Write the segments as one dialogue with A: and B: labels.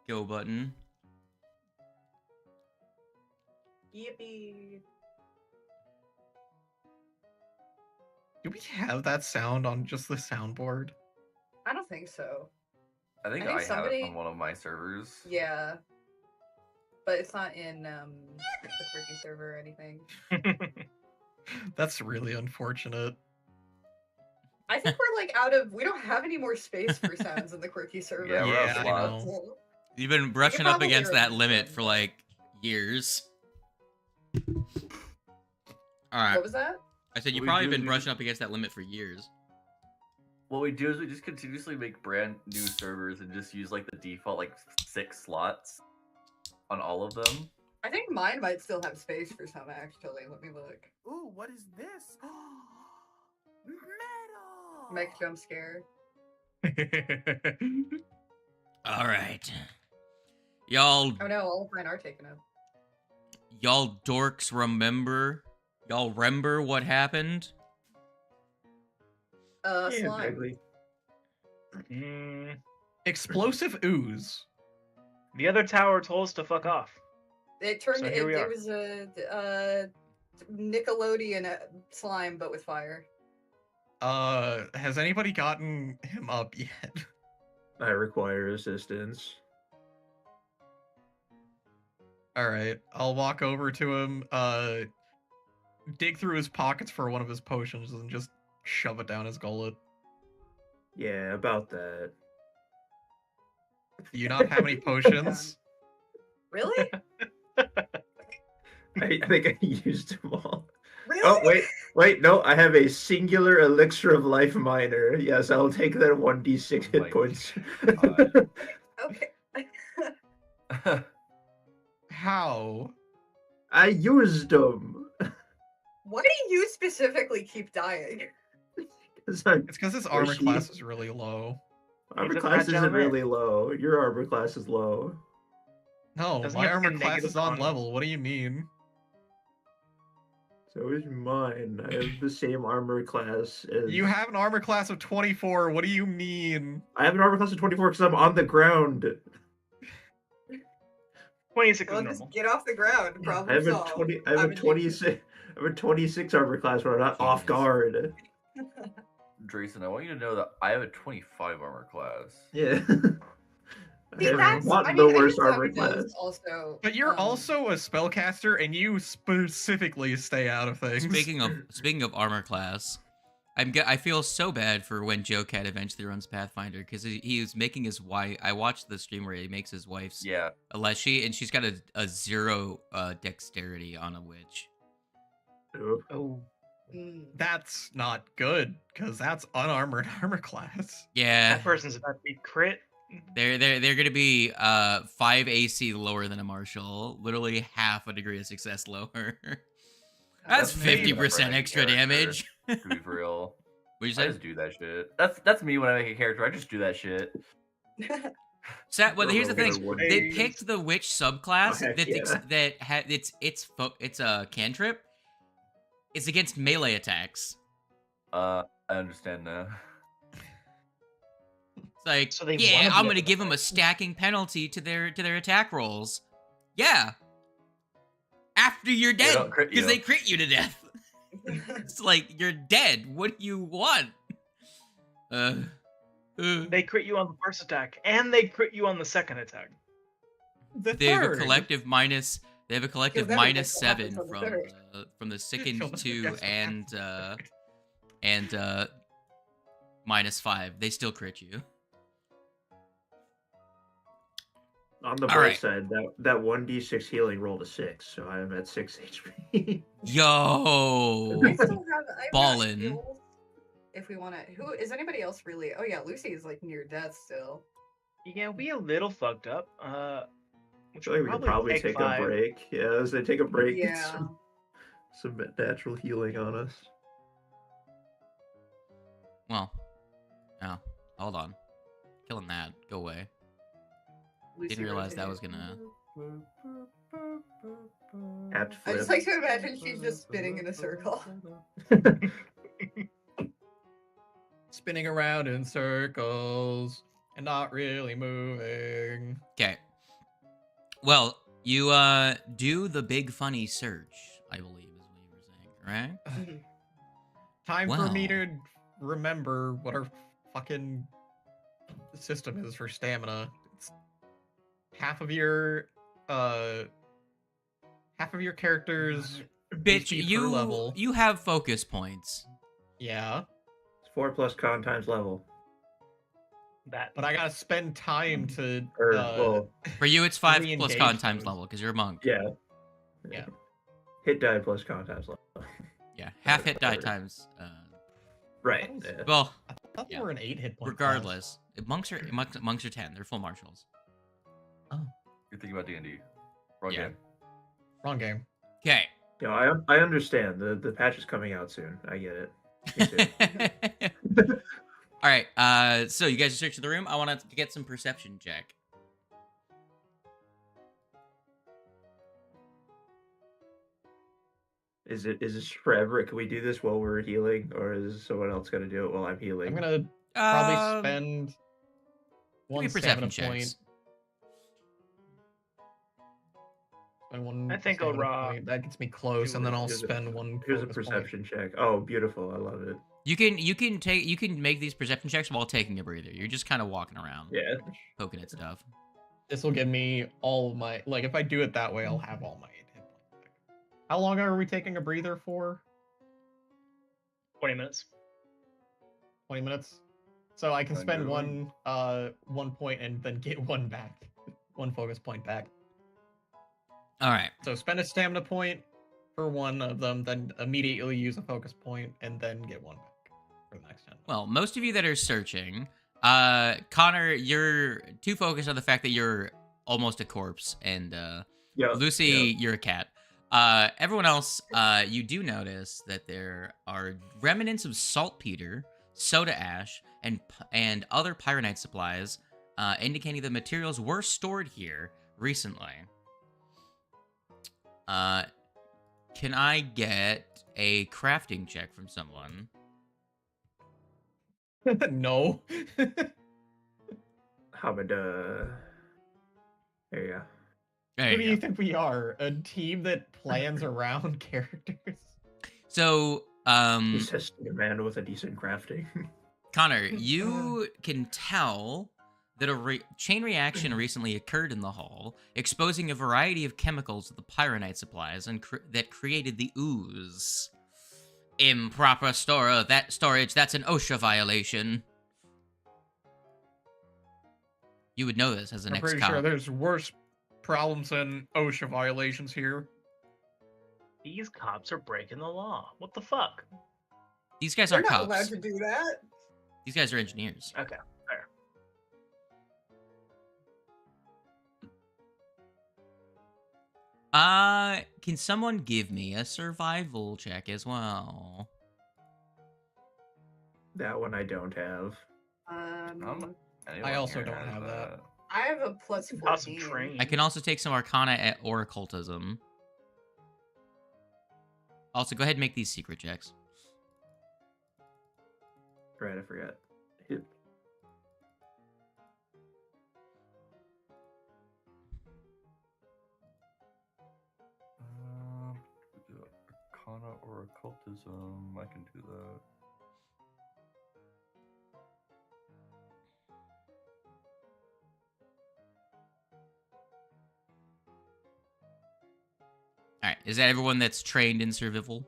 A: go button.
B: Yippee.
C: Do we have that sound on just the soundboard?
B: I don't think so.
D: I think
B: think
D: I have it on one of my servers.
B: Yeah. But it's not in the Quirky server or anything.
C: That's really unfortunate.
B: I think we're like we don't have any more space for sounds in the Quirky server.
D: Yeah, we're
C: Yeah,
D: out of
C: I
D: slots.
C: know.
A: You've been brushing up
B: probably
A: against that
B: remove
A: limit
B: them,
A: for
B: but-
A: like years. All right.
B: What was that?
A: I said you've
D: What we
A: probably
D: do is
A: been
D: we
A: brushing
D: just-
A: up against that limit for years.
D: What we do is we just continuously make brand new servers and just use like the default like 6 slots on all of them.
B: I think mine might still have space for some, actually. Let me look.
E: Ooh, what is this? Metal!
B: Mech jump scare.
A: All right. Y'all
B: Oh no, all of mine are taken up.
A: dorks remember? Y'all remember what happened?
B: Slime.
F: vaguely.
C: Explosive ooze.
F: The other tower told us to fuck off.
B: It turned
F: So
B: it,
F: here we
B: it
F: are.
B: was a Nickelodeon slime, but with fire.
C: Has anybody gotten him up yet?
G: I require assistance.
C: Alright, I'll walk over to him, dig through his pockets for one of his potions and just shove it down his gullet.
G: Yeah, about that.
C: Do you not have any potions?
B: Really?
G: I think I used them all.
B: Really?
G: Oh, wait, no, I have a singular elixir of life minor. Yes, I'll take that 1d6
D: Oh my
G: hit points.
D: God.
B: Okay.
C: How?
G: I used them.
B: Why do you specifically keep dying?
C: It's because his armor
G: she-
C: class is really low.
G: Armor
F: He's a
G: class
F: fragile
G: isn't
F: man.
G: really low. Your armor class is low.
C: No,
F: Doesn't
C: my
F: he have, like,
C: armor
F: a
C: class
F: negative
C: is on
F: con?
C: level. What do you mean?
G: So is mine. I have the same armor class as...
C: You have an armor class of 24. What do you mean?
G: I have an armor class of 24 because I'm on the ground.
F: 26
B: Well,
F: is
B: just
F: normal.
B: get off the ground. Problem
G: I have a
B: solved.
G: 20. I have
B: I'm
G: a 26. I have a 26 armor class, but I'm not off
A: Jeez.
G: guard.
D: Drayson, I want you to know that I have a 25 armor class.
G: Yeah. I
B: See,
G: have
B: that's,
G: not
B: I
G: the
B: mean,
G: worst
B: I guess
G: armor
B: that
G: class.
B: is also.
C: But you're also a spellcaster, and you specifically stay out of things.
A: Speaking of armor class, I feel so bad for when Joe Cat eventually runs Pathfinder because he was making his wife. I watched the stream where he makes his wife's
D: Yeah.
A: Aleshi, and she's got a 0 dexterity on a witch.
G: Ooh.
F: Oh.
C: That's not good, because that's unarmored armor class.
A: Yeah,
F: That person's about to be crit.
A: they're gonna be 5 AC lower than a martial, literally half a degree of success lower. That's
D: me
A: 50%
D: whenever I make a
A: extra
D: character,
A: damage.
D: To be for real.
A: What'd you
D: I
A: say?
D: just do that shit. That's me when I make a character. I just do that shit.
A: Well, here's the thing. They
F: Hey.
A: picked the witch subclass
G: Oh, heck
A: it's a cantrip. It's against melee attacks.
D: I understand now.
A: It's like,
F: So they
A: yeah,
F: wanna
A: I'm
F: be
A: gonna
F: able to
A: give them a
F: fight.
A: stacking penalty to their attack rolls. Yeah. After you're
D: They
A: dead,
D: don't crit
A: because
D: you.
A: they crit you to death. It's like you're dead. What do you want?
F: They crit you on the first attack, and they crit you on the second attack.
C: The
A: They have a
C: third.
A: collective minus. They have a collective
B: never
A: minus
B: guess what happens
A: 7
B: on the third.
A: from the second
C: You'll never
A: 2
C: guess what happens.
A: and minus 5. They still crit you.
G: On the
A: All
G: bright
A: right.
G: side, that 1d6 healing rolled a 6, so I'm at 6 HP.
A: Yo.
B: I still have I've got
A: Ballin'.
B: skills if we want to. Who is anybody else really? Oh yeah, Lucy is like near death still.
F: Yeah, we a little fucked up.
G: I feel like we could probably take a break. Yeah, as they take a break, get
B: Yeah.
G: some natural healing on us.
A: Well, no, hold on. Killing that. Go away.
B: Lucy
A: Didn't realize that
B: rotated.
A: was gonna.
G: Apt
B: I just
G: flip.
B: like to imagine she's just spinning in a circle.
C: Spinning around in circles and not really moving.
A: Okay. Well, you do the big funny search, I believe is what you were saying, right?
B: Mhm.
C: Time for me
A: Well.
C: to remember what our fucking system is for stamina. It's half of your uh half of your character's
A: Bitch,
C: HP per level.
A: you have focus points.
C: Yeah,
G: It's 4 plus con times level.
F: That.
C: but I gotta spend time to
G: Or, well,
A: For you, it's 5 plus
C: re-engage
A: con times
C: those.
A: level because you're a monk.
G: yeah.
C: Yeah.
G: Hit die plus con times level.
A: Yeah, half hit die
G: Or-
A: times.
G: Right.
C: That was-
G: Yeah.
A: Well,
C: I thought
A: Yeah.
C: they were an 8 hit point.
A: regardless, monks are 10. They're full marshals.
D: You're thinking about D&D. Wrong
A: Yeah.
D: game.
C: Wrong game.
A: Okay.
G: I understand. The patch is coming out soon. I get it. Me too.
A: All right. So you guys are searching the room. I want to get some perception check.
G: Is this forever? Can we do this while we're healing, or is someone else gonna do it while I'm healing?
C: I'm gonna probably
A: Um,
C: spend
A: give
C: one
A: me perception
C: stamina point.
A: checks.
C: Spend one
F: I think I'll
C: stamina point. That gets me close, and then I'll
G: Here's a-
C: spend one.
G: Here's a
C: focus point.
G: perception check. Oh, beautiful! I love it.
A: You can make these perception checks while taking a breather. You're just kind of walking around,
G: Yeah.
A: poking at stuff.
C: This will give me all of my like. If I do it that way, I'll have all my 8 hit points back. How long are we taking a breather for?
F: 20 minutes.
C: 20 minutes. So I can
D: Sound
C: spend
D: good.
C: one point and then get one back, one focus point back.
A: All right.
C: So spend a stamina point for one of them, then immediately use a focus point, and then get one back for the next 10 minutes.
A: Well, most of you that are searching, Connor, you're too focused on the fact that you're almost a corpse, and
G: Yeah.
A: Lucy, you're a cat. Everyone else, you do notice that there are remnants of saltpeter, soda ash, and other pyronite supplies, indicating the materials were stored here recently. Can I get a crafting check from someone?
C: No.
G: Hamada. There you go.
A: There
C: Who do
A: you
C: you
A: go.
C: think we are? A team that plans around characters?
A: So,
G: He's just a man with a decent crafting.
A: Connor, you can tell that a chain reaction recently occurred in the hall, exposing a variety of chemicals to the pyronite supplies and that created the ooze. Improper storage, that's an OSHA violation. You would know this as an
C: I'm pretty
A: ex-cop.
C: sure there's worse problems than OSHA violations here.
F: These cops are breaking the law. What the fuck?
A: These guys
B: They're
A: aren't
B: not allowed
A: cops.
B: to do that.
A: These guys are engineers.
F: Okay, fair.
A: Can someone give me a survival check as well?
G: That one I don't have.
D: Anyone
C: also
D: here
C: don't
D: has
C: have that.
B: I have a plus 14.
F: Awesome train.
A: I can also take some Arcana or Occultism. Also, go ahead and make these secret checks.
G: Right, I forgot. Hit.
D: Arcana or occultism. I can do that.
A: All right, is that everyone that's trained in survival?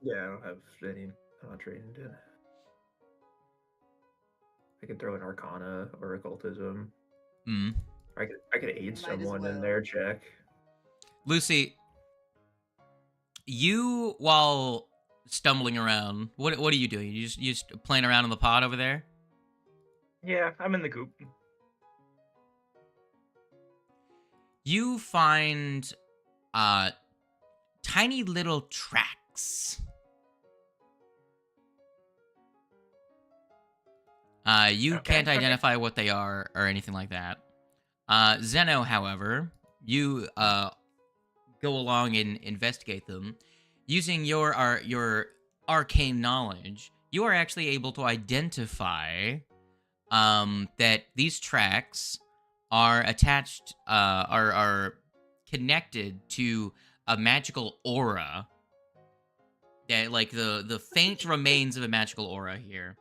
G: Yeah, I don't have any. I'm not trained in. I could throw an Arcana or Occultism.
A: Hmm.
G: I could aid
B: as
G: someone in
B: well.
G: their check.
A: Lucy, you while stumbling around, what are you doing? You just playing around in the pod over there?
F: Yeah, I'm in the goop.
A: You find tiny little tracks. You
F: Okay,
A: can't
F: okay.
A: identify what they are or anything like that. Zeno, however, you go along and investigate them. Using your arcane knowledge, you are actually able to identify that these tracks are attached, are connected to a magical aura. Yeah, like the faint remains of a magical aura here.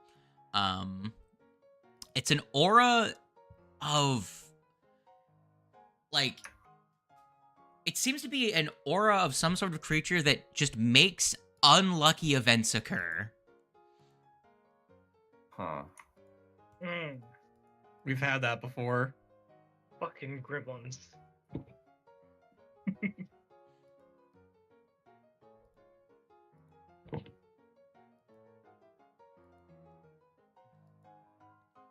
A: It's an aura of, like, it seems to be an aura of some sort of creature that just makes unlucky events occur.
D: Huh.
F: Mm,
C: We've had that before.
F: fucking gremlins.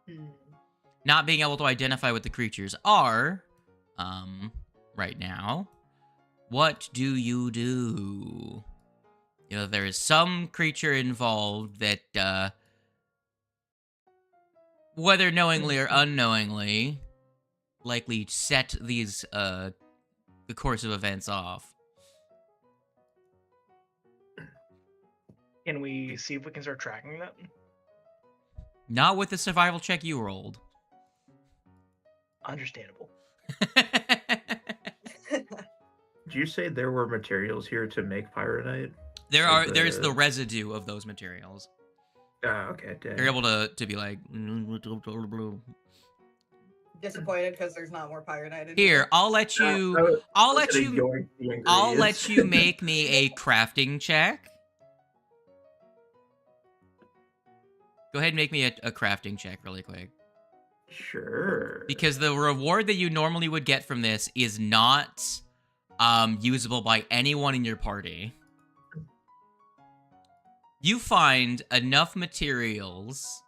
B: Hmm.
A: Not being able to identify what the creatures are, right now, what do? You know, there is some creature involved that, whether knowingly or unknowingly, likely set these, the course of events off.
F: Can we see if we can start tracking that?
A: Not with the survival check you rolled.
F: Understandable.
G: Did you say there were materials here to make pyronite?
A: There's the residue of those materials.
G: Ah, okay, dang.
A: You're able to be like,
B: Disappointed because there's not more pyronite in
A: here, I'll let you I'll let you make me a crafting check. Go ahead and make me a crafting check really quick.
G: Sure.
A: Because the reward that you normally would get from this is not usable by anyone in your party. You find enough materials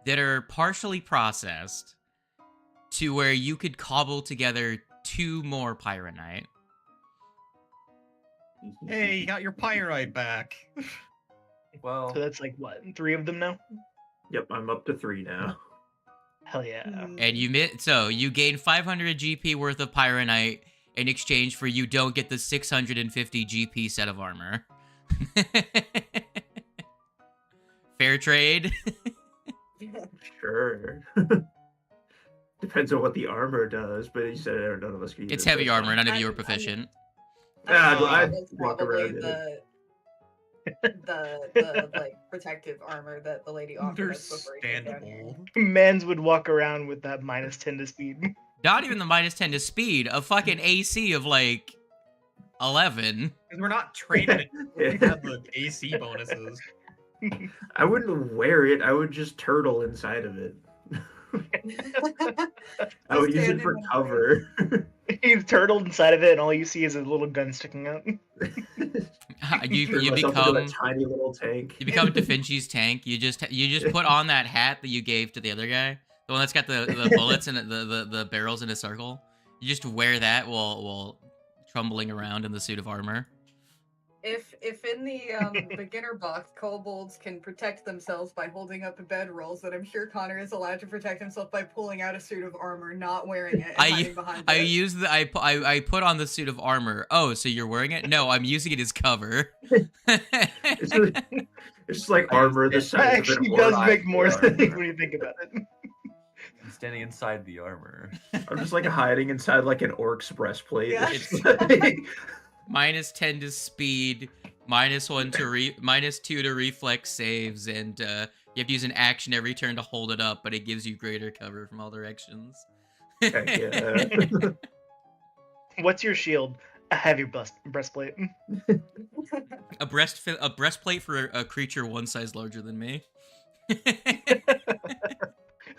A: that are partially processed to where you could cobble together 2 more pyronite.
C: Hey, you got your pyrite back.
D: Well,
F: So that's like what, 3 of them now?
G: Yep, I'm up to 3 now.
F: Hell yeah.
A: And you gain 500 GP worth of pyronite in exchange for you don't get the 650 GP set of armor. Fair trade.
G: Sure. Depends on what the armor does, but he said none of us can use
A: It's
G: it,
A: heavy
G: so
A: armor. None of you are
B: I'm-
A: proficient.
G: I'd
B: That's
G: walk
B: probably
G: around in it.
B: the like protective armor that the lady offered us before he came down here.
C: Understandable.
F: Mans would walk around with that -10 to speed.
A: Not even the -10 to speed. A fucking AC of like 11.
C: Because we're not training it to have the AC bonuses.
G: I wouldn't wear it. I would just turtle inside of it. I would use
B: stand
G: it for
B: in the
G: cover.
F: You've turtled inside of it, and all you see is a little gun sticking out.
A: You
G: Turn myself into
A: become
G: a tiny little tank.
A: You become Da Vinci's tank. You just put on that hat that you gave to the other guy, the one that's got the bullets and the barrels in a circle. You just wear that while trumbling around in the suit of armor.
B: If in the beginner box, kobolds can protect themselves by holding up bed rolls, then I'm sure Connor is allowed to protect himself by pulling out a suit of armor, not wearing it, and hiding behind
A: I
B: it.
A: use the I put on the suit of armor. Oh, so you're wearing it? No, I'm using it as cover.
G: It's just like armor the
F: That
G: size of an
F: actually does
G: ore
F: make
G: eye.
F: more sense when you think about it.
D: I'm standing inside the armor.
G: I'm just like hiding inside like an orc's breastplate.
B: Yeah.
G: It's just like-
A: -10 to speed, -2 to reflex saves, and you have to use an action every turn to hold it up, but it gives you greater cover from all directions.
G: Heck yeah.
F: What's your shield? A heavy breastplate.
A: A breastplate for a creature 1 size larger than me.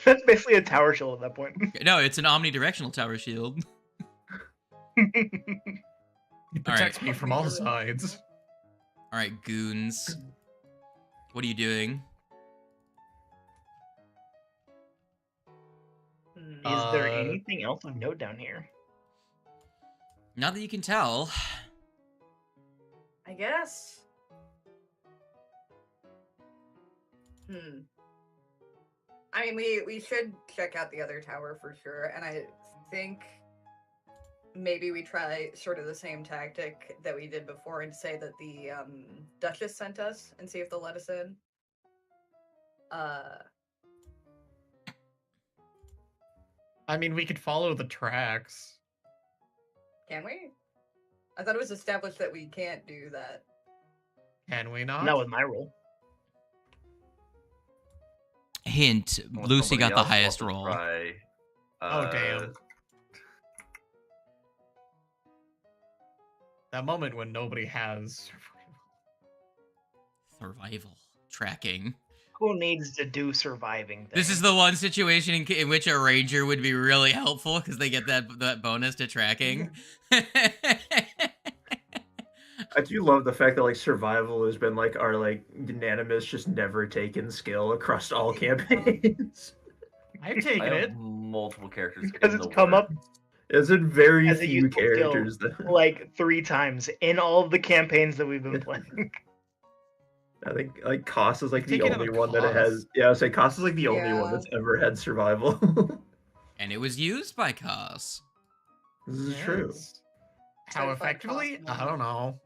F: That's basically a tower shield at that point.
A: No, it's an omnidirectional tower shield.
C: It protects me from all sides.
A: All right, goons. What are you doing?
F: Is there anything else of note down here?
A: Not that you can tell.
B: I guess. I mean, we should check out the other tower for sure, and I think maybe we try sort of the same tactic that we did before and say that the Duchess sent us and see if they'll let us in.
C: I mean, we could follow the tracks.
B: Can we? I thought it was established that we can't do that.
C: Can we not?
F: Not with my roll.
A: Hint:
D: Well,
A: Lucy
D: somebody
A: got the
D: else
A: highest
D: wants to
A: roll.
D: try,
C: Oh, damn. That moment when nobody has
A: Survival tracking.
F: Who needs to do surviving
A: This is
F: things?
A: the one situation in which a ranger would be really helpful because they get that bonus to tracking.
G: I do love the fact that like survival has been like our like unanimous, just never taken skill across all campaigns.
C: I've taken
D: I have
C: it.
D: multiple characters
F: Because
D: in
F: it's
D: the
F: come up
D: works.
G: It's in very
F: as a
G: few
F: useful skill
G: characters that
F: like 3 times in all of the campaigns that we've been playing.
G: I think like Cost is like
C: I've
G: the
C: taken it
G: only
C: on
G: one that it has.
C: Cost.
G: Yeah, I would say Cost is like the only one
B: Yeah.
G: that's ever had survival.
A: And it was used by Cos.
G: This is true.
C: Yes. How
B: Certified
C: effectively?
B: Cost
C: I don't know.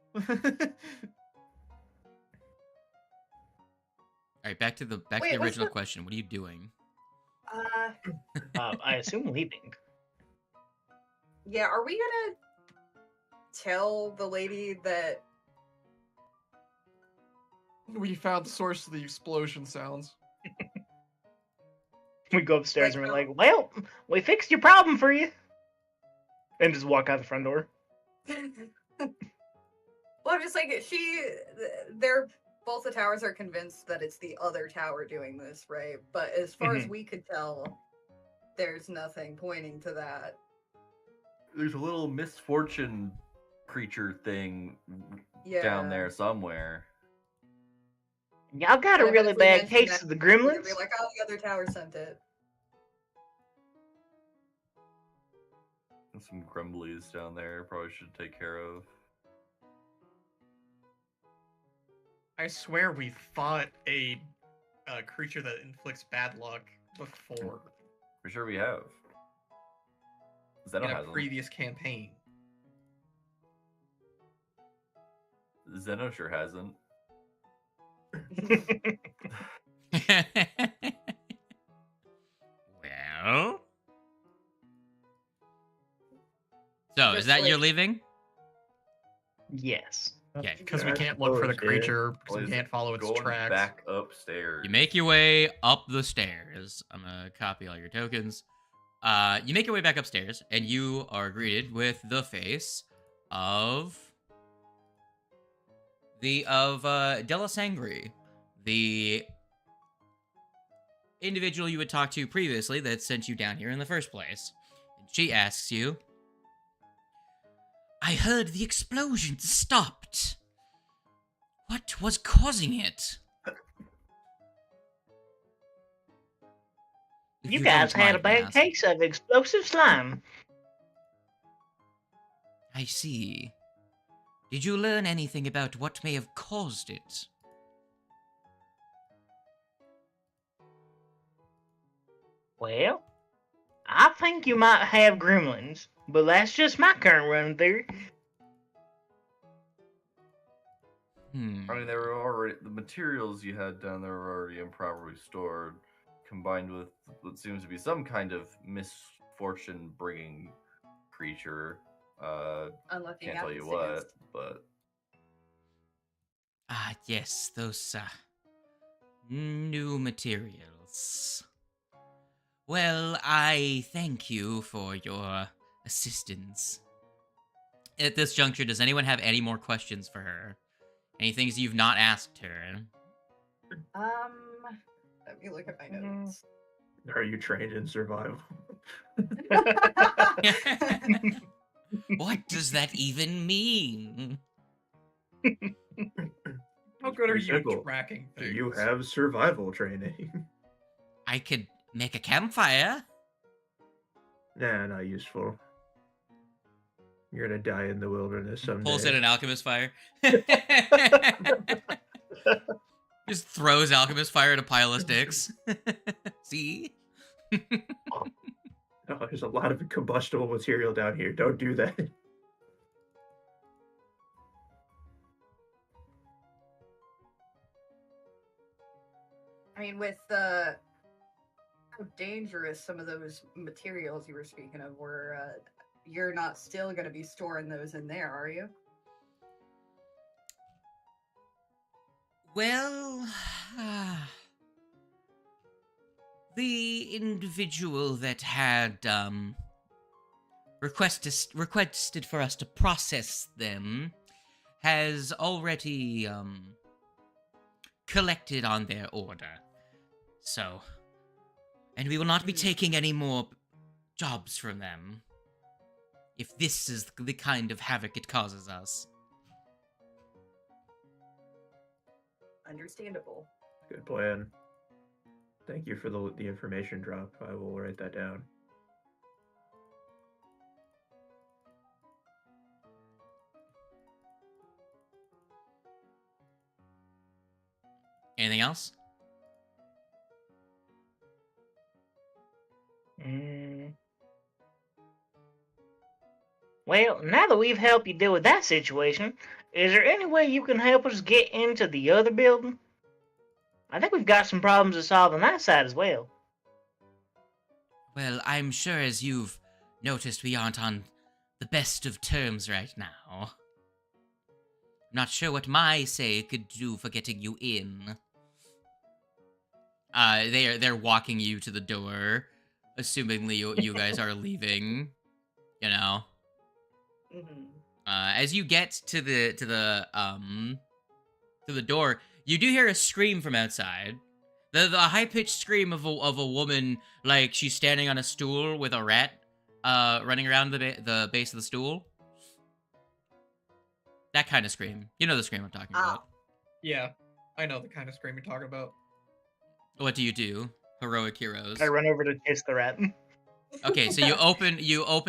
A: All right, back to the
B: Wait, what's
A: original
B: the-
A: question. What are you doing?
F: I assume leaving.
B: Yeah, are we gonna tell the lady that
H: We found the source of the explosion sounds.
F: We go upstairs
B: Like,
F: and we're like, well, we fixed your problem for you. And just walk out the front door.
B: well, I'm just like they're both the towers are convinced that it's the other tower doing this, right? But as far as we could tell, there's nothing pointing to that.
D: There's a little misfortune creature thing
B: Yeah.
D: down there somewhere.
F: Y'all got a
B: And I bet
F: really
B: if we
F: bad
B: mentioned
F: case
B: that,
F: of the
B: they're gonna
F: gremlins?
B: be like, oh, the other tower sent it.
D: And some grumblies down there probably should take care of.
C: I swear we fought a creature that inflicts bad luck before
D: For sure we have. Zeno
C: in a
D: hasn't.
C: previous campaign.
D: Zeno sure hasn't.
A: Well. So, is
B: Just
A: that you're
B: like-
A: leaving?
F: Yes.
A: Okay.
C: Because we
G: I
C: can't look for the
G: suppose, yeah.
C: creature because
D: Well,
C: we
D: he's
C: can't follow its
D: Going
C: tracks.
D: back upstairs.
A: You make your way up the stairs. I'm gonna copy all your tokens. You make your way back upstairs, and you are greeted with the face of Della Sangri, the individual you had talked to previously that sent you down here in the first place. And she asks you, I heard the explosion stopped. What was causing it? If
F: You guys
A: don't
F: had a
A: mind me
F: bad
A: asking.
F: case of explosive slime.
A: I see. Did you learn anything about what may have caused it?
F: Well, I think you might have gremlins, but that's just my current run theory.
D: I mean, they were already the materials you had down there were already improperly stored, combined with what seems to be some kind of misfortune-bringing creature.
B: Unlucky
D: Can't tell you
B: happenstance.
D: what, but
A: Ah, yes, those new materials. Well, I thank you for your assistance. At this juncture, does anyone have any more questions for her? Any things you've not asked her?
B: Let me look at my notes.
G: Are you trained in survival?
A: What does that even mean?
C: How good are
G: Pretty
C: you
G: simple.
C: at tracking
G: Do
C: things?
G: you have survival training?
A: I could make a campfire.
G: Nah, not useful. You're gonna die in the wilderness someday.
A: Pulls out an alchemist fire. Just throws alchemist fire at a pile of sticks. See?
G: Oh, there's a lot of combustible material down here. Don't do that.
B: I mean, with the how dangerous some of those materials you were speaking of were. You're not still going to be storing those in there, are you?
A: Well, the individual that had requested for us to process them has already collected on their order. So, and we will not be taking any more jobs from them if this is the kind of havoc it causes us.
B: Understandable.
G: Good plan. Thank you for the information drop. I will write that down.
A: Anything else?
F: Well, now that we've helped you deal with that situation, is there any way you can help us get into the other building? I think we've got some problems to solve on that side as well.
A: Well, I'm sure as you've noticed we aren't on the best of terms right now. I'm not sure what my say could do for getting you in. They're walking you to the door, assumingly you guys are leaving. You know.
B: Mm-hmm.
A: As you get to the door, you do hear a scream from outside. The high-pitched scream of a woman, like she's standing on a stool with a rat running around the base of the stool. That kind of scream. You know the scream I'm talking about.
C: Yeah, I know the kind of scream you're talking about.
A: What do you do, heroic heroes?
F: I run over to chase the rat.
A: Okay, so you open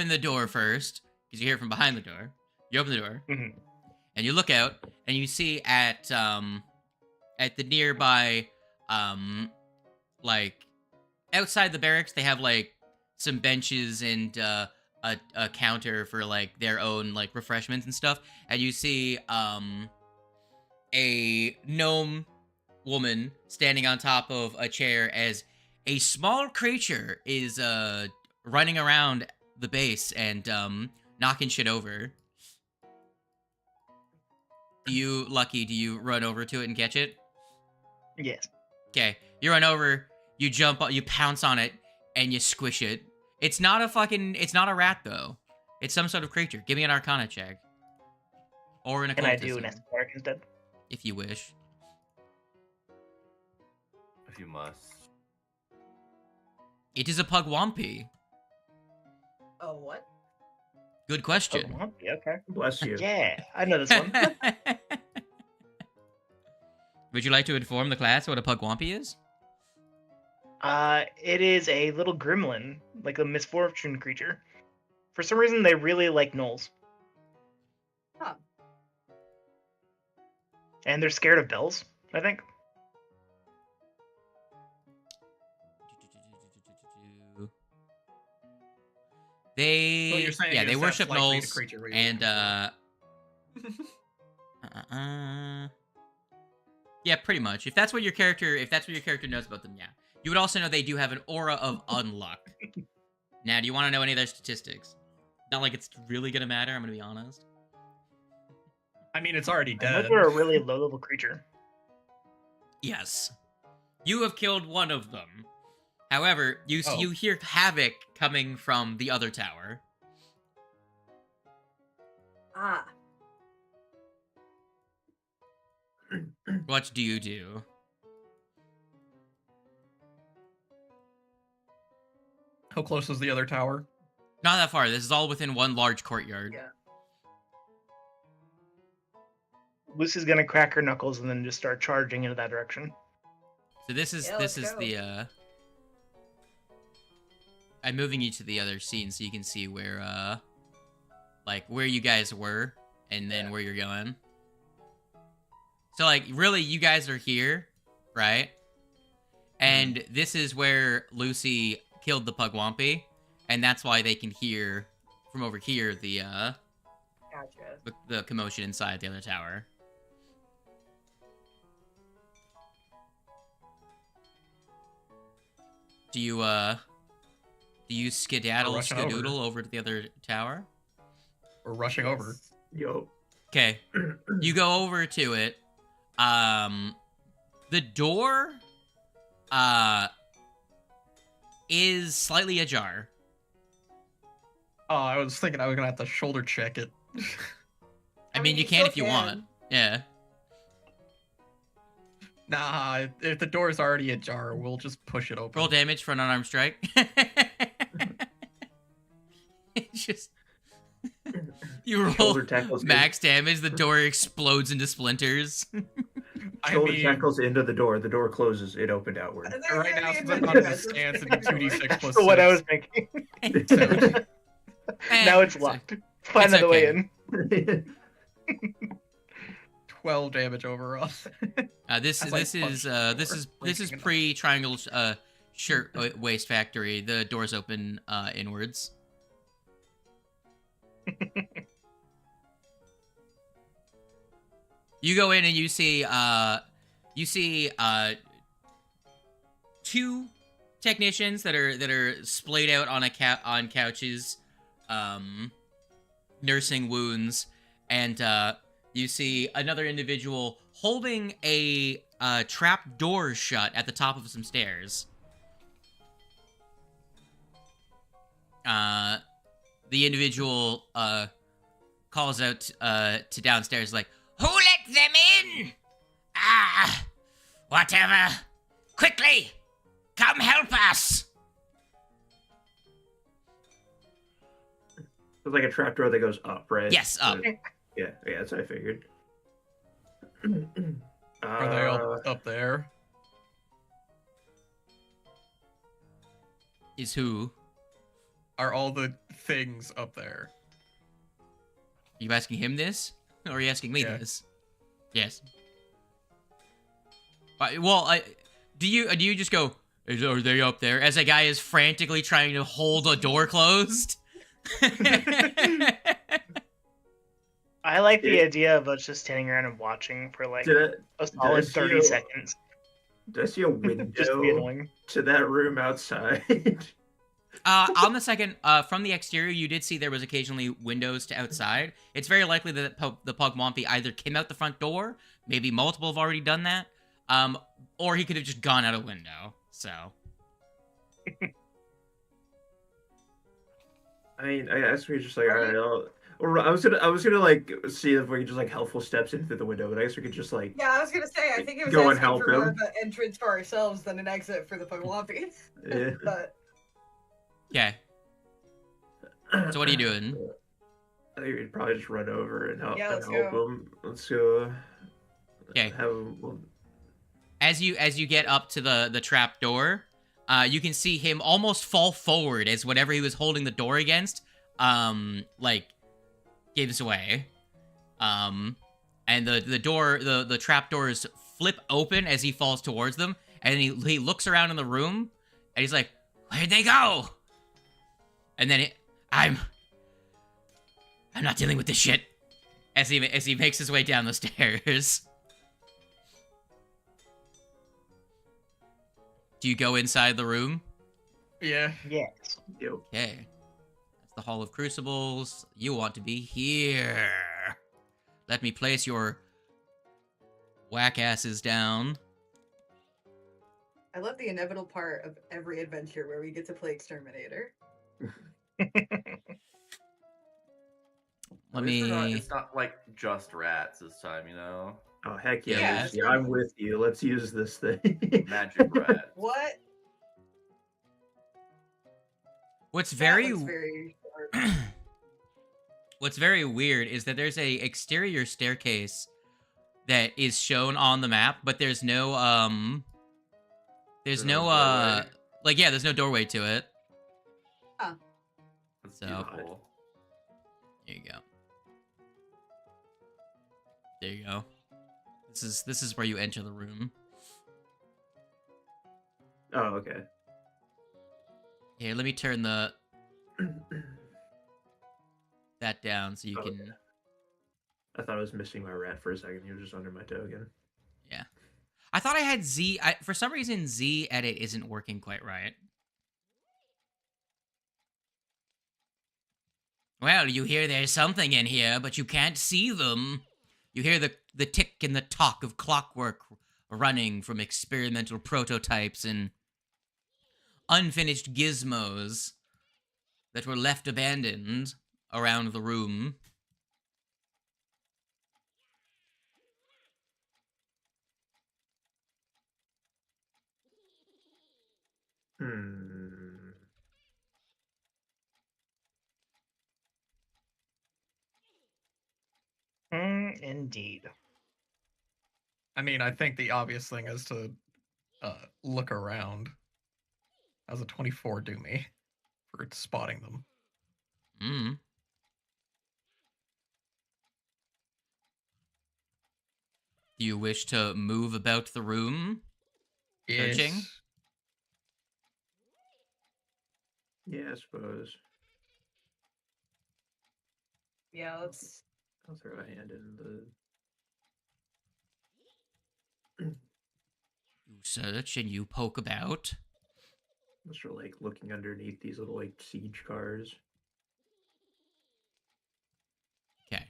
A: the door first because you hear it from behind the door. You open the door, and you look out, and you see at the nearby like outside the barracks, they have like some benches and a counter for like their own like refreshments and stuff. And you see a gnome woman standing on top of a chair as a small creature is running around the base and knocking shit over. Do you run over to it and catch it?
F: Yes.
A: Okay, you run over, you jump, you pounce on it, and you squish it. It's not a rat though. It's some sort of creature. Give me an Arcana check. Or an occultism.
F: Can I do an escort instead?
A: If you wish.
D: If you must.
A: It is a Pugwampy.
B: Oh, what?
A: Good question.
F: Okay.
G: Bless you.
F: Yeah, I know this one.
A: Would you like to inform the class what a Pugwampy is?
F: It is a little gremlin, like a misfortune creature. For some reason, they really like gnolls.
B: Huh.
F: And they're scared of bells, I think.
A: They,
C: So you're saying
A: yeah,
C: is
A: they
C: that's
A: worship
C: likely the
A: gnolls,
C: creature we were
A: and
C: looking for?
A: yeah, pretty much. If that's what your character knows about them, yeah. You would also know they do have an aura of unluck. Now, do you want to know any of their statistics? Not like it's really gonna matter. I'm gonna be honest.
C: I mean, it's already
F: I know
C: dead.
F: they're a really low-level creature.
A: Yes, you have killed one of them. However, you
C: Oh.
A: hear havoc coming from the other tower.
B: Ah.
A: What do you do?
C: How close is the other tower?
A: Not that far. This is all within one large courtyard.
B: Yeah.
F: Lucy's gonna crack her knuckles and then just start charging into that direction.
A: So this is
B: Yeah, let's go.
A: the I'm moving you to the other scene so you can see where like where you guys were and then where you're going. So like really you guys are here, right? And this is where Lucy killed the Pugwampy, and that's why they can hear from over here the
B: Gotcha.
A: the commotion inside the other tower. Do you skedaddle
C: rushing over.
A: skadoodle over to the other tower?
C: We're rushing over.
B: Yes.
G: Yo.
A: Okay. You go over to it. The door is slightly ajar.
C: Oh, I was thinking I was gonna have to shoulder check it.
A: I mean, you can if you want. Yeah.
C: Nah, if the door's already ajar, we'll just push it open.
A: Roll damage for an unarmed strike. It's just you roll
G: Shoulder tackles
A: max damage, the door explodes into splinters.
C: I
G: Shoulder
C: mean,
G: tackles into the door closes, it opened outward.
C: right now, since I'm on this stance, it'd be 2d6 plus
F: So what I was
C: 6.
F: thinking.
C: So,
F: Now it's locked. Find
A: it's
F: another way
A: okay.
F: in.
C: 12 damage overall.
A: This
C: That's like
A: is this is
C: breaking it.
A: pre-triangle shirt waist factory. The doors open inwards. You go in and you see two technicians that are splayed out on on couches, nursing wounds, and you see another individual holding a trap door shut at the top of some stairs. The individual calls out to downstairs like, "Who let them in? Ah, whatever. Quickly, come help us."
G: It's like a trapdoor that goes up, right?
A: Yes, up.
G: Yeah, that's what I figured.
C: Are they all up there?
A: Is who?
C: Are all the things up there?
A: Are you asking him this? Or are you asking me
C: Yeah.
A: this? Yes. Do you just go, "Are they up there?" as a guy is frantically trying to hold a door closed?
F: I like the idea of us just standing around and watching for like
G: Did
F: a solid
G: see
F: 30
G: you-
F: seconds.
G: I see a
F: Just be
G: window
F: annoying.
G: to that room outside?
A: On the second, from the exterior, you did see there was occasionally windows to outside. It's very likely that the Pugwampy either came out the front door, maybe multiple have already done that, or he could have just gone out a window. So,
G: I mean, I guess we just like, all right, or I was gonna like see if we could just like helpful steps in through the window, but I guess we could just like
B: Yeah, I was gonna say, I think it was
G: Go and
B: asking
G: help
B: for more
G: him.
B: of an entrance for ourselves than an exit for the Pugwampy.
G: Yeah.
B: But
A: okay. So what are you doing?
G: I think we'd probably just run over and help,
B: Yeah, let's
G: help
B: go.
G: them. Let's go.
A: Okay.
G: Have 'em-
A: As you get up to the trap door, you can see him almost fall forward as whatever he was holding the door against, like, gives away. And the trap doors flip open as he falls towards them, and he looks around in the room, and he's like, "Where'd they go?" And then I'm not dealing with this shit. As he makes his way down the stairs. Do you go inside the room?
C: Yeah.
F: Yes.
G: Yo.
A: Okay. That's the Hall of Crucibles. You want to be here. Let me place your whack asses down.
B: I love the inevitable part of every adventure where we get to play Exterminator.
A: Let
D: At least
A: me...
D: It's not like just rats this time, you know?
G: Oh heck
A: Yeah,
G: yeah!
B: Yeah,
G: Lucy, I'm with you. Let's use this thing.
D: Magic rats.
B: What?
A: What's
B: That
A: very...
B: looks very sharp.
A: What's very weird is that there's a exterior staircase that is shown on the map, but there's no, there's
D: There's
A: no,
D: no doorway.
A: like, yeah, there's no doorway to it.
D: That's
A: So-
D: beautiful.
A: There you go. There you go. This is where you enter the room.
G: Oh, okay.
A: Here, let me turn that down so you
G: Okay.
A: can...
G: I thought I was missing my rat for a second. He was just under my toe again.
A: Yeah. I thought I had Z... for some reason, Z edit isn't working quite right. Well, you hear there's something in here, but you can't see them. You hear the tick and the talk of clockwork running from experimental prototypes and unfinished gizmos that were left abandoned around the room.
G: Hmm.
F: Indeed.
C: I mean, I think the obvious thing is to look around. How's a 24 do me for spotting them?
A: Hmm. Do you wish to move about the room? Searching?
C: Yes.
G: Yeah, I suppose.
B: Yeah, let's.
G: I'll throw a hand in the.
A: You search and you poke about.
G: Unless you're like looking underneath these little like siege cars.
A: Okay.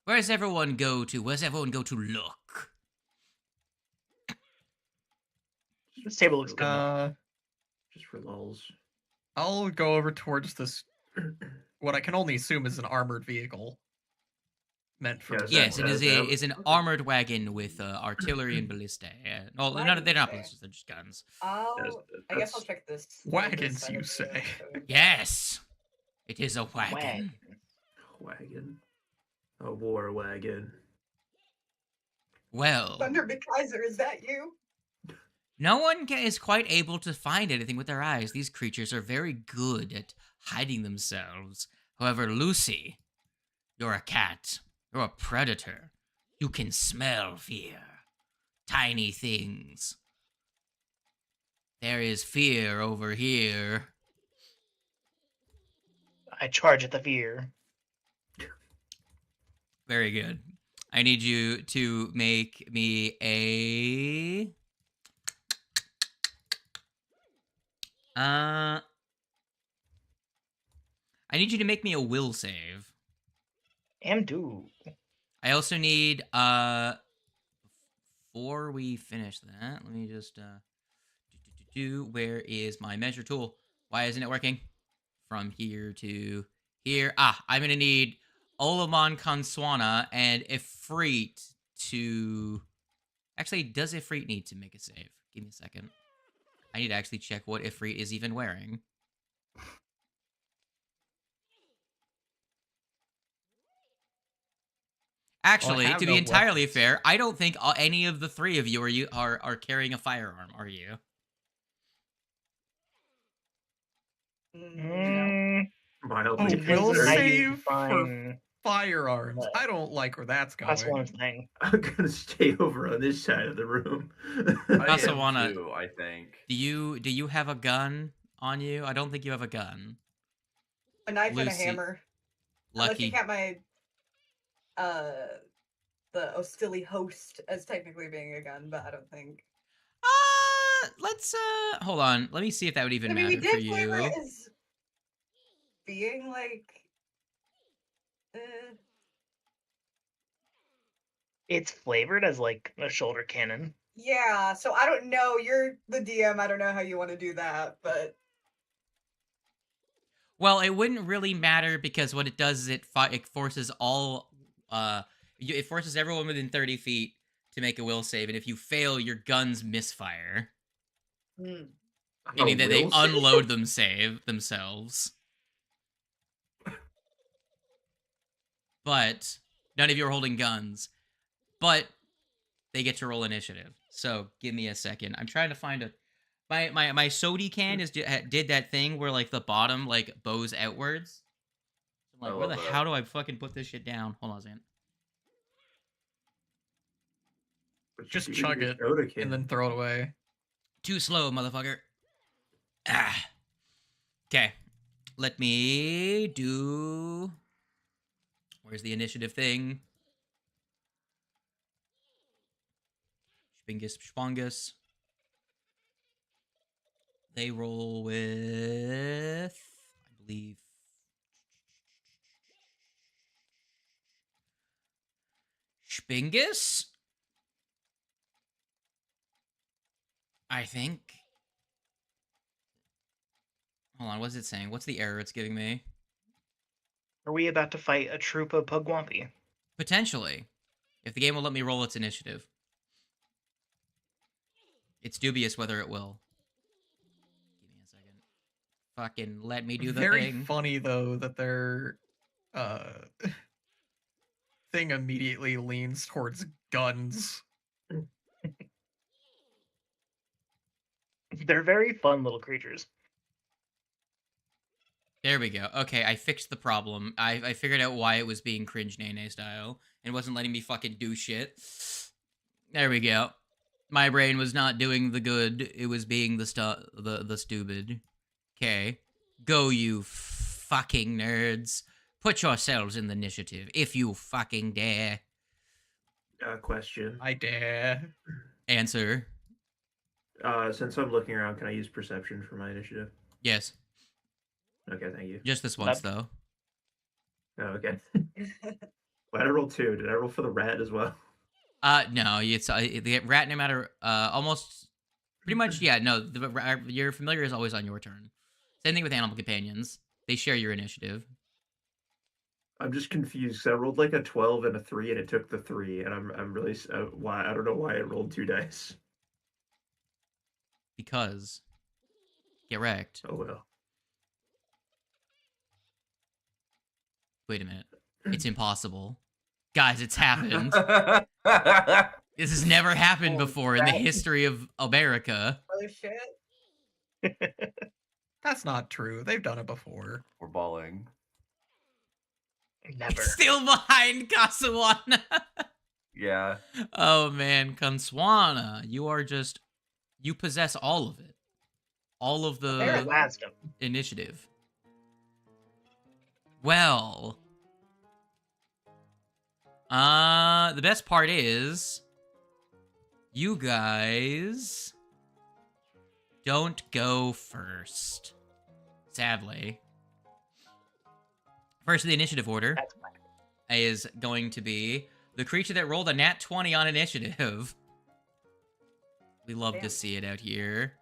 A: Where's everyone go to? Where's everyone go to look?
F: This table looks good enough.
G: Just for lulls.
C: I'll go over towards this, what I can only assume is an armored vehicle. Meant for
G: Yes,
A: Yes, it
G: that-
A: is an armored wagon with artillery and ballista. No,
B: Wagons,
A: they're not
B: okay.
A: ballistas, they're just guns.
B: I guess I'll check this.
C: Wagons,
B: side
C: you
B: of the
C: say.
B: code.
A: Yes! It is a wagon.
F: Wagon.
G: Wagon. A war wagon.
A: Well,
B: Thunder McKaiser, is that you?
A: no one is quite able to find anything with their eyes. These creatures are very good at hiding themselves. However, Lucy, you're a cat. You're a predator. You can smell fear. Tiny things. There is fear over here.
F: I charge at the fear.
A: Very good. I need you to make me a... I need you to make me a will save.
F: Am do.
A: I also need, before we finish that, let me just, where is my measure tool? Why isn't it working? From here to here. I'm gonna need Olamon Conswana and Ifrit to... Actually, does Ifrit need to make a save? Give me a second. I need to actually check what Ifrit is even wearing. Actually,
C: have
A: to
C: no
A: be entirely
C: weapons.
A: fair, I don't think any of the three of you are carrying a firearm, are you?
B: No.
F: Mm,
G: Mildly
C: Oh,
F: depends
C: will
F: on how
G: concerned.
F: you
C: save for
F: define
C: firearms. I don't like where that's going.
F: that's one thing.
G: I'm gonna stay over on this side of the room.
D: I
A: also
D: am
A: wanna-
D: too, I think.
A: Do you have a gun on you? I don't think you have a gun.
B: A knife and a
A: Lucy-
B: hammer. Unless you
A: Lucky.
B: count my the Ostili host as technically being a gun, but I don't think.
A: Let's hold on. Let me see if that would even
B: I mean, we
A: matter for
B: did flavor
A: you.
B: it as being like.
F: It's flavored as like a shoulder cannon.
B: Yeah, so I don't know. You're the DM. I don't know how you want to do that, but
A: Well, it wouldn't really matter because what it does is it forces all it forces everyone within 30 feet to make a will save, and if you fail, your guns misfire,
B: hmm.
A: meaning that they
G: will save?
A: unload themselves. But none of you are holding guns. But they get to roll initiative. So give me a second. I'm trying to find a my sody can did that thing where like the bottom like bows outwards. I'm like,
D: I
A: where the
D: love that.
A: hell do I fucking put this shit down? Hold on a second.
G: What you
C: Just
G: do to
C: chug
G: your
C: it
G: soda can?
C: and then throw it away.
A: Too slow, motherfucker. Okay. Let me do... Where's the initiative thing? Spingus Spongus. They roll with, I believe, Spingus? I think. Hold on, what's it saying? What's the error it's giving me?
F: Are we about to fight a troop of Pugwampy?
A: Potentially. If the game will let me roll its initiative. It's dubious whether it will. Give me a second. Fucking let me do the
C: Very
A: thing.
C: funny though that their thing immediately leans towards guns.
F: They're very fun little creatures.
A: There we go. Okay, I fixed the problem. I figured out why it was being cringe Nene style and wasn't letting me fucking do shit. There we go. My brain was not doing the good. It was being the stupid. Okay. Go, you fucking nerds. Put yourselves in the initiative, if you fucking dare.
G: Question.
C: I dare.
A: Answer.
G: Since I'm looking around, can I use perception for my initiative?
A: Yes.
G: Okay, thank you.
A: Just this once, though.
G: Oh, okay. Well, I rolled 2. Did I roll for the rat as well?
A: No, it's the rat. No matter, almost, pretty much, yeah. No, your familiar is always on your turn. Same thing with animal companions. They share your initiative.
G: I'm just confused because I rolled like a 12 and a 3, and it took the 3, and I'm really why I don't know why it rolled 2 dice.
A: Because get wrecked.
G: Oh well.
A: Wait a minute. It's impossible. Guys, it's happened. This has never happened before in the history of America.
B: Oh shit.
C: That's not true. They've done it before.
D: We're balling.
F: Never.
A: It's still behind Kaswana.
D: Yeah.
A: Oh man, Kanswana, you possess all of it. All of
F: Very
A: the
F: wisdom.
A: initiative. Well, the best part is you guys don't go first. Sadly. First in the initiative order
F: That's fine.
A: is going to be the creature that rolled a nat 20 on initiative. We love to
B: Damn.
A: see it out here.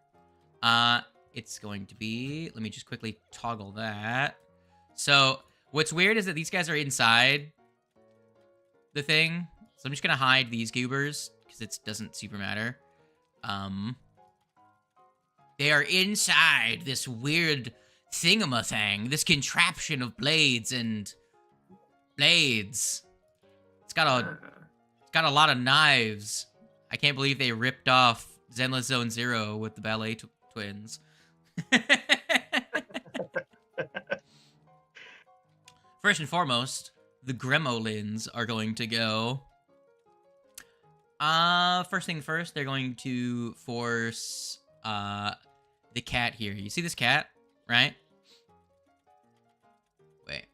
A: It's going to be, let me just quickly toggle that. So what's weird is that these guys are inside the thing. So I'm just gonna hide these goobers because it doesn't super matter. They are inside this weird thingamathang, this contraption of blades and blades. It's got a lot of knives. I can't believe they ripped off Zenless Zone Zero with the ballet twins. First and foremost, the gremlins are going to go. First thing first, they're going to force the cat here. You see this cat, right? Wait.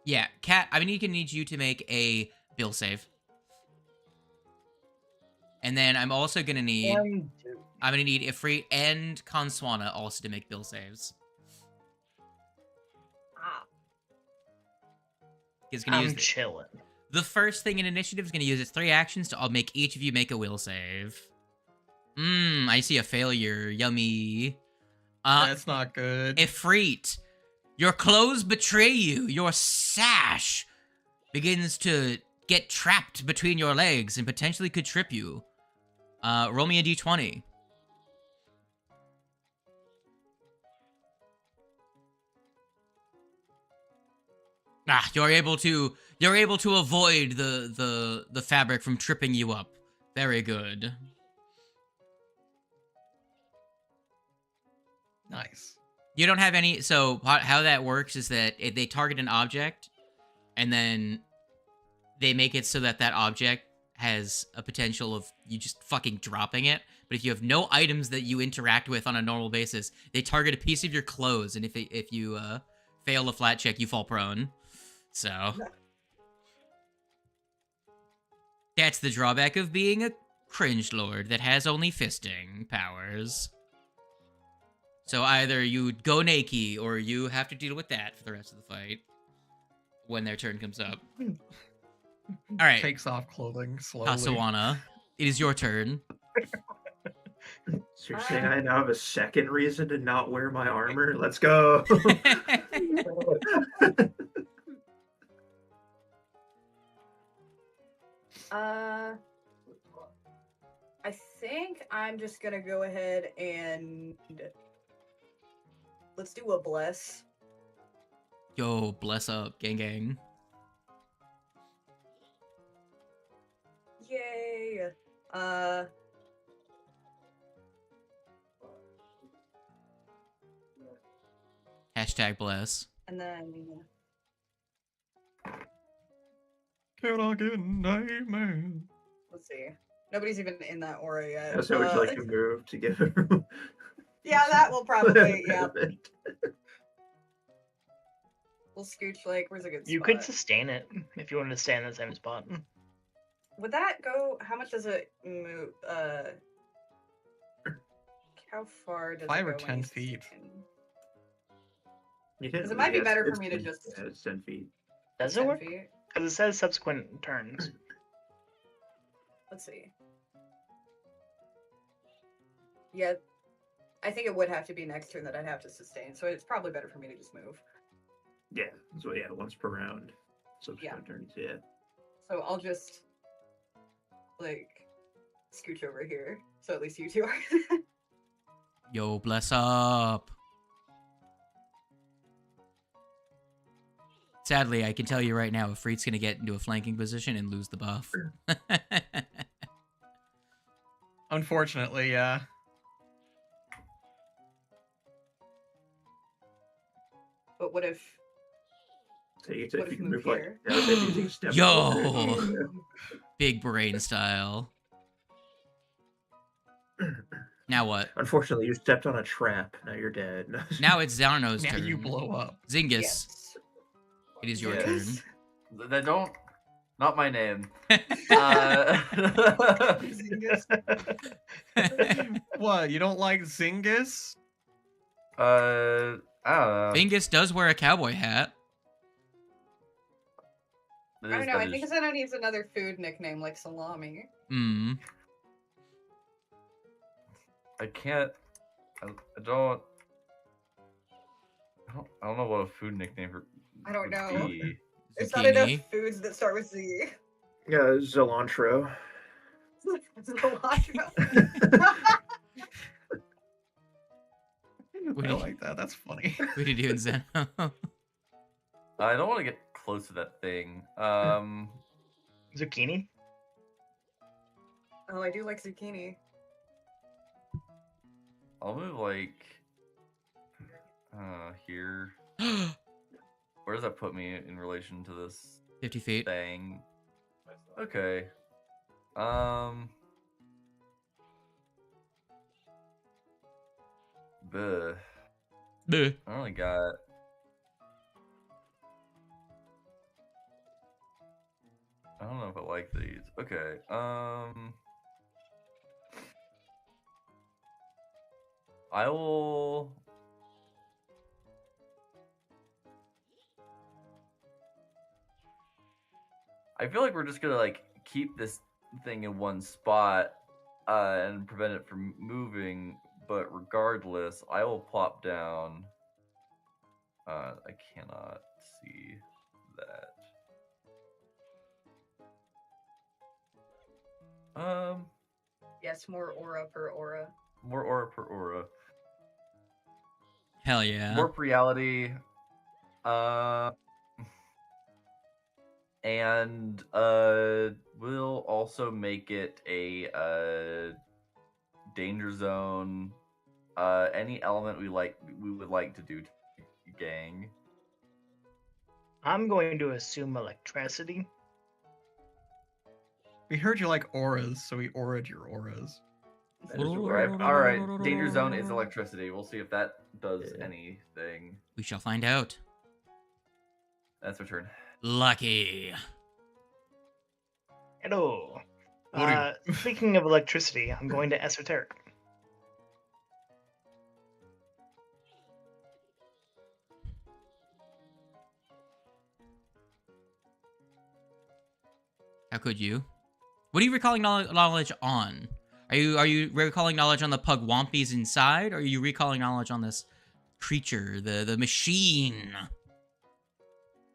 A: Yeah, cat. I need you to make a bill save. And then I'm also gonna need Ifrit and Kanswana also to make bill saves.
B: Ah.
A: It's gonna
F: I'm
A: use
F: chilling.
A: the first thing in initiative is gonna use its 3 actions to make each of you make a will save. I see a failure. Yummy.
C: That's not good.
A: Ifrit, your clothes betray you. Your sash begins to get trapped between your legs and potentially could trip you. Roll me a d20. You're able to avoid the fabric from tripping you up. Very good.
C: Nice.
A: You don't have any. So how that works is that they target an object, and then they make it so that object has a potential of you just fucking dropping it. But if you have no items that you interact with on a normal basis, they target a piece of your clothes, and if you fail a flat check, you fall prone. So that's the drawback of being a cringe lord that has only fisting powers. So either you go naked, or you have to deal with that for the rest of the fight when their turn comes up. All right,
C: Takes off clothing slowly.
A: Kasawana, it is your turn.
G: So you're saying I now have a second reason to not wear my armor? Let's go.
B: I think I'm just gonna go ahead and let's do a bless.
A: Yo, bless up, gang gang.
B: Yay!
A: Hashtag bless.
B: And then
C: Can I get nightmares?
B: let's see. Nobody's even in that aura yet.
G: So would you like to move to give
B: Yeah, that will probably. Yeah, we'll scooch like. Where's a good spot?
F: You could sustain it if you wanted to stay in the same spot.
B: Would that go? How much does it move? How far does
C: 5
B: it
C: or
B: go
C: 10 feet.
G: You can,
B: 'Cause it might be better for
G: it's
B: me to
G: 10
B: just-
G: yeah, it's 10 feet.
F: Does it
B: 10
F: work?
B: feet?
F: Because it says subsequent turns.
B: Let's see. Yeah, I think it would have to be next turn that I'd have to sustain, so it's probably better for me to just move.
G: Yeah, so yeah, once per round. Subsequent turns, yeah.
B: So I'll just like scooch over here, so at least you two are.
A: Yo, bless up. Sadly, I can tell you right now, Ifrit's gonna get into a flanking position and lose the buff.
C: Unfortunately, yeah.
B: But what if?
G: So you,
B: What
G: if
B: if
G: you
B: we
G: can
B: move
G: move like
B: here?
G: yeah, if using step
A: Yo!
G: forward.
A: Big brain style. Now what?
G: Unfortunately, you stepped on a trap. Now you're dead.
A: Now it's Zarno's
C: Now
A: turn.
C: you blow up.
A: Zingus,
B: Yes.
A: it is your
D: Yes.
A: turn.
D: They don't. Not my name.
C: What, you don't like Zingus?
D: I don't know.
A: Zingus does wear a cowboy hat.
D: That
B: I don't
D: is-
B: know.
D: that
B: I think
D: is-
B: Zeno needs another food nickname like salami.
A: Hmm.
D: I can't. I don't. I don't know what a food nickname for.
B: I don't
D: would
B: know.
D: be.
B: There's not enough
A: Zucchini.
B: foods that start with Z.
G: Yeah, cilantro.
B: Cilantro.
A: What
C: I
A: do you-
C: like that. That's funny.
A: What are you doing, Zeno?
D: I don't want to get close to that thing.
F: Zucchini?
B: Oh, I do like zucchini.
D: I'll move like. Here. Where does that put me in relation to this
A: 50 feet.
D: thing? Okay. Buh.
A: Buh.
D: I only got. I don't know if I like these. Okay. I will. I feel like we're just gonna like keep this thing in one spot and prevent it from moving. But regardless, I will plop down. I cannot see that.
B: Yes, more aura per aura.
D: More aura per aura.
A: Hell yeah.
D: Warp reality. And we'll also make it a danger zone. Any element we would like to do to gang.
F: I'm going to assume electricity.
C: We heard you like auras, so we aura'd your auras.
G: That is
D: All right. Danger zone is electricity. We'll see if that does
G: Yeah.
D: anything.
A: We shall find out.
D: That's my turn.
A: Lucky.
F: Hello.
C: What are
F: Speaking of electricity, I'm going to esoteric.
A: How could you? What are you recalling knowledge on? Are you recalling knowledge on the pugwampies inside, or are you recalling knowledge on this creature, the machine?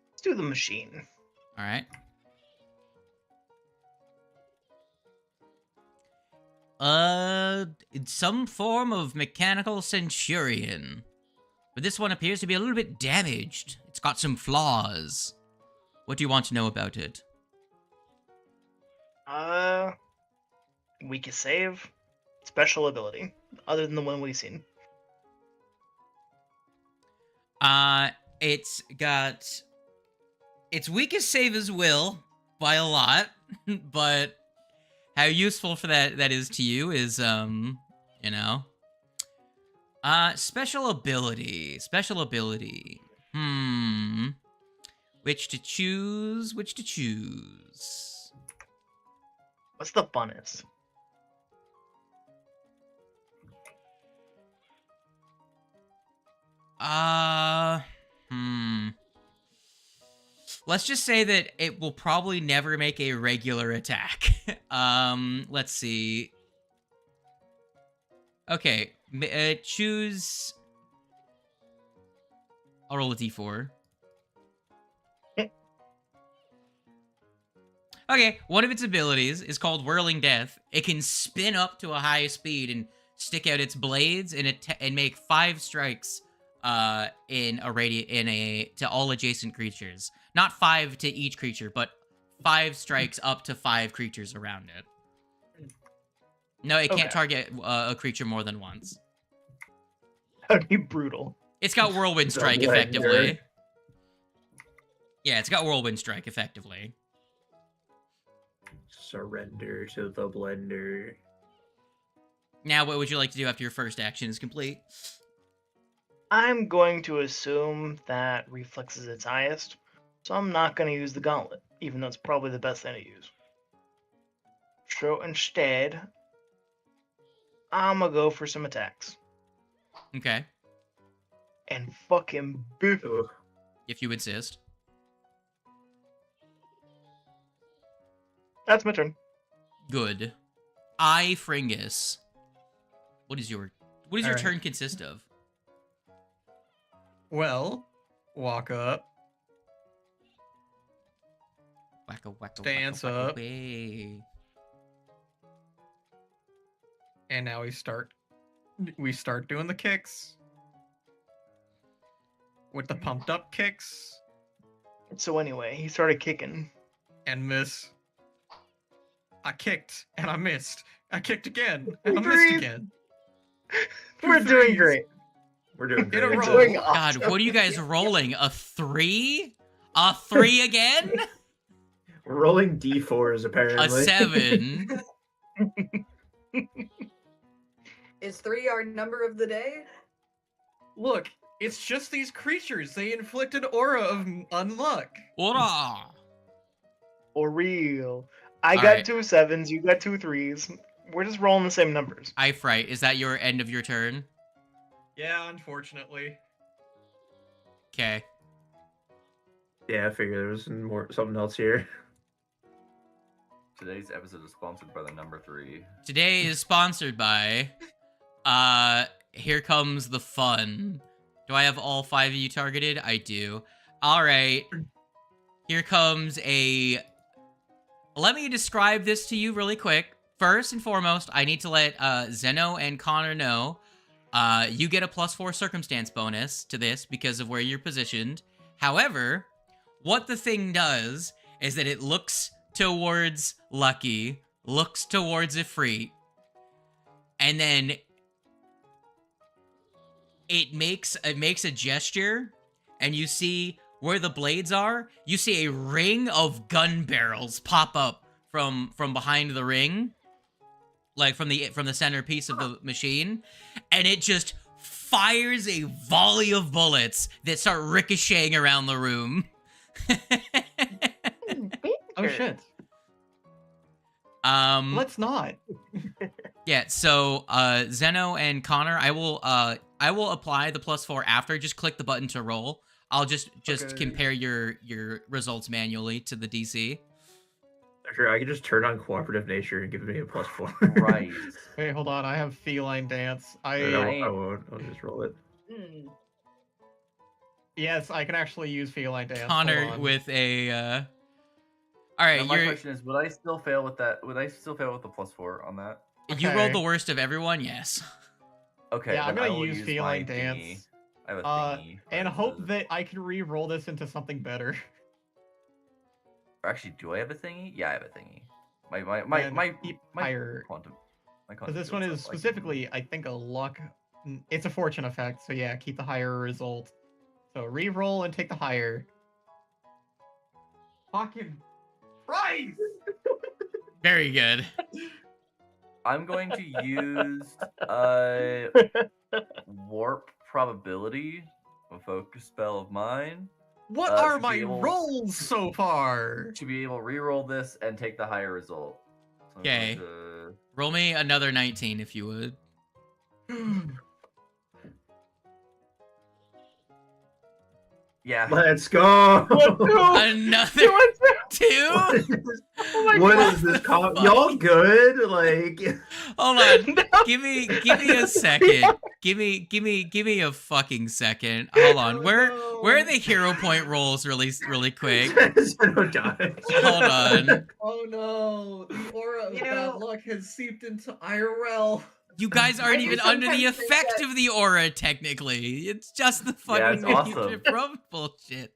F: Let's do the machine.
A: All right. It's some form of mechanical centurion. But this one appears to be a little bit damaged. It's got some flaws. What do you want to know about it?
F: Weakest save, special ability, other than the one we've seen.
A: It's got its weakest save is will by a lot, but how useful for that is to you is you know. Special ability. Which to choose?
F: What's the bonus?
A: Let's just say that it will probably never make a regular attack. Let's see. Okay, choose... I'll roll a d4. Okay, one of its abilities is called Whirling Death. It can spin up to a high speed and stick out its blades and make 5 strikes to all adjacent creatures. Not 5 to each creature, but 5 strikes up to 5 creatures around it. No, it can't target a creature more than once.
F: That'd be brutal.
A: It's got Whirlwind Strike, effectively. Yeah, it's got Whirlwind Strike, effectively.
G: Surrender to the blender.
A: Now, what would you like to do after your first action is complete?
F: I'm going to assume that reflex is its highest, so I'm not going to use the gauntlet, even though it's probably the best thing to use. So instead, I'm going to go for some attacks.
A: Okay.
F: And fucking biff.
A: If you insist.
F: That's my turn.
A: Good. Fringus. What does your turn consist of?
C: Well, walk up, stance up,
A: away.
C: and now we start doing the kicks with the pumped up kicks
F: So anyway, he started kicking.
C: and miss. I kicked and I missed. I kicked again and I
F: Breathe.
C: missed again.
F: We're doing great.
G: We're doing
C: In a
G: great.
C: row.
F: Doing
A: God,
F: awesome.
A: what are you guys rolling? A 3? A 3 again?
G: We're rolling d4s apparently.
A: A 7?
B: Is 3 our number of the day?
C: Look, it's just these creatures. They inflict an aura of unluck.
A: Ora!
F: For real. I got
A: Alright.
F: 2 7s, you got 2 3s. We're just rolling the same numbers.
A: Ifrite, is that your end of your turn?
C: Yeah, unfortunately.
A: Okay.
G: Yeah, I figured there was something else here.
D: Today's episode is sponsored by the number 3.
A: Today is sponsored by... Here Comes the Fun. Do I have all 5 of you targeted? I do. Alright. Here comes a... Let me describe this to you really quick. First and foremost, I need to let Zeno and Connor know you get a +4 circumstance bonus to this because of where you're positioned. However, what the thing does is that it looks towards Lucky, looks towards Ifrit, and then it makes a gesture, and you see where the blades are. You see a ring of gun barrels pop up from behind the ring, like from the centerpiece of the machine, and it just fires a volley of bullets that start ricocheting around the room.
C: Oh shit. Let's not.
A: Yeah, so Zeno and Connor, I will apply the +4 after. Just click the button to roll. I'll just
C: Okay.
A: compare your results manually to the DC.
G: Sure, I can just turn on cooperative nature and give me a +4.
D: Right.
C: Wait, hold on. I have feline dance.
G: No, I won't. I'll just roll it.
B: Hmm.
C: Yes, I can actually use feline dance. Hold
A: Connor
C: on.
A: with a. All right,
D: Now my
A: you're
D: question is, would I still fail with that? Would I still fail with the +4 on that?
A: you rolled
C: Okay.
A: the worst of everyone. Yes.
D: Okay,
C: Yeah, I'm
D: then I
C: gonna
D: will
C: use
D: my
C: feline
D: thingy.
C: dance.
D: I have a thingy.
C: And
D: right,
C: hope
D: so-
C: that I can re-roll this into something better.
D: Or actually, do I have a thingy? Yeah, I have a thingy.
C: Then
D: My
C: keep
D: my
C: higher.
D: quantum. My
C: Because this
D: quantum
C: one
D: builds
C: is
D: up, like-
C: specifically, I think, a luck. It's a fortune effect, so yeah, keep the higher result. So re-roll and take the higher. Fucking Christ!
A: Very good.
D: I'm going to use warp probability, a focus spell of mine,
C: What are
D: to be
C: my
D: able-
C: rolls so far?
D: to be able to re-roll this and take the higher result. So I'm
A: Okay.
D: going to-
A: Roll me another 19 if you would.
D: Yeah.
G: Let's go.
A: Another two?
G: What is this? Y'all good? Like,
A: Hold on. Give me a second. Give me a fucking second. Hold on. Where are the hero point rolls really quick?
G: Zeno dies.
A: Hold on.
C: Oh no, the aura of
B: You
C: bad
B: know-
C: luck has seeped into IRL.
A: You guys aren't
B: do
A: even under the
B: sometimes think
A: effect
B: that-
A: of the aura, technically. It's just the fucking
D: it's awesome.
A: from bullshit.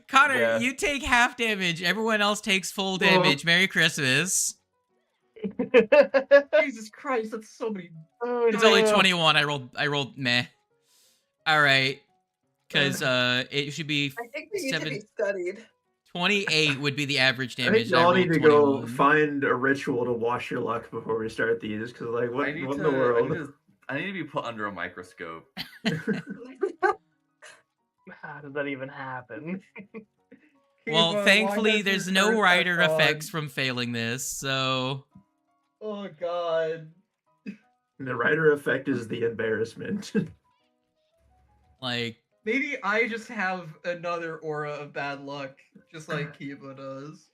A: Connor,
D: Yeah.
A: you take half damage. Everyone else takes full damage. Merry Christmas.
C: Jesus Christ, that's so many.
A: It's only 21. I rolled meh. All right. Because it should be
B: I think we need to be
A: 7
B: studied.
A: 28 would be the average
G: I think
A: damage.
G: y'all need to go
A: 21.
G: find a ritual to wash your luck before we start these, because like, what in the world?
D: I need to be put under a microscope.
F: How does that even happen?
A: Well,
C: Kiva,
A: thankfully,
C: why
A: there's
C: has
A: no
C: your
A: rider
C: curse back
A: effects
C: on?
A: from failing this, so
C: Oh god.
G: The rider effect is the embarrassment.
A: like
C: Maybe I just have another aura of bad luck, just like Kiva does.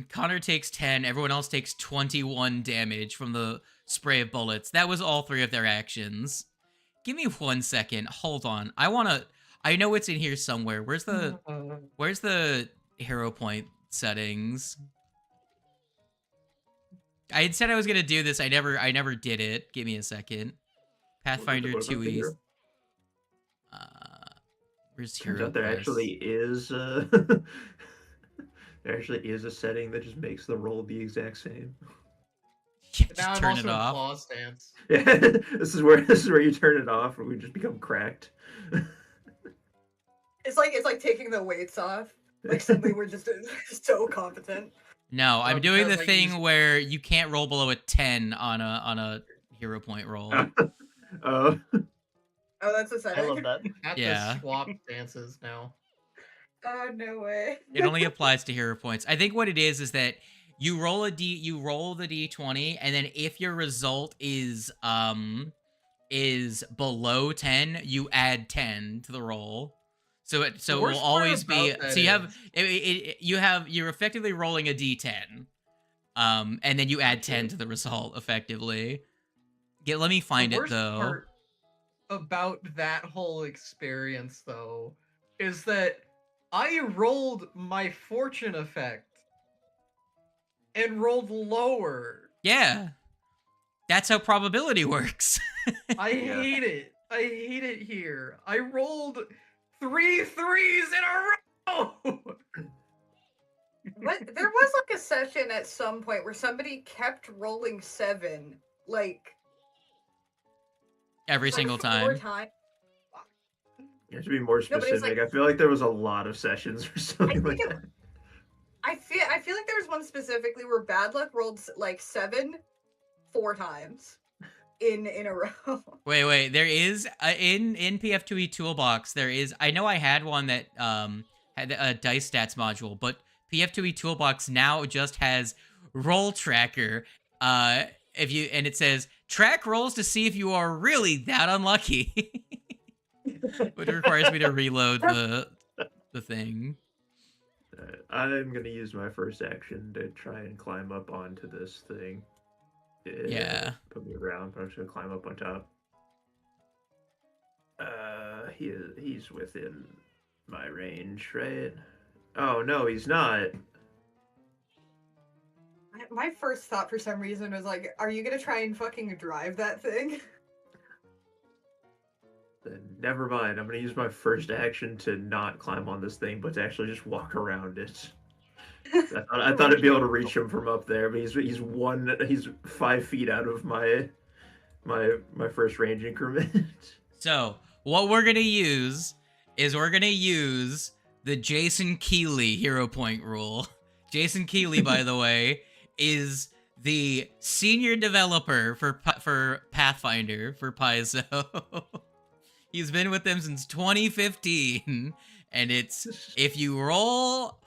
A: Connor takes 10, everyone else takes 21 damage from the spray of bullets. That was all 3 of their actions. Give me 1 second. Hold on. I know it's in here somewhere. Where's the hero point settings? I had said I was gonna do this. I never did it. Give me a second. Pathfinder
G: What about the
A: 2E.
G: hero?
A: Where's
G: Turns
A: hero
G: out there
A: quest?
G: actually is there actually is a setting that just makes the roll the exact same.
A: Yeah,
C: Now
A: just
C: I'm
A: turn
C: also
A: it
C: in
A: off.
C: claw stance.
G: Yeah, this is where you turn it off, and we just become cracked.
B: It's like taking the weights off. Like suddenly we're just so competent.
A: No, I'm doing the
C: because I
A: thing
C: used-
A: where you can't roll below a 10 on a hero point roll.
G: Oh,
B: Oh, that's a
F: I
B: setting.
F: love that.
C: At
A: Yeah.
C: the swap dances now.
B: Oh no way.
A: It only applies to hero points. I think what it is that you roll the d20, and then if your result is below 10, you add 10 to the roll. So it will
C: worst part
A: always be
C: about that
A: so you have you're effectively rolling a d10. And then you add 10 to the result effectively. Let me find
C: The
A: it
C: worst
A: though.
C: part about that whole experience, though, is that I rolled my fortune effect and rolled lower.
A: Yeah. That's how probability works.
C: I
D: Yeah.
C: hate it. I hate it here. I rolled 3 threes in a row.
B: But there was like a session at some point where somebody kept rolling 7, like
A: Every
B: like
A: single
B: 4
A: time.
B: times.
G: you have to be more
B: No, but it's
G: specific.
B: like-
G: I feel like there was a lot of sessions or something like
B: think
G: that.
B: I feel like there was one specifically where bad luck rolled like 7 4 times in a row.
A: Wait. There is in PF2E Toolbox. There is. I know I had one that had a dice stats module, but PF2E Toolbox now just has roll tracker. And it says track rolls to see if you are really that unlucky, which requires me to reload the thing.
G: I'm gonna use my first action to try and climb up onto this thing.
A: Yeah.
G: Put me around, but I'm just gonna climb up on top. He's within my range, right? Oh no, he's not.
B: My first thought for some reason was like, are you gonna try and fucking drive that thing?
G: Then never mind. I'm gonna use my first action to not climb on this thing, but to actually just walk around it. I thought I'd be able to reach him from up there, but he's 5 feet out of my first range increment.
A: So what we're gonna use is the Jason Keeley hero point rule. Jason Keeley, by the way, is the senior developer for Pathfinder for Paizo. He's been with them since 2015, and it's if you roll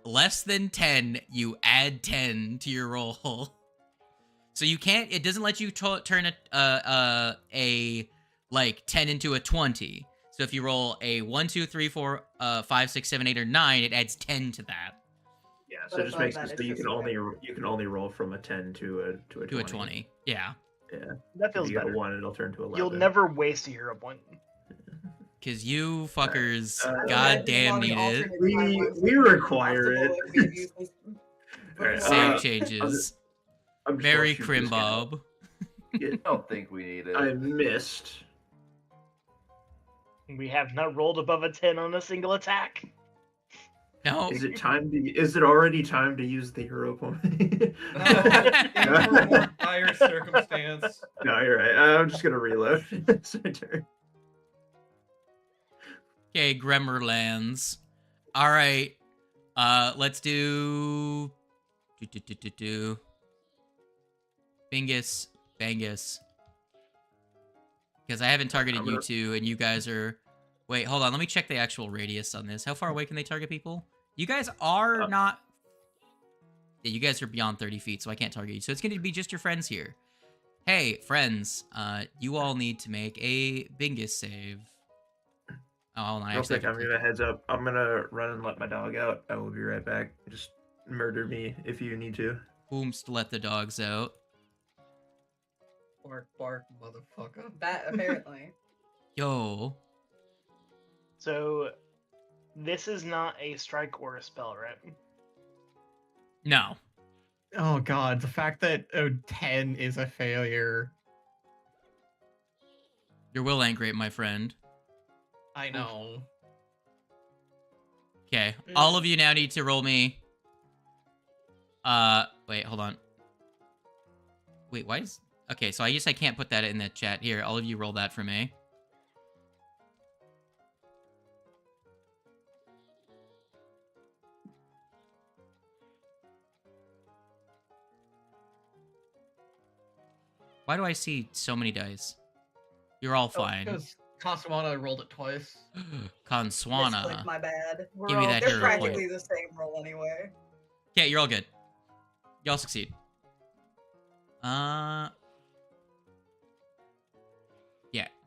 A: less than 10, you add 10 to your roll. So you can't. It doesn't let you turn a like 10 into a 20. So if you roll a 1, 2, 3, 4, 5, 6, 7, 8, or 9, it adds 10 to that.
G: Yeah,
B: But
G: so it just
B: above
G: makes
B: that,
G: it so
B: it's
G: you
B: just
G: can only
B: whatever.
G: roll from a 10 to a 20.
A: To a 20. Yeah.
G: Yeah.
F: That
G: If
F: feels
G: you get a
F: better.
G: 1, it'll turn to 11.
F: You'll never waste a hero point.
A: Because you fuckers
G: Uh,
A: goddamn
B: Imagine
A: need
B: all the
A: it.
B: alternate
G: We
B: timelines
G: we
B: would be
G: require it.
B: impossible if we had used this
G: Alright,
B: before.
A: Save
G: Uh,
A: changes.
G: I'm just
A: Merry
G: gonna shoot this guy.
A: Crimbob.
D: I don't think we need it.
G: I missed.
F: We have not rolled above a 10 on a single attack.
A: No.
G: Is it already time to use the hero point?
C: No, in for a more dire circumstance.
G: No, you're right. I'm just gonna reload. It's my turn.
A: Okay, Gremmerlands. All right. Let's do. Bingus. Bangus. Because I haven't targeted you two, and you guys are. Wait, hold on. Let me check the actual radius on this. How far away can they target people? You guys are not. Yeah, you guys are beyond 30 feet, so I can't target you. So it's going to be just your friends here. Hey, friends. You all need to make a Bingus save. Oh, hold on. I
G: Real
A: actually
G: quick,
A: have
G: I'm
A: to
G: gonna heads up. I'm gonna run and let my dog out. I will be right back. Just murder me if you need to.
A: Whomst to let the dogs out.
C: Bark, bark, motherfucker.
B: That apparently.
A: Yo.
F: So, this is not a strike or a spell, right?
A: No.
C: Oh god, the fact that 10 is a failure.
A: Your will ain't great, my friend.
C: I know.
A: Okay, all of you now need to roll me. Wait, hold on. Wait, why is... Okay, so I guess I can't put that in the chat. Here, all of you roll that for me. Why do I see so many dice? You're all fine.
C: Because Kaswana rolled it twice.
A: Conswana.
B: Misclick, my bad.
A: Give me that
B: They're
A: hero
B: practically
A: point.
B: the same roll anyway.
A: Okay, you're all good. Y'all succeed. Yeah.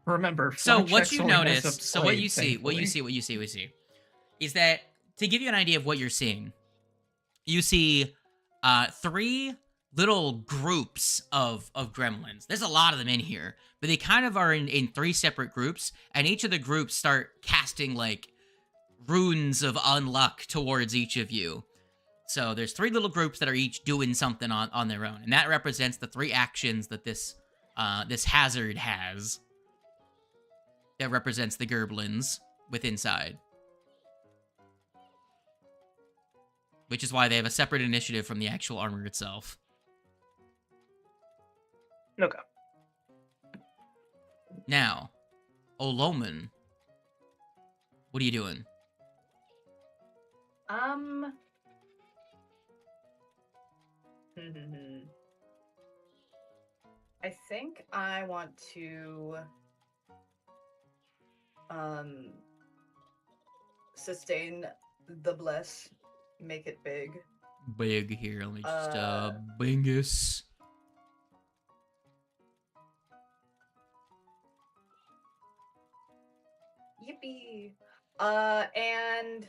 C: Remember,
A: So
C: flat
A: what
C: checks
A: you
C: only mess
A: notice,
C: up
A: so what you
C: Slade,
A: see, what you see, is that to give you an idea of what you're seeing, you see 3 little groups of gremlins. There's a lot of them in here, but they kind of are in 3 separate groups, and each of the groups start casting like runes of unluck towards each of you. So there's 3 little groups that are each doing something on their own, and that represents the 3 actions that this hazard has. That represents the Gerblins with inside. Which is why they have a separate initiative from the actual armor itself.
F: Okay.
A: Now, Oloman, what are you doing?
B: I think I want to sustain the bless, make it big.
A: Big here. Let me just Bingus.
B: Yippee! And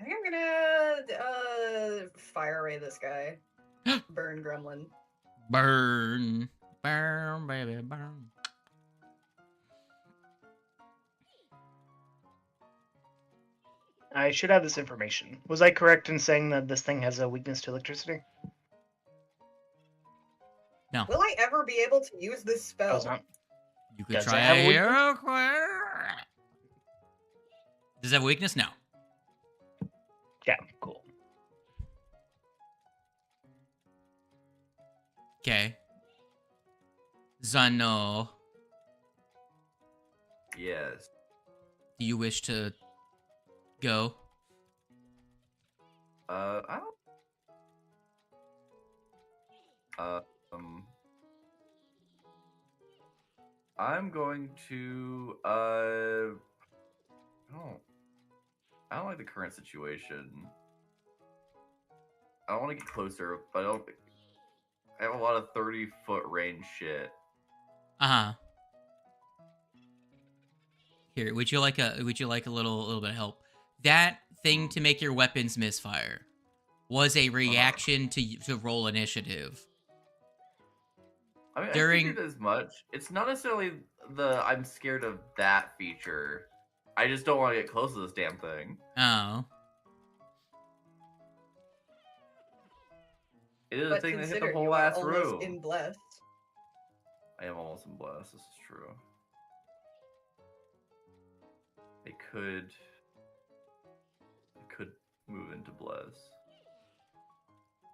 B: I think I'm gonna fire ray this guy. Burn gremlin.
A: Burn. Burn, baby, burn.
F: I should have this information. Was I correct in saying that this thing has a weakness to electricity?
A: No.
B: Will I ever be able to use this
F: I
B: spell?
F: was not.
A: You could
F: Does it
A: try
F: have a
A: a
F: weakness?
A: hero quest. Does it have a weakness? No.
F: Yeah, cool.
A: Okay. Zano,
D: Yes.
A: do you wish to go?
D: I don't. I'm going to. I don't like the current situation. I want to get closer, but I don't. I have a lot of 30-foot range shit.
A: Uh-huh. Here, would you like a little bit of help? That thing to make your weapons misfire was a reaction to roll initiative.
D: I mean,
A: During-
D: I figured as much. It's not necessarily the I'm scared of that feature. I just don't want to get close to this damn thing.
A: Oh.
D: It is a
B: But
D: thing that hit
B: consider
D: the
B: you
D: whole
B: are
D: ass
B: almost
D: room.
B: in blessed.
D: I am almost in blast. This is true. I could move into bless.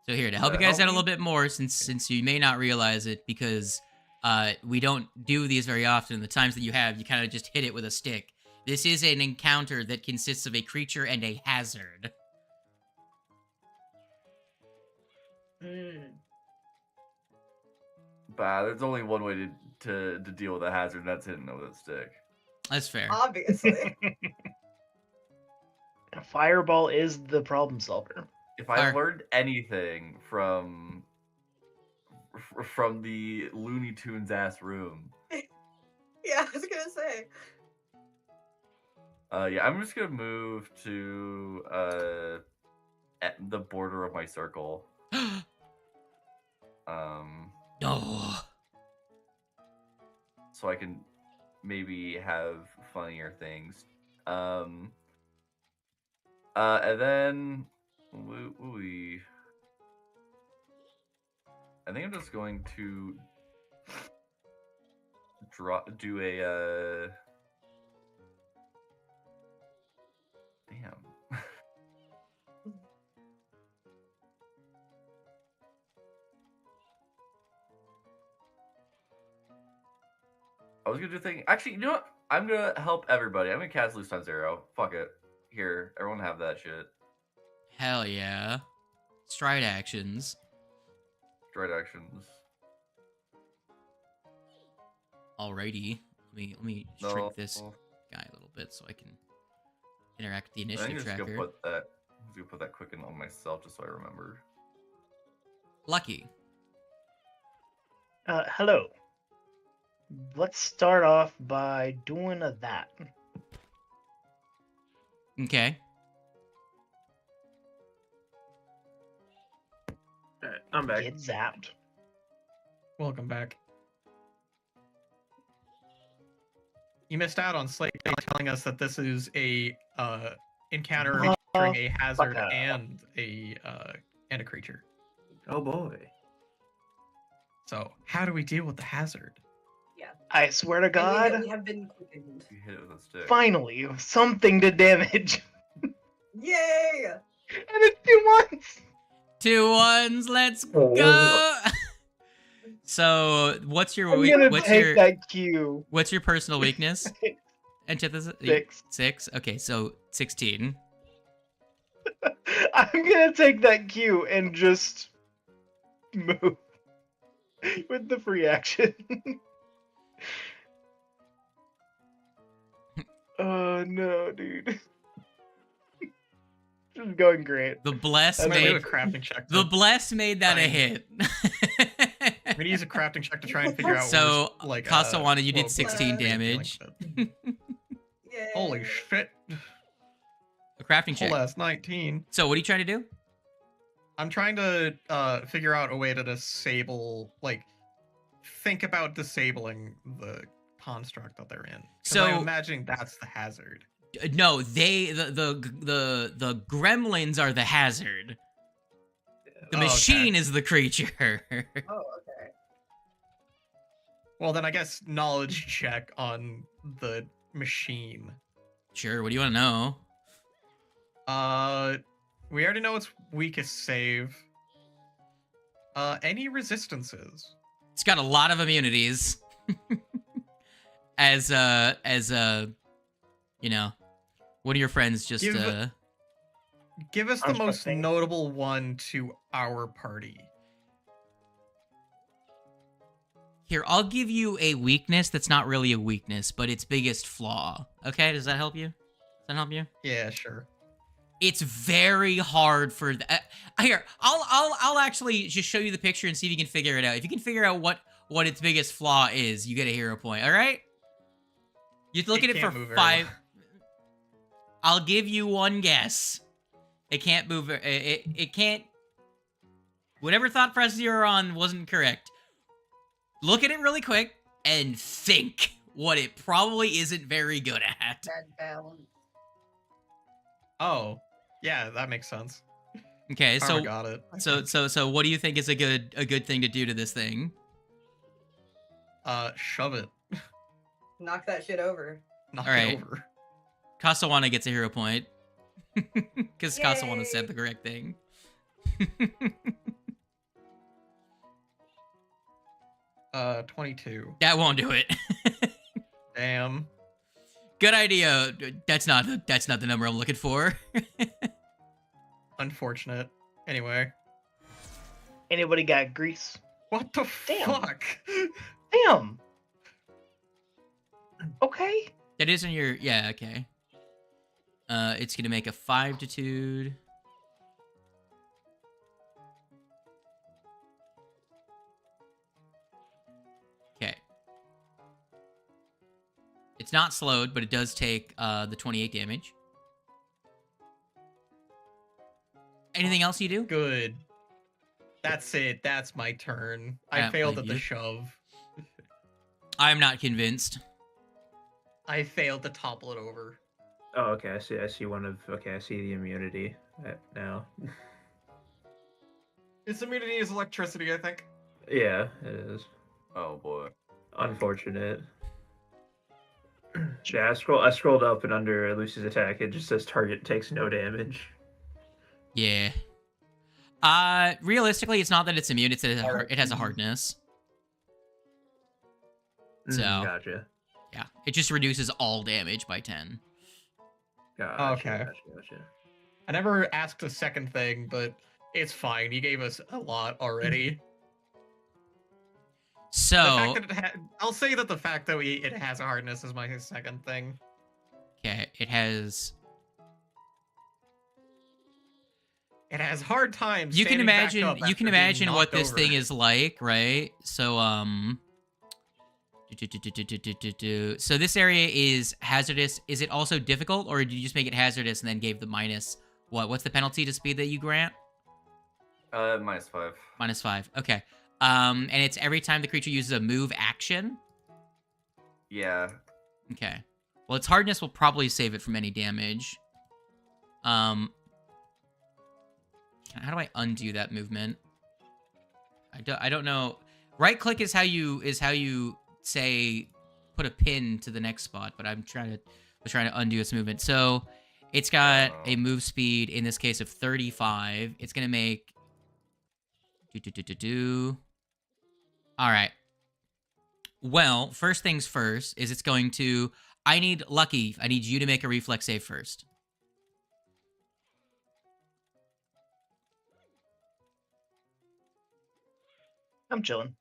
A: So here, to help you
D: Yeah,
A: guys
D: help
A: out a
D: me.
A: little bit more, since you may not realize it, because we don't do these very often, the times that you have, you kind of just hit it with a stick. This is an encounter that consists of a creature and a hazard.
D: Bah, there's only one way to deal with a hazard, and that's hitting it with a stick.
A: That's fair.
B: Obviously.
F: A fireball is the problem solver.
D: If I
A: Fire.
D: learned anything from the Looney Tunes ass room,
B: Yeah, I was gonna say.
D: yeah, I'm just gonna move to at the border of my circle.
A: No.
D: So I can maybe have funnier things. And then I think I'm just going to do a damn. I was gonna do a thing. Actually, you know what? I'm gonna help everybody. I'm gonna cast Loose on Zero. Fuck it. Here, everyone have that shit.
A: Hell yeah. Stride actions.
D: Straight actions.
A: Alrighty. Let me shrink this guy a little bit so I can interact with the
D: I think
A: initiative
D: I'm just
A: tracker.
D: gonna put that. I'm just gonna put that quicken on myself just so I remember.
A: Lucky.
F: Hello. Let's start off by doing that.
A: Okay.
G: Alright, I'm back.
F: Get zapped.
C: Welcome back. You missed out on Slate telling us that this is a encounter featuring a hazard
F: fuck.
C: and a creature.
G: Oh boy.
C: So how do we deal with the hazard?
F: I swear to
B: And
F: God,
B: we have been quickened.
D: You hit it with a stick.
F: finally, something to damage.
B: Yay!
F: And it's 2 months.
A: 2 1s, let's
F: Oh.
A: go. So, what's your
F: I'm gonna
A: what's
F: take
A: your
F: that cue.
A: what's your personal weakness? Antithesis?
F: 6.
A: 6. Okay, so 16.
F: I'm gonna take that cue and just move with the free action. Oh no, dude. This is going great.
A: The bless
F: I'm
C: I'm gonna do a
A: made
C: crafting check.
A: the
C: to-
A: bless made that a
C: Fine.
A: hit.
C: I'm gonna use a crafting check to try and figure out.
A: So,
C: what was, like
A: Casawana, you did
C: what
A: 16
C: was dealing
A: damage.
C: with it.
B: Yay!
C: Holy shit!
A: A crafting check.
C: Whole ass 19.
A: So what are you trying to do?
C: I'm trying to figure out a way to disable, like, think about disabling the construct that they're in. 'Cause
A: So
C: I'm imagining that's the hazard.
A: no, the gremlins are the hazard. The
C: Oh,
A: machine
C: okay.
A: is the creature.
B: Oh, okay.
C: Well, then I guess knowledge check on the machine.
A: Sure. What do you want to know?
C: We already know its weakest save. Any resistances?
A: It's got a lot of immunities. as you know, one of your friends just
C: Give us the
F: I'm
C: most
F: expecting-
C: notable one to our party.
A: Here, I'll give you a weakness that's not really a weakness, but its biggest flaw. Okay, does that help you? Does that help you?
C: Yeah, sure.
A: It's very hard for here. I'll actually just show you the picture and see if you can figure it out. If you can figure out what its biggest flaw is, you get a hero point. All right. You look at it
C: can't
A: for
C: move very
A: 5.
C: well.
A: I'll give you one guess. It can't move. It can't. Whatever thought process you're on wasn't correct. Look at it really quick and think what it probably isn't very good at.
B: Bad balance.
C: Oh, yeah, that makes sense.
A: Okay,
C: Karma
A: so
C: got it. I
A: so
C: think.
A: so what do you think is a good thing to do to this thing?
C: Shove it.
B: Knock that shit over.
C: Knock
A: Alright.
C: it over.
A: Kasawana gets a hero point. Because Kasawana
B: Yay.
A: said the correct thing.
C: 22.
A: That won't do it.
C: Damn.
A: Good idea. That's not the number I'm looking for.
C: Unfortunate. Anyway.
F: Anybody got grease?
C: What the
F: Damn.
C: fuck?
F: Damn. Okay.
A: That isn't your okay. It's gonna make a 5-2. Okay. It's not slowed, but it does take the 28 damage. Anything else you do?
C: Good. That's it. That's my turn. I
A: Yeah,
C: failed
A: thank
C: at the
A: you.
C: shove.
A: I'm not convinced.
C: I failed to topple it over.
G: Oh, okay. I see one of. Okay, I see the immunity now.
H: Its immunity is electricity, I think.
G: Yeah, it is.
D: Oh boy.
G: Unfortunate. Yeah, I scrolled up and under Lucy's attack. It just says target takes no damage.
A: Yeah. Realistically, it's not that it's immune. It's that it has a hardness. So
G: Gotcha.
A: yeah, it just reduces all damage by 10.
G: Gotcha.
C: Okay.
G: Gotcha.
C: I never asked a second thing, but it's fine. You gave us a lot already.
A: So
C: The fact that I'll say that the fact that it has a hardness is my second thing.
A: okay, it has.
C: It has hard times.
A: You can
C: standing back
A: imagine.
C: up
A: You
C: after
A: can
C: being
A: imagine what
C: knocked
A: this
C: over.
A: thing is like, right? So So this area is hazardous. Is it also difficult, or did you just make it hazardous and then gave the minus? What's the penalty to speed that you grant?
D: -5.
A: -5. Okay. And it's every time the creature uses a move action.
D: Yeah.
A: Okay. Well, its hardness will probably save it from any damage. How do I undo that movement? I don't know. Right click is how you say put a pin to the next spot, but I'm trying to undo its movement. So it's got a move speed in this case of 35. It's gonna make All right. Well, first things first is it's going to. I need you to make a reflex save first.
F: I'm chilling.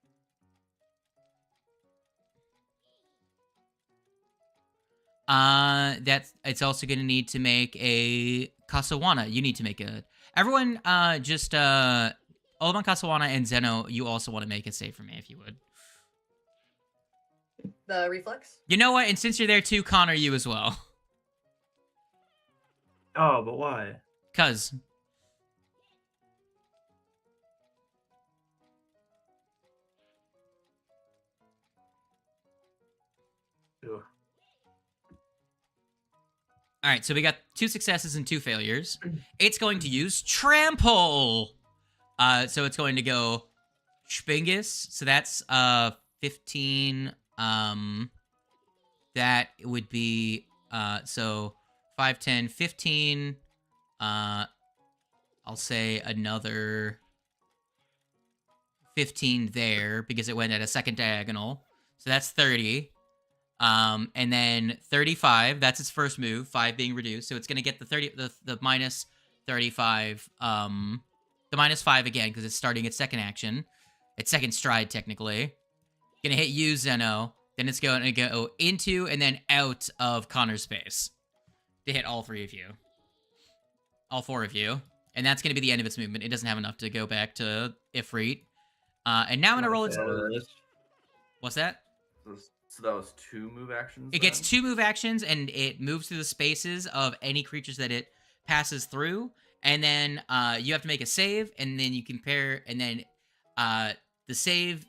A: It's also going to need to make a Kasawana. You need to make a. Everyone, just Olaban, Kasawana, and Zeno. You also want to make a save for me if you would.
B: The reflex?
A: You know what? And since you're there too, Connor, you as well.
G: Oh, but why?
A: Cause
G: Ugh.
A: all right, so we got 2 successes and 2 failures. It's going to use trample. So it's going to go Spingus. So that's 15. That would be so 5, 10, 15. I'll say another 15 there because it went at a second diagonal. So that's 30. And then 35, that's its first move, 5 being reduced. So it's going to get the minus 35, the minus 5 again because it's starting its second action. Its second stride, technically. Gonna hit you, Zeno. Then it's going to go into and then out of Connor's space to hit all 3 of you. All 4 of you. And that's going to be the end of its movement. It doesn't have enough to go back to Ifrit. And now I'm going to roll its... What's that?
D: So that was 2 move actions?
A: It gets 2 move actions, and it moves through the spaces of any creatures that it passes through. And then you have to make a save, and then you compare... And then the save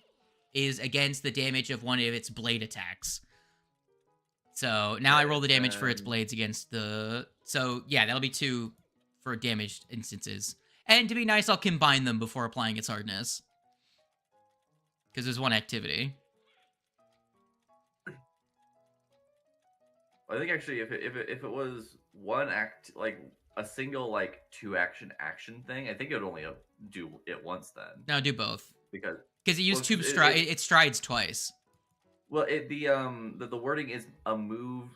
A: is against the damage of one of its blade attacks. So now I roll the damage for its blades against the... So yeah, that'll be 2 for damaged instances. And to be nice, I'll combine them before applying its hardness. Because there's 1 activity.
D: I think actually, if it was 1 act, like a single like 2 action thing, I think it would only do it once then.
A: No, do both.
D: Because
A: it used 2 strides. It strides twice.
D: Well, the wording is a move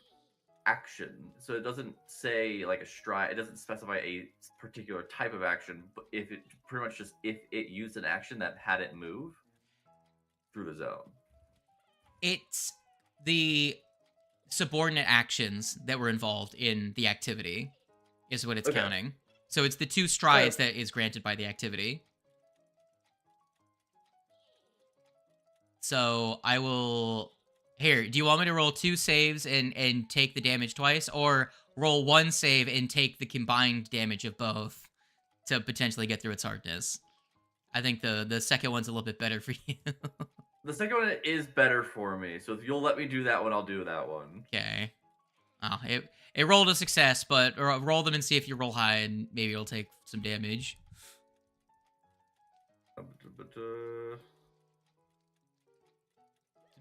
D: action, so it doesn't say like a stride. It doesn't specify a particular type of action, but if it pretty much just if it used an action that had it move through the zone.
A: It's the subordinate actions that were involved in the activity is what it's counting. So it's the 2 strides that is granted by the activity. So I will... Here, do you want me to roll 2 saves and take the damage twice? Or roll 1 save and take the combined damage of both to potentially get through its hardness? I think the second one's a little bit better for you.
D: The second one is better for me, so if you'll let me do that one, I'll do that one.
A: Okay. Oh, it rolled a success, but roll them and see if you roll high, and maybe it'll take some damage.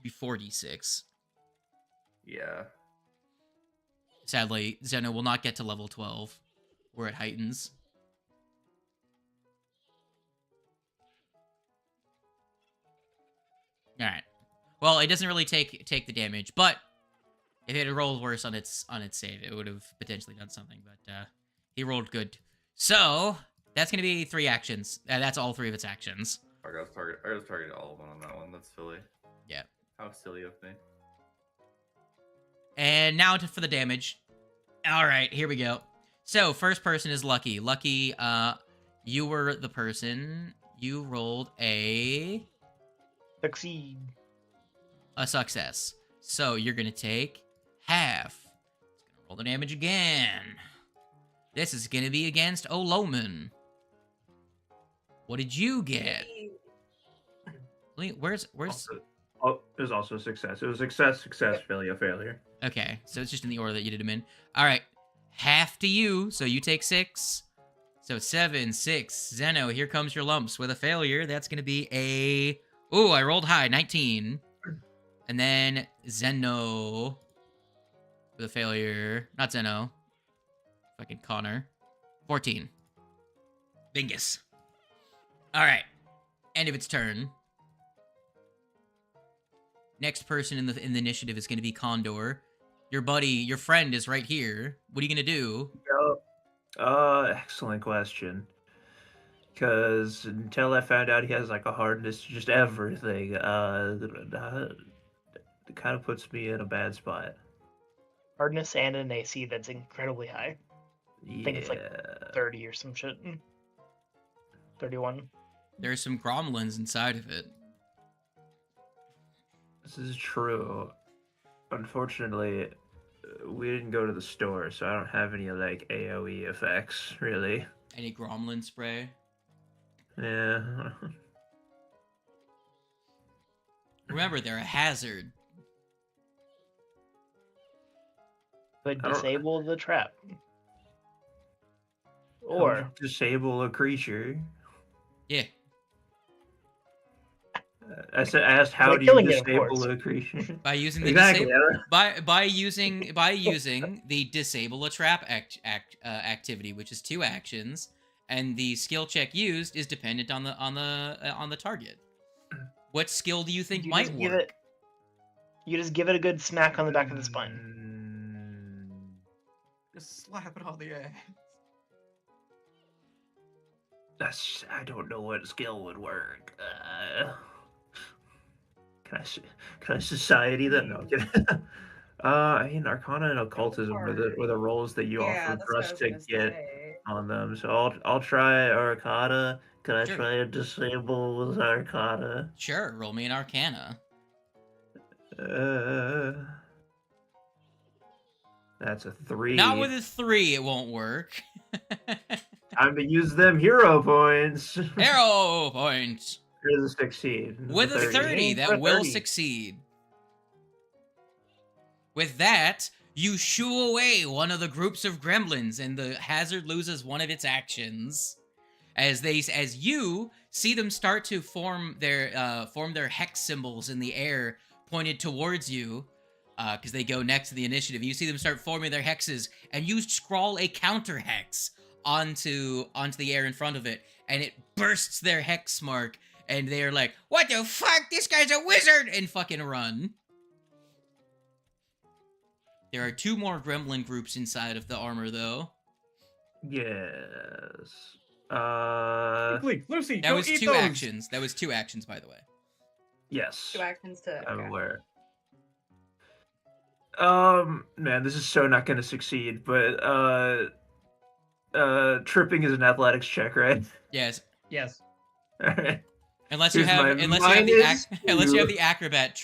A: Be 4d6.
D: Yeah.
A: Sadly, Zeno will not get to level 12, where it heightens. Alright. Well, it doesn't really take the damage, but if it had rolled worse on its save, it would have potentially done something, but he rolled good. So, that's going to be 3 actions. That's all 3 of its actions.
D: I just targeted all of them on that one. That's silly.
A: Yeah.
D: How silly of me.
A: And now for the damage. Alright, here we go. So, first person is Lucky. Lucky, you were the person. You rolled a success. So, you're going to take half. It's going to roll the damage again. This is going to be against Oloman. What did you get? Where's...
G: Oh, it was also a success. It was success, failure.
A: Okay, so it's just in the order that you did them in. All right, half to you, so you take 6. So 7, 6. Zeno, here comes your lumps with a failure. That's going to be a... Ooh, I rolled high, 19. And then Zeno with a failure. Not Zeno. Fucking Connor. 14. Bingus. All right, end of its turn. Next person in the initiative is going to be Condor. Your buddy, your friend is right here. What are you going to do?
G: Excellent question. Because until I found out he has like a hardness to just everything, it kind of puts me in a bad spot.
F: Hardness and an AC that's incredibly high. I think it's like 30 or some shit. 31.
A: There's some gromlins inside of it.
G: This is true. Unfortunately, we didn't go to the store, so I don't have any like AoE effects really.
A: Any gromlin spray?
G: Yeah.
A: Remember, they're a hazard.
F: Could
G: I don't-
F: disable the trap.
G: How would
F: Or
G: you disable a creature.
A: Yeah.
G: I asked how
F: By
G: do you
F: killing it, of
G: disable
F: course.
G: a creature?
A: By using the
G: Exactly.
A: by using the disable a trap activity, which is 2 actions, and the skill check used is dependent on the target. What skill do you think might
F: just give
A: work?
F: it. You just give it a good smack on the back of the spine.
H: Just slap it on the ass.
G: I don't know what skill would work. Can I society that? No. I'm kidding. I mean, Arcana and Occultism were the roles that you
B: Yeah,
G: offered
B: that's
G: for
B: what I
G: us
B: was
G: to
B: gonna
G: get
B: say.
G: on them. So I'll try Arcana. Can I
A: Sure.
G: try to disable with Arcana?
A: Sure, roll me an Arcana.
G: That's a 3.
A: Not with a 3, it won't work.
G: Time to use them hero points.
A: Arrow point.
G: Here's a 16.
A: With a 30,
F: Aim for
A: that
F: a
A: will
F: 30.
A: succeed. With that, you shoo away one of the groups of gremlins, and the hazard loses one of its actions. As you see them start to form their hex symbols in the air, pointed towards you, because they go next to the initiative. You see them start forming their hexes, and you scrawl a counter hex onto the air in front of it, and it bursts their hex mark, and they are like, "What the fuck? This guy's a wizard!" and fucking run. There are 2 more gremlin groups inside of the armor, though.
G: Yes.
H: Quickly, Lucy,
A: That
H: go
A: was
H: eat
A: 2
H: those.
A: actions. That was 2 actions, by the way.
G: Yes.
B: 2 actions to.
G: I'm
B: Okay.
G: aware. Man, this is so not gonna succeed, but tripping is an athletics check, right?
A: Yes.
H: Yes.
G: Alright.
A: Unless you
G: Here's
A: have
G: my
A: unless you have
G: -2.
A: the acrobat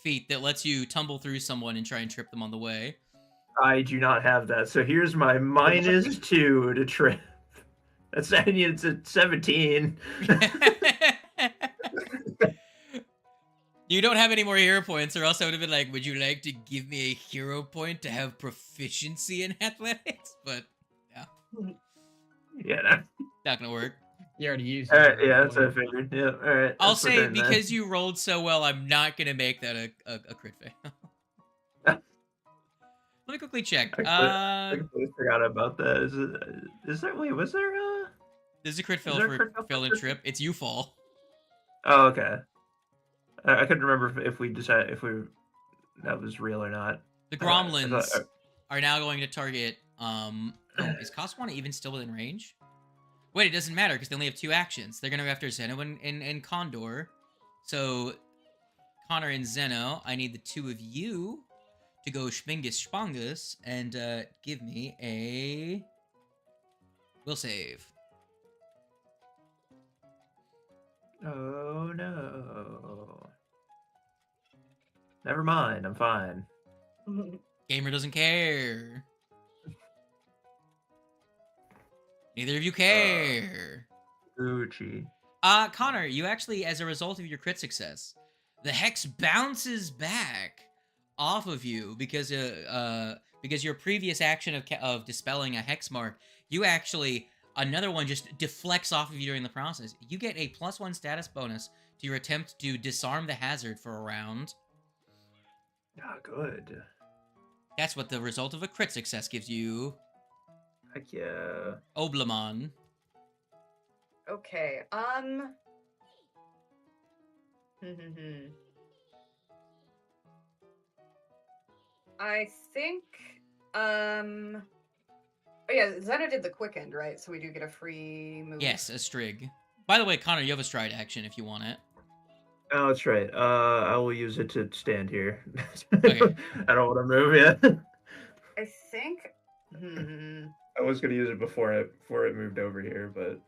A: feat that lets you tumble through someone and try and trip them on the way.
G: I do not have that, so here's my -2 to trip. That's it's a 17.
A: You don't have any more hero points, or else I would have been like, would you like to give me a hero point to have proficiency in athletics? But
G: Yeah, no.
A: not gonna work.
H: You already used
G: Alright,
H: it.
G: yeah, that's what I figured. Yeah, alright.
A: I'll
G: that's what
A: say
G: I'm doing
A: because you rolled so well, I'm not gonna make that a crit fail. Let me quickly check.
G: I completely forgot about that. Was there
A: There's a crit fail
G: Is there a
A: for
G: crit fail
A: fail and
G: for-
A: trip. It's you fall.
G: Oh, okay. I couldn't remember if we decided if that was real or not.
A: The
G: I thought-
A: gromlins are now going to target. Oh, is Coswana even still within range? Wait, it doesn't matter because they only have 2 actions. They're gonna go after Zeno and Condor. So, Connor and Zeno, I need the 2 of you to go Schmingus Spangus and give me a will save.
G: Oh no. Never mind, I'm fine.
A: Gamer doesn't care. Neither of you care.
G: Gucci.
A: Connor, you actually, as a result of your crit success, the hex bounces back off of you because your previous action of dispelling a hex mark, you actually, another one just deflects off of you during the process. You get a +1 status bonus to your attempt to disarm the hazard for a round.
G: Ah, good.
A: That's what the result of a crit success gives you.
G: Heck yeah.
A: Oblamon.
B: Okay. I think. Oh yeah, Zena did the quick end, right? So we do get a free move.
A: Yes, a Strig. By the way, Connor, you have a stride action if you want it.
G: Oh, that's right. I will use it to stand here.
A: Okay.
G: I don't want to move yet.
B: I think.
G: I was gonna use it before it moved over here, but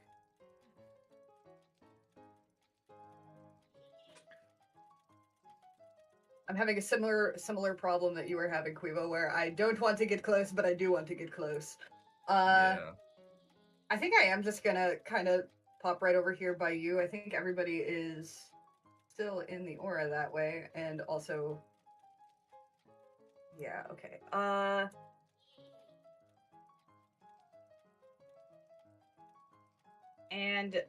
B: I'm having a similar problem that you were having, Quivo, where I don't want to get close, but I do want to get close.
D: Yeah.
B: I think I am just gonna kind of pop right over here by you. I think everybody is still in the aura that way, and also, yeah, okay. And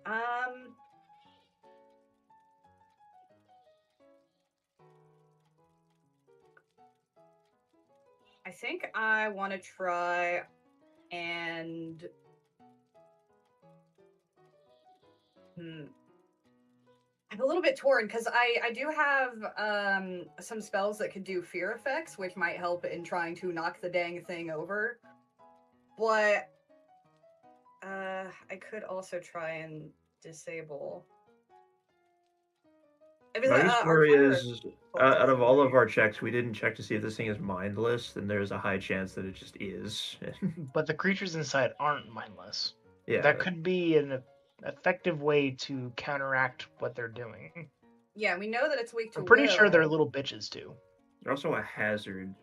B: I think I want to try and I'm a little bit torn because I do have some spells that could do fear effects, which might help in trying to knock the dang thing over. But I could also try and disable.
G: My story
B: Arcana
G: is,
B: Focus
G: out of all of
B: anyway.
G: our checks, we didn't check to see if this thing is mindless, then there's a high chance that it just is.
F: But the creatures inside aren't mindless.
G: Yeah.
F: That could be an effective way to counteract what they're doing.
B: Yeah, we know that it's weak to
F: I'm pretty sure they're
B: will.
F: little bitches too.
G: They're also a hazard.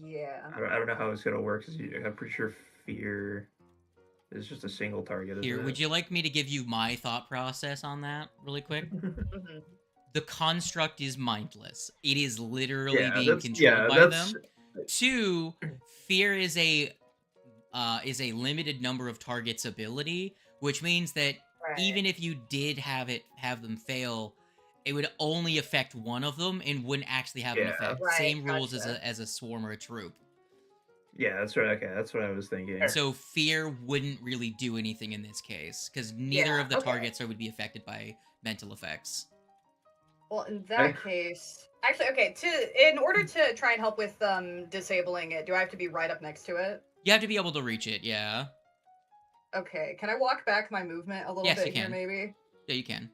B: Yeah.
G: I don't know how it's gonna work, because I'm pretty sure fear is just a single target.
A: Here,
G: isn't
A: would
G: it?
A: you like me to give you my thought process on that really quick?
B: Mhm.
A: The construct is mindless. It is literally
G: Yeah,
A: being
G: that's-
A: controlled
G: yeah,
A: by
G: that's-
A: them. 2, fear is a limited number of targets ability, which means that
B: Right.
A: even if you did have them fail, it would only affect one of them and wouldn't actually have an
G: Yeah.
A: effect.
B: Right,
A: Same rules
B: gotcha.
A: as a swarm or a troop.
G: Yeah, that's right. Okay, that's what I was thinking.
A: So fear wouldn't really do anything in this case because neither
B: Yeah,
A: of the
B: okay.
A: targets would be affected by mental effects.
B: Well, in that case, actually, okay. In order to try and help with disabling it, do I have to be right up next to it?
A: You have to be able to reach it, yeah.
B: Okay. Can I walk back my movement a little
A: Yes,
B: bit
A: you
B: here,
A: can.
B: maybe?
A: Yeah, you can.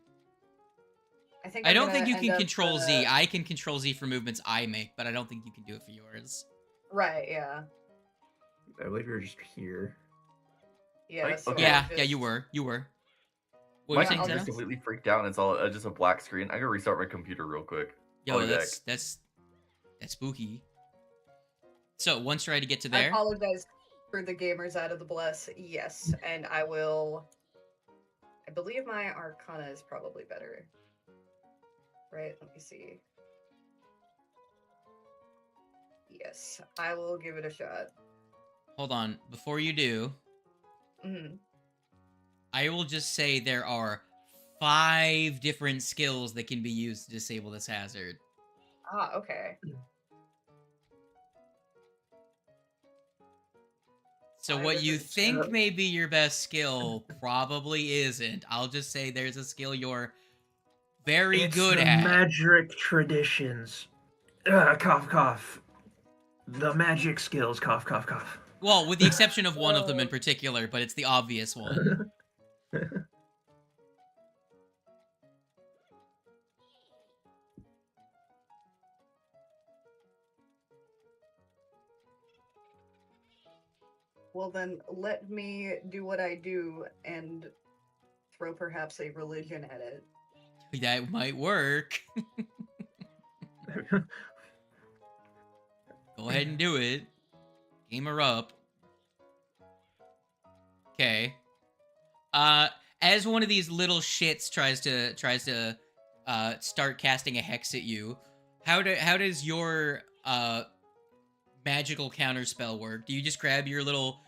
B: I think
A: I
B: I'm
A: don't
B: gonna
A: think you
B: end
A: can
B: up,
A: control Z. I can control Z for movements I make, but I don't think you can do it for yours.
B: Right. Yeah.
G: I believe you're just here.
B: Yeah.
D: Like,
B: So
D: okay.
A: Yeah,
B: I'll
A: yeah, you
B: just-
A: were. You were. What
D: My
A: were you saying,
B: I'll
D: computer's
A: Xenos?
D: completely freaked out, and it's all just a black screen. I gotta restart my computer real quick. I'll
A: Yo,
D: be back.
A: that's spooky. So once you're ready to get to
B: I
A: there,
B: apologize for the gamers out of the bless. Yes, and I will. I believe my Arcana is probably better. Right. Let me see. Yes, I will give it a shot.
A: hold on. Before you do,
B: Mhm.
A: I will just say there are 5 different skills that can be used to disable this hazard.
B: Ah, okay.
A: So
B: 5
A: what you
B: different
A: think
B: skills.
A: may be your best skill probably isn't. I'll just say there's a skill you're very
G: It's
A: good
G: the
A: at.
G: magic traditions. Cough, cough. The magic skills. Cough, cough, cough.
A: Well, with the exception of one of them in particular, but it's the obvious one.
B: Well, then let me do what I do and throw perhaps a religion at it.
A: That might work. Go ahead and do it. Game her up. Okay. As one of these little shits tries to start casting a hex at you, how does your magical counterspell work? Do you just grab your little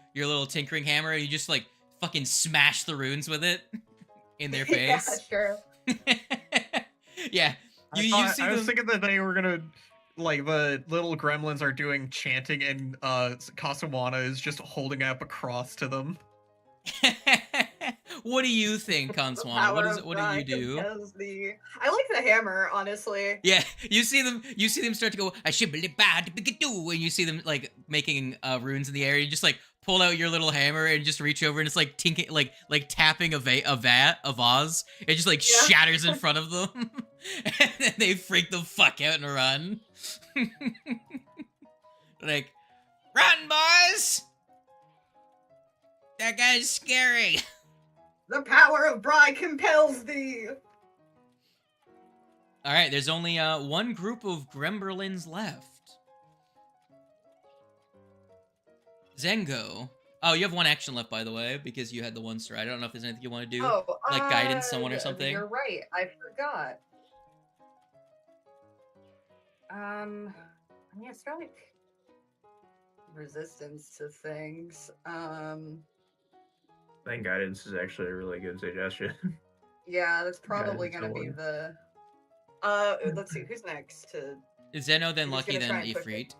A: tinkering hammer and you just like fucking smash the runes with it in their
B: Yeah,
A: face?
B: sure.
A: Yeah.
C: I
A: see
C: was
A: them.
C: thinking that they were gonna, like, the little gremlins are doing chanting, and Kasuwana is just holding up a cross to them.
A: What do you think, Conswana? What do you do?
B: I like the hammer, honestly.
A: Yeah, you see them start to go, I should be bad do, and you see them like making runes in the air. You just like pull out your little hammer and just reach over and it's like tinking, like tapping a vase. It just like
B: Yeah.
A: shatters in front of them, and then they freak the fuck out and run. Like, run, boys! That guy's scary.
B: The power of Bri compels thee.
A: All right, there's only one group of Gremberlins left. Zengo. Oh, you have one action left, by the way, because you had the one stride. I don't know if there's anything you want to do,
B: Oh,
A: like guidance someone or something.
B: You're right. I forgot. I mean, it's got like resistance to things.
G: I think guidance is actually a really good suggestion.
B: Yeah, that's probably
G: Guidance
B: gonna be
G: one.
B: the. Let's see, who's next to.
A: Zeno, then
B: I'm just
A: Lucky,
B: gonna
A: then
B: try and push
A: Ifrit.
B: it.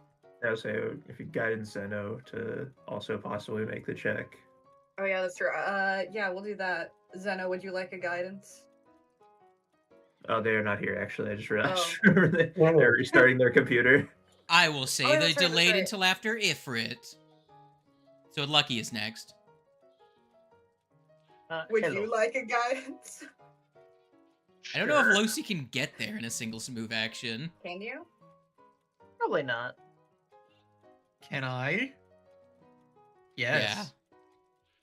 G: I would say if you guidance Zeno to also possibly make the check.
B: Oh yeah, that's true. Yeah, we'll do that. Zeno, would you like a guidance?
G: Oh, they are not here actually. I just realized
B: Oh.
G: they're restarting their computer.
A: I will say
B: Oh,
A: the
B: that's right, that's
A: delayed
B: right.
A: until after Ifrit. So Lucky is next.
B: Would
F: hello.
B: you like a guidance?
A: I don't know if
F: Sure.
A: Lucy can get there in a single move action.
B: Can you?
F: Probably not.
C: Can I? Yes.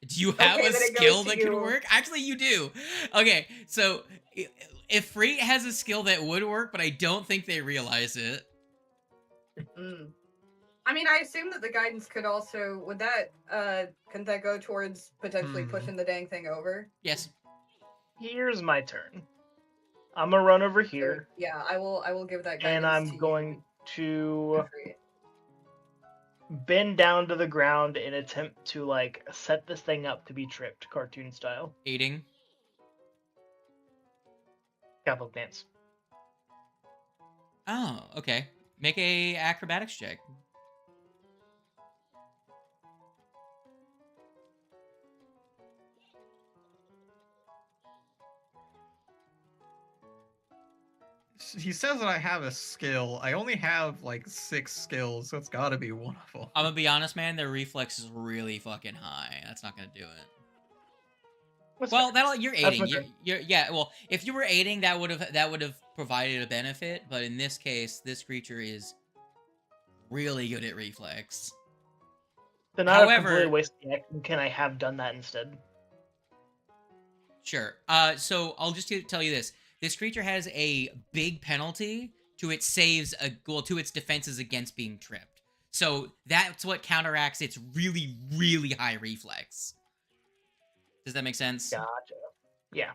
A: Do you have
B: Okay,
A: a
B: then it goes
A: skill
B: to
A: that can
B: you.
A: work? Actually, you do. Okay, so Ifrit has a skill that would work, but I don't think they realize it.
B: Mm. I mean, I assume that the guidance could also would that couldn't that go towards potentially pushing the dang thing over?
A: Yes.
F: Here's my turn. I'm gonna run over
B: So,
F: here,
B: yeah, I will give that guidance
F: and I'm
B: to
F: going to
B: you. Ifrit.
F: bend down to the ground and attempt to like set this thing up to be tripped, cartoon style.
A: Aiding.
F: Capital dance.
A: Oh, okay. Make a acrobatics check.
C: He says that I have a skill. I only have like 6 skills, so it's gotta be one of them.
A: I'm gonna be honest, man. Their reflex is really fucking high. That's not gonna do it.
F: What's
A: Well,
F: fair?
A: you're
F: That's
A: aiding.
F: my
A: You're,
F: turn.
A: yeah. Well, if you were aiding, that would have provided a benefit. But in this case, this creature is really good at reflex.
F: So not
A: However-
F: completely waste the action. Can I have done that instead?
A: Sure. So I'll just tell you this: this creature has a big penalty to its saves, to its defenses against being tripped. So that's what counteracts its really, really high reflex. Does that make sense?
F: Gotcha. Yeah.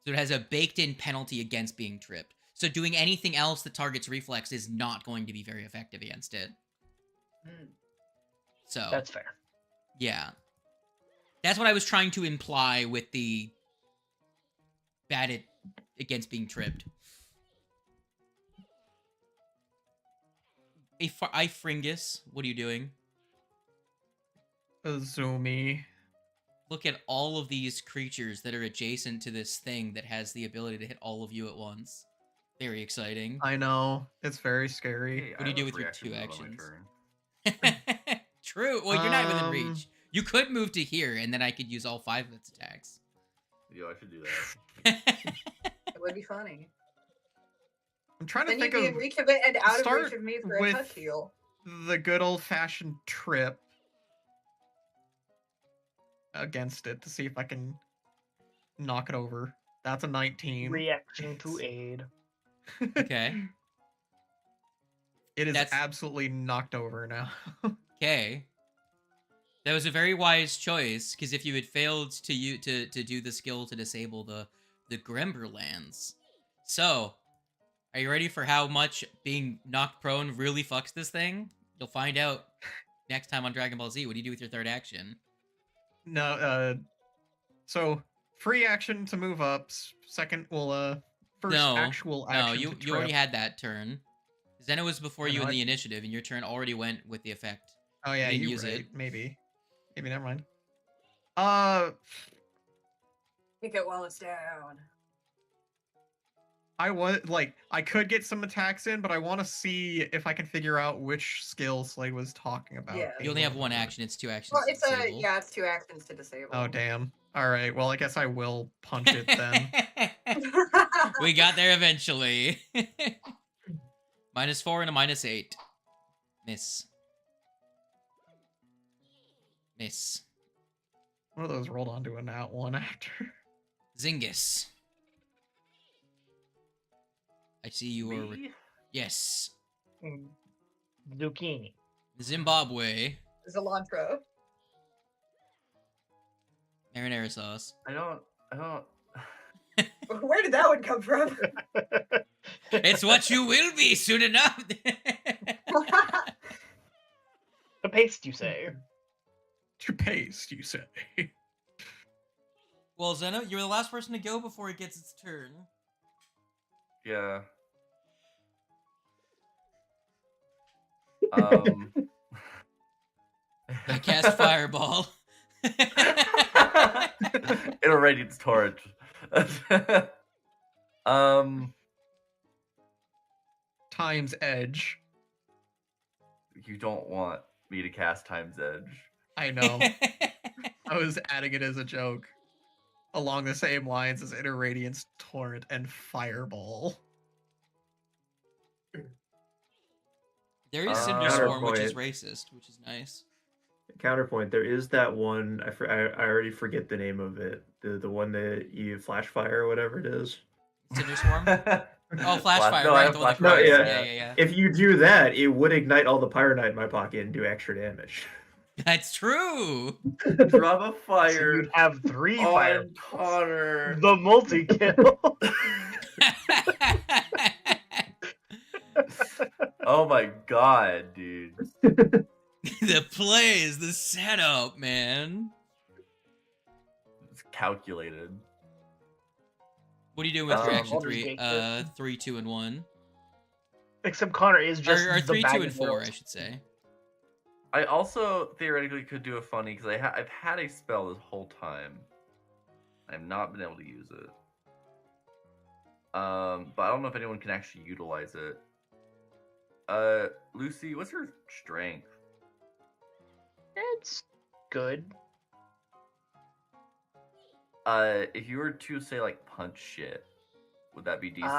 A: So it has a baked-in penalty against being tripped. So doing anything else that targets reflex is not going to be very effective against it.
B: Mm.
A: So
F: That's fair.
A: yeah. That's what I was trying to imply with the bad against being tripped. Hey, Fringus, what are you doing?
C: Azumi.
A: Look at all of these creatures that are adjacent to this thing that has the ability to hit all of you at once. Very exciting.
C: I know. It's very scary.
D: Hey,
A: What do you
D: I
A: do
D: have
A: with your
D: free
A: 2
D: action move on my
A: actions?
D: turn.
A: True. Well, you're not within reach. You could move to here, and then I could use all 5 of its attacks.
D: Yo, I should do that.
B: It would be funny.
C: I'm trying to
B: Then you'd
C: think
B: be
C: of
B: in reach of it and out of
C: start
B: reach of me for a
C: with-
B: touch heal.
C: the good old-fashioned trip against it to see if I can knock it over. That's a 19.
F: Reaction to aid.
A: Okay.
C: It is
A: That's-
C: absolutely knocked over now.
A: Okay. That was a very wise choice, because if you had failed to do the skill to disable the Gremberlands. So, are you ready for how much being knocked prone really fucks this thing? You'll find out next time on Dragon Ball Z. What do you do with your 3rd action?
C: No, so free action to move up. Second, first actual action
A: No,
C: to
A: you
C: trip.
A: already had that turn. Then it was before
C: I
A: you
C: know,
A: in the initiative, and your turn already went with the effect.
C: Oh yeah,
A: didn't
C: you
A: use
C: right.
A: it.
C: Maybe never mind.
B: Pick it while it's down.
C: I could get some attacks in, but I want to see if I can figure out which skill Slade was talking about.
B: Yeah.
A: You only have
C: being
A: one
C: able to-
A: action. It's 2 actions.
B: Well,
A: to
B: it's
A: disable.
B: it's 2 actions to disable.
C: Oh damn. All right. Well, I guess I will punch it then.
A: We got there eventually. -4 and a -8. Miss. Miss.
C: One of those rolled onto a nat one after.
A: Zingus. I see you are.
D: Me?
A: Yes.
F: Zucchini.
A: Zimbabwe.
B: Cilantro.
A: Marinara sauce.
D: I don't.
B: Where did that one come from?
A: It's what you will be soon enough.
F: The paste, you say?
C: To paste, you say.
A: Well, Zeno, you're the last person to go before it gets its turn.
D: Yeah.
A: I cast Fireball.
D: It already it's torrent.
C: Time's Edge.
D: You don't want me to cast Time's Edge.
C: I know. I was adding it as a joke. Along the same lines as Inner Radiance, Torrent, and Fireball.
A: There is Cinder Swarm, which is
G: Counterpoint.
A: racist, which is nice.
G: Counterpoint, there is that one, I already forget the name of it. The one that you flash fire or whatever it is.
A: Cinder Swarm? Oh, Flash Fire,
D: no, I
A: right?
D: have
A: The one that
D: Flash
A: cries.
D: Fire,
A: Yeah.
G: If you do that, it would ignite all the Pyronite in my pocket and do extra damage.
A: That's true.
D: Drop a
F: So
D: fire
F: you'd have 3 fire.
D: on Connor.
F: The multi-kill.
D: Oh my god, dude.
A: The plays, the setup, man.
D: It's calculated.
A: What are you doing with your action?
F: Connor's
A: 3,
F: baked it.
A: 3, 2, and 1,
F: Except Connor is just
A: or
F: the
A: 3,
F: bag
A: 2,
F: of
A: and 4,
F: arrows.
A: I should say.
D: I also theoretically could do a funny because I've had a spell this whole time. I've not been able to use it. But I don't know if anyone can actually utilize it. Lucy, what's her strength?
F: It's good.
D: If you were to say like punch shit, would that be decent?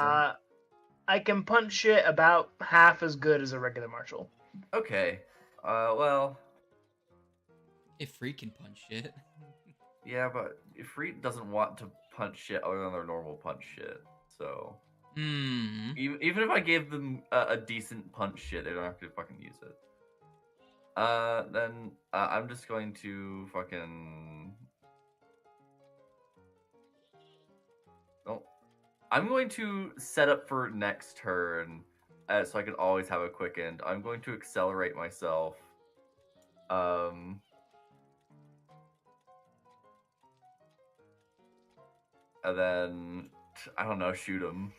F: I can punch shit about half as good as a regular martial.
D: Okay. Well,
A: If Free can punch shit.
D: yeah, but if Reed doesn't want to punch shit other than their normal punch shit, so even if I gave them a decent punch shit, they don't have to fucking use it. Then I'm just going to fucking. Oh, I'm going to set up for next turn, so I can always have a quick end. I'm going to accelerate myself. And then I don't know, shoot him.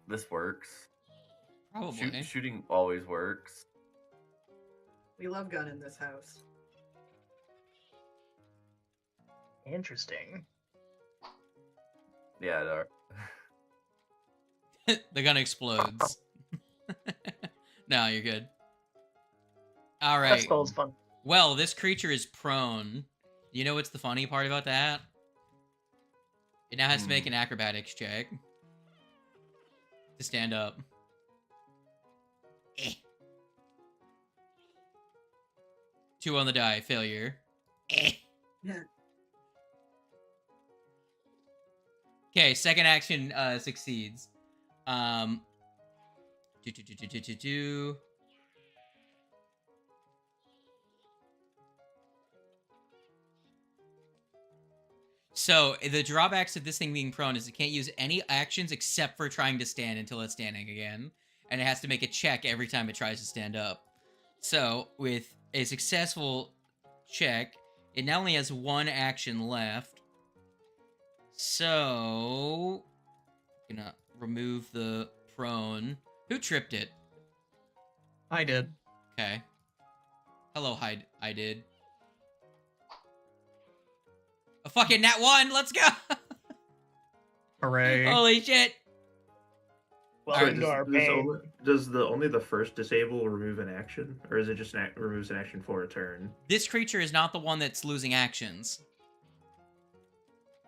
D: This works.
A: Probably.
D: Shooting always works.
B: We love gun in this house.
F: Interesting.
D: Yeah,
A: The gun explodes. No, you're good. All
F: That
A: right.
F: spell's fun.
A: Well, this creature is prone. You know what's the funny part about that? It now has to make an acrobatics check to stand up. 2 on the die, failure.
B: Yeah.
A: Okay, second action succeeds. Do. So the drawbacks of this thing being prone is it can't use any actions except for trying to stand until it's standing again, and it has to make a check every time it tries to stand up. So with a successful check, it now only has 1 action left. So gonna remove the prone. Who tripped it?
C: I did.
A: Okay. Hello, I did. A fucking nat 1, let's go!
C: Hooray.
A: Holy shit!
F: Welcome to our pain.
G: Does only the first disable remove an action, or is it just removes an action for a turn?
A: This creature is not the one that's losing actions.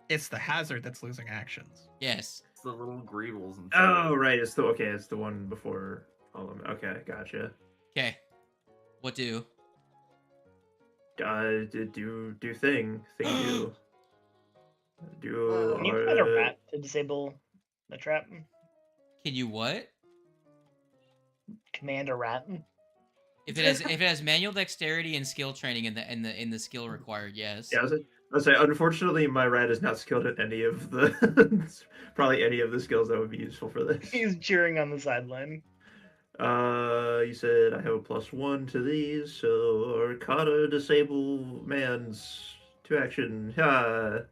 C: It's the hazard that's losing actions.
A: Yes.
D: it's the little greebles and.
G: Oh, right. It's the one before. Okay, gotcha.
A: Okay. What do?
G: Do thing do.
F: Can you find a rat to disable The trap.
A: Can you what?
F: Command a rat.
A: If it has manual dexterity and skill training in the skill required, yes.
G: Yeah, I was say, unfortunately, my rat is not skilled at any of the probably any of the skills that would be useful for this.
F: He's cheering on the sideline.
G: You said I have a +1 to these, so Arcana disable man's 2 action. 31.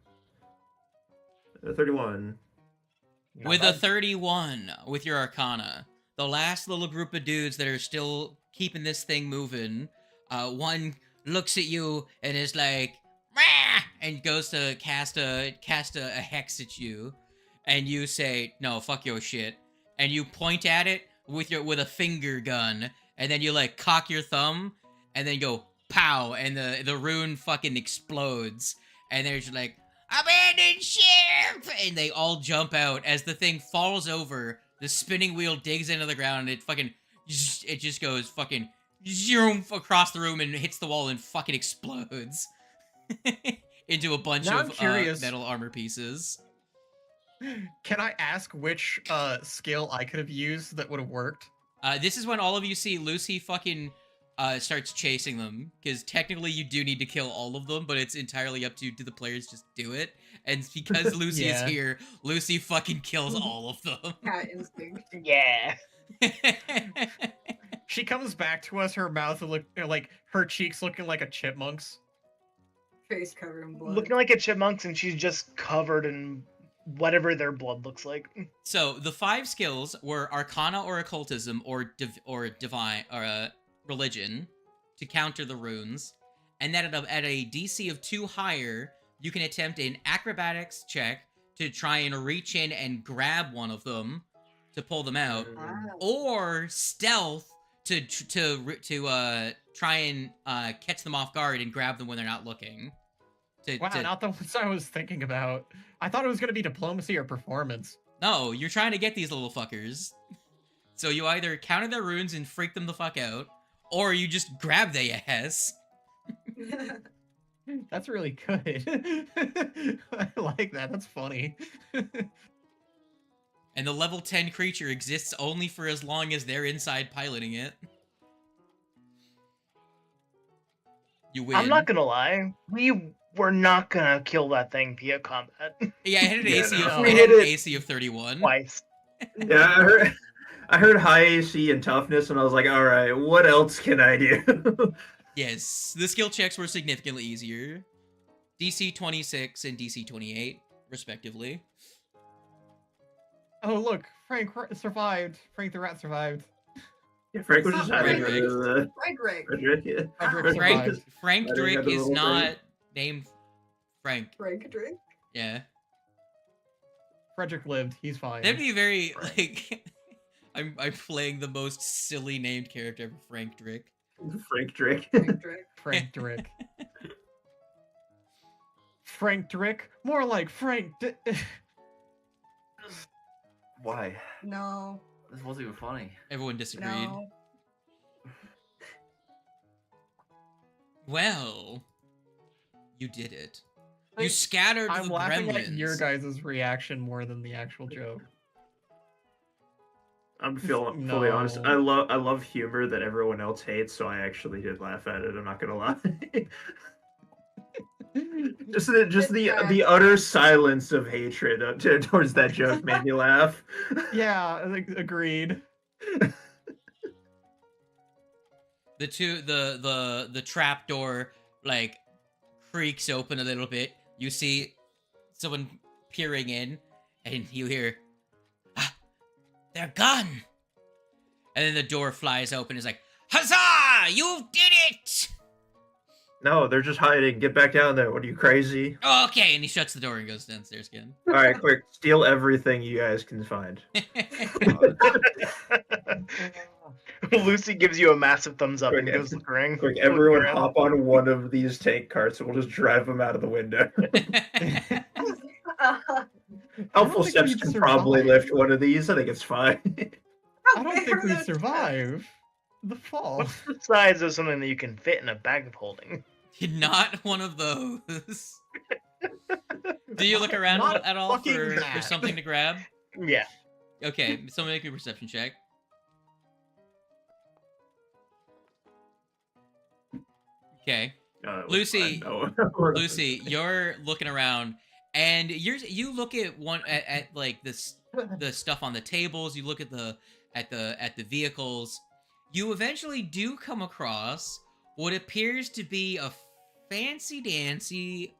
F: Not
A: With a
F: bad.
A: 31 with your Arcana, the last little group of dudes that are still keeping this thing moving, one looks at you and is like, "Mah!" and goes to cast a hex at you, and you say, "No, fuck your shit," and you point at it with a finger gun, and then you like cock your thumb, and then go pow, and the rune fucking explodes, and they're just like, "Abandon ship!" and they all jump out as the thing falls over. The spinning wheel digs into the ground, and it just goes fucking zoom across the room and hits the wall and fucking explodes into a bunch
C: Now I'm
A: of
C: curious.
A: metal armor pieces.
C: Can I ask which skill I could have used that would have worked?
A: This is when all of you see Lucy fucking starts chasing them, because technically you do need to kill all of them, but it's entirely up to you. Do the players just do it? And because Lucy is
C: Yeah.
A: here, Lucy fucking kills all of them.
B: Cat instinct.
F: Yeah.
C: She comes back to us, her mouth look like her cheeks looking like a chipmunk's.
B: Face covered in blood.
F: Looking like a chipmunks, and she's just covered in whatever their blood looks like.
A: So the 5 skills were Arcana or Occultism or Divine or Religion to counter the runes, and then at a DC of 2 higher, you can attempt an Acrobatics check to try and reach in and grab one of them to pull them out, or Stealth to try and catch them off guard and grab them when they're not looking.
C: Wow, not the ones I was thinking about. I thought it was gonna be diplomacy or performance.
A: No, you're trying to get these little fuckers. So you either counter their runes and freak them the fuck out, or you just grab their ass.
C: That's really good. I like that. That's funny.
A: And the level 10 creature exists only for as long as they're inside piloting it. You win.
F: I'm not gonna lie. We were not gonna kill that thing via combat
A: Yeah, I hit an
G: Yeah,
A: AC
G: no.
A: of
G: We
A: I
G: hit
A: hit an
G: it
A: AC of 31.
F: twice.
G: Yeah, I heard high AC and toughness, and I was like, all right, what else can I do?
A: Yes, the skill checks were significantly easier. DC 26 and DC 28, respectively.
C: Oh look, Frank survived. Frank the rat survived.
G: Yeah, Frank was
B: It's
G: just
B: not
G: hiding
A: Frederick.
G: under the
B: Frederick.
G: Frederick. Yeah.
C: Frederick
A: Frank
C: survived.
A: Frank
G: I didn't
A: Drake
G: have the
A: is
G: little
A: not
G: thing.
A: named Frank.
B: Frederick.
A: Yeah.
C: Frederick lived. He's fine.
A: That'd be very like I'm playing the most silly named character ever, Frank Drake.
G: Frank Drake.
B: Frederick.
C: Frank Drick. Frank Drick? More like Frank.
D: Why?
B: No.
D: This wasn't even funny.
A: Everyone disagreed.
B: No.
A: Well, you did it. You
C: Like,
A: scattered
C: I'm
A: the
C: laughing
A: gremlins.
C: at your guys' reaction more than the actual joke.
G: I'm feeling fully honest.
C: No.
G: I love humor that everyone else hates, so I actually did laugh at it. I'm not gonna lie. just the utter silence of hatred towards that joke made me laugh.
C: Yeah, agreed.
A: The trap door like creaks open a little bit. You see someone peering in, and you hear, "Ah, they're gone!" And then the door flies open. It's like, "Huzzah! You did it!"
G: No, they're just hiding. Get back down there. What are you, crazy?
A: Oh, okay, and he shuts the door and goes downstairs again.
G: All right, quick, steal everything you guys can find.
F: Lucy gives you a massive thumbs up and
G: Quick,
F: goes looking.
G: Quick,
F: looking
G: everyone
F: around.
G: hop on one of these tank carts, and we'll just drive them out of the window. Helpful
C: think
G: Steps
C: we'd
G: can probably
C: survive.
G: lift one of these. I think it's fine.
C: I don't think we survive the fall.
F: What's the size of something that you can fit in a bag of holding?
A: Not one of those. Do you look around
C: Not
A: at all
C: fucking
A: for
C: that.
A: something to grab?
F: Yeah.
A: Okay, someone make me a perception check. Okay.
G: it was
A: Lucy,
G: fine, no.
A: Lucy, you're looking around, and you look at at like this the stuff on the tables. You look at the vehicles. You eventually do come across what appears to be a fancy dancy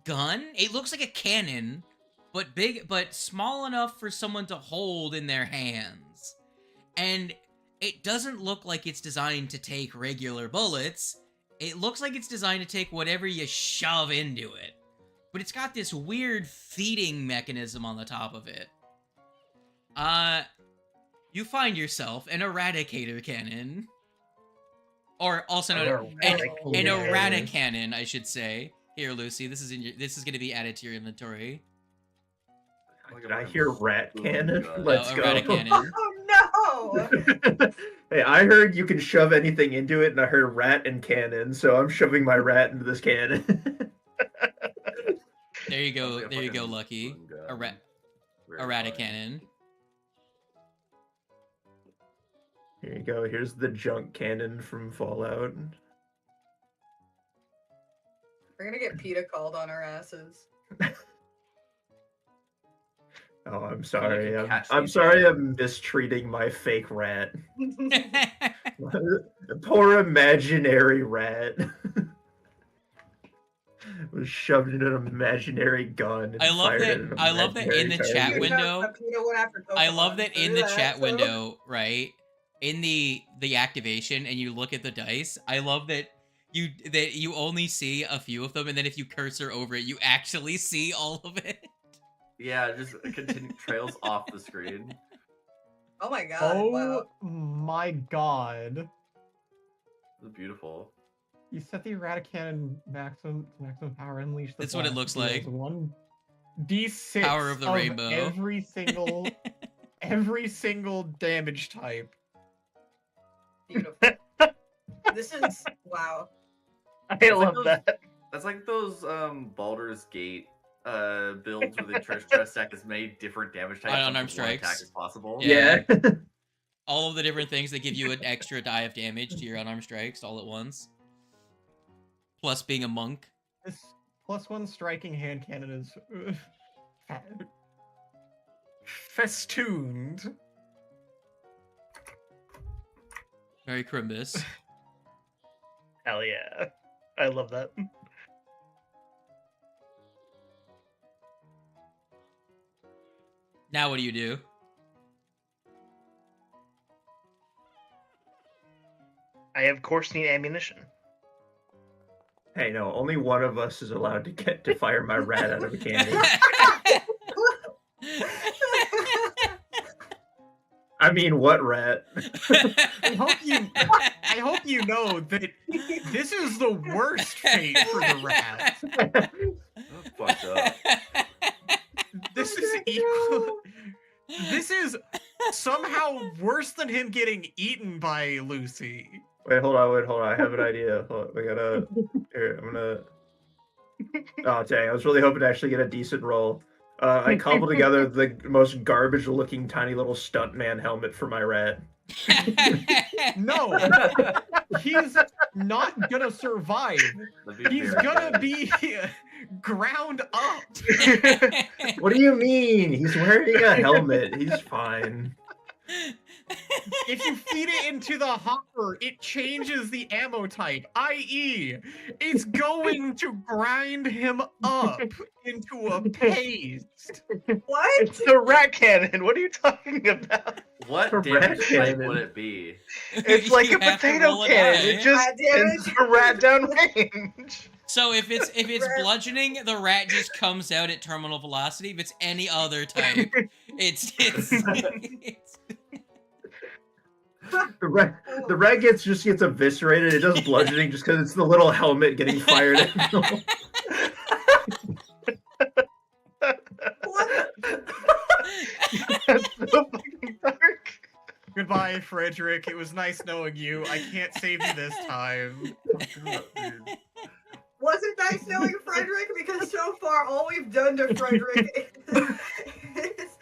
A: gun. It looks like a cannon, but big, but small enough for someone to hold in their hands. And it doesn't look like it's designed to take regular bullets. It looks like it's designed to take whatever you shove into it. But it's got this weird feeding mechanism on the top of it. You find yourself an eradicator cannon. Or also known an eradicannon, I should say. Here, Lucy, this is going to be added to your inventory.
G: Did I hear rat cannon? Let's go.
A: Eradicannon.
B: Oh no!
G: Hey, I heard you can shove anything into it, and I heard rat and cannon, so I'm shoving my rat into this cannon.
A: There you go.
D: Sounds like a
A: There you go,
D: fucking
A: Lucky.
D: gun. Very
A: Eradicannon.
G: Here you go. Here's the junk cannon from Fallout.
B: We're gonna get PETA called on our asses.
G: Oh, I'm sorry.
D: Like a cat
G: I'm
D: scene.
G: sorry I'm mistreating my fake rat. Poor imaginary rat. Was shoved into an imaginary gun. And
A: I love
G: fired
A: that-
G: at an
A: I love that in the
G: imaginary
A: chat
G: target.
A: window- I love that in the chat
B: So-
A: window, right? In the activation, and you look at the dice. I love that you only see a few of them, and then if you cursor over it, you actually see all of it.
D: Yeah, it just continue trails off the screen.
B: Oh my god!
C: Oh
B: Wow.
C: my god.
D: It's beautiful.
C: You set the eradicannon maximum power, unleash the
A: That's what it
C: blast
A: looks
C: deals
A: like.
C: 1d6
A: Power of the rainbow.
C: every single damage type.
B: Beautiful. This is wow.
F: I love
D: those-
F: that.
D: That's like those Baldur's Gate builds where they try to stack as many different damage types
A: On
D: onto
A: unarmed
D: one attack
A: strikes.
D: as possible.
A: Yeah.
G: Yeah.
A: All of the different things that give you an extra die of damage to your unarmed strikes all at once. Plus being a monk.
C: This +1 striking hand cannon is festooned.
A: Very Crimbus.
F: Hell yeah. I love that.
A: Now what do you do?
F: I of course need ammunition.
G: Hey, no, only one of us is allowed to get to fire my rat out of a cannon. I mean, what rat?
C: I hope you know that this is the worst fate for the rat.
D: That's fucked up.
C: This is equal. This is somehow worse than him getting eaten by Lucy.
G: Wait, hold on. I have an idea. Hold on, we gotta. Here, I'm gonna. Oh, dang. I was really hoping to actually get a decent roll. I cobbled together the most garbage-looking tiny little stuntman helmet for my rat.
C: No, he's not gonna survive.
D: That'd be
C: He's
D: very
C: gonna
D: good.
C: be ground up.
G: What do you mean? He's wearing a helmet. He's fine.
C: If you feed it into the hopper, it changes the ammo type, i.e., it's going to grind him up into a paste.
B: What?
F: It's the rat cannon. What are you talking about?
D: What
G: A rat
D: damage type
G: cannon.
D: would it be?
F: It's like
A: You
F: a
A: have to
F: potato
A: roll a
F: cannon.
A: die.
F: It just
B: God damn it.
F: sends the rat down range.
A: So if it's bludgeoning, the rat just comes out at terminal velocity. If it's any other type, it's
G: The rat just gets eviscerated. It does bludgeoning just because it's the little helmet getting fired at him.
B: What?
F: That's so fucking dark.
C: Goodbye, Frederick. It was nice knowing you. I can't save you this time.
B: Wasn't nice knowing Frederick because so far all we've done to Frederick is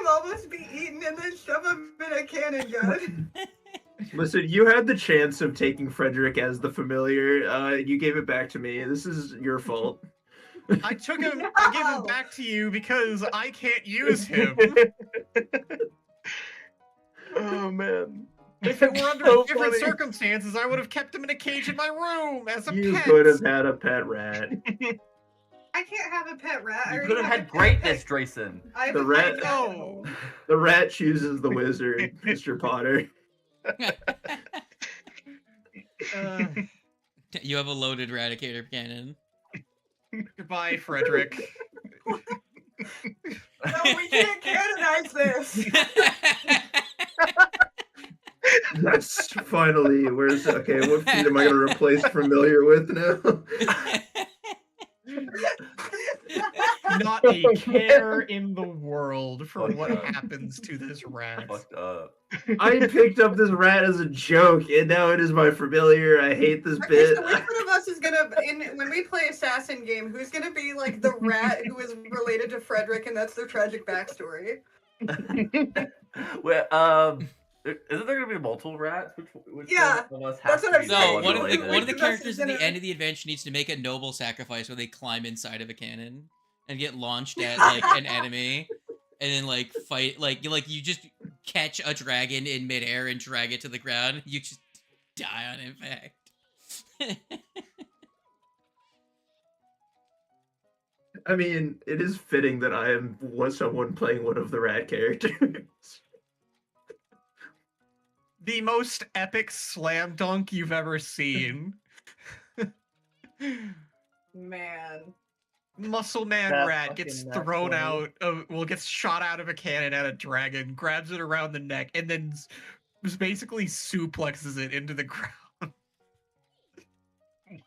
B: him almost be eaten and then shove him in a cannon gun.
G: Listen, you had the chance of taking Frederick as the familiar. You gave it back to me. This is your fault.
C: I took him. I gave him back to you because I can't use him.
F: Oh man.
C: If it were under
F: So
C: different
F: funny.
C: circumstances, I would have kept him in a cage in my room as a
G: You
C: pet.
G: could have had a pet rat.
B: I can't have a pet rat. I
D: You
B: already
D: could have
B: have a
D: had
B: pet
D: greatness,
B: pet.
D: Drayson.
B: I have
G: The
B: a
G: rat-
B: pet
C: No.
G: The rat chooses the wizard, Mr. Potter.
A: You have a loaded Radicator cannon.
C: Goodbye, Frederick.
B: No, we can't canonize this.
G: Yes, finally. Where's okay? What feat am I gonna replace familiar with now?
C: Not a care in the world for
D: Fuck
C: what
D: that.
C: happens to this rat.
D: Fucked up.
G: I picked up this rat as a joke, and now it is my familiar. I hate this
B: Okay,
G: bit.
B: so which one of us is gonna, when we play Assassin game, who's gonna be like the rat who is related to Frederick, and that's their tragic backstory?
D: Well, isn't there gonna be multiple rats? Which
B: Yeah,
D: one of us
B: that's
D: has
B: what
D: to
B: I'm
D: be
A: No,
B: saying.
D: one
A: one of the
D: related?
A: one of the
B: Which of us is
A: characters at the
B: gonna-
A: end of the adventure needs to make a noble sacrifice where they climb inside of a cannon and get launched at like an enemy, and then like fight you just catch a dragon in midair and drag it to the ground. You just die on impact.
G: I mean, it is fitting that I was someone playing one of the rat characters.
C: The most epic slam dunk you've ever seen.
B: Man.
C: Muscle Man
F: That
C: Rat gets
F: fucking
C: thrown
F: that's
C: out, gets shot out of a cannon at a dragon, grabs it around the neck, and then basically suplexes it into the ground.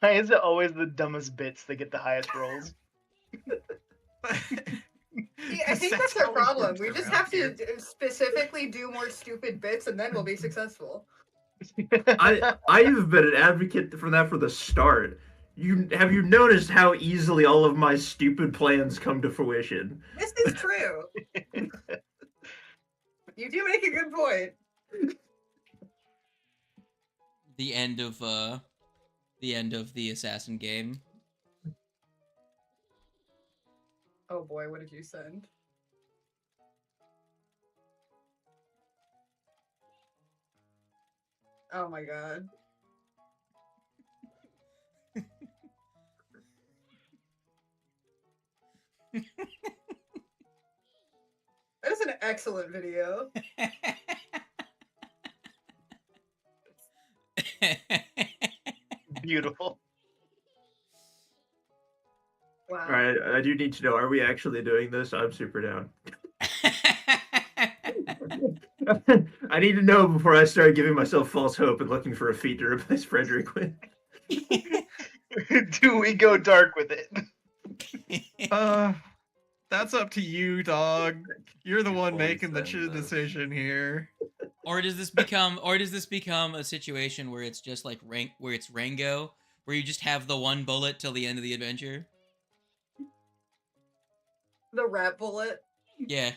F: Why is it always the dumbest bits that get the highest rolls?
B: See, I think that's our problem. We just have to specifically do more stupid bits, and then we'll be successful.
G: I've been an advocate for that from the start. Have you noticed how easily all of my stupid plans come to fruition?
B: This is true. You do make a good point.
A: The end of the assassin game.
B: Oh boy, what did you send? Oh my god. That is an excellent video.
F: Beautiful.
B: Wow.
G: All right, I do need to know: are we actually doing this? I'm super down. I need to know before I start giving myself false hope and looking for a feat to replace Frederick with.
F: Do we go dark with it?
C: That's up to you, dog. You're the one
D: Fully
C: making the
D: send this.
C: decision here.
A: Or does this become a situation where it's just like where it's Rango, where you just have the one bullet till the end of the adventure?
B: The rat bullet.
A: Yeah.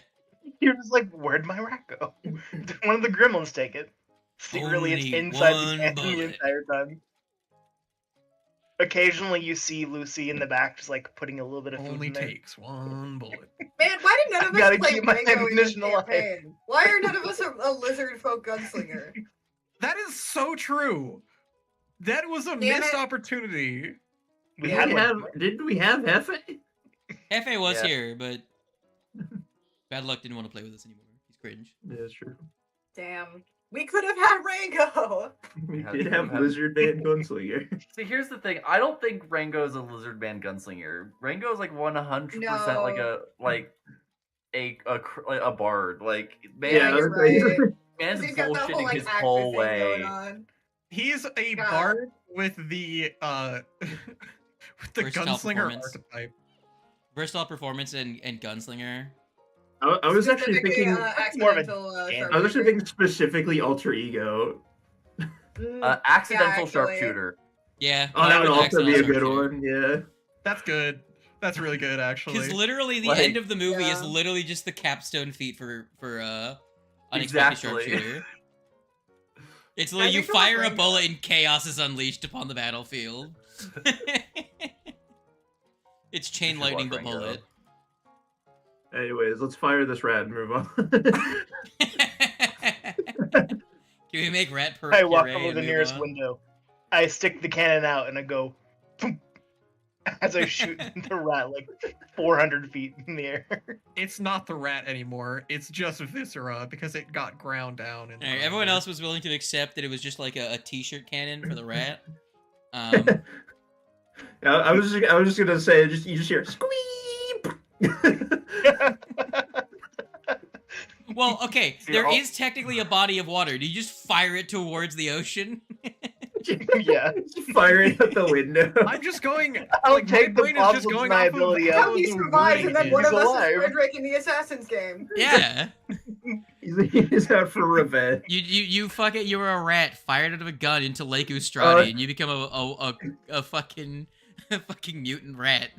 F: You're just like, where'd my rat go? Did one of the gremlins take it? Secretly, it's
A: Only
F: inside
A: one
F: the cannon the
A: bullet.
F: entire time. Occasionally, you see Lucy in the back just like putting a little bit of food
C: Only
F: in there.
C: takes one bullet.
B: Man, why did none of
F: Gotta
B: us play
F: keep my
B: Rango in this
F: ammunition alive.
B: campaign? Why are none of us a lizard folk gunslinger?
C: That is so true. That was a
B: Damn
C: missed
B: it.
C: opportunity.
F: We had like,
G: Didn't we have Hefe?
A: Hefe was
D: Yeah.
A: here, but Bad Luck didn't want to play with us anymore. He's cringe.
G: Yeah, that's true.
B: Damn. We could have had Rango.
G: We
D: Yeah,
G: did
D: we
G: have
D: have-
G: Lizard Man Gunslinger.
D: See, here's the thing. I don't think Rango is a lizard man gunslinger. Rango is like 100% like a bard. Like man,
B: Yeah, you're right.
D: man's
B: He's got that whole
D: bullshitting
B: like
D: his
B: actor
D: whole
B: thing
D: way.
B: going on.
C: He's a
B: God.
C: bard with the with the
A: Versatile
C: gunslinger
A: performance.
C: archetype.
A: Versatile performance and gunslinger.
G: I was actually
B: Specifically,
G: thinking.
F: more of a
B: accidental
F: damn-
G: I was actually
B: sharpshooter.
G: thinking specifically alter ego.
D: Accidental
B: actually.
D: sharpshooter.
A: Yeah.
G: Oh, that would
A: with
G: also be a
A: Axel
G: good
A: Sharpshooter.
G: one. Yeah.
C: That's good. That's really good, actually.
A: Because literally the
D: Like,
A: end of the movie is
B: yeah.
A: literally just the capstone feat for unexpected
D: Exactly.
A: sharpshooter. It's
B: I
A: literally you
B: think it was
A: fire a
B: Rainbow.
A: bullet and chaos is unleashed upon the battlefield. It's chain
D: should
A: lightning
D: watch
A: but
D: Rango.
A: bullet.
G: Anyways, let's fire this rat and move on.
A: Can we make rat
F: I
A: puree
F: walk over
A: and
F: the
A: move
F: nearest
A: on?
F: window. I stick the cannon out and I go boom, as I shoot the rat like 400 feet in the air.
C: It's not the rat anymore. It's just Viscera because it got ground down. In
A: Alright,
C: the
A: everyone
C: thunder.
A: else was willing to accept that it was just like a t-shirt cannon for the rat.
G: I was just gonna say, you just hear squeep.
A: Well, okay,
D: See,
A: there
D: I'll-
A: is technically a body of water. Do you just fire it towards the ocean?
F: Yeah.
G: Fire it out the window.
C: I'm just going.
F: I'll
C: like,
F: take
C: my
F: the
C: brain is just
F: problems
C: going
F: my
C: off of
F: ability
C: how
B: How he
C: the
B: survives, and then
C: wording
B: one
C: is.
B: of us
F: alive.
B: is Frederick in the Assassin's game.
A: Yeah.
G: He's out for revenge.
A: You fucking you were a rat fired out of a gun into Lake Ustrati and you become a fucking mutant rat.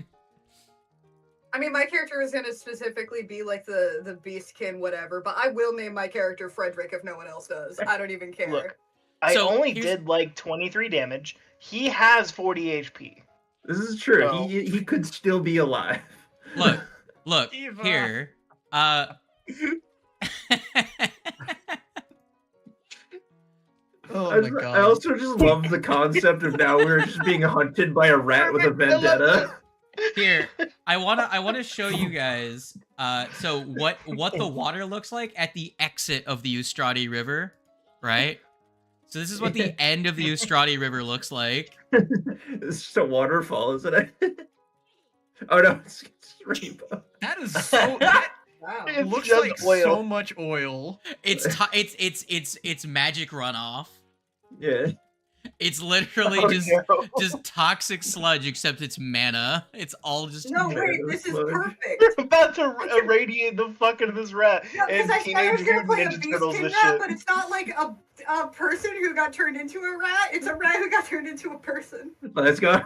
B: I mean, my character is gonna specifically be like the beastkin, whatever, but I will name my character Frederick if no one else does. I don't even care.
F: Look, I
A: So,
F: only
A: here's-
F: did like 23 damage. He has 40 HP.
G: This is true.
F: Well-
G: He could still be alive.
A: Look,
C: Eva.
A: here.
C: Oh
G: I,
C: my god.
G: I also just love the concept of now we're just being hunted by a rat with a vendetta.
A: Here, I wanna show you guys so what the water looks like at the exit of the Ustrati River, right? So this is what the end of the Ustrati River looks like.
G: It's just a waterfall, isn't it? Oh no, it's rainbow.
C: That is so. That
B: Wow.
F: It's
C: looks
F: just
C: like
F: oil.
C: so much oil.
A: It's magic runoff.
G: Yeah.
A: It's literally
F: Oh,
A: just
F: no.
A: just toxic sludge, except it's mana. It's all just
B: No,
G: Yeah,
B: wait,
G: it
B: this is
G: was fun.
B: perfect.
F: We're about to irradiate the fuck out of this rat.
B: No, because
F: and
B: I said I was
F: Teenage
B: gonna play a
F: Mutant Ninja Turtles
B: beastkin
F: this
B: rat,
F: shit.
B: but it's not like a person who got turned into a rat. It's a rat who got turned into a person.
G: Let's go.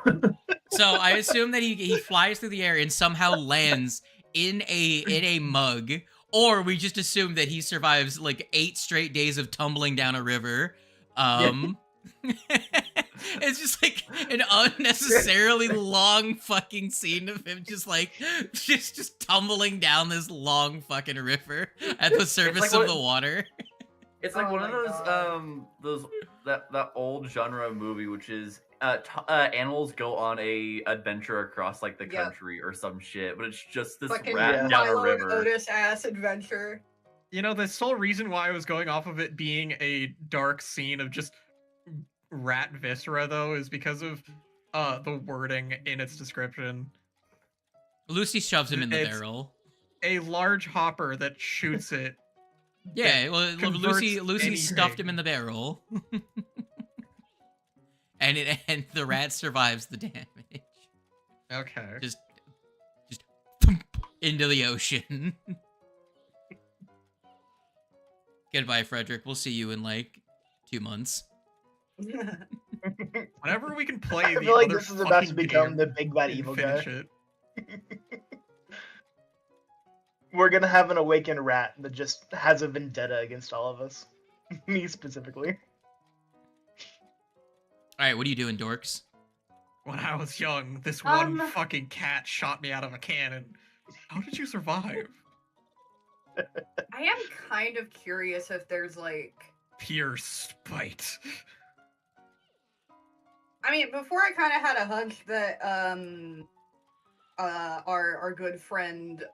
A: so I assume that he flies through the air and somehow lands in a mug, or we just assume that he survives like 8 straight days of tumbling down a river. It's just like an unnecessarily long fucking scene of him just tumbling down this long fucking river at the surface
D: like
A: of
D: what-
A: the water.
D: It's like
B: Oh
D: one of
B: my
D: those that old genre movie, which is animals go on a adventure across like the
B: Yep.
D: country or some shit, but it's just this
B: Fucking
D: rat down a
B: Milo and
D: river.
B: Otis ass adventure.
C: You know, the sole reason why I was going off of it being a dark scene of just rat viscera, though, is because of the wording in its description.
A: Lucy shoves him in the
C: It's-
A: barrel.
C: A large hopper that shoots it.
A: Yeah, well,
C: converts
A: Lucy stuffed him
C: anything.
A: in the barrel, and the rat survives the damage.
C: Okay.
A: Just into the ocean. Goodbye, Frederick. We'll see you in like 2 months.
C: Whenever we can play
F: I
C: the
F: feel like
C: other
F: this is about to
C: fucking
F: become
C: game
F: the big bad
C: and
F: evil
C: finish
F: guy.
C: it.
F: We're gonna have an awakened rat that just has a vendetta against all of us. Me specifically.
A: All right, what are you doing, dorks?
C: When I was young, this one
B: Um.
C: fucking cat shot me out of a cannon. How did you survive?
B: I am kind of curious if there's like,
C: Pure spite.
B: I mean, before I kind of had a hunch that our good friend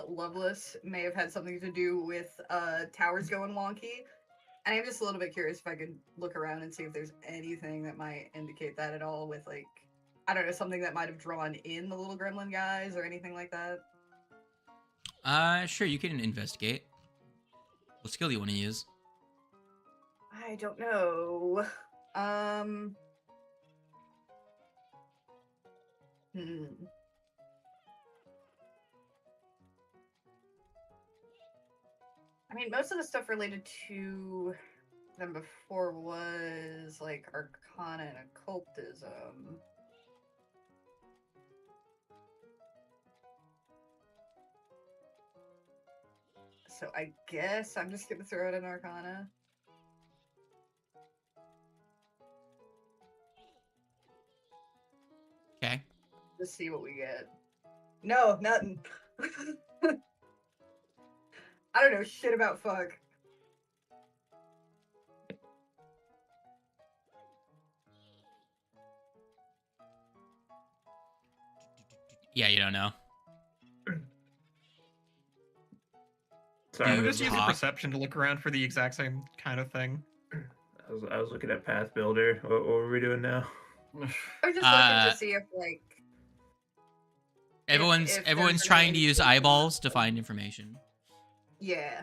B: Loveless may have had something to do with towers going wonky, and I'm just a little bit curious if I could look around and see if there's anything that might indicate that at all. With like, I don't know, something that might have drawn in the little gremlin guys or anything like that.
A: Sure, you can investigate. What skill do you want to use?
B: I don't know. I mean, most of the stuff related to them before was like Arcana and Occultism. So I guess I'm just gonna throw it in Arcana.
A: Okay.
B: Just see what we get. No, nothing. I don't know shit about fuck.
A: Yeah, you don't know.
G: Sorry,
A: Dude,
C: I'm
G: I
C: just using
A: talk.
C: perception to look around for the exact same kind of thing.
G: I was looking at Path Builder. What were we doing now?
B: I was just looking
A: Uh,
B: to see if like
A: Everyone's
B: if
A: everyone's
B: there's
A: trying
B: any
A: to use
B: indication
A: eyeballs to
B: of-
A: find information.
B: Yeah.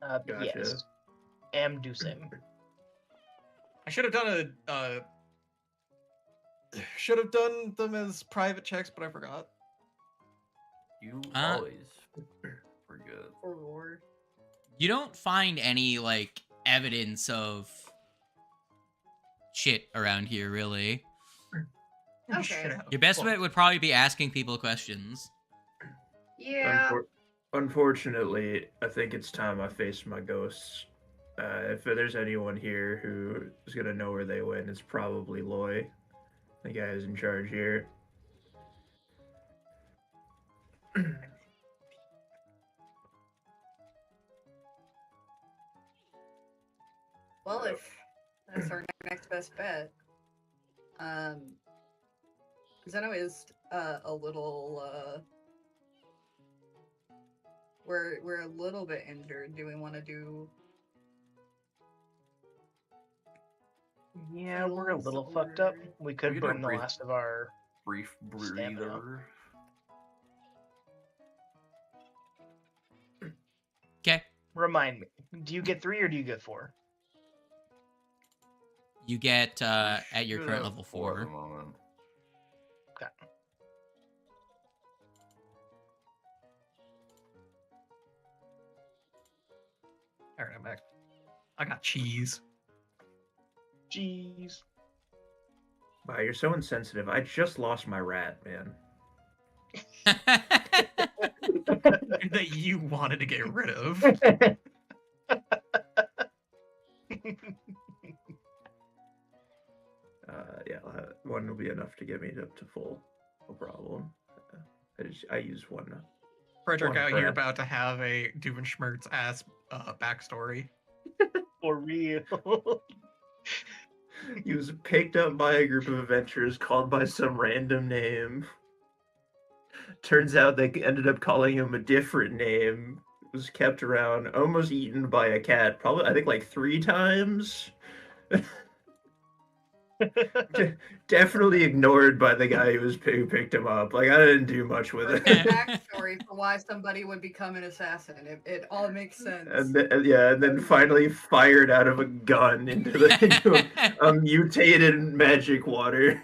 G: Gotcha.
F: Yes. Am do same.
C: I should have done should have done them as private checks, but I forgot.
D: You
A: Uh,
D: always forget.
B: Or lore.
A: You don't find any like evidence of shit around here, really.
B: Okay.
C: Shit out.
A: Your best bet would probably be asking people questions.
B: Yeah.
G: Unfortunately, I think it's time I face my ghosts. If there's anyone here who is gonna know where they went, it's probably Loy, the guy who's in charge here.
B: Well, if that's our next best bet. Zeno is a little we're a little bit injured. Do we want to do
F: Yeah, we're a
B: Heals
F: little fucked up.
B: or-
F: We could
D: We could
F: burn the
D: breathe-
F: last of our.
D: Brief
F: Stamina.
D: breather.
A: Okay.
F: Remind me. Do you get 3 or do you get 4?
A: You get at your
D: Should
A: current
D: have
A: level
D: four at the
A: 4.
D: moment.
F: Okay.
C: All right, I'm back. I got cheese.
F: Jeez.
G: Wow, you're so insensitive. I just lost my rat, man.
C: That you wanted to get rid of.
G: Yeah, one will be enough to get me up to full. No problem. I use one.
C: Frederick
G: One
C: out here
G: breath.
C: about to have a Duvenschmertz ass backstory.
F: For real.
G: He was picked up by a group of adventurers called by some random name. Turns out they ended up calling him a different name. Was kept around, almost eaten by a cat, probably I think like 3 times. Definitely ignored by the guy who picked him up. Like I didn't do much with
B: There's
G: it.
B: a backstory for why somebody would become an assassin? It all makes sense.
G: And then finally fired out of a gun into a mutated magic water.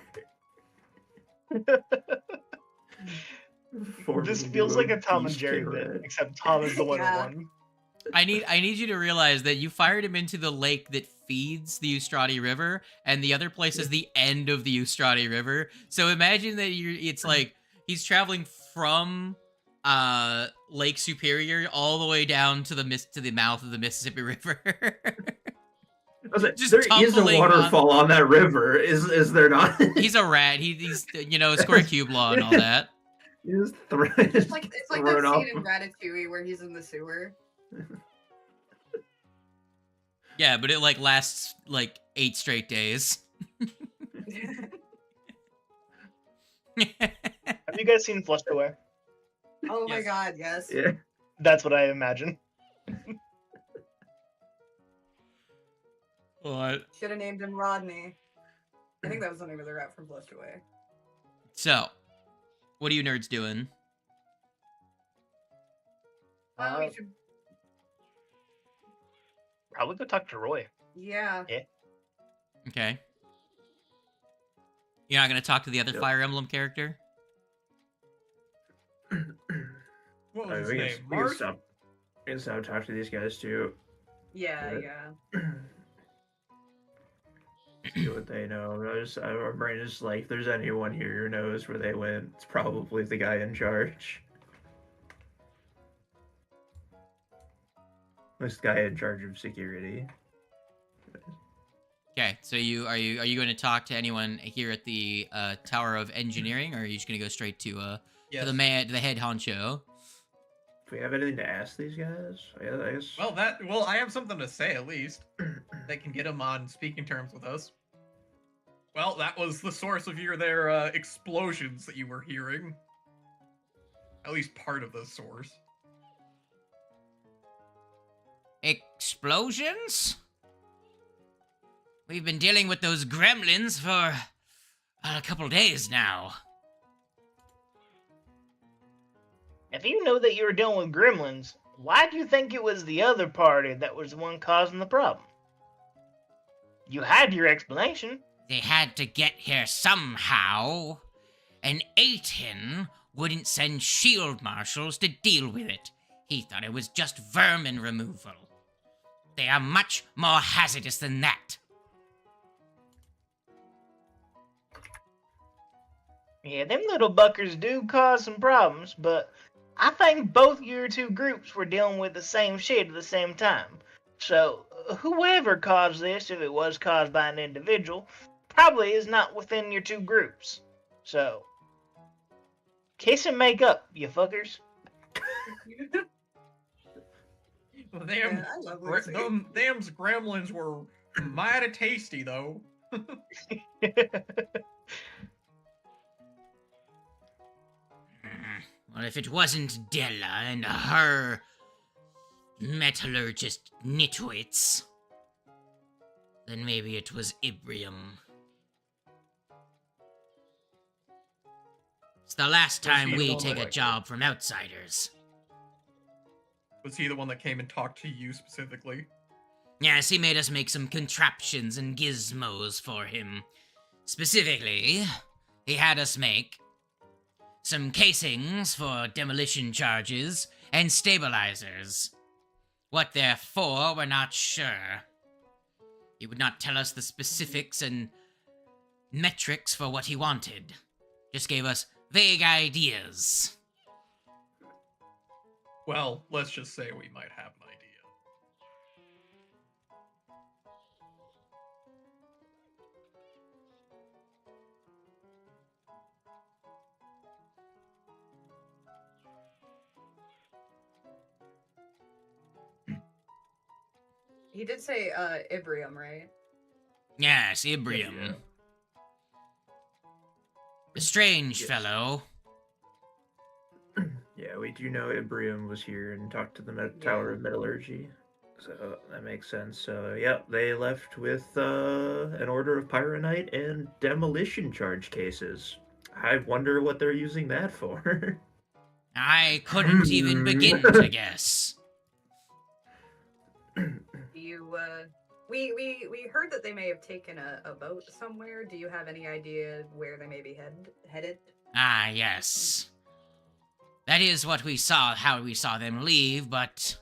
F: This feels like a Tom and Jerry bit, except Tom is the one
B: Yeah.
F: who won.
A: I need you to realize that you fired him into the lake that feeds the Ustrati River, and the other place is the end of the Ustrati River. So imagine that it's like he's traveling from Lake Superior all the way down to the mouth of the Mississippi River.
G: I was like,
A: Just
G: there is a
A: tumbling
G: waterfall on that river, is there not?
A: He's a rat. He's square cube law and all that.
G: He's
B: It's like that
G: thrown off.
B: scene in Ratatouille where he's in the sewer.
A: Yeah, but it like lasts like 8 straight days.
F: Have you guys seen Flushed Away?
B: Oh my
C: Yes.
B: god, yes.
G: Yeah.
F: That's what I imagine.
A: What?
B: Should have named him Rodney. I think that was the name of the rat from Flushed Away.
A: So, what are you nerds doing?
B: We should,
F: Probably go talk to Roy.
B: yeah.
A: Okay. You're not gonna talk to the other
G: Yep.
A: Fire Emblem character?
C: What was
G: Alright,
C: his
G: we
C: name?
G: can
C: Mark?
G: stop. We can stop talking to these guys too.
B: Yeah,
G: Right.
B: yeah.
G: See what they know. My brain is like, if there's anyone here who knows where they went, it's probably the guy in charge. This guy in charge of security.
A: Okay, so are you going to talk to anyone here at the Tower of Engineering, or are you just going to go straight to
H: Yes.
A: the head honcho?
G: Do we have anything to ask these guys? I guess.
C: Well, I have something to say at least. That can get them on speaking terms with us. Well, that was the source of their explosions that you were hearing. At least part of the source.
A: Explosions? We've been dealing with those gremlins for a couple days now.
F: If you know that you were dealing with gremlins, why do you think it was the other party that was the one causing the problem? You had your explanation.
A: They had to get here somehow, and Aiton wouldn't send shield marshals to deal with it. He thought it was just vermin removal. They are much more hazardous than that.
F: Yeah, them little buckers do cause some problems, but I think both your two groups were dealing with the same shit at the same time. So, whoever caused this, if it was caused by an individual, probably is not within your two groups. So, kiss and make up, you fuckers.
C: Damn,
B: I love Lucy.
C: Damn's gremlins were mighty tasty, though.
A: Well, if it wasn't Della and her metallurgist nitwits, then maybe it was Ibrium. It's the last time we take a job from outsiders.
C: Was he the one that came and talked to you specifically?
A: Yes, he made us make some contraptions and gizmos for him. Specifically, he had us make some casings for demolition charges and stabilizers. What they're for, we're not sure. He would not tell us the specifics and metrics for what he wanted. Just gave us vague ideas.
C: Well, let's just say we might have an idea.
B: He did say Ibrium, right?
A: Yes, Ibrium.
G: Yeah.
A: A strange
G: Yes.
A: fellow.
G: Yeah, we do know Ibrium was here and talked to the Tower of Metallurgy. So that makes sense. So, yeah, they left with an order of pyronite and demolition charge cases. I wonder what they're using that for.
A: I couldn't even begin to guess.
B: You we heard that they may have taken a boat somewhere. Do you have any idea where they may be headed?
A: Ah, yes. That is what we saw, how we saw them leave, but...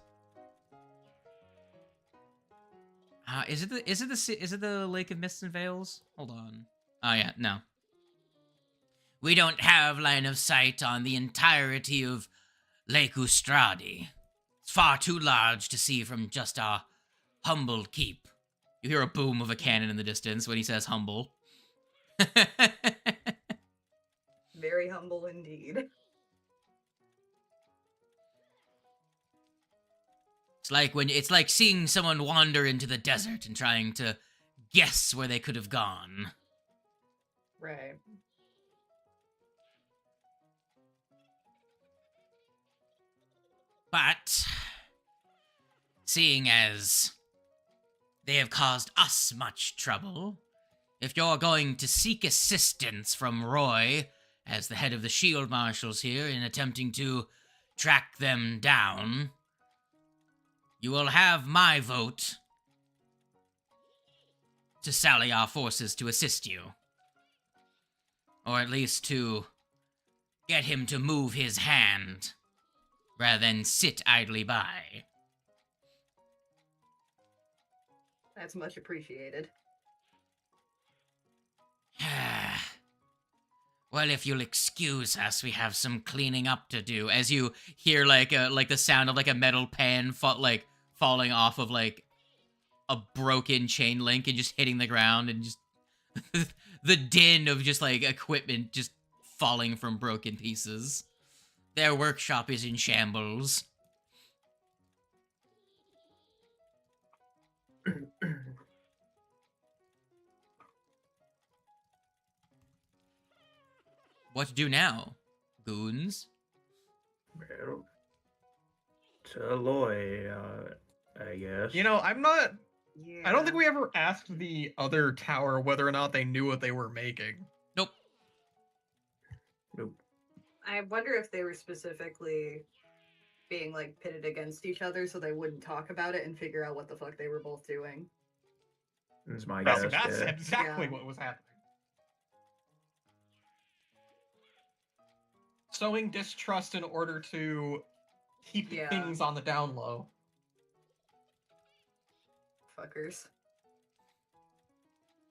A: is it the Lake of Mists and Veils? Hold on. Oh yeah, no. We don't have line of sight on the entirety of Lake Ustradi. It's far too large to see from just our humble keep. You hear a boom of a cannon in the distance when he says humble.
B: Very humble indeed.
A: It's like seeing someone wander into the desert and trying to guess where they could have gone.
B: Right.
A: But seeing as they have caused us much trouble, if you're going to seek assistance from Roy as the head of the Shield Marshals here in attempting to track them down, you will have my vote to sally our forces to assist you. Or at least to get him to move his hand, rather than sit idly by.
B: That's much appreciated.
A: Well, if you'll excuse us, we have some cleaning up to do. As you hear like the sound of like a metal pan falling off of like a broken chain link and just hitting the ground, and just the din of just like equipment just falling from broken pieces. Their workshop is in shambles. What to do now, goons?
G: Well, to Aloy, I guess.
C: You know, I'm not.
B: Yeah.
C: I don't think we ever asked the other tower whether or not they knew what they were making.
A: Nope.
G: Nope.
B: I wonder if they were specifically being like pitted against each other so they wouldn't talk about it and figure out what the fuck they were both doing.
G: That's my
C: That's,
G: guess.
C: that's
G: yeah.
C: exactly
B: Yeah.
C: what was happening. Sowing distrust in order to keep
B: Yeah.
C: things on the down low.
B: Fuckers.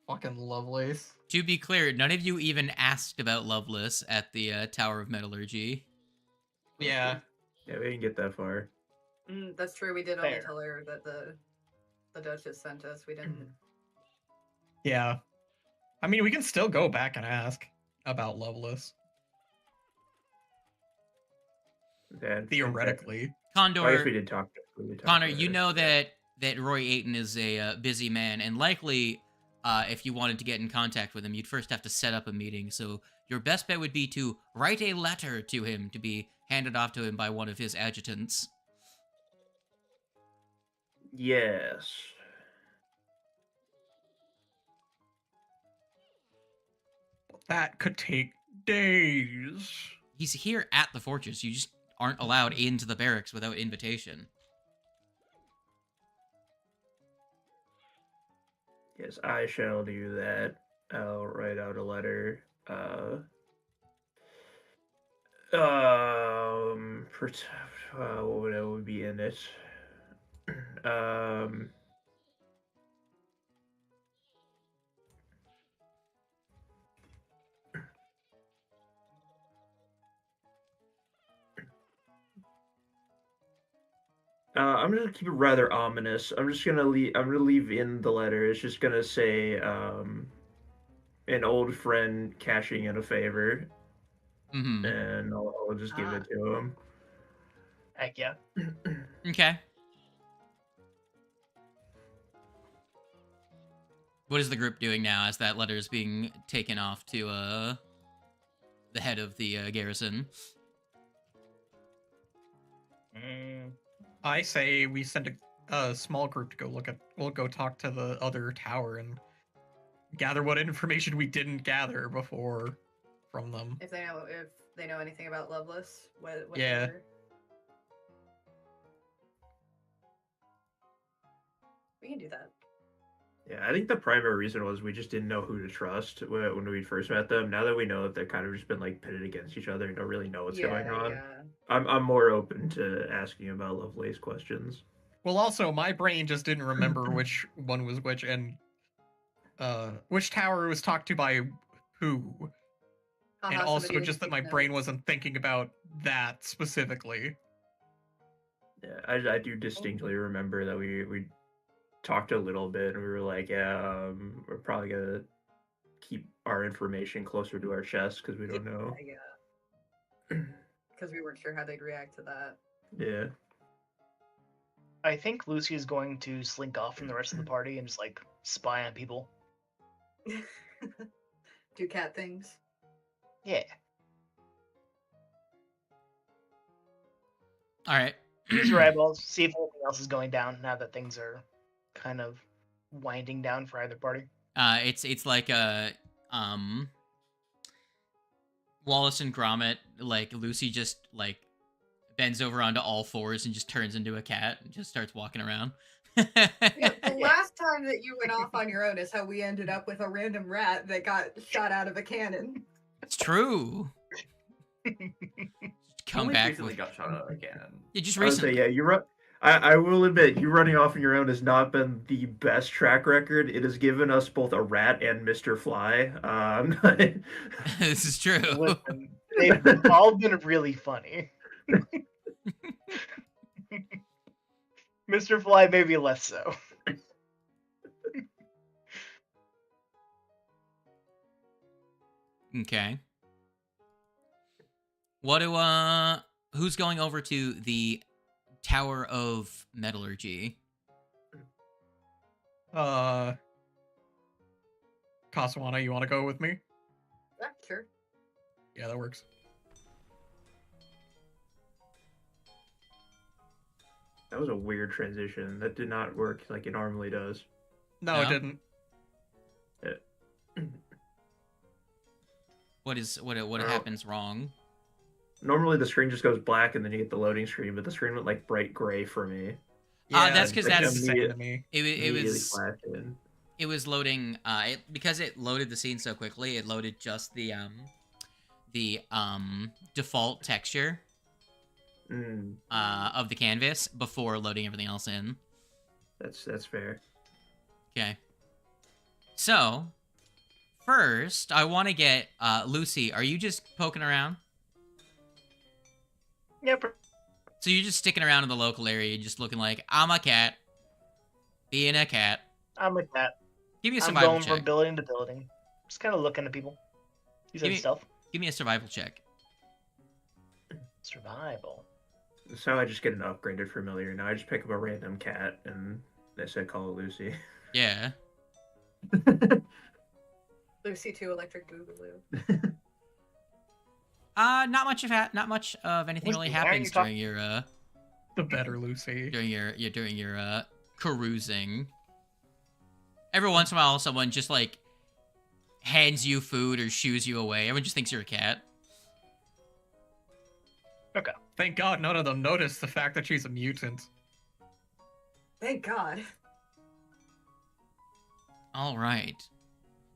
C: Fucking Lovelace.
A: To be clear, none of you even asked about Loveless at the Tower of Metallurgy.
C: Yeah.
G: Yeah, we didn't get that far.
B: That's true. We did only
F: Fair.
B: tell her that the Duchess sent us. We didn't.
C: Yeah. I mean, we can still go back and ask about Lovelace.
G: And
C: Theoretically.
G: I guess we
A: Condor,
G: did talk. We did talk
A: Connor,
G: about
A: you
G: it.
A: know that Roy Ayton is a busy man, and likely, if you wanted to get in contact with him, you'd first have to set up a meeting. So your best bet would be to write a letter to him to be handed off to him by one of his adjutants.
G: Yes.
C: That could take days.
A: He's here at the fortress. You just aren't allowed into the barracks without invitation.
G: Yes, I shall do that. I'll write out a letter. What would be in it? I'm just gonna keep it rather ominous. I'm just gonna leave. I'm gonna leave in the letter. It's just gonna say, an old friend cashing in a favor,
A: Mm-hmm.
G: and I'll just give it to him.
F: Heck yeah.
A: Okay. What is the group doing now as that letter is being taken off to the head of the garrison?
C: I say we send a small group to go look at. We'll go talk to the other tower and gather what information we didn't gather before from them.
B: If they know anything about Loveless, what
C: Yeah.
B: they're- we can do that.
G: Yeah, I think the primary reason was we just didn't know who to trust when we first met them. Now that we know that they're kind of just been like pitted against each other and don't really know what's going on,
B: Yeah.
G: I'm more open to asking about Lovelace questions.
C: Well, also my brain just didn't remember which one was which and which tower was talked to by who, and
B: Haha,
C: also
B: somebody
C: just that my
B: knows.
C: brain wasn't thinking about that specifically.
G: Yeah, I do distinctly remember that we talked a little bit and we were like, yeah, we're probably gonna keep our information closer to our chest because we don't know.
B: Yeah. Because we weren't sure how they'd react to that.
G: Yeah.
F: I think Lucy is going to slink off from the rest of the party and just like spy on people.
B: Do cat things.
F: Yeah.
A: All right.
F: Use your eyeballs, see if anything else is going down now that things are kind of winding down for either party.
A: It's like a Wallace and Gromit, like Lucy just like bends over onto all fours and just turns into a cat and just starts walking around.
B: Yeah, the last time that you went off on your own is how we ended up with a random rat that got shot out of a cannon.
A: It's true. Come
D: Only
A: back
D: recently
A: with
D: got shot out again.
A: yeah, just
G: I would say,
A: recently.
G: yeah, I will admit, you running off on your own has not been the best track record. It has given us both a rat and Mr. Fly.
A: This is true.
F: Listen, they've all been really funny. Mr. Fly, maybe less so.
A: Okay. Who's going over to the Tower of Metallurgy?
C: Kaswana, you want to go with me?
B: Yeah, sure.
C: Yeah, that works.
G: That was a weird transition. That did not work like it normally does.
C: No, it didn't.
A: What happens wrong?
G: Normally the screen just goes black and then you get the loading screen, but the screen went like bright gray for me.
A: That's because
C: it's
A: that's
C: the same to me.
A: It was loading. Because it loaded the scene so quickly. It loaded just the default texture of the canvas before loading everything else in.
G: That's fair.
A: Okay. So, first, I want to get Lucy. Are you just poking around?
F: Yep.
A: So you're just sticking around in the local area, just looking like I'm a cat, being a cat.
F: I'm a cat.
A: Give me a
F: I'm
A: survival
F: going
A: check.
F: from building to building. Just kind of looking at people. You said stealth?
A: Give me a survival check.
F: Survival.
G: So I just get an upgraded familiar now. I just pick up a random cat and they say call it Lucy.
A: Yeah.
B: Lucy 2 Electric Boogaloo.
A: Not much of anything
F: Lucy,
A: really
F: why are
A: happens
F: you talking-
A: during your
C: The better Lucy.
A: during your carousing. Every once in a while, someone just like hands you food or shoos you away. Everyone just thinks you're a cat.
F: Okay.
C: Thank God none of them noticed the fact that she's a mutant.
B: Thank God.
A: All right.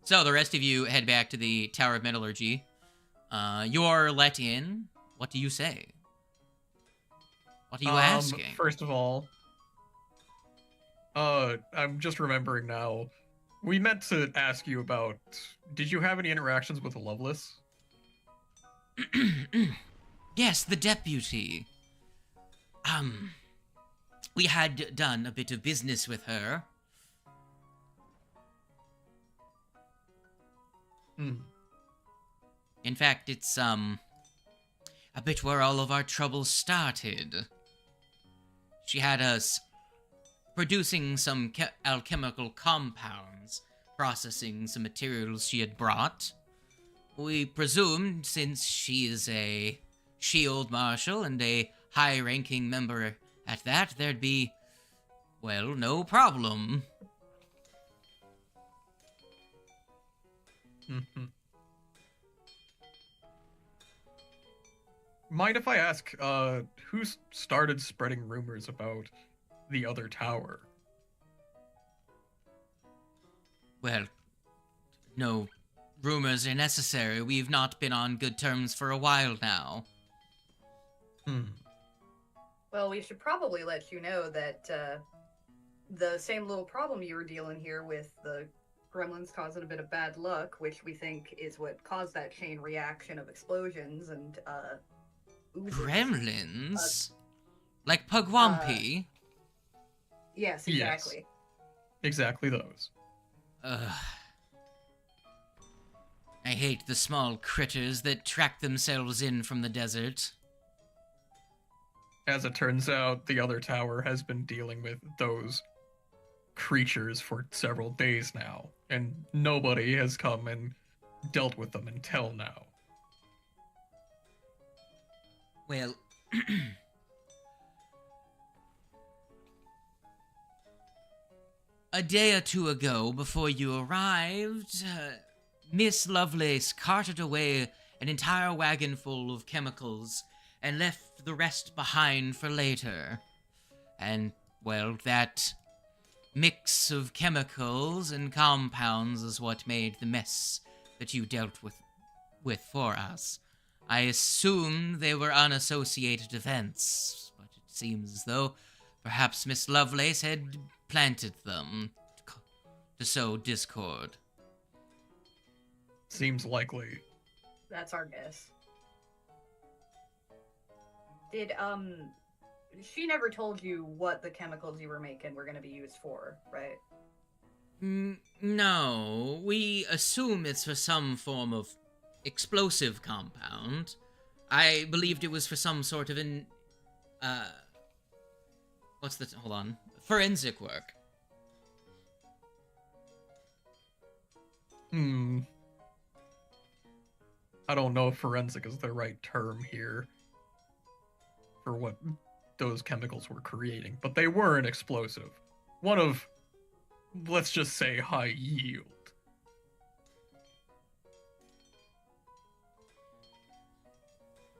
A: So the rest of you head back to the Tower of Metallurgy. You're let in. What do you say? What are you asking?
C: First of all, I'm just remembering now. We meant to ask you about. Did you have any interactions with Loveless?
A: Yes, the deputy. We had done a bit of business with her. In fact, it's, a bit where all of our troubles started. She had us producing some alchemical compounds, processing some materials she had brought. We presumed, since she is a shield marshal and a high-ranking member at that, there'd be, well, no problem.
C: Mind if I ask, who started spreading rumors about the other tower?
A: Well, no rumors are necessary. We've not been on good terms for a while now.
B: Well, we should probably let you know that the same little problem you were dealing here with the gremlins causing a bit of bad luck, which we think is what caused that chain reaction of explosions and oozes.
A: Gremlins? Like Pugwampy?
B: Yes, exactly.
C: Yes. Exactly those.
A: Ugh. I hate the small critters that track themselves in from the desert.
C: As it turns out, the other tower has been dealing with those creatures for several days now, and nobody has come and dealt with them until now.
A: Well, a day or two ago, before you arrived, Miss Lovelace carted away an entire wagon full of chemicals and left the rest behind for later. And, well, that mix of chemicals and compounds is what made the mess that you dealt with for us. I assumed they were unassociated events, but it seems as though perhaps Miss Lovelace had planted them to sow discord.
C: Seems likely.
B: That's our guess. she never told you what the chemicals you were making were going to be used for, right?
A: No, we assume it's for some form of explosive compound. I believed it was for some sort of hold on. Forensic work.
C: I don't know if forensic is the right term here for what those chemicals were creating, but they were an explosive. One of, let's just say, high yield.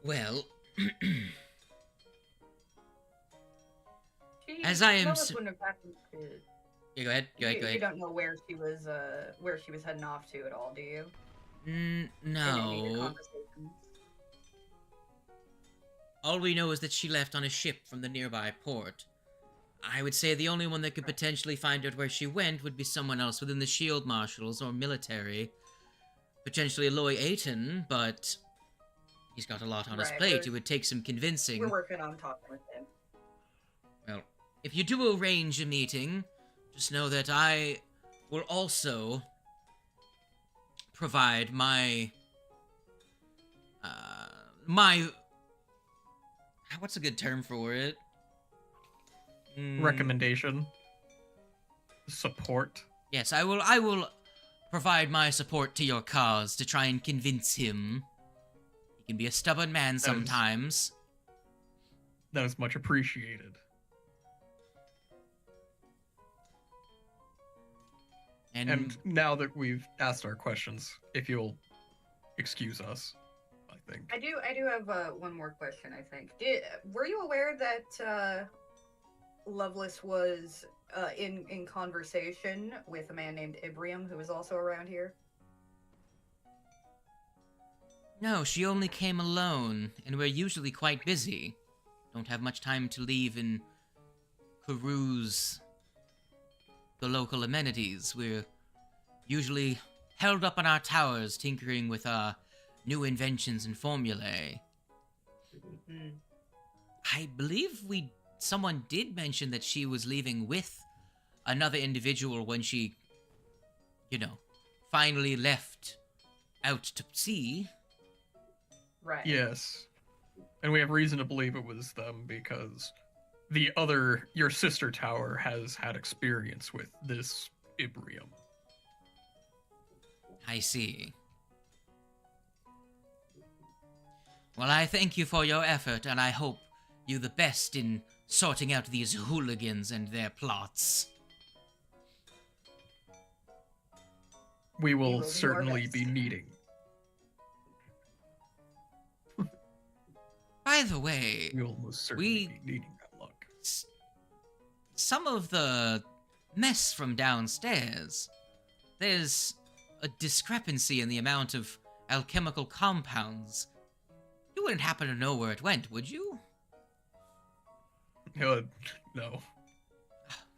A: Well,
B: As
A: I am
B: Lois wouldn't have happened to...
A: Yeah, go ahead.
B: You don't know where she was heading off to at all, do you? In any of your
A: No.
B: conversations?
A: All we know is that she left on a ship from the nearby port. I would say the only one that could potentially find out where she went would be someone else within the Shield Marshals or military. Potentially Loy Aiton, but he's got a lot on his plate. It would take some convincing.
B: We're working on talking with him.
A: Well, if you do arrange a meeting, just know that I will also provide my what's a good term for it?
C: Recommendation. Support.
A: Yes, I will provide my support to your cause to try and convince him. He can be a stubborn man sometimes.
C: That is much appreciated. And now that we've asked our questions, if you'll excuse us, I think.
B: I do have one more question, I think. Were you aware that Lovelace was in conversation with a man named Ibrium, who was also around here?
A: No, she only came alone, and we're usually quite busy. Don't have much time to leave and peruse the local amenities. We're usually held up in our towers tinkering with our new inventions and formulae. I believe someone did mention that she was leaving with another individual when she, finally left out to sea.
B: Right.
C: Yes. And we have reason to believe it was them because your sister tower has had experience with this Ibrium.
A: I see. Well, I thank you for your effort, and I hope you the best in sorting out these hooligans and their plots.
C: We will certainly be meeting.
A: By the way,
C: We will most certainly be needing that luck.
A: Some of the mess from downstairs, there's a discrepancy in the amount of alchemical compounds. You wouldn't happen to know where it went, would you?
C: No.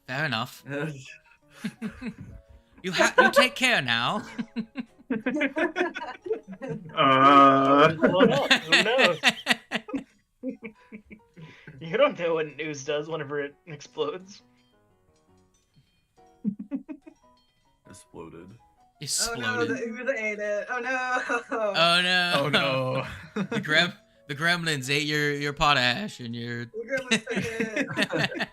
A: Fair enough. You take care now.
F: Who knows? You don't know what news does whenever it explodes.
D: Exploded.
A: Exploded.
B: Oh no, the ooze ate it. Oh no.
A: Oh no.
C: Oh no.
A: The gremlins ate your potash and your...
B: The gremlins took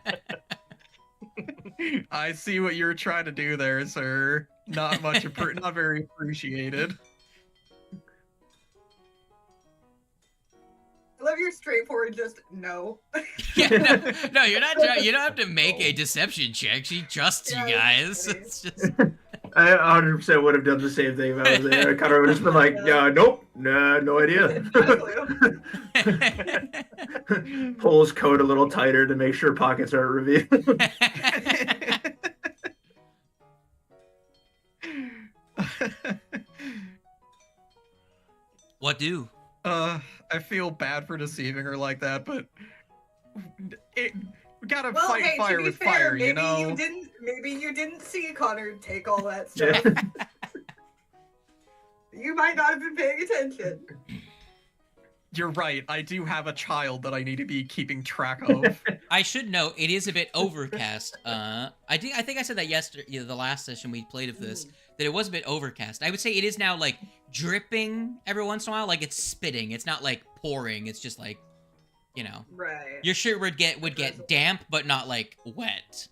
B: it.
C: I see what you're trying to do there, sir. Not very appreciated.
B: I love your straightforward just no.
A: Yeah, no, you're not trying. You don't have to make a deception check. She trusts you guys. It's just...
G: I 100% would have done the same thing if I was there. I kind of would have just been like, nope, no idea. Pull his coat a little tighter to make sure pockets aren't revealed.
A: What do?
C: I feel bad for deceiving her like that, but we gotta
B: Well,
C: fight
B: hey,
C: fire
B: to be
C: with
B: fair,
C: fire,
B: maybe
C: you know?
B: Maybe you didn't see Connor take all that stuff. You might not have been paying attention.
C: You're right, I do have a child that I need to be keeping track of.
A: I should note it is a bit overcast. I think I said that yesterday, the last session we played of this, that it was a bit overcast. I would say it is now like dripping every once in a while, like it's spitting. It's not like pouring. It's just like,
B: Right.
A: your shirt would get
B: Drizzle.
A: damp, but not like wet.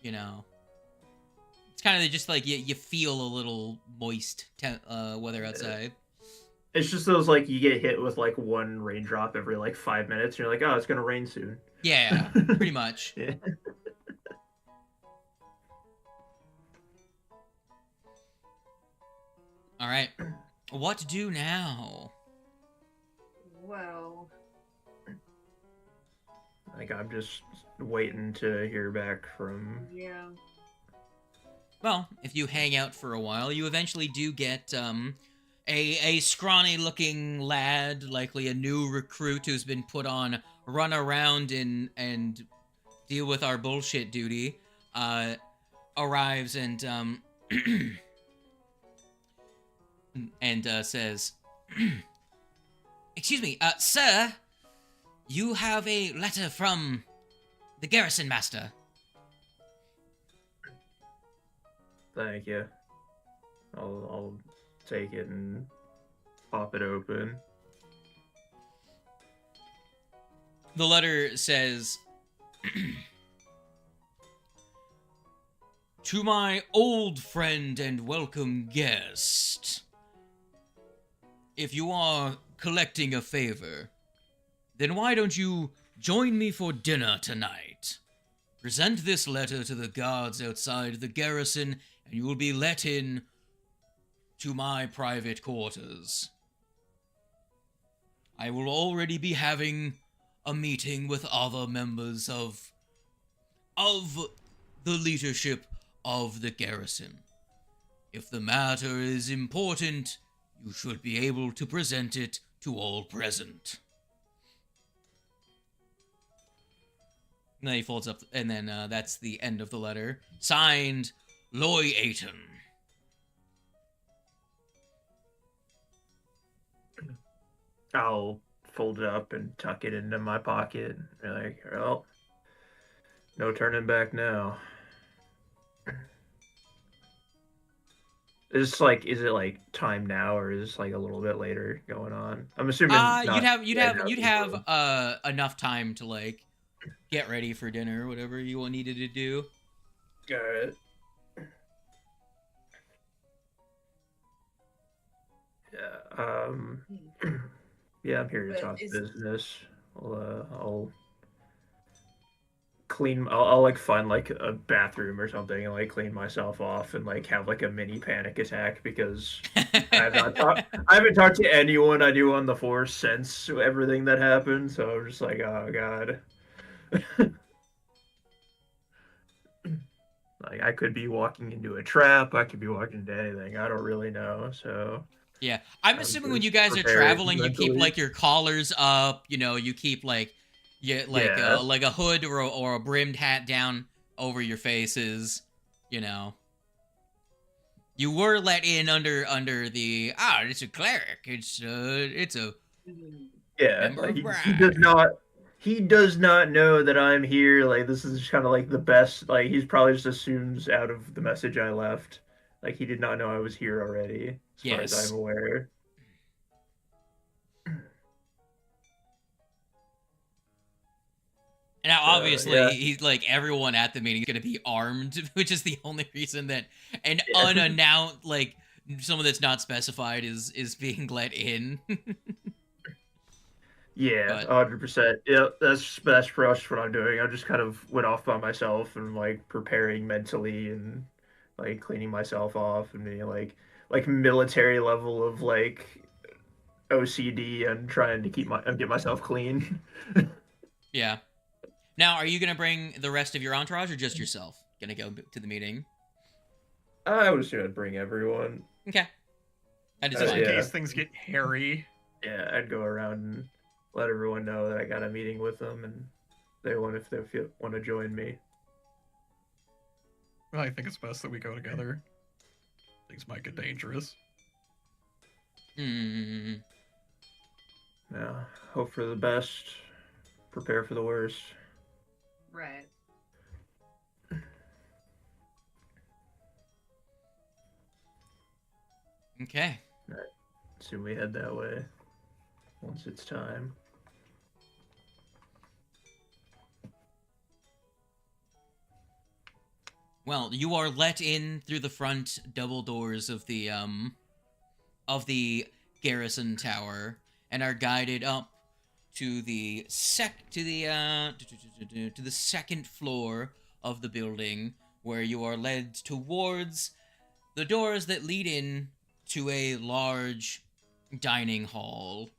A: It's kind of just like you feel a little moist weather outside.
G: It's just those like you get hit with like one raindrop every like 5 minutes. And you're like, oh, it's gonna rain soon.
A: Yeah, pretty much.
G: Yeah.
A: All right, what to do now?
B: Well,
G: Like I'm just waiting to hear back from.
B: yeah.
A: Well, if you hang out for a while, you eventually do get a scrawny-looking lad, likely a new recruit who's been put on run around and deal with our bullshit duty, arrives and and says, "Excuse me, sir, you have a letter from the garrison master."
G: Thank you. I'll take it and pop it open.
A: The letter says, "To my old friend and welcome guest, if you are collecting a favor, then why don't you join me for dinner tonight? Present this letter to the guards outside the garrison, and you will be let in to my private quarters. I will already be having a meeting with other members of the leadership of the garrison. If the matter is important, you should be able to present it to all present." And then he folds up, and then that's the end of the letter. Signed, Loy Aiton.
G: I'll fold it up and tuck it into my pocket. Be like, well, no turning back now. Is it like time now, or is this like a little bit later going on? I'm assuming.
A: You'd have enough time to like get ready for dinner, whatever you needed to do.
G: Got it. Yeah. Yeah, I'm here to
B: But
G: talk
B: is-
G: business. I'll clean. I'll like find like a bathroom or something and like clean myself off and like have like a mini panic attack because I haven't talked to anyone I knew on the force since everything that happened. So I'm just like, oh god. Like I could be walking into a trap. I could be walking into anything. I don't really know. So.
A: Yeah, I'm
G: I'm
A: assuming when
G: just
A: you guys are
G: prepared
A: traveling, you keep
G: mentally.
A: like your collars up. You keep like
G: Yeah.
A: like a hood or a brimmed hat down over your faces. You were let in under the it's a cleric. It's a
G: Yeah,
A: member
G: like
A: of
G: he
A: Bride.
G: he does not know that I'm here. Like this is kind of like the best. Like he's probably just assumes out of the message I left. Like he did not know I was here already, as far as
A: Yes.
G: I'm aware.
A: Now, obviously,
G: yeah.
A: he's like everyone at the meeting is going to be armed, which is the only reason that an
G: Yeah.
A: unannounced, like someone that's not specified, is being let in.
G: Yeah,
A: But-
G: 100%. Yeah, that's pretty much what I'm doing. I just kind of went off by myself and like preparing mentally and like cleaning myself off and being like military level of like OCD and trying to get myself clean.
A: Yeah. Now, are you going to bring the rest of your entourage or just yourself? Going to go to the meeting?
G: I would assume I'd bring everyone.
A: Okay. That is
C: Just
A: fine.
C: in
G: yeah.
C: case things get hairy.
G: Yeah, I'd go around and let everyone know that I got a meeting with them and they want to join me.
C: I think it's best that we go together. Things might get dangerous.
A: Hmm.
G: Yeah, hope for the best, prepare for the worst.
B: Right.
A: Okay.
G: So we head that way once it's time.
A: Well, you are let in through the front double doors of the garrison tower and are guided up to the to the second floor of the building, where you are led towards the doors that lead in to a large dining hall.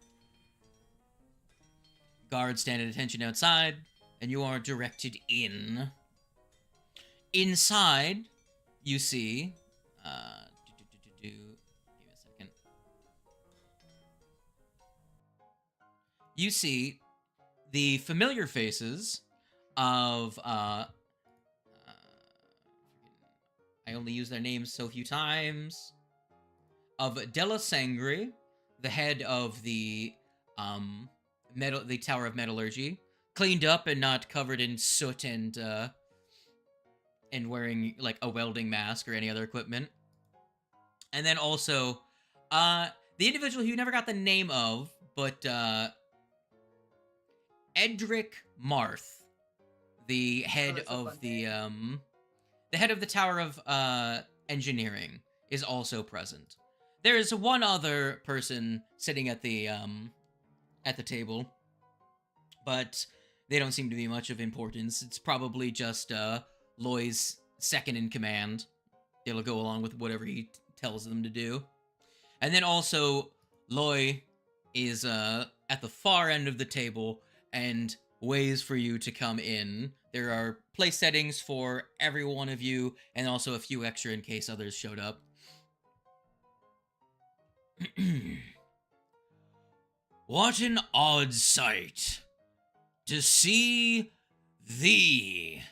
A: Guards stand at attention outside, and you are directed in. Inside, you see, give me a second. You see the familiar faces of, I only use their names so few times, of Della Sangre, the head of the, the Tower of Metallurgy, cleaned up and not covered in soot and wearing like a welding mask or any other equipment. And then also, the individual who you never got the name of, but Edric Marth, the head of the head of the Tower of Engineering, is also present. There is one other person sitting at the table, but they don't seem to be much of importance. It's probably just Loy's second in command. It'll go along with whatever he tells them to do. And then also, Loy is at the far end of the table and ways for you to come in. There are place settings for every one of you, and also a few extra in case others showed up. What an odd sight to see thee,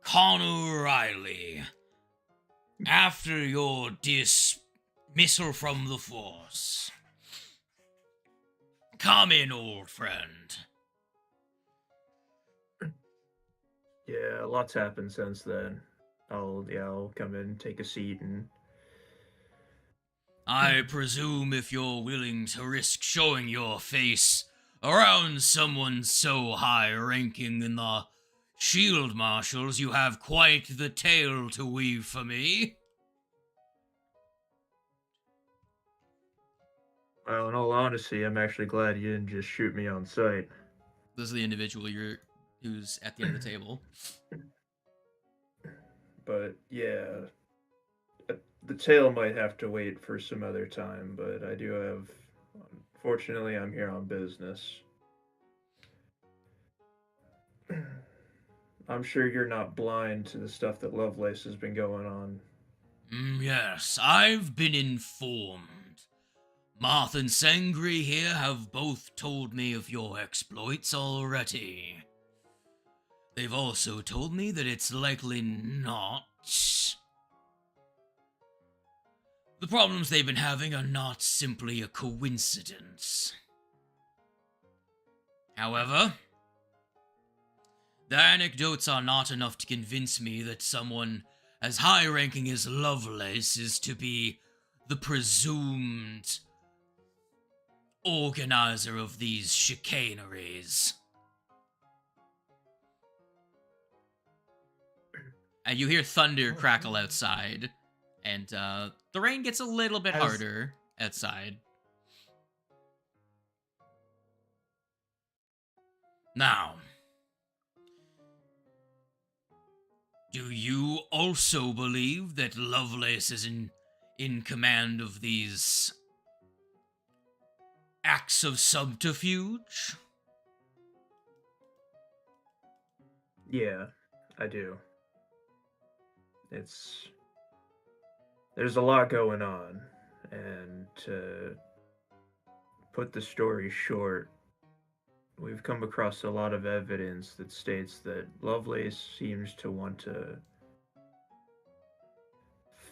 A: Connor Riley, after your dismissal from the force. Come in, old friend.
G: Yeah, lots happened since then. I'll come in, take a seat, and
A: I presume if you're willing to risk showing your face around someone so high-ranking in the Shield Marshals, you have quite the tale to weave for me.
G: well, in all honesty, I'm actually glad you didn't just shoot me on sight.
A: This is the individual who's at the end of the table.
G: But yeah, the tale might have to wait for some other time, but I do have. Unfortunately, I'm here on business. I'm sure you're not blind to the stuff that Lovelace has been going on.
A: Yes, I've been informed. Marth and Sangri here have both told me of your exploits already. They've also told me that it's likely not. The problems they've been having are not simply a coincidence. However, the anecdotes are not enough to convince me that someone as high-ranking as Lovelace is to be the presumed organizer of these chicaneries. And you hear thunder crackle outside, and the rain gets a little bit harder outside. Now, do you also believe that Lovelace is in command of these acts of subterfuge?
G: Yeah, I do. There's a lot going on, and to put the story short, we've come across a lot of evidence that states that Lovelace seems to want to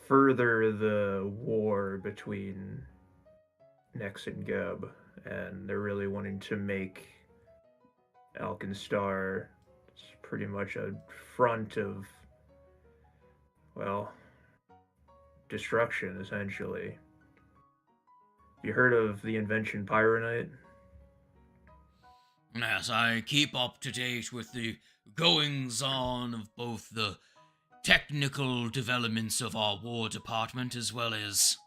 G: further the war between Nex and Gub, and they're really wanting to make Alkenstar pretty much a front of, well, destruction, essentially. You heard of the invention Pyronite?
A: Yes, I keep up to date with the goings-on of both the technical developments of our war department as well as,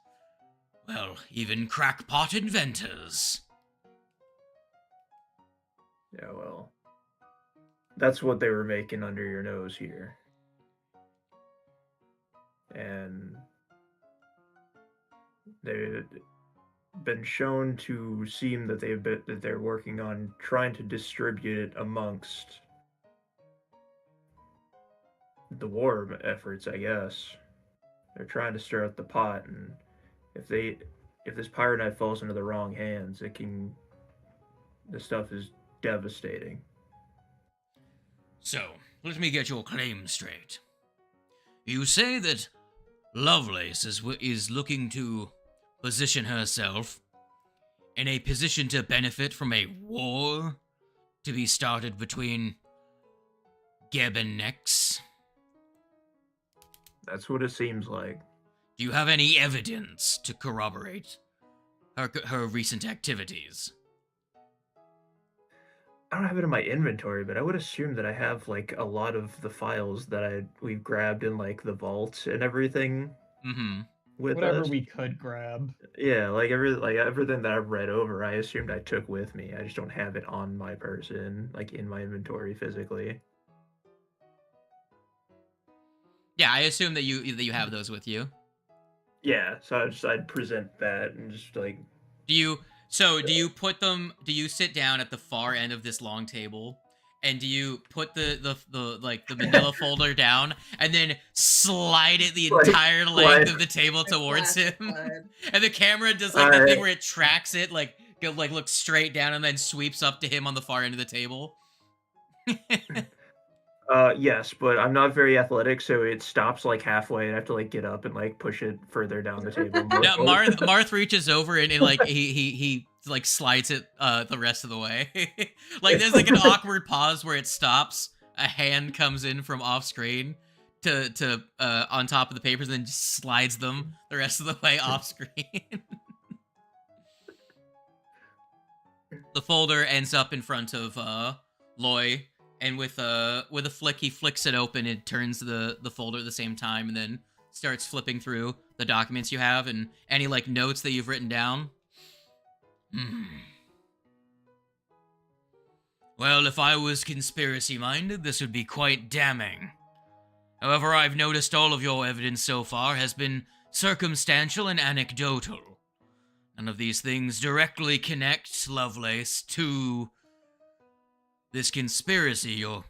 A: well, even crackpot inventors.
G: Yeah, well, that's what they were making under your nose here. And they've been shown to seem that they're working on trying to distribute it amongst the war efforts, I guess. They're trying to stir up the pot, and if this pyronite falls into the wrong hands, the stuff is devastating.
A: So, let me get your claim straight. You say that Lovelace is looking to position herself in a position to benefit from a war to be started between Geb and Nex.
G: That's what it seems like.
A: Do you have any evidence to corroborate her recent activities?
G: I don't have it in my inventory, but I would assume that I have like a lot of the files that we've grabbed in like the vault and everything.
A: Mm-hmm.
G: With
H: Whatever
G: us.
H: we could grab.
G: Yeah, like everything that I've read over, I assumed I took with me. I just don't have it on my person, like in my inventory physically.
A: Yeah, I assume that you have those with you.
G: Yeah, so I'd present that and just like.
A: Do you put them? Do you sit down at the far end of this long table, and do you put the manila folder down and then slide it the entire length of the table towards him? And the camera does like the thing where it tracks it, like looks straight down and then sweeps up to him on the far end of the table.
G: Yes, but I'm not very athletic, so it stops like halfway, and I have to like get up and like push it further down the table.
A: No, Marth reaches over and like he like slides it the rest of the way. Like there's like an awkward pause where it stops. A hand comes in from off screen to on top of the papers, and then just slides them the rest of the way off screen. The folder ends up in front of Loy. And with a flick, he flicks it open. It turns the folder at the same time, and then starts flipping through the documents you have and any like notes that you've written down. Well, if I was conspiracy-minded, this would be quite damning. However, I've noticed all of your evidence so far has been circumstantial and anecdotal. None of these things directly connect Lovelace to this conspiracy you're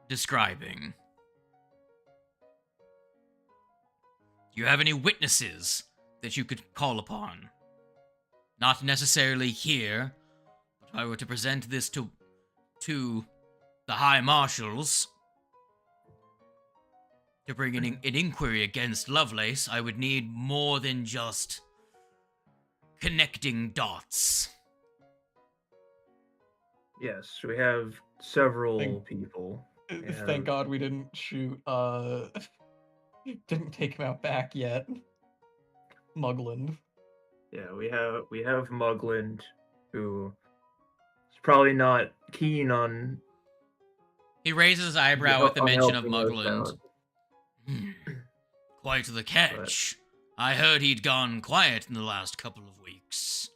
A: describing. Do you have any witnesses that you could call upon? Not necessarily here, but if I were to present this to the High Marshals to bring an inquiry against Lovelace, I would need more than just connecting dots.
G: Yes, we have several people.
H: Thank God we didn't shoot, didn't take him out back yet. Mugland.
G: Yeah, we have Mugland, who is probably not keen on.
A: He raises his eyebrow at the mention of Mugland. Quite the catch. I heard he'd gone quiet in the last couple of weeks.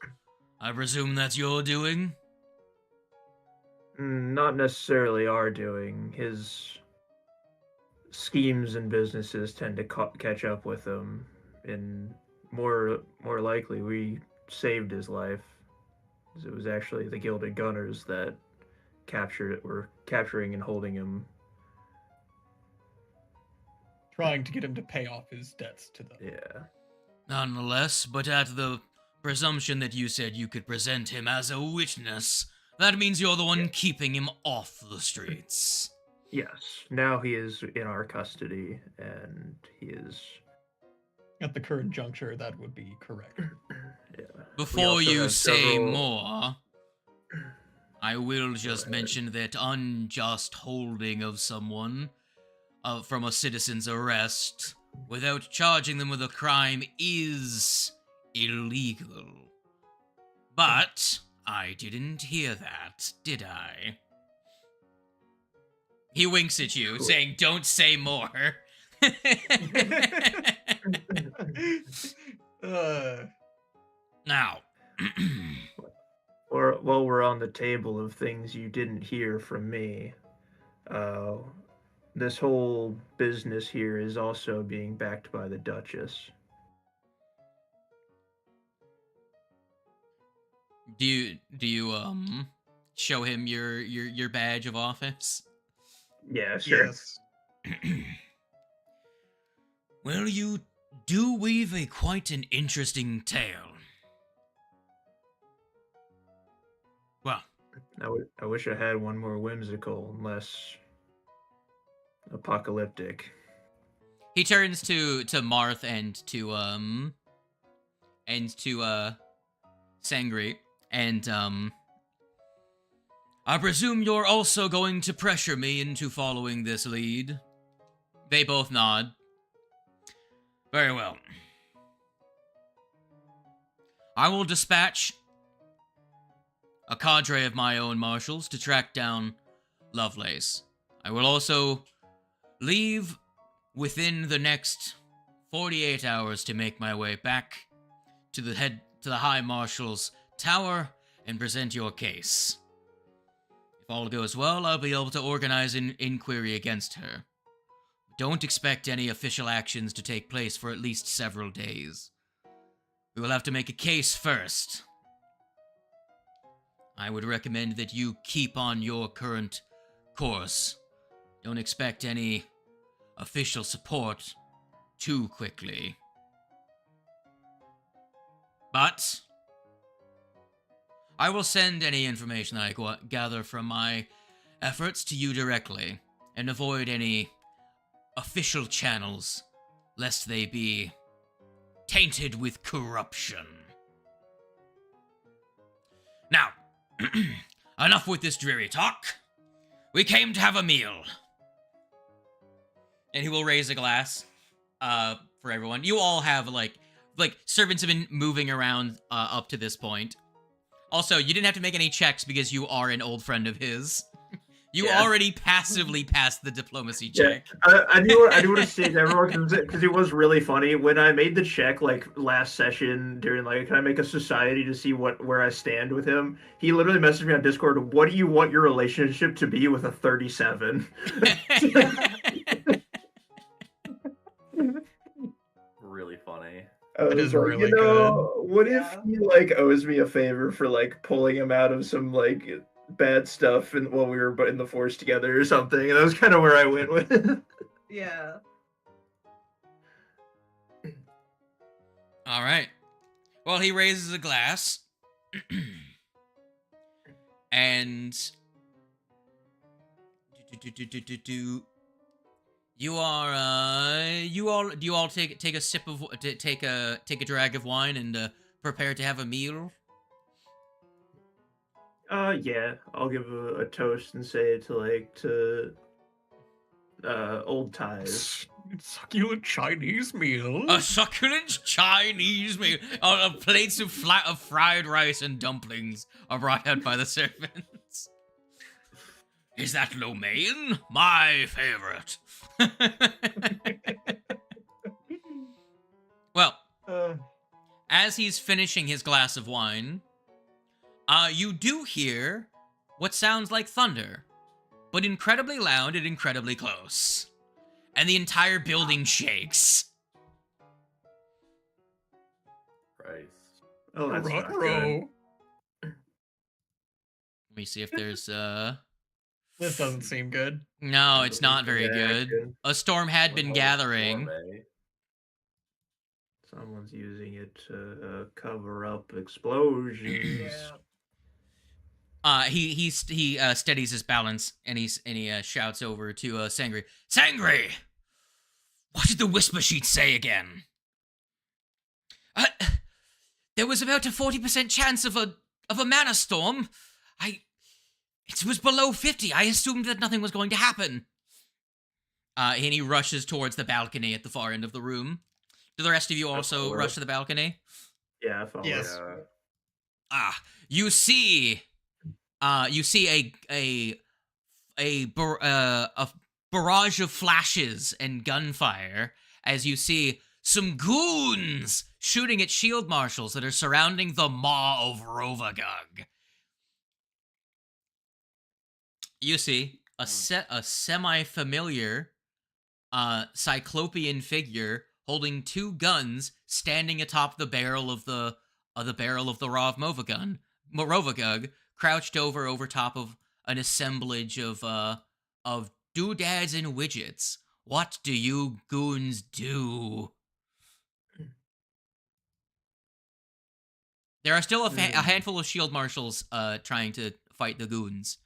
A: I presume that's your doing?
G: Not necessarily our doing. His schemes and businesses tend to catch up with him, and more likely we saved his life. It was actually the Gilded Gunners that were capturing and holding him.
H: Trying to get him to pay off his debts to them.
G: Yeah.
A: Nonetheless, but at the presumption that you said you could present him as a witness, that means you're the one keeping him off the streets.
G: Yes. Now he is in our custody, and he is...
H: At the current juncture, that would be correct.
G: Yeah.
A: Before you say more, I will just mention that unjust holding of someone from a citizen's arrest without charging them with a crime is illegal. But I didn't hear that, did I? He winks at you, saying, "Don't say more." Now,
G: Or while we're on the table of things you didn't hear from me, this whole business here is also being backed by the Duchess.
A: do you show him your badge of office?
G: Yeah, sure.
H: Yes.
A: Well, you do weave quite an interesting tale. Well,
G: I wish I had one more whimsical and less apocalyptic.
A: he turns to Marth and to Sangri, and I presume you're also going to pressure me into following this lead. They both nod. Very well. I will dispatch a cadre of my own marshals to track down Lovelace. I will also leave within the next 48 hours to make my way back to the High Marshal's tower and present your case. If all goes well, I'll be able to organize an inquiry against her. Don't expect any official actions to take place for at least several days. We will have to make a case first. I would recommend that you keep on your current course. Don't expect any official support too quickly. But I will send any information I gather from my efforts to you directly, and avoid any official channels, lest they be tainted with corruption. Now, enough with this dreary talk. We came to have a meal. And he will raise a glass for everyone. You all have, like servants have been moving around up to this point. Also, you didn't have to make any checks because you are an old friend of his. You already passively passed the diplomacy check.
G: Yeah, I do want to say to everyone, because it was really funny when I made the check last session during can I make a society to see where I stand with him. He literally messaged me on Discord. What do you want your relationship to be with a 37?
D: Really funny.
H: It is really good.
G: What if he owes me a favor for pulling him out of some bad stuff while we were in the force together or something? And that was kind of where I went with it.
B: Yeah.
A: All right. Well, he raises a glass. And you all take a sip of take a drag of wine and prepare to have a meal.
G: Yeah, I'll give a toast and say it to old ties.
C: Succulent Chinese meal.
A: A succulent Chinese meal. Plates of fried rice and dumplings are brought out by the servants. Is that lo mein? My favorite. Well, as he's finishing his glass of wine, you do hear what sounds like thunder, but incredibly loud and incredibly close. And the entire building shakes.
D: Christ.
G: Oh, that's not good.
C: Ruh-roh.
A: Let me see if there's
H: This doesn't seem good.
A: No, it's not very
G: Yeah,
A: good.
G: good.
A: A storm had been gathering.
D: Gourmet.
G: Someone's using it to cover up explosions.
B: Yeah.
A: He steadies his balance and he shouts over to Sangri. Sangri, what did the whisper sheet say again? There was about a 40% chance of a mana storm. It was below 50. I assumed that nothing was going to happen. And he rushes towards the balcony at the far end of the room. Do the rest of you also rush to the balcony?
G: Yeah, I follow.
H: Yes.
D: Yeah.
A: You see a barrage of flashes and gunfire as you see some goons shooting at shield marshals that are surrounding the Maw of Rovagug. You see a semi-familiar cyclopean figure holding two guns standing atop the barrel of the Rav Movagug, crouched over top of an assemblage of doodads and widgets. What do you goons do? There are still a handful of shield marshals trying to fight the goons.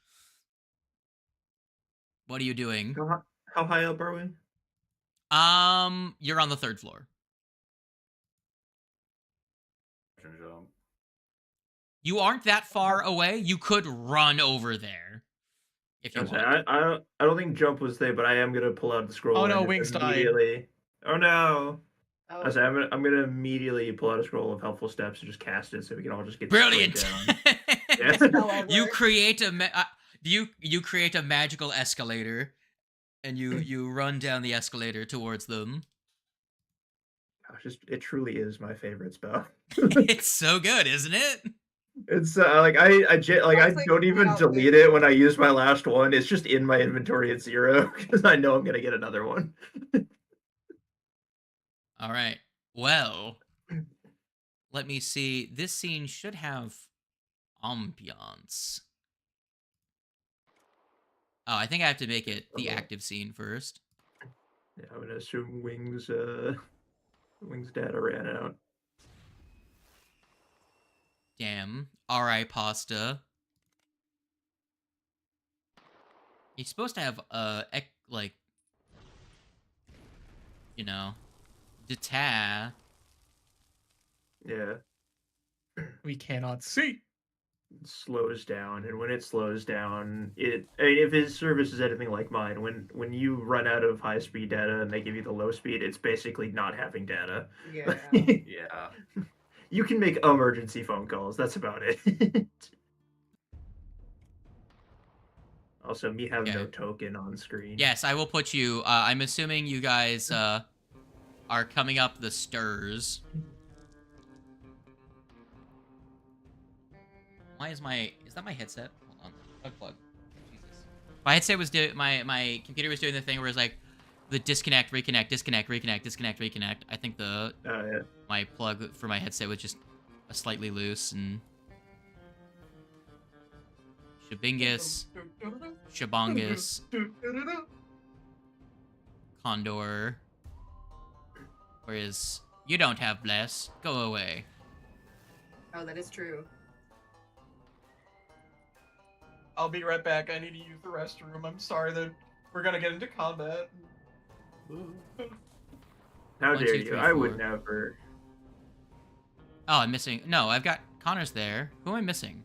A: What are you doing?
G: How high up are we?
A: You're on the 3rd floor.
D: Jump.
A: You aren't that far away. You could run over there if you want.
G: I don't think jump was there, but I am gonna pull out the scroll.
H: Oh no,
G: and
H: Wings died.
G: immediately. Oh no!
B: Oh,
G: I say I'm gonna immediately pull out a scroll of helpful steps and just cast it, so we can all just get
A: Brilliant.
G: straight down.
B: that's
G: Yeah.
B: how I
A: You
B: work.
A: create a you create a magical escalator, and you run down the escalator towards them.
G: Gosh, it truly is my favorite spell.
A: It's so good, isn't it?
G: It's like I
B: Honestly,
G: don't even
B: without
G: delete
B: this-
G: it when I use my last one. It's just in my inventory at 0 because I know I'm gonna get another one.
A: All right. Well, let me see. This scene should have ambiance. Oh, I think I have to make it the active scene first.
G: Yeah, I'm gonna assume Wings data ran out.
A: Damn. Alright, Pasta. You're supposed to have, like, you know, deta.
G: Yeah,
H: We cannot see.
G: it slows down, and when it slows down, if his service is anything like mine, when you run out of high speed data and they give you the low speed, it's basically not having data.
B: Yeah.
D: Yeah.
G: You can make emergency phone calls. That's about it. Also, me have no
A: Okay.
G: token on screen.
A: Yes, I will put you, I'm assuming you guys, are coming up the stairs. Why is that my headset? Hold on. Unplug. Jesus. My headset was my computer was doing the thing where it's like the disconnect, reconnect, disconnect, reconnect, disconnect, reconnect. I think
G: Yeah.
A: my plug for my headset was just slightly loose and Shabingus, Shabongus, Condor. Whereas you don't have bless. Go away.
B: Oh, that is true.
H: I'll be right back. I need to use the restroom. I'm sorry that we're gonna get into combat.
G: How
A: 1,
G: dare
A: 2,
G: you?
A: 3,
G: I would
A: 4.
G: never.
A: Oh, I'm missing. No, I've got Connor's there. Who am I missing?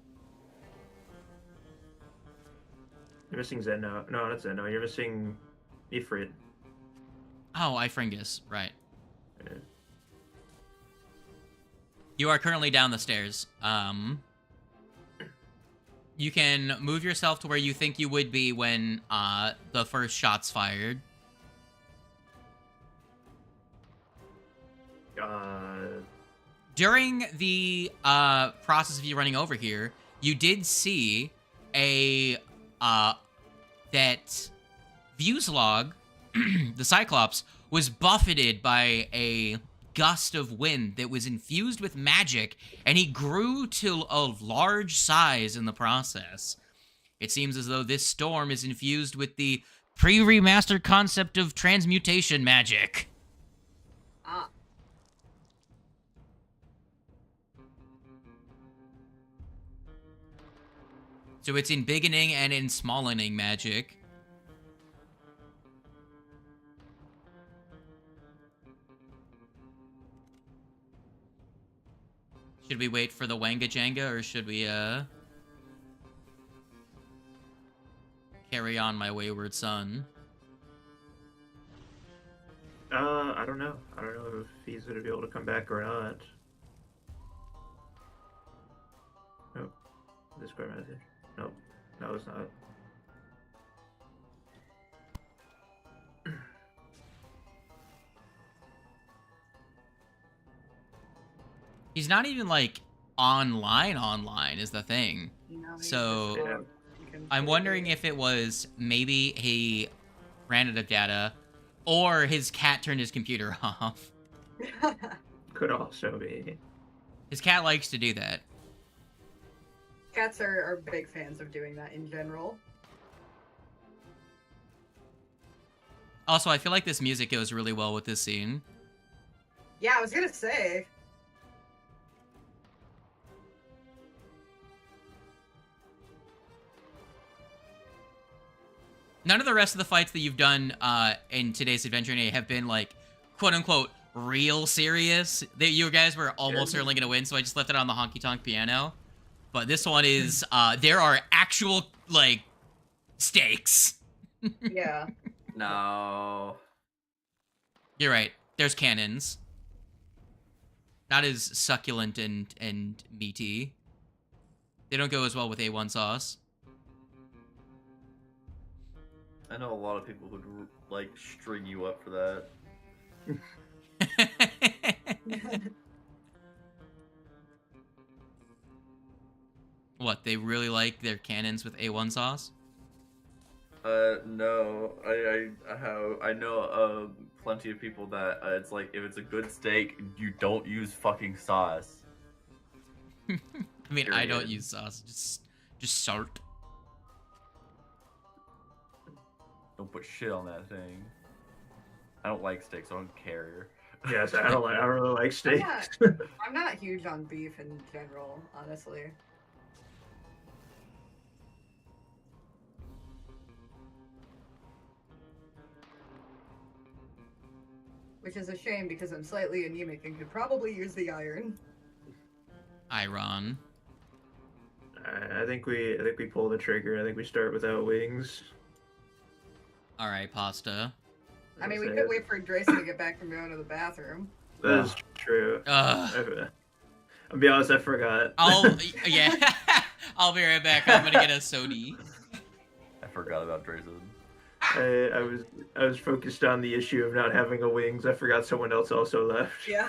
G: You're missing Zeno. No, not Zeno. You're missing Ifrit.
A: Oh, Ifringus. Right.
G: Yeah.
A: You are currently down the stairs. You can move yourself to where you think you would be when the first shot's fired. During the process of you running over here, you did see that Viewslog, the Cyclops, was buffeted by a gust of wind that was infused with magic, and he grew to a large size in the process. It seems as though this storm is infused with the pre-remastered concept of transmutation magic.
B: Ah.
A: So it's in biggening and in smallening magic. Should we wait for the Wanga Janga, or should we, Carry on, my wayward son.
G: I don't know. I don't know if he's gonna be able to come back or not. Nope. Discord message. Nope. No, it's not.
A: He's not even like online is the thing.
B: No, he's
A: So
B: just,
G: Yeah.
B: you can
A: I'm
B: see
A: wondering
B: it.
A: if it was maybe he ran out of data or his cat turned his computer off.
G: Could also be.
A: His cat likes to do that.
B: Cats are big fans of doing that in general.
A: Also, I feel like this music goes really well with this scene.
B: Yeah, I was gonna say.
A: None of the rest of the fights that you've done in today's adventure have been like, quote unquote, real serious. You guys were almost certainly gonna win, so I just left it on the honky tonk piano. But this one is, there are actual like stakes.
B: Yeah.
D: No.
A: You're right. There's cannons. Not as succulent and meaty. They don't go as well with A1 sauce.
D: I know a lot of people who'd like string you up for that.
A: What, they really like their cannons with A1 sauce?
D: No. I know plenty of people that it's like if it's a good steak, you don't use fucking sauce.
A: I mean, I don't
D: Period.
A: use sauce. Just salt.
D: Don't put shit on that thing. I don't like steak, so I don't care.
G: Yes, I don't really like
B: I'm
G: steak.
B: I'm not huge on beef in general, honestly. Which is a shame because I'm slightly anemic and could probably use the iron.
A: Iron.
G: I think we pull the trigger. I think we start without wings.
A: All right, pasta.
B: I mean, we
G: Say
B: could
G: it.
B: wait for Drayson to get back from going to the bathroom.
G: That is true. I'll be honest, I forgot.
A: Yeah. I'll be right back. I'm gonna get a sody.
D: I forgot about Drayson.
G: I was focused on the issue of not having a wings. I forgot someone else also left.
B: Yeah.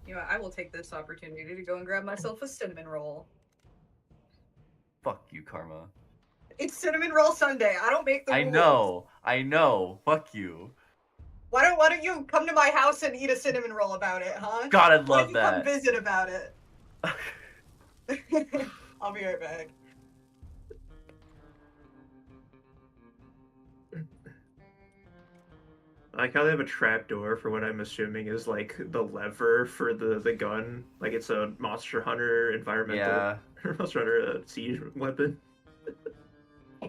B: You know, I will take this opportunity to go and grab myself a cinnamon roll.
D: Fuck you, Karma.
B: It's Cinnamon Roll Sunday. I don't make the rules.
D: I know. Fuck you.
B: Why don't you come to my house and eat a cinnamon roll about it, huh?
D: God, I'd
B: Why
D: love
B: don't you come
D: that.
B: visit about it? I'll be right back.
G: I like how they have a trap door for what I'm assuming is like the lever for the gun. Like it's a Monster Hunter environmental
D: Yeah.
G: Monster Hunter siege weapon.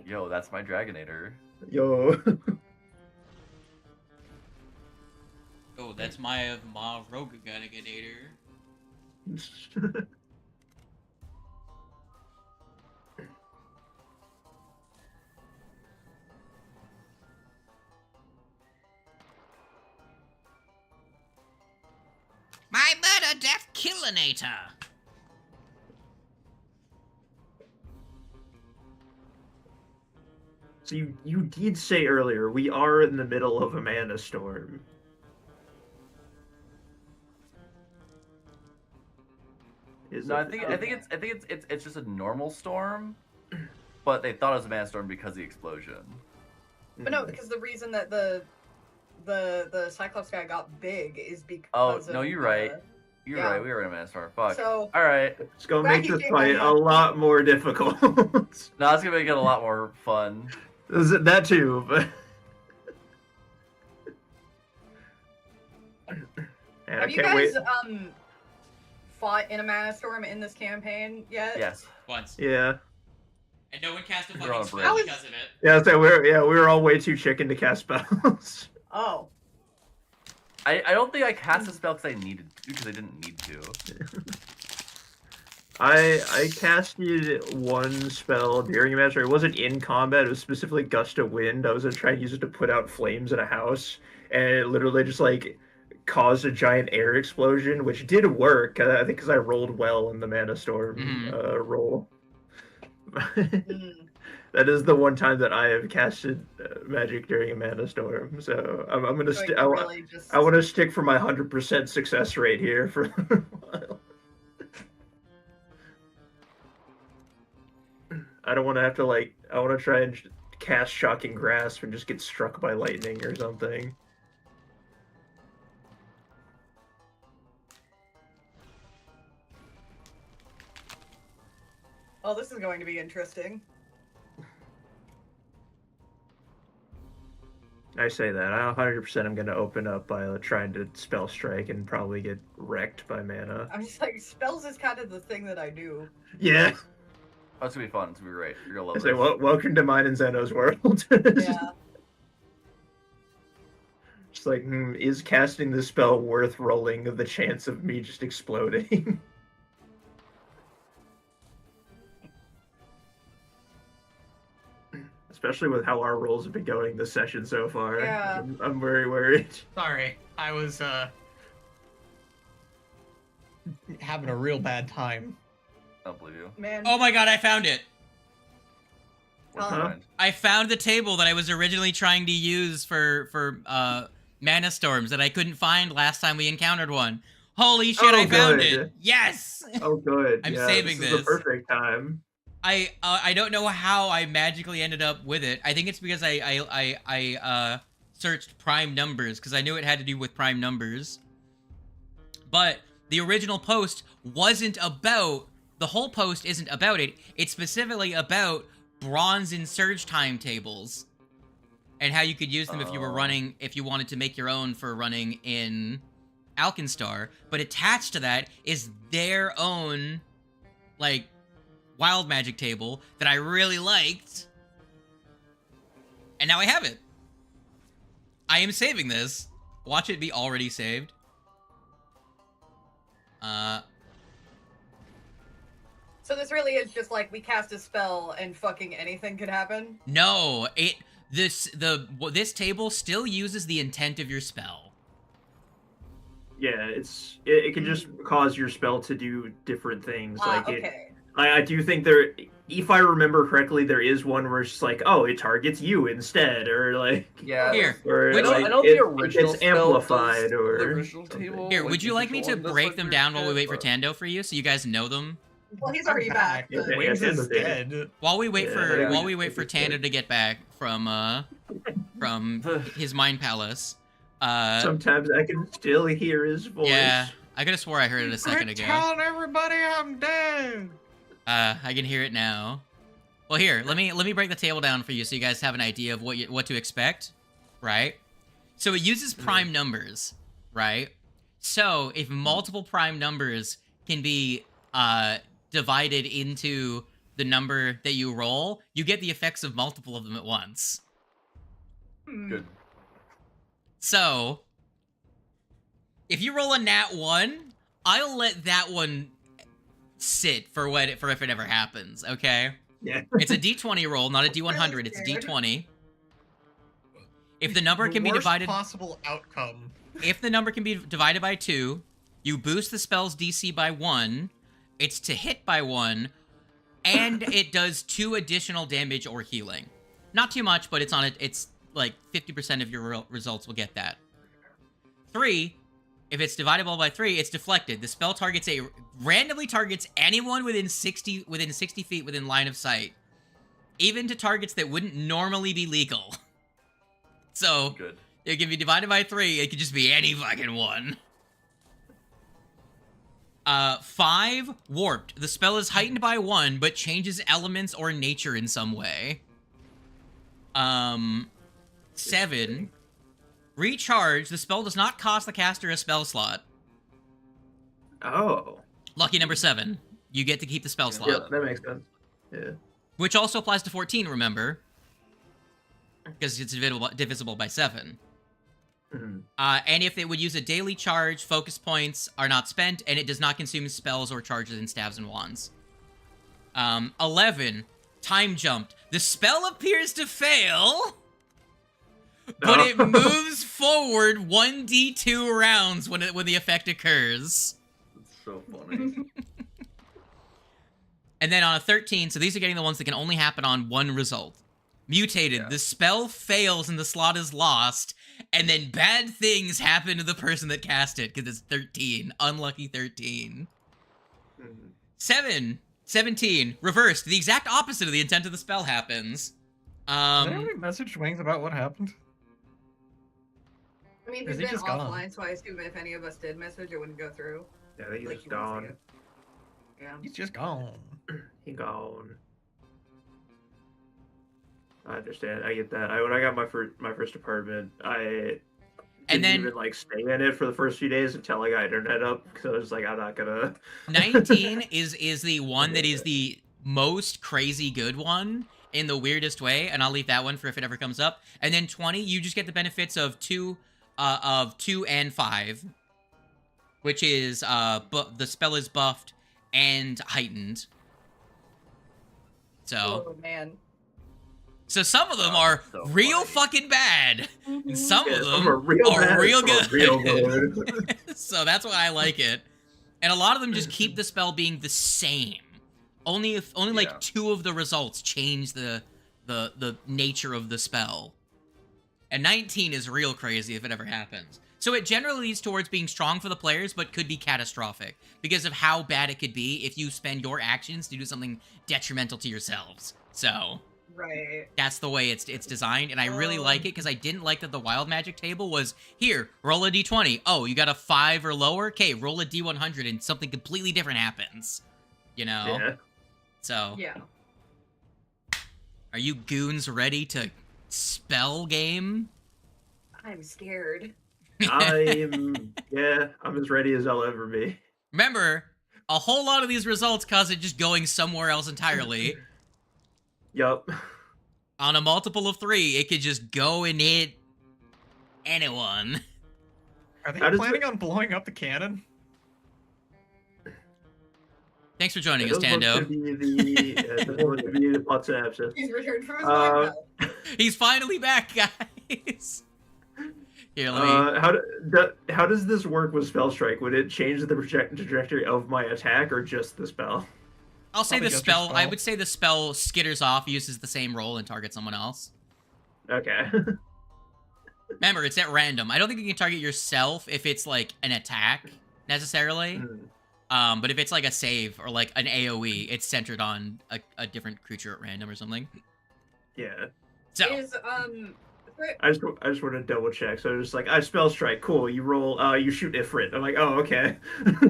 D: Yo, that's my Dragonator.
G: Yo.
A: Oh, that's my Rogue Gunnigator. My murder, death, killinator.
G: So you did say earlier we are in the middle of a mana storm.
D: No, I think it's just a normal storm, but they thought it was a mana storm because of the explosion.
B: But no, because the reason that the Cyclops guy got big is because
D: Oh
B: of
D: no, you're right. You're
B: yeah.
D: right. We were in a mana storm. Fuck.
B: So
D: All right.
G: It's gonna
B: Glad
G: make
B: you
G: this
B: gave
G: fight
B: that
G: a
B: up.
G: lot more difficult.
D: No, it's gonna make it a lot more fun.
G: That too, but Man, I
B: have you
G: can't
B: guys
G: wait.
B: fought in a mana storm in this campaign yet?
D: Yes.
A: Once.
G: Yeah.
A: And no one cast a
D: We're on
A: fucking
D: a
A: spell
B: break.
A: because of it.
G: Yeah, so we were all way too chicken to cast spells.
B: Oh.
D: I don't think I cast a spell because I needed to, because I didn't need to.
G: I casted one spell during a match. It wasn't in combat. It was specifically Gust of Wind. I was gonna try and use it to put out flames in a house, and it literally just like caused a giant air explosion, which did work. I think because I rolled well in the Mana Storm roll. That is the one time that I have casted magic during a Mana Storm. So I'm gonna I want to stick for my 100% success rate here for a while. I don't want to have to I want to try and cast Shocking Grasp and just get struck by lightning or something.
B: Oh, this is going to be interesting.
G: I say that. I 100% I'm going to open up by trying to Spell Strike and probably get wrecked by mana.
B: I'm just like, spells is kind of the thing that I do.
G: Yeah.
D: Oh, it's gonna be fun. It's gonna be great. You're gonna love
G: I
D: it.
G: say, welcome to mine and Zeno's world.
B: Yeah.
G: Just like, is casting this spell worth rolling the chance of me just exploding? Especially with how our rolls have been going this session so far.
B: Yeah.
G: I'm very worried.
C: Sorry, I was having a real bad time.
D: I don't believe you.
B: Man.
A: Oh my god, I found it.
D: What's
B: Uh-huh.
D: behind?
A: I found the table that I was originally trying to use for mana storms that I couldn't find last time we encountered one. Holy shit,
G: Oh,
A: I found
G: good.
A: it. Yes.
G: Oh, good.
A: I'm
G: Yeah,
A: saving
G: this. Is the
A: this.
G: perfect time.
A: I don't know how I magically ended up with it. I think it's because I searched prime numbers because I knew it had to do with prime numbers. But the original post wasn't about, the whole post isn't about it. It's specifically about bronze and surge timetables and how you could use them if you were running, if you wanted to make your own for running in Alkenstar. But attached to that is their own, like, wild magic table that I really liked. And now I have it. I am saving this. Watch it be already saved.
B: So this really is just like we cast a spell and fucking anything could happen?
A: No, this table still uses the intent of your spell.
G: Yeah, it can just cause your spell to do different things.
B: Okay.
G: I do think there, if I remember correctly, there is one where it's just like, oh, it targets you instead, or like,
D: Yeah.
A: Here,
G: or
A: Which-
G: like,
D: I know the
G: it
D: original
G: gets
D: spell
G: amplified,
D: does
G: or
D: the original
G: something.
D: table.
A: Here,
D: like,
A: would you
D: the
A: like me to
D: official one does
A: break
D: like
A: them
D: your
A: down while we
D: shit,
A: wait for
D: but-
A: Tando for you, so you guys know them?
B: Well, he's already back.
G: Yeah,
B: but-
C: Wings
G: yeah,
C: is
G: yeah.
C: dead.
A: While we wait for
G: Yeah.
A: while we wait for Tando to get back from his mind palace,
G: Sometimes I can still hear his voice.
A: yeah, I could have swore I heard it a second
C: Quit
A: ago.
C: telling everybody I'm dead.
A: I can hear it now. Well, here, let me break the table down for you so you guys have an idea of what to expect, right? So it uses prime numbers, right? So if multiple prime numbers can be divided into the number that you roll, you get the effects of multiple of them at once.
D: Good.
A: So if you roll a nat 1, I'll let that one sit for if it ever happens, okay?
G: Yeah.
A: It's a d20 roll, not a d100. It's a d20. If the number can be
C: Worst
A: divided,
C: possible outcome.
A: if the number can be divided by 2, you boost the spell's DC by 1. It's to hit by 1, and it does 2 additional damage or healing. Not too much, but it's on it. It's like 50% of your results will get that. 3. If it's divisible by 3, it's deflected. The spell randomly targets anyone within 60 feet within line of sight, even to targets that wouldn't normally be legal. So
D: Good.
A: it can be divided by 3. It could just be any fucking one. 5, warped. The spell is heightened by 1, but changes elements or nature in some way. 7. Recharge. The spell does not cost the caster a spell slot.
G: Oh.
A: Lucky number 7. You get to keep the spell slot.
G: Yeah, that makes sense. Yeah.
A: Which also applies to 14, remember? Because it's divisible by 7. And if it would use a daily charge, focus points are not spent, and it does not consume spells or charges in staves and wands. 11, time jumped. The spell appears to fail, but it moves forward 1d2 rounds when the effect occurs.
D: It's so funny.
A: And then on a 13, so these are getting the ones that can only happen on one result. Mutated,
D: Yeah.
A: the spell fails and the slot is lost, and then bad things happen to the person that cast it, because it's 13. Unlucky 13. 17, reversed. The exact opposite of the intent of the spell happens.
H: Did anybody message Wings about what happened?
B: I mean,
H: Is
B: he's
H: he
B: been
H: just gone?
B: offline, so I assume if any of us did message, it wouldn't go through.
G: Yeah, I think he's
B: Like
G: just
B: you wanna see
G: gone.
B: it. Yeah.
H: He's just gone.
G: He gone. I understand. I get that. When I got my first apartment, I
A: And
G: didn't
A: then-
G: even like stay in it for the first few days until I got internet up because I was like, I'm not gonna.
A: 19 is the one that is the most crazy good one in the weirdest way, and I'll leave that one for if it ever comes up. And then 20, you just get the benefits of 2 and 5, which is but the spell is buffed and heightened. So
B: Oh man.
A: some of them
D: Oh,
A: are
D: so
A: real
D: funny.
A: fucking bad, and some
G: Yeah,
A: of
G: some
A: them
G: are real
A: are
G: bad,
A: real
G: some are
A: good.
G: real good.
A: So that's why I like it. And a lot of them just keep the spell being the same. Only like
D: Yeah.
A: 2 of the results change the nature of the spell. And 19 is real crazy if it ever happens. So it generally leads towards being strong for the players, but could be catastrophic because of how bad it could be if you spend your actions to do something detrimental to yourselves. So
B: Right.
A: that's the way it's designed, and I really like it because I didn't like that the wild magic table was, here, roll a d20. Oh, you got a 5 or lower? Okay, roll a d100 and something completely different happens. You know?
G: Yeah.
A: So,
B: Yeah.
A: are you goons ready to spell game?
B: I'm scared.
G: I'm as ready as I'll ever be.
A: Remember, a whole lot of these results cause it just going somewhere else entirely.
G: Yup.
A: On a multiple of 3, it could just go and hit anyone.
H: Are they
G: How does
H: planning on blowing up the cannon?
A: Thanks for joining us,
G: It doesn't look
A: Tando.
G: to be it doesn't look to be the plots and absence.
B: He's returned from his
G: Uh,
B: blackout.
A: He's finally back, guys. Here, let me...
G: How does this work with spell strike? Would it change the trajectory of my attack or just the spell?
A: I'll say
H: Probably
A: the
H: just your
A: spell. I
H: spell.
A: would say the spell skitters off, uses the same roll, and targets someone else.
G: Okay.
A: Remember, it's at random. I don't think you can target yourself if it's like an attack necessarily. But if it's like a save or like an AOE, it's centered on a different creature at random or something.
G: Yeah.
A: So
B: Is
G: I just want to double check. So it's like I spell strike, cool. You roll, you shoot Ifrit. I'm like, oh, okay.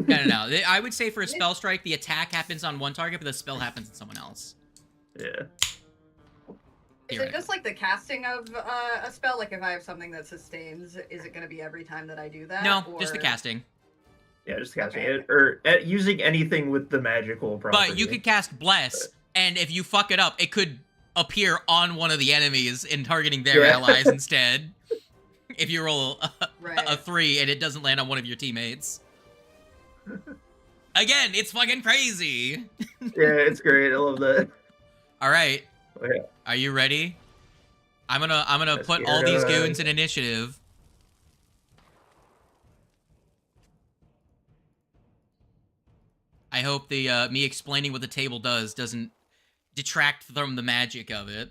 A: no. I would say for a spell strike, the attack happens on one target, but the spell happens on someone else.
G: Yeah.
B: Is it just like the casting of a spell? Like if I have something that sustains, is it going to be every time that I do that?
A: No,
B: or...
A: just the casting.
G: Yeah, just casting
B: Okay.
G: it or using anything with the magical property.
A: But you could cast Bless, and if you fuck it up, it could appear on one of the enemies and targeting their
G: Yeah.
A: allies instead. If you roll a
B: Right.
A: 3 and it doesn't land on one of your teammates. Again, it's fucking crazy.
G: Yeah, it's great. I love that.
A: All right,
G: Oh, yeah.
A: are you ready? I'm gonna
G: Let's
A: put
G: get
A: all these
G: it.
A: goons in initiative. I hope the me explaining what the table doesn't detract from the magic of it.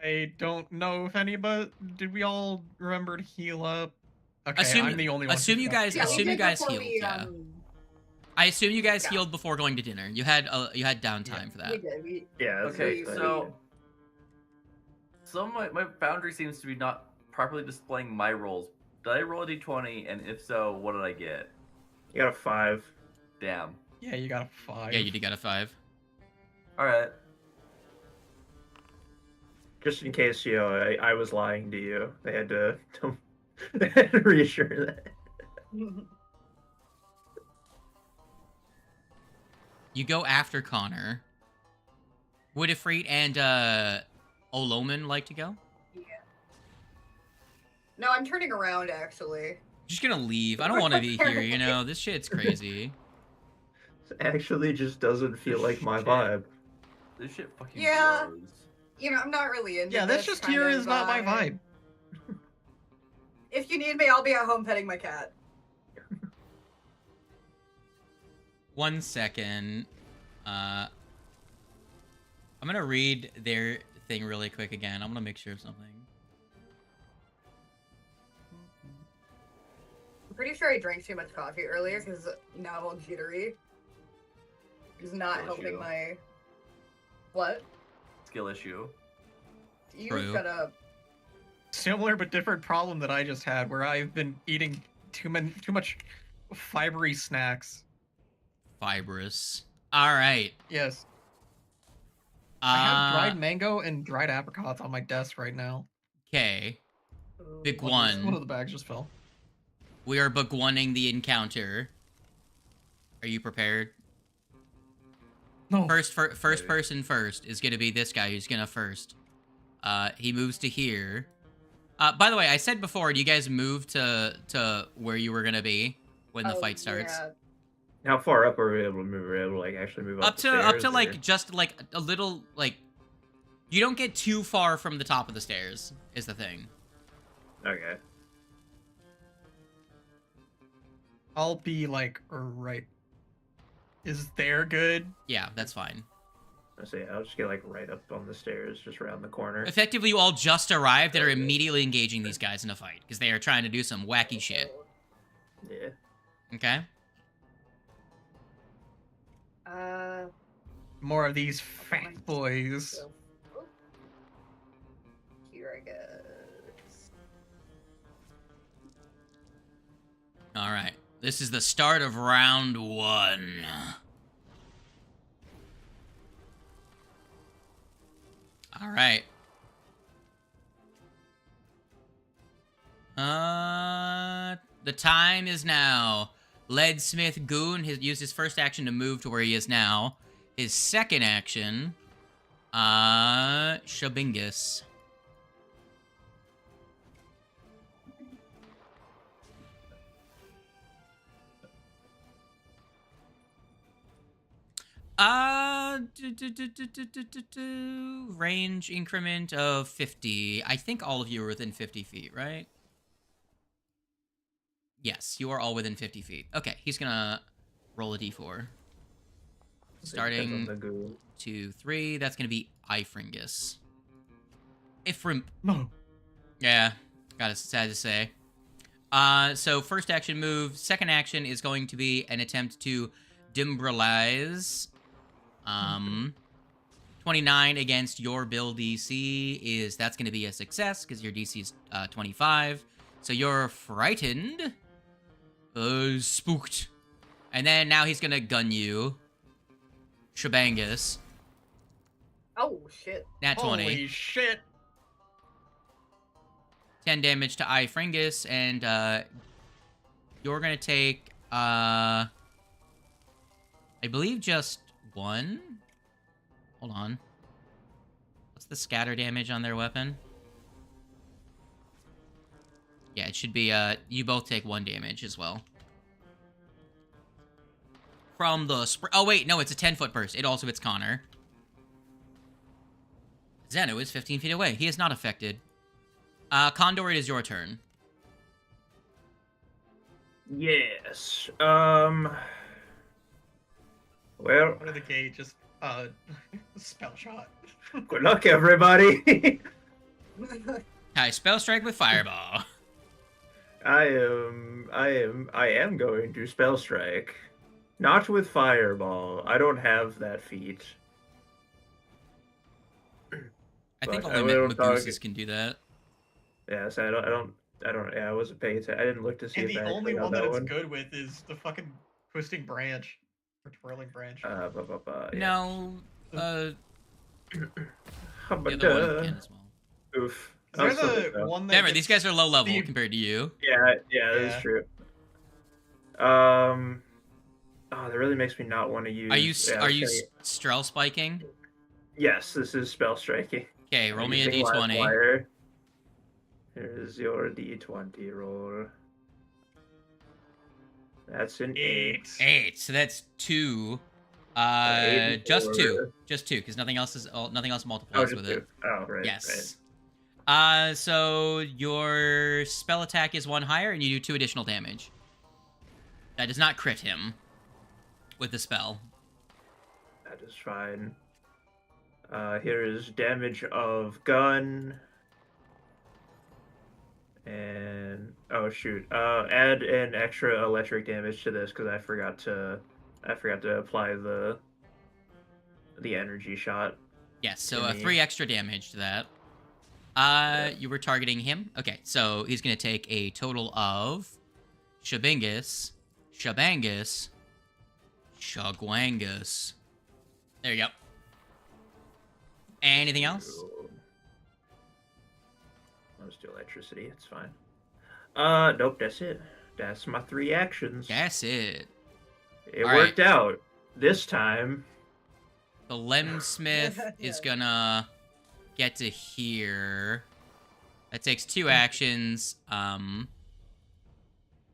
H: I don't know if anybody. Did we all remember to heal up? Okay,
A: Assume-
H: I'm the only one.
A: assume
H: who
A: you
H: forgot
A: guys-
H: to
B: Yeah,
H: heal
B: we
A: assume
H: up.
A: you
B: did
A: guys
B: before
A: healed,
B: we,
A: yeah. I assume you guys
B: Yeah.
A: healed before going to dinner. You had downtime for
B: We
A: that.
B: did. We,
G: Yeah. that's
D: Okay,
G: nice.
D: so some of my boundary seems to be not properly displaying my rolls. Did I roll a d20, and if so, what did I get?
G: You got a 5.
D: Damn.
H: Yeah, you got a 5.
A: Yeah, you did got a 5.
D: All right.
G: Just in case, I was lying to you. They had to they had to reassure that.
A: You go after Connor. Would Ifrit and Oloman like to go?
B: No, I'm turning around actually.
A: Just gonna leave. I don't want to be here, you know? This shit's crazy.
G: It actually just doesn't feel like my
D: Shit.
G: vibe.
D: This shit fucking
B: Yeah.
D: blows.
B: You know, I'm not really into
H: Yeah,
B: this
H: this just
B: kind
H: here
B: of,
H: is not my vibe.
B: If you need me, I'll be at home petting my cat.
A: 1 second. I'm gonna read their thing really quick again. I'm gonna make sure of something.
B: I'm pretty sure I drank too much coffee earlier because now I'm all jittery. It's not
D: Skill
B: helping
D: issue.
B: my... What?
D: Skill issue.
B: You
A: True.
B: shut up.
H: Similar but different problem that I just had, where I've been eating too much fibery snacks.
A: Fibrous. All right.
H: Yes. I have dried mango and dried apricots on my desk right now.
A: Okay. Big
B: Ooh.
H: One of
A: one.
H: the bags just fell.
A: We are book oneing the encounter. Are you prepared?
H: No.
A: First person first is gonna be this guy who's gonna first. He moves to here. By the way, I said before, do you guys move to where you were gonna be when the
B: Oh,
A: fight starts?
B: yeah.
G: How far up are we able to move? Are we able to like actually move
A: Up
G: the
A: to
G: stairs, or-
A: like just like a little like. You don't get too far from the top of the stairs. Is the thing.
G: Okay.
H: I'll be like right. Is there good?
A: Yeah, that's fine.
G: I say I'll just get like right up on the stairs, just around the corner.
A: Effectively, you all just arrived and are immediately engaging these guys in a fight because they are trying to do some wacky shit.
G: Yeah.
A: Okay.
H: More of these fat boys.
B: So- oh. Here I guess.
A: All right. This is the start of round 1. All right. The time is now. Leadsmith Goon has used his first action to move to where he is now. His second action, Shabingus. Range increment of 50. I think all of you are within 50 feet, right? Yes, you are all within 50 feet. Okay, he's gonna roll a d4. Starting
G: The goo.
A: 2, 3. That's gonna be Ifringus. Ifrim.
H: No.
A: Yeah, sad to say. So first action move. Second action is going to be an attempt to Dimbralize. 29 against your build DC that's going to be a success because your DC is 25. So you're frightened, spooked, and then now he's going to gun you, Shabangus.
B: Oh shit.
A: Nat 20.
H: Holy shit.
A: 10 damage to Ifringus, and you're going to take, I believe just 1. Hold on. What's the scatter damage on their weapon? Yeah, it should be, you both take 1 damage as well. From the oh wait, no, it's a 10-foot burst. It also hits Connor. Zeno is 15 feet away. He is not affected. Condor, it is your turn.
G: Yes. Well,
H: Out of the gate, just spell shot.
G: good luck, everybody.
A: Hi, spell strike with fireball.
G: I am going to spell strike. Not with fireball. I don't have that feat.
A: I think
G: But
A: only
G: I will
A: Magooses
G: target-
A: can do that.
G: Yeah, so I don't. Yeah, I wasn't paying attention. I didn't look to see
H: And
G: if
H: the
G: I
H: only
G: actually
H: one
G: got
H: that it's
G: one.
H: good with is the fucking twisting branch. Or twirling branch.
G: Yeah.
A: No,
G: How
A: the
G: about
A: other one can as well.
G: Oof.
H: Is there
G: I'll still
H: the
G: do that.
H: one that
A: Remember,
H: gets
A: these guys are low level
H: the-
A: compared to you.
G: Yeah,
H: Yeah.
G: that's true. Oh, that really makes me not want to use.
A: Are you
G: yeah,
A: are you
G: okay.
A: strel spiking?
G: Yes, this is spell striking.
A: Okay, roll me a
G: Using live
A: d20.
G: wire. Here's your D20 roll. That's an 8.
A: 8. So that's 2.
G: Eight
A: Just 2.
G: or-
A: Just 2, because nothing else
G: Oh,
A: multiplies
G: just
A: with
G: 2.
A: it.
G: Oh, right.
A: Yes. So your spell attack is 1 higher, and you do 2 additional damage. That does not crit him with the spell.
G: Right. That is fine. Here is damage of gun. And oh shoot, add an extra electric damage to this because I forgot to apply the energy shot.
A: Yes, so
G: Gimme.
A: 3 extra damage to that. You were targeting him. Okay, so he's gonna take a total of Shabangus, Shagwangus. There you go. Anything else?
G: Let's do electricity. It's fine. Nope. That's it. That's my 3 actions.
A: That's it.
G: It
A: All
G: worked out this time.
A: The Lemsmith is gonna get to here. That takes 2 actions.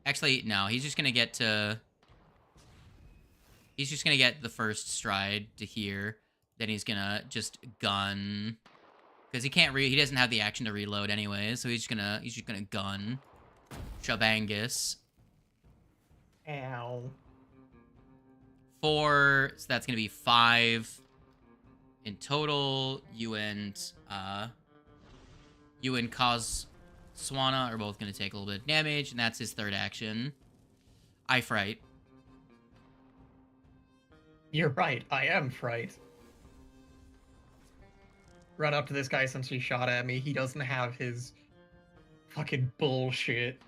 A: Actually, no. He's just gonna get to. He's just gonna get the first stride to here. Then he's gonna just gun, because he can't he doesn't have the action to reload anyway. So he's just gonna gun. Shabangus.
H: Ow.
A: 4. So that's gonna be 5 in total. You and Cos Swana are both gonna take a little bit of damage, and that's his 3rd action. I fright.
H: You're right, I am fright. Run up to this guy since he shot at me. He doesn't have his fucking bullshit.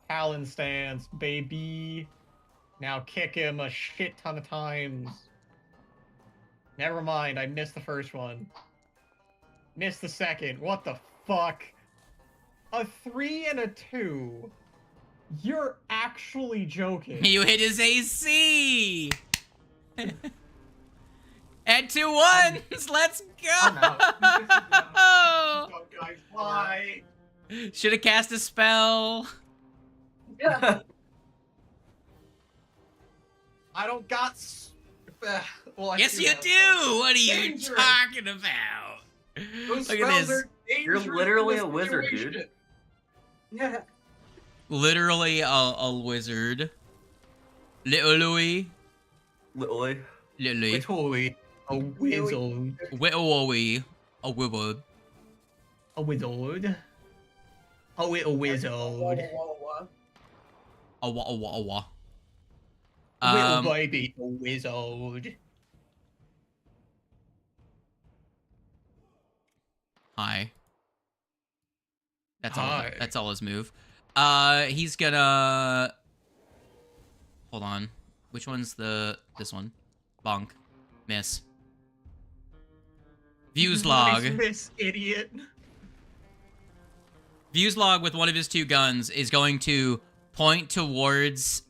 H: Talon stance, baby. Now kick him a shit ton of times. Never mind, I missed the first one. Missed the second. What the fuck? A 3 and a 2. You're actually joking.
A: You hit his AC! And 2 1s! Let's
H: I'm
A: go!
H: out. Guys, bye.
A: Should have cast a spell.
B: Yeah.
H: I don't got. Well, I
A: Yes, you
H: have
A: do!
H: spells.
A: What are you
H: Dangerous.
A: talking about?
H: Those
A: Look at
H: spells
A: this.
H: are dangerous
D: You're literally
H: in
D: a
H: this
D: wizard,
H: situation.
D: dude.
B: Yeah.
A: Literally a wizard. Little Louis.
D: Literally.
A: Literally.
H: Literally, a wizard.
A: Little Louis. A wizard.
H: A wizard. A little wizard.
B: Wah, wah, wah.
A: A wa a wa a wa.
H: Little baby, a wizard.
A: Hi. That's
H: Hi.
A: all. That's all his move. He's gonna. Hold on. Which one's this one? Bonk. Miss. Views log.
H: Nice miss, idiot.
A: Views log with one of his 2 guns is going to point towards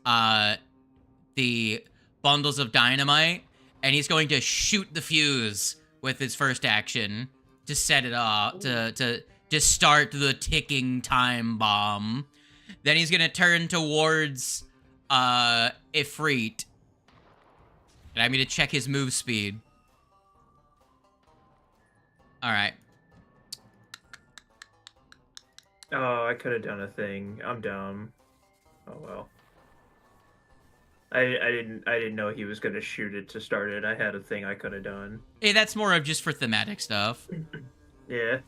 A: the bundles of dynamite, and he's going to shoot the fuse with his first action to set it off, to start the ticking time bomb. Then he's gonna turn towards Ifrit, and I'm gonna check his move speed. All right.
G: Oh, I could have done a thing. I'm dumb. Oh well. I didn't know he was gonna shoot it to start it. I had a thing I could have done.
A: Hey, that's more of just for thematic stuff.
G: Yeah.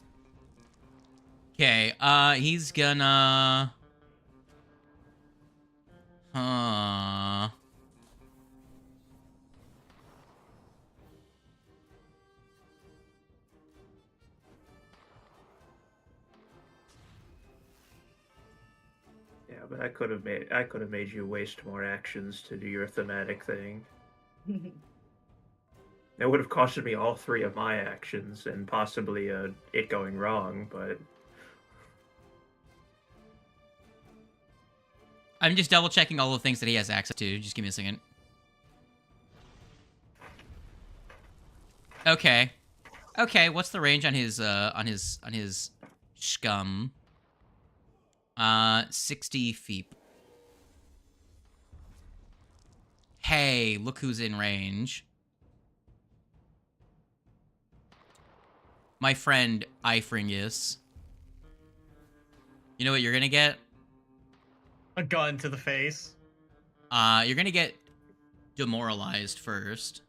A: Okay, he's gonna...
G: Yeah, but I could have made you waste more actions to do your thematic thing. It would have costed me all 3 of my actions and possibly it going wrong, but
A: I'm just double checking all the things that he has access to. Just give me a second. Okay. Okay, what's the range on his scum. 60 feet. Hey, look who's in range. My friend Eifringus. You know what you're gonna get?
H: A gun to the face.
A: You're gonna get demoralized first.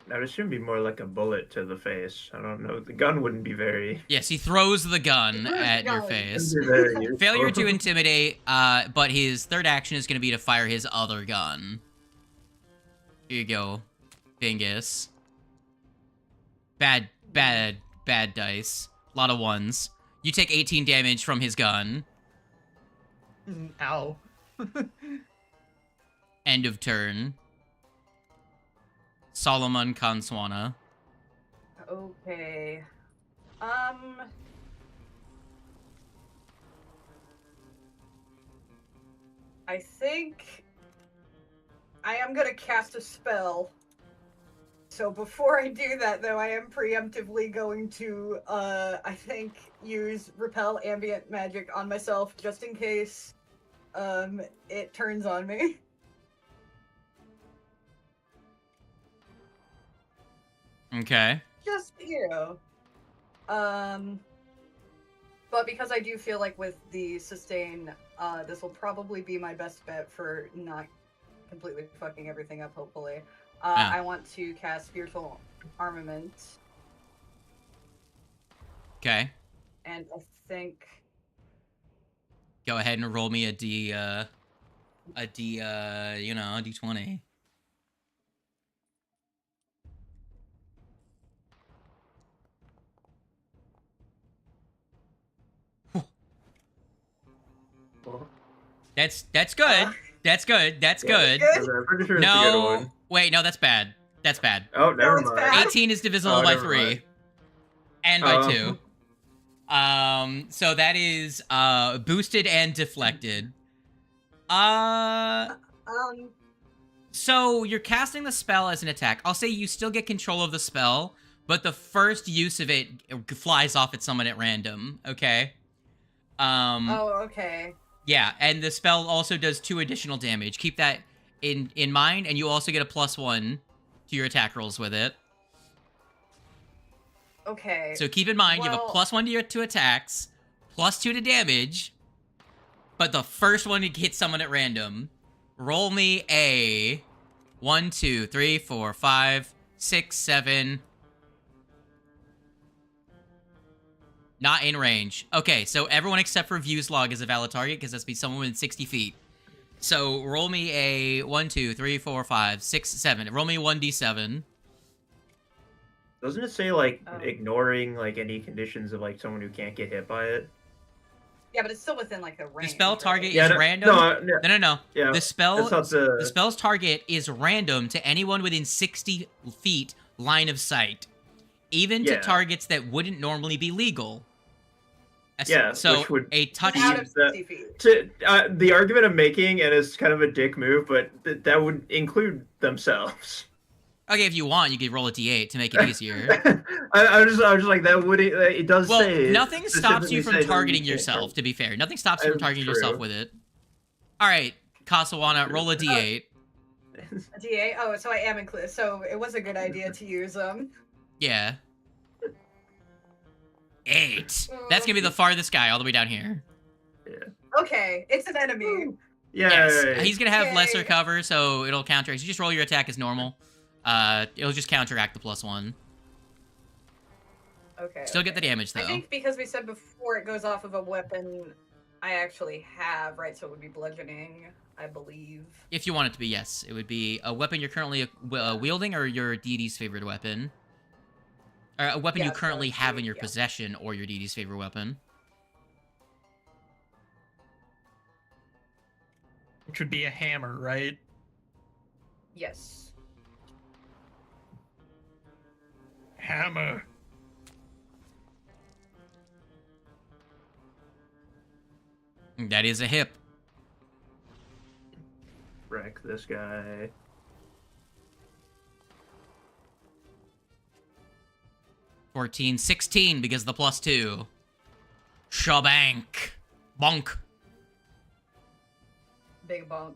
G: Now, this shouldn't be more like a bullet to the face. I don't know. The gun wouldn't be very...
A: Yes, he throws the gun
B: throws the
A: at your
B: gun.
A: face.
G: wouldn't be very useful.
A: Failure to intimidate, but his third action is gonna be to fire his other gun. Here you go, Bingus. Bad dice. A lot of ones. You take 18 damage from his gun.
H: Ow.
A: End of turn. Solomon Kanswana.
B: Okay. I think I am gonna cast a spell. So before I do that, though, I am preemptively going to, I think, use Repel Ambient Magic on myself, just in case, it turns on me.
A: Okay.
B: Just, you know. But because I do feel like with the sustain, this will probably be my best bet for not completely fucking everything up, hopefully.
A: Yeah.
B: I want to cast Spiritual Armament,
A: Okay.
B: and I think...
A: Go ahead and roll me a D20. That's good. That's good. That's good.
G: I'm pretty sure it's a good
A: No,
G: one.
A: wait, no, that's bad. That's bad.
G: Oh, never
B: it's
G: mind.
B: bad.
A: 18 is divisible
G: Oh,
A: by
G: never
A: 3.
G: mind.
A: And by
G: Oh.
A: 2. So that is boosted and deflected. So you're casting the spell as an attack. I'll say you still get control of the spell, but the first use of it flies off at someone at random, okay?
B: Oh, okay.
A: Yeah, and the spell also does 2 additional damage. Keep that in mind, and you also get a +1 to your attack rolls with it.
B: Okay.
A: So keep in mind, you have a
B: Well-
A: +1 to your 2 attacks, +2 to damage, but the first one to hit someone at random. Roll me a 1, 2, 3, 4, 5, 6, 7. Not in range. Okay, so everyone except for View's log is a valid target because that's be someone within 60 feet. So roll me a 1, 2, 3, 4, 5, 6, 7. Roll me a 1d7.
G: Doesn't it say, like,
B: Oh.
G: ignoring, like, any conditions of, like, someone who can't get hit by it?
B: Yeah, but it's still within, like, a range.
A: The spell
B: right?
A: target
G: Yeah,
A: is
G: no,
A: random.
G: no,
A: No.
G: yeah,
A: The spell,
G: that's not
A: the
G: the...
A: spell's target is random to anyone within 60 feet line of sight, even to
G: Yeah.
A: targets that wouldn't normally be legal.
G: Yeah,
A: So
G: which would
A: a touch.
B: Out of
G: that-
B: 60 feet.
G: The argument I'm making, and it's kind of a dick move, but that would include themselves.
A: Okay, if you want, you could roll a d8 to make it easier.
G: I was just like, that would it does
A: Well,
G: say
A: nothing stops you
G: specifically
A: from
G: say that
A: targeting
G: can't
A: yourself.
G: target.
A: To be fair, nothing stops you from
G: That's
A: targeting yourself
G: true.
A: with it. All right, Kasawana, roll a d8.
B: A DA? Oh, so I am included. So it was a good idea to use
A: Yeah. 8. That's gonna be the farthest guy all the way down here.
B: Okay, it's an enemy.
A: Yes,
G: Yay.
A: he's gonna have
B: Yay.
A: lesser cover, so it'll counter. You just roll your attack as normal. It'll just counteract the +1.
B: Okay.
A: Still get the
B: okay.
A: damage though.
B: I think because we said before it goes off of a weapon I actually have, right? So it would be bludgeoning, I believe.
A: If you want it to be, yes, it would be a weapon you're currently wielding, or your deity's favorite weapon, or a weapon
B: Yeah,
A: you
B: so
A: currently
B: it's
A: have
B: the-
A: in your
B: yeah.
A: possession, or your deity's favorite weapon.
H: Which would be a hammer, right?
B: Yes.
H: Hammer.
A: That is a hip.
G: Wreck this guy.
A: 14, 16 because of the +2. Shabank. Bonk.
B: Big bonk.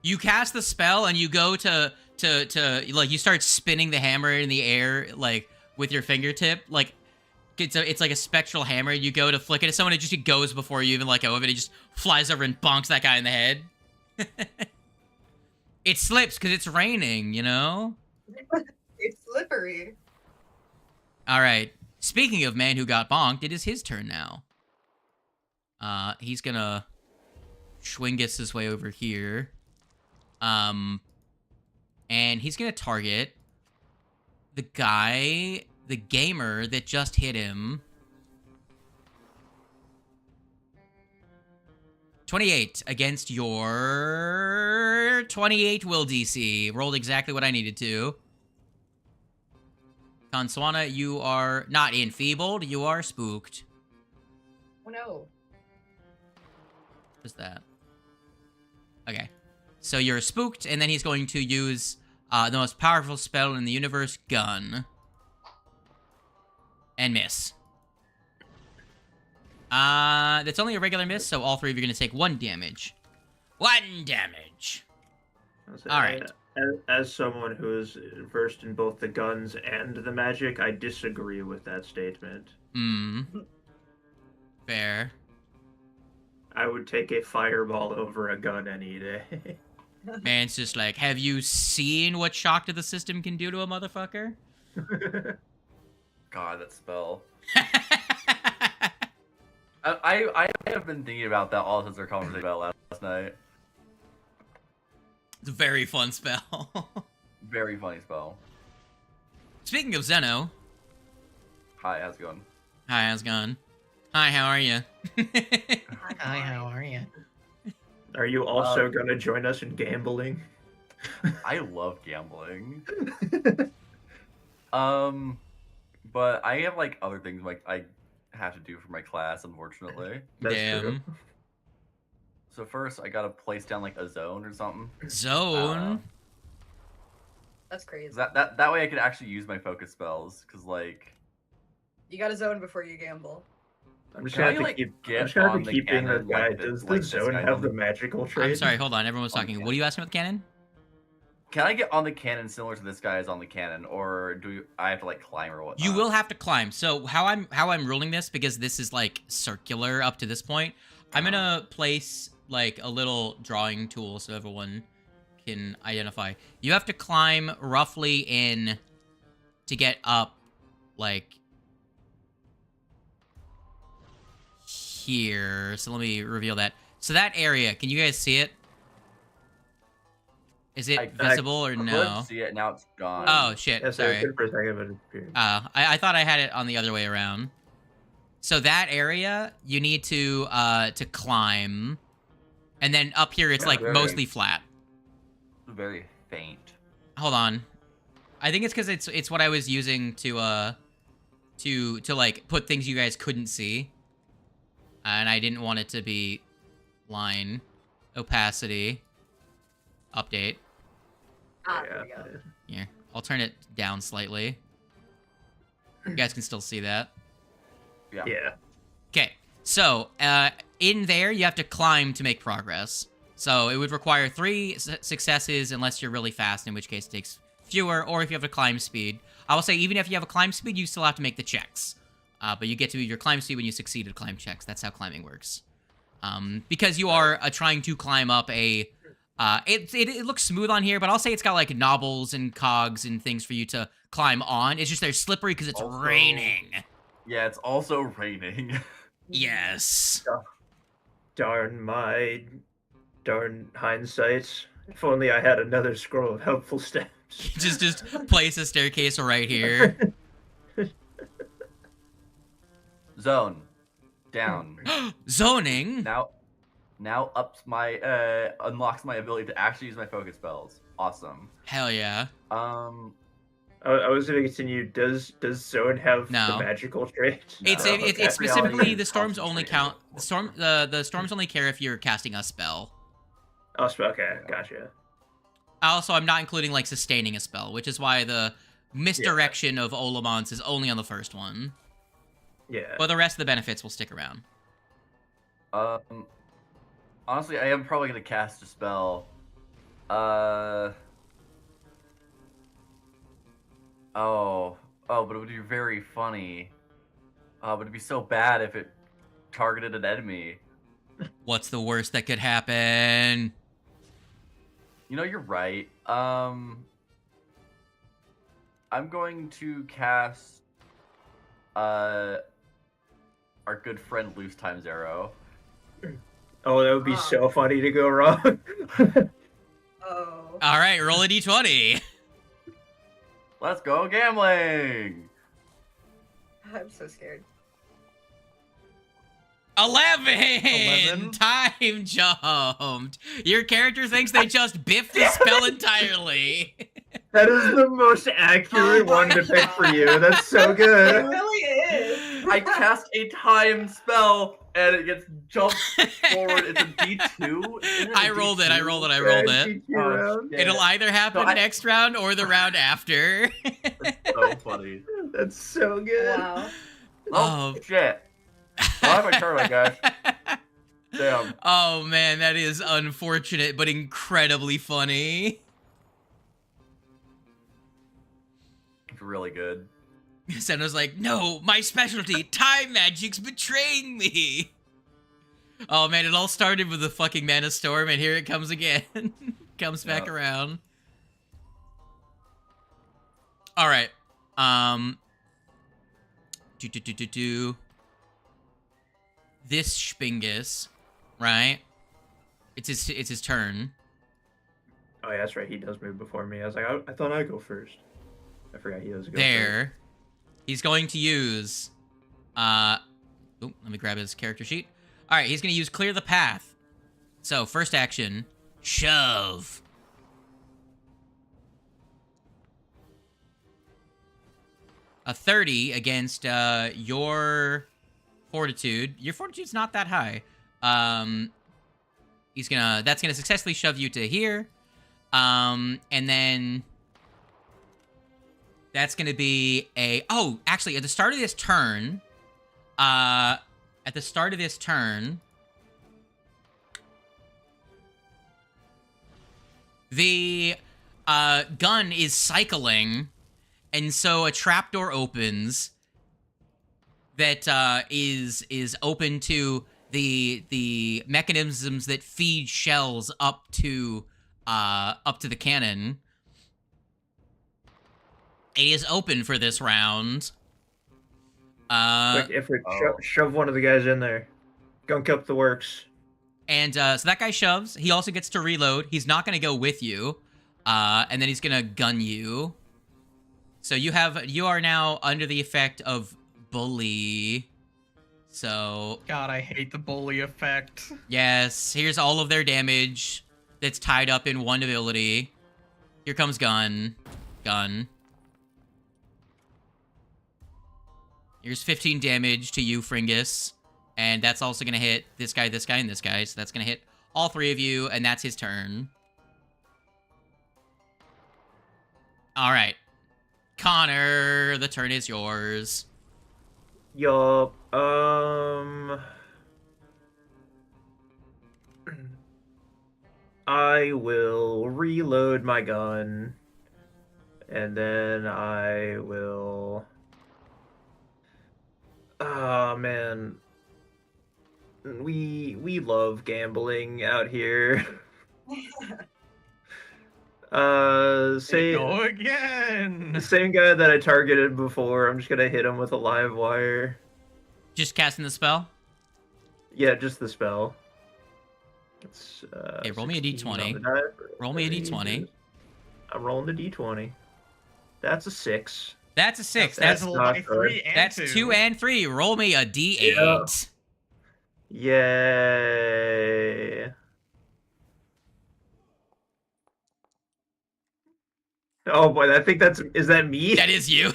A: You cast the spell and you go to like you start spinning the hammer in the air like with your fingertip. Like it's like a spectral hammer. You go to flick it at someone, it goes before you even let go of it. It just flies over and bonks that guy in the head. It slips because it's raining, you know?
B: It's slippery.
A: All right. Speaking of man who got bonked, it is his turn now. He's gonna Schwingus his way over here. And he's gonna target the guy, the gamer that just hit him. 28 against your 28 will DC. Rolled exactly what I needed to. Conswana, you are not enfeebled, you are spooked.
B: Oh no.
A: What's that? Okay. So you're spooked, and then he's going to use the most powerful spell in the universe, Gun. And miss. That's only a regular miss, so all three of you are going to take 1 damage. 1 damage. All right.
G: As someone who is versed in both the guns and the magic, I disagree with that statement.
A: Fair.
G: I would take a fireball over a gun any day.
A: Man, it's just like, have you seen what shock to the system can do to a motherfucker?
D: God, that spell. I have been thinking about that all since our conversation about last night.
A: It's a very fun spell.
D: Very funny spell.
A: Speaking of Zeno.
D: Hi, how's it going?
A: Hi, how's it going? Hi, how are you?
H: Hi, how are you?
G: Are you also going to join us in gambling?
D: I love gambling. But I have like other things like I have to do for my class, unfortunately.
G: That's
A: Damn.
G: true.
D: So first, I gotta place down like a zone or something.
A: Zone?
B: That's crazy.
D: That way I could actually use my focus spells, cause like
B: You got a zone before you gamble.
G: I'm just
D: Can
G: gonna
D: I,
G: have
D: like,
G: to keep.
D: get
G: I'm just gonna have
D: on
G: to
D: the
G: keep being
D: cannon,
G: that guy.
D: like,
G: Does
D: like
G: the
D: this
G: zone
D: guy
G: have
D: on
G: the
D: the-
G: magical trait?
A: I'm sorry, hold on. Everyone was
D: On
A: talking.
D: the
A: What are you asking about the cannon?
D: can I get on the cannon similar to this guy is on the cannon, or I have to like climb or whatnot?
A: You will have to climb. So how I'm ruling this, because this is like circular up to this point, I'm gonna place like a little drawing tool so everyone can identify. You have to climb roughly in to get up like here. So let me reveal that. So that area, can you guys see it? Is it visible or
D: I
A: no?
D: couldn't see it, now it's gone.
A: Oh shit!
G: Yes,
A: Sorry.
G: I could for a second, but it appeared.
A: I thought I had it on the other way around. So that area, you need to climb, and then up here it's
D: Yeah,
A: like
D: very-
A: mostly flat.
D: Very faint.
A: Hold on, I think it's because it's what I was using to like put things you guys couldn't see, and I didn't want it to be line opacity update.
B: There we go.
A: Here, I'll turn it down slightly. You guys can still see that.
G: Yeah.
A: Okay, so in there you have to climb to make progress. So it would require 3 successes unless you're really fast, in which case it takes fewer, or if you have a climb speed. I will say even if you have a climb speed, you still have to make the checks. But you get to your climb speed when you succeed at climb checks. That's how climbing works. Because you are trying to climb up a... It looks smooth on here, but I'll say it's got like knobbles and cogs and things for you to climb on. It's just they're slippery because it's
D: Also-
A: raining.
D: Yeah, it's also raining.
A: Yes.
G: Darn my darn hindsight. If only I had another scroll of helpful steps.
A: just place a staircase right here.
D: Zone. Down.
A: Zoning.
D: Now ups my unlocks my ability to actually use my focus spells. Awesome.
A: Hell yeah.
G: I was gonna continue. Does zone have
A: No.
G: the magical trait?
A: It's
D: No,
A: it's
D: okay.
A: specifically
D: Reality
A: the storms
D: is
A: only
D: concentrated.
A: count the storms only care if you're casting a spell.
G: Oh, okay, gotcha.
A: Also, I'm not including like sustaining a spell, which is why the misdirection of Olamons is only on the first one.
G: Yeah.
A: But the rest of the benefits will stick around.
D: Honestly, I am probably gonna cast a spell. Oh, but it would be very funny. But it'd be so bad if it targeted an enemy.
A: What's the worst that could happen?
D: You know, you're right. I'm going to cast our good friend Loose Times Arrow.
G: Oh, that would be so funny to go wrong.
B: Oh.
A: All right, roll a d20.
D: Let's go gambling!
B: I'm so scared.
A: 11! Time jumped. Your character thinks they just biffed the spell entirely.
G: That is the most accurate one to pick for you. That's so
B: It
G: good.
B: really is.
D: I cast a time spell and it gets jumped forward. It's a D2. Isn't it a
A: I rolled it.
G: Yeah,
D: Oh, shit.
A: It'll either happen next round or the round after.
D: That's so funny.
G: That's so good.
B: Wow.
D: Oh, shit. Why am I turning, guys? Damn.
A: Oh man, that is unfortunate but incredibly funny.
D: It's really good.
A: Senna's like, no, my specialty, time magic's betraying me. Oh man, it all started with the fucking Mana Storm, and here it comes again. Comes back around. All right. This Spingus, right? It's his turn.
G: Oh yeah, that's right. He does move before me. I was like, I thought I'd go first. I forgot he does go
A: There. He's going to use let me grab his character sheet. All right, he's going to use Clear the Path. So, first action, shove. A 30 against your fortitude. Your fortitude's not that high. That's gonna successfully shove you to here. And then that's gonna be actually at the start of this turn, the gun is cycling, and so a trapdoor opens that is open to the mechanisms that feed shells up to the cannon. It is open for this round.
G: Quick, Ifrit, shove one of the guys in there. Gunk up the works.
A: And so that guy shoves. He also gets to reload. He's not going to go with you. And then he's going to gun you. So you are now under the effect of bully. So
H: God, I hate the bully effect.
A: yes, here's all of their damage that's tied up in one ability. Here comes gun. Here's 15 damage to you, Fringus. And that's also going to hit this guy, and this guy. So that's going to hit all three of you, and that's his turn. All right. Connor, the turn is yours.
G: Yup. I will reload my gun, and then I will. Oh man, we love gambling out here.
H: Go again.
G: The same guy that I targeted before. I'm just gonna hit him with a live wire.
A: Just casting the spell?
G: Yeah, just the spell. It's,
A: Okay, roll me a
G: 16 on
A: d20.
G: the die.
A: Roll me a d20.
G: I'm rolling the d20. That's a 6.
A: That's a 6.
H: That's
A: That's
G: not
H: like
G: good.
H: 3 and
A: that's
H: 2.
A: 2 and 3. Roll me a d8.
G: Yay. Oh boy, I think is that me?
A: That is you.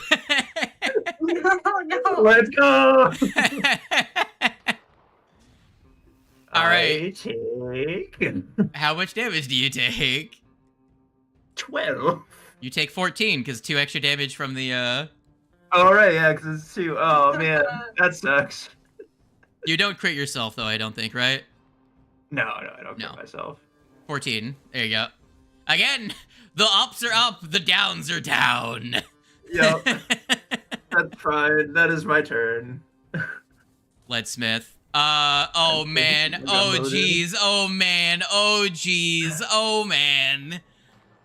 B: No, no.
G: Let's go!
A: All right.
G: I take
A: How much damage do you take?
G: 12.
A: You take 14 because 2 extra damage from the
G: All right, yeah, because it's 2. Oh man, that sucks.
A: You don't crit yourself though, I don't think, right?
G: No, I don't
A: No.
G: crit myself.
A: 14. There you go. Again, the ups are up, the downs are down.
G: Yep. That's fine. That is my turn.
A: Leadsmith. Oh man. Oh jeez. Oh man. Oh jeez. Oh man.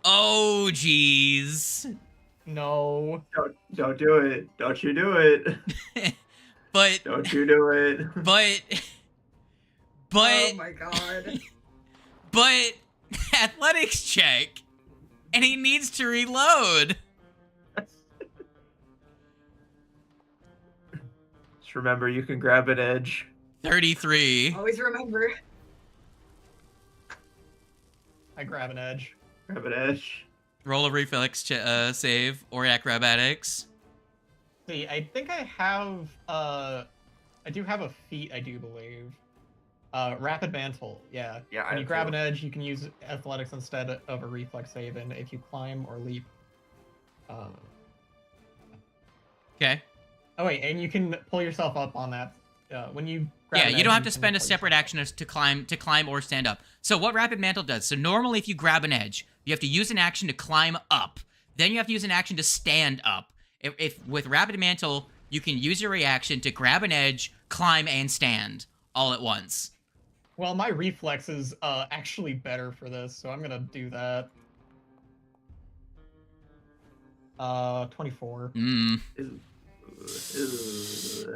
A: Oh jeez.
H: No.
G: Don't do it. Don't you do it.
A: But
G: Don't you do it.
A: but
B: Oh my god.
A: but athletics check, and he needs to reload.
G: Just remember, you can grab an edge.
A: 33.
B: Always remember.
H: I grab an edge.
G: Grab an edge.
A: Roll a reflex save or acrobatics.
H: See, I think I have I do have a feat, I do believe. Rapid Mantle, yeah.
D: Yeah,
H: When you grab an edge, you can use athletics instead of a reflex save, and if you climb or leap.
A: Okay.
H: Oh wait, and you can pull yourself up on that. When you grab
A: Yeah,
H: an
A: you
H: edge,
A: don't have to
H: can
A: spend a
H: pull
A: separate
H: yourself
A: action to climb or stand up. So what Rapid Mantle does, so normally if you grab an edge, you have to use an action to climb up. Then you have to use an action to stand up. If with Rapid Mantle, you can use your reaction to grab an edge, climb, and stand all at once.
H: Well, my reflex is actually better for this, so I'm gonna do that. 24.
A: Mmm.
G: Ew.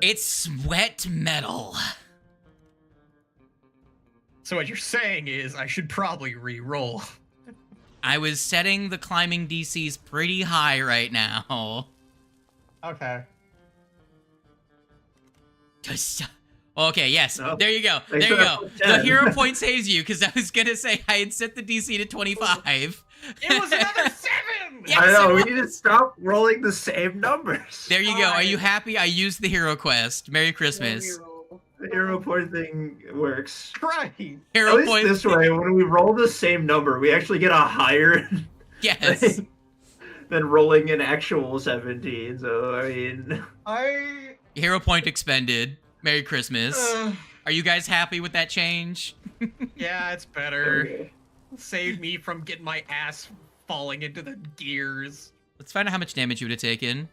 A: It's wet metal.
H: So what you're saying is I should probably re-roll.
A: I was setting the climbing DCs pretty high right now.
H: Okay.
A: Okay, yes.
G: No.
A: There you go.
G: They
A: There you
G: said
A: go.
G: I put
A: The
G: 10.
A: hero point saves you, because I was going to say I had set the DC to 25.
H: It was another 7!
A: Yes,
G: I know,
A: it
G: we
A: was.
G: need to stop rolling the same numbers.
A: There you go. Are you
B: Fine.
A: happy? I used the hero quest. Merry
B: Then
A: Christmas.
B: we roll.
G: The hero point thing works.
H: Right.
A: Hero
G: At least
A: point.
G: this way, when we roll the same number, we actually get a higher
A: Yes.
G: than rolling an actual 17. So, I mean...
A: Hero point expended. Merry Christmas.
H: Uh,
A: Are you guys happy with that change?
H: yeah, it's better.
G: Okay.
H: Saved me from getting my ass falling into the gears.
A: Let's find out how much damage you would have taken.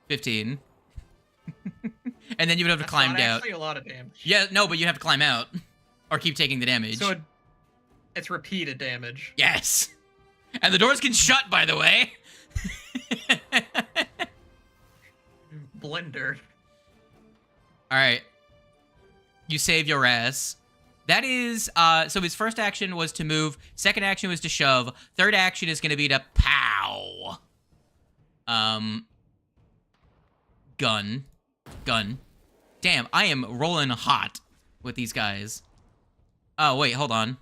A: 15. And then you would have to
H: That's
A: climb
H: not
A: out.
H: actually a lot of damage.
A: Yeah, no, but you have to climb out. Or keep taking the damage.
H: So it's repeated damage.
A: Yes. And the doors can shut, by the way.
H: Blender.
A: All right. You save your ass. That is, so his first action was to move. Second action was to shove. Third action is going to be to pow. Gun. Damn, I am rolling hot with these guys. Oh, wait, hold on.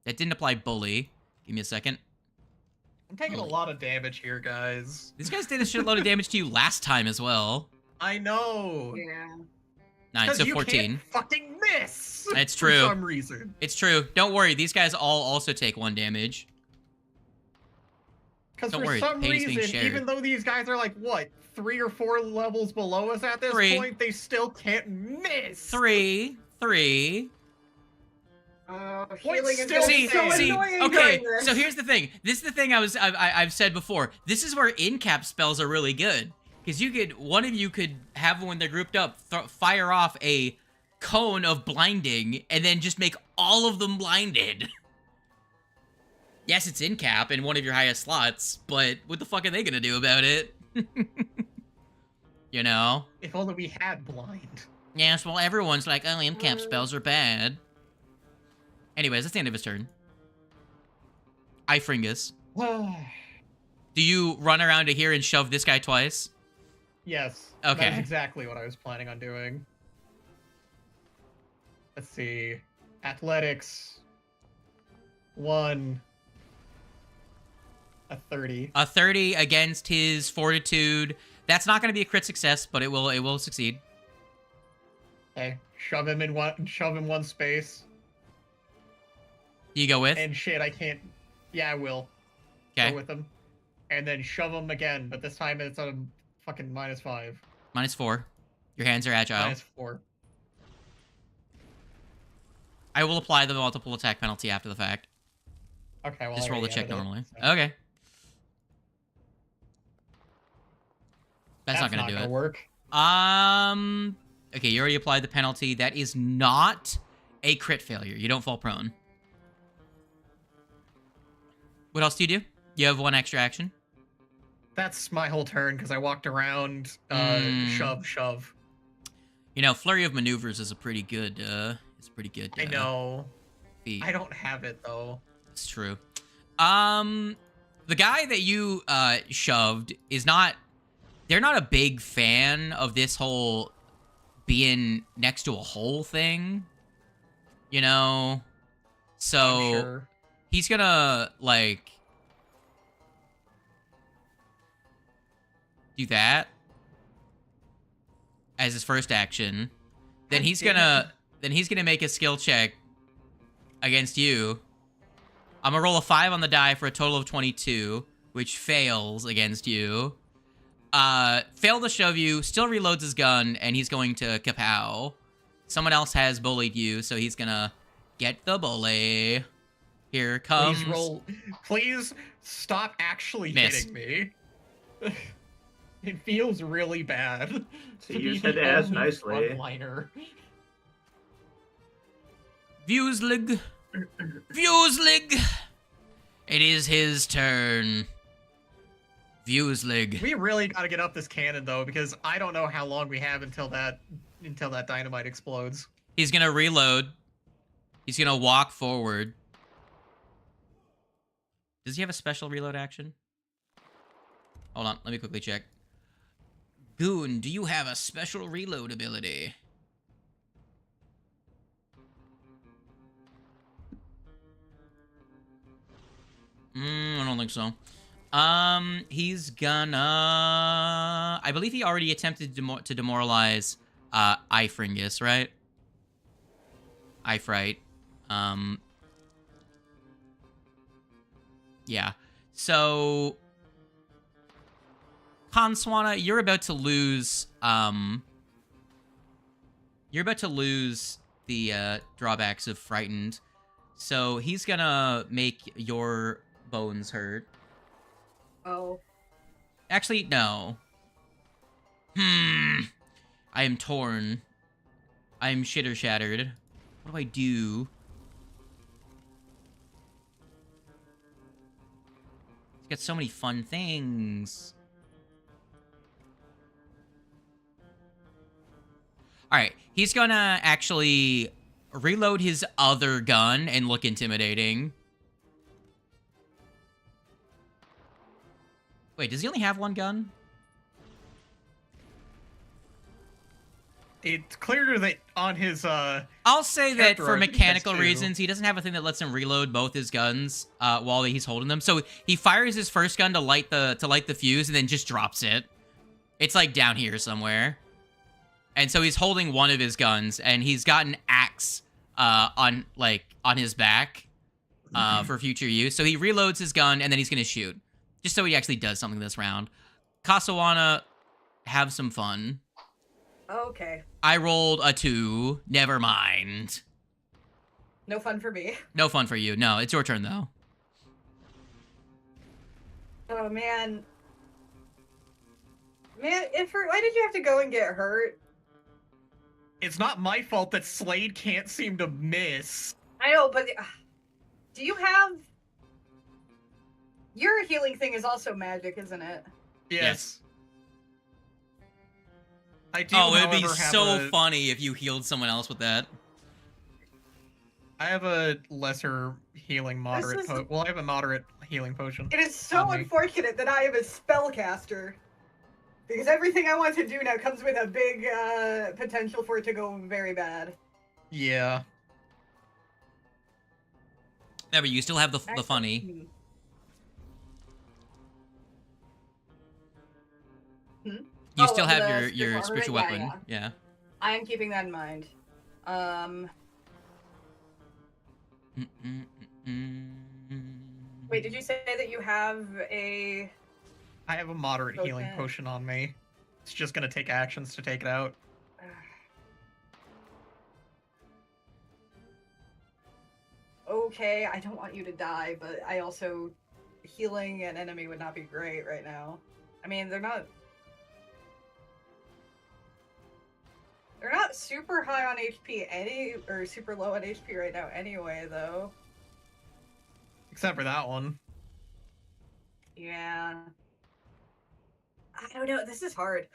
A: That didn't apply bully. Give me a second.
H: I'm taking a lot of damage here, guys.
A: These guys did a shitload of damage to you last time as well.
H: I know.
B: Yeah.
A: 9, so
H: you
A: 14.
H: can't fucking miss.
A: It's
H: For
A: true.
H: some reason.
A: It's true. Don't worry. These guys all also take 1 damage.
H: Because
A: Don't
H: for
A: worry,
H: some
A: pain is being
H: reason,
A: shared.
H: even though these guys are like, what, 3 or 4 levels below us at this
A: 3.
H: point, they still can't miss.
A: 3.
B: Healing is
H: still
B: gonna
A: See,
B: be so
A: see,
B: annoying
A: okay,
B: during this.
A: so here's the thing. This is the thing I've said before. This is where in-cap spells are really good. Because one of you could have, when they're grouped up, fire off a cone of blinding, and then just make all of them blinded. Yes, it's in-cap in one of your highest slots, but what the fuck are they gonna do about it? You know?
H: If only we had blind.
A: Yes, well, everyone's like, oh, in-cap spells are bad. Anyways, that's the end of his turn. Ifringus. Do you run around to here and shove this guy twice?
H: Yes.
A: Okay.
H: That's exactly what I was planning on doing. Let's see. Athletics. 1. A 30.
A: A 30 against his fortitude. That's not going to be a crit success, but it will succeed.
H: Okay. Shove him in one space.
A: Do you go with?
H: And shit, I can't. Yeah, I will.
A: Okay.
H: Go with him. And then shove him again, but this time it's on fucking -5.
A: -4. Your hands are agile.
H: -4.
A: I will apply the multiple attack penalty after the fact.
H: Okay, well,
A: Just
H: I
A: roll the
H: already
A: check
H: added it,
A: normally.
H: so
A: Okay. That's not gonna do it.
H: work.
A: Okay, you already applied the penalty. That is not a crit failure. You don't fall prone. What else do you do? You have one extra action.
H: That's my whole turn because I walked around. Shove.
A: You know, flurry of maneuvers is a pretty good.
H: I know.
A: Feat.
H: I don't have it though.
A: It's true. The guy that you shoved is not. They're not a big fan of this whole being next to a hole thing. You know, so
H: I'm sure.
A: he's gonna like do that as his first action. Then he's gonna make a skill check against you. I'm gonna roll a 5 on the die for a total of 22, which fails against you. Failed to shove you, still reloads his gun, and he's going to kapow. Someone else has bullied you, so he's gonna get the bully. Here comes.
H: Please stop actually
A: Miss.
H: hitting me. It feels really bad.
G: So you just had to ask nicely.
H: One-liner.
A: Fuselig. Fuselig. It is his turn. Fuselig.
H: We really gotta get up this cannon though, because I don't know how long we have until that dynamite explodes.
A: He's gonna reload. He's gonna walk forward. Does he have a special reload action? Hold on, let me quickly check. Goon, do you have a special reload ability? I don't think so. He's gonna... I believe he already attempted to demoralize Ifringus, right? Ifrite. Yeah. So... Conswana, you're about to lose... You're about to lose the drawbacks of Frightened. So he's gonna make your bones hurt.
B: Oh.
A: Actually, no. I am torn. I am shitter shattered. What do I do? He's got so many fun things. Alright, he's gonna actually reload his other gun and look intimidating. Wait, does he only have one gun?
H: It's clear that on his
A: I'll say that
H: character
A: for
H: arc, he has
A: mechanical
H: two.
A: reasons, he doesn't have a thing that lets him reload both his guns while he's holding them. So he fires his first gun to light the fuse and then just drops it. It's like down here somewhere. And so he's holding one of his guns and he's got an axe on his back for future use. So he reloads his gun and then he's gonna shoot. Just so he actually does something this round. Kasawana, have some fun.
B: Okay.
A: I rolled a 2. Never mind.
B: No fun for me.
A: No fun for you. No, it's your turn, though.
B: Oh, man. Man, why did you have to go and get hurt?
H: It's not my fault that Slade can't seem to miss.
B: I know, but do you have... Your healing thing is also magic, isn't it?
H: Yes. I do,
A: Oh, it'd be
H: however, have
A: so funny if you healed someone else with that.
H: I have a lesser healing moderate
B: is-
H: well, I have a moderate healing potion.
B: It is so
H: On me.
B: unfortunate that I am a spellcaster. Because everything I want to do now comes with a big potential for it to go very bad.
H: Yeah.
A: Yeah, but you still have the funny. You
B: Oh,
A: still have
B: the
A: your spiritual
B: spiritual
A: weapon.
B: armor,
A: Yeah.
B: I am keeping that in mind. Wait, did you say that you have a...
H: I have a moderate healing
B: Okay.
H: potion on me. It's just gonna take actions to take it out.
B: okay. I don't want you to die, but I also healing an enemy would not be great right now. I mean, they're not super high on HP or super low on HP right now anyway, though.
H: Except for that one.
B: Yeah. I don't know. This is hard.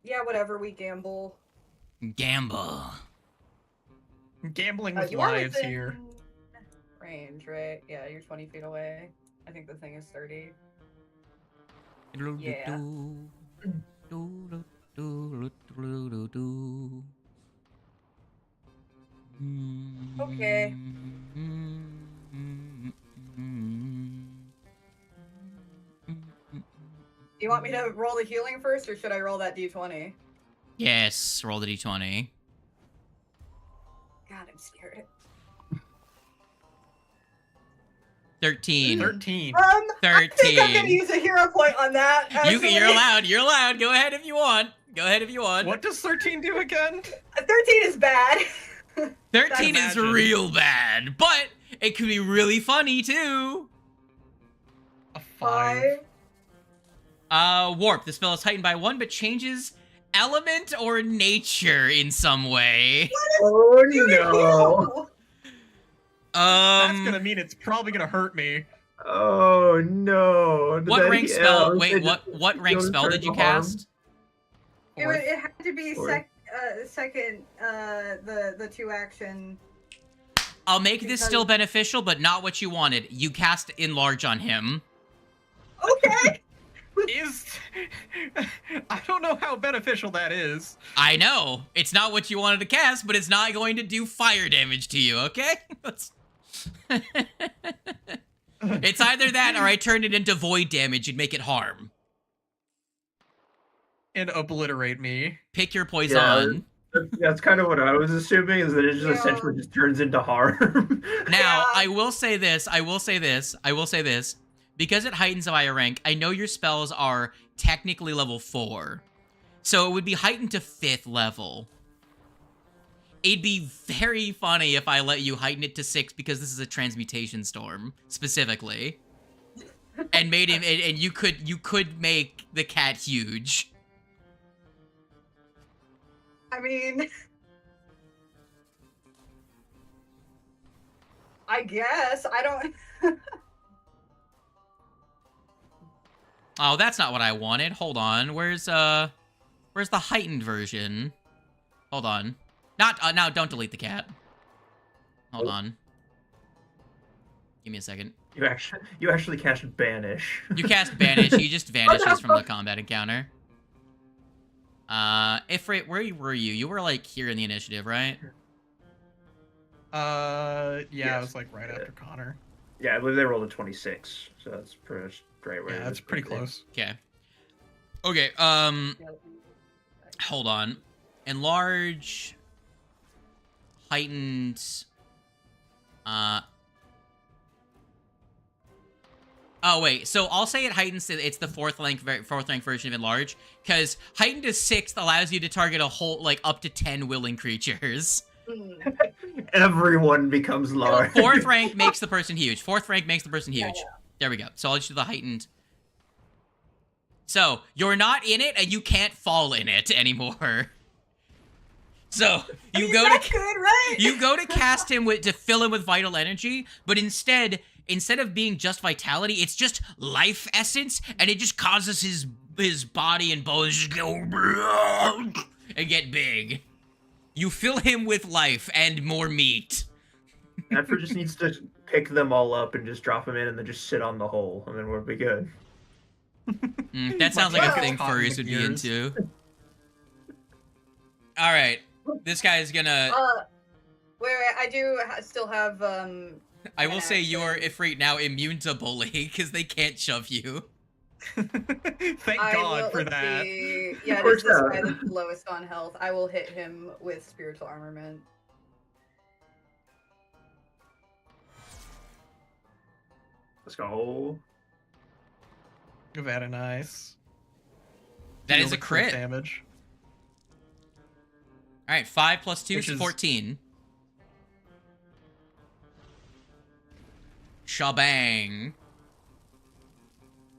B: Yeah, whatever. We gamble.
A: Gamble.
H: Gambling with
B: You are
H: lives
B: within
H: here.
B: range, right? Yeah, you're 20 feet away. I think the thing is 30. Yeah. Okay. Do you want me to roll the healing first, or should I roll that d20?
A: Yes, roll the d20.
B: God, I'm scared.
A: 13.
H: 13.
B: I think I'm gonna
A: 13.
B: use a hero point on that. Actually.
A: You're allowed. You're allowed. Go ahead if you want. Go ahead if you want.
H: What does 13 do again?
B: 13 is bad.
A: 13 is
H: Imagine.
A: real bad, but it could be really funny too.
H: A 5.
A: Warp. The spell is heightened by 1, but changes element or nature in some way.
G: Oh no!
H: That's gonna mean it's probably gonna hurt me.
G: Oh no! Did
A: What
G: that
A: rank
G: heal?
A: spell?
G: They
A: Wait,
G: just-
A: what rank
G: don't
A: spell
G: turn
A: did you
G: to harm?
A: cast?
B: It had to be
G: Or-
B: second, the 2-action.
A: I'll make this
B: Because-
A: still beneficial, but not what you wanted. You cast enlarge on him.
B: Okay.
H: Is I don't know how beneficial that is.
A: I know. It's not what you wanted to cast, but it's not going to do fire damage to you, okay? It's either that or I turn it into void damage and make it harm.
H: And obliterate me.
A: Pick your poison.
G: That's kind of what I was assuming, is that it just
B: Yeah.
G: essentially just turns into harm.
A: Now,
B: Yeah.
A: I will say this. Because it heightens by a rank, I know your spells are technically level 4. So it would be heightened to 5th level. It'd be very funny if I let you heighten it to 6 because this is a transmutation storm, specifically. And made him and you could make the cat huge.
B: I mean, I guess I don't.
A: Oh, that's not what I wanted. Hold on. Where's the heightened version? Hold on. Not now. Don't delete the cat. Hold on. Give me a second.
G: You actually cast banish.
A: You cast banish. He just vanishes from the combat encounter. Ifrit, where were you? You were like here in the initiative, right?
H: Yeah,
G: Yes.
H: it was like right after Connor.
G: Yeah, I believe they rolled a 26, so that's pretty much great.
H: Yeah, that's pretty close.
A: Okay. Okay. Hold on. Enlarge. Heightened. Oh wait, so I'll say it heightens. It's the fourth rank version of enlarge, because heightened to 6th allows you to target a whole up to 10 willing creatures.
G: Everyone becomes large.
A: 4th rank makes the person huge. 4th rank makes the person huge.
B: Yeah.
A: There we go. So I'll just do the heightened. So you're not in it, and you can't fall in it anymore. So you go
B: That's
A: to
B: good, right?
A: you go to cast him to fill him with vital energy, but instead of being just vitality, it's just life essence, and it just causes his body and bones just go and get big. You fill him with life and more meat.
G: Edford just needs to pick them all up and just drop them in, and then just sit on the hole, and then we'll be good.
A: That sounds like a
B: Well,
A: thing
H: caught in
A: furries
H: the
A: would be
H: gears.
A: into. All right, this guy's gonna.
B: Wait, I do still have
A: I will
B: an
A: say you're
B: action.
A: Ifrit now immune to bully because they can't shove you.
H: Thank
B: I
H: God
B: will,
H: for
B: let's
H: that.
B: see. Yeah,
G: Of
B: it is this
G: course
B: guy
G: not.
B: that's the lowest on health. I will hit him with spiritual armament.
G: Let's go.
H: Very nice.
A: That
H: deal
A: is a
H: the crit
A: crit.
H: damage.
A: All right, 5 plus 2
H: Which
A: is
H: is-
A: 14. Shabang.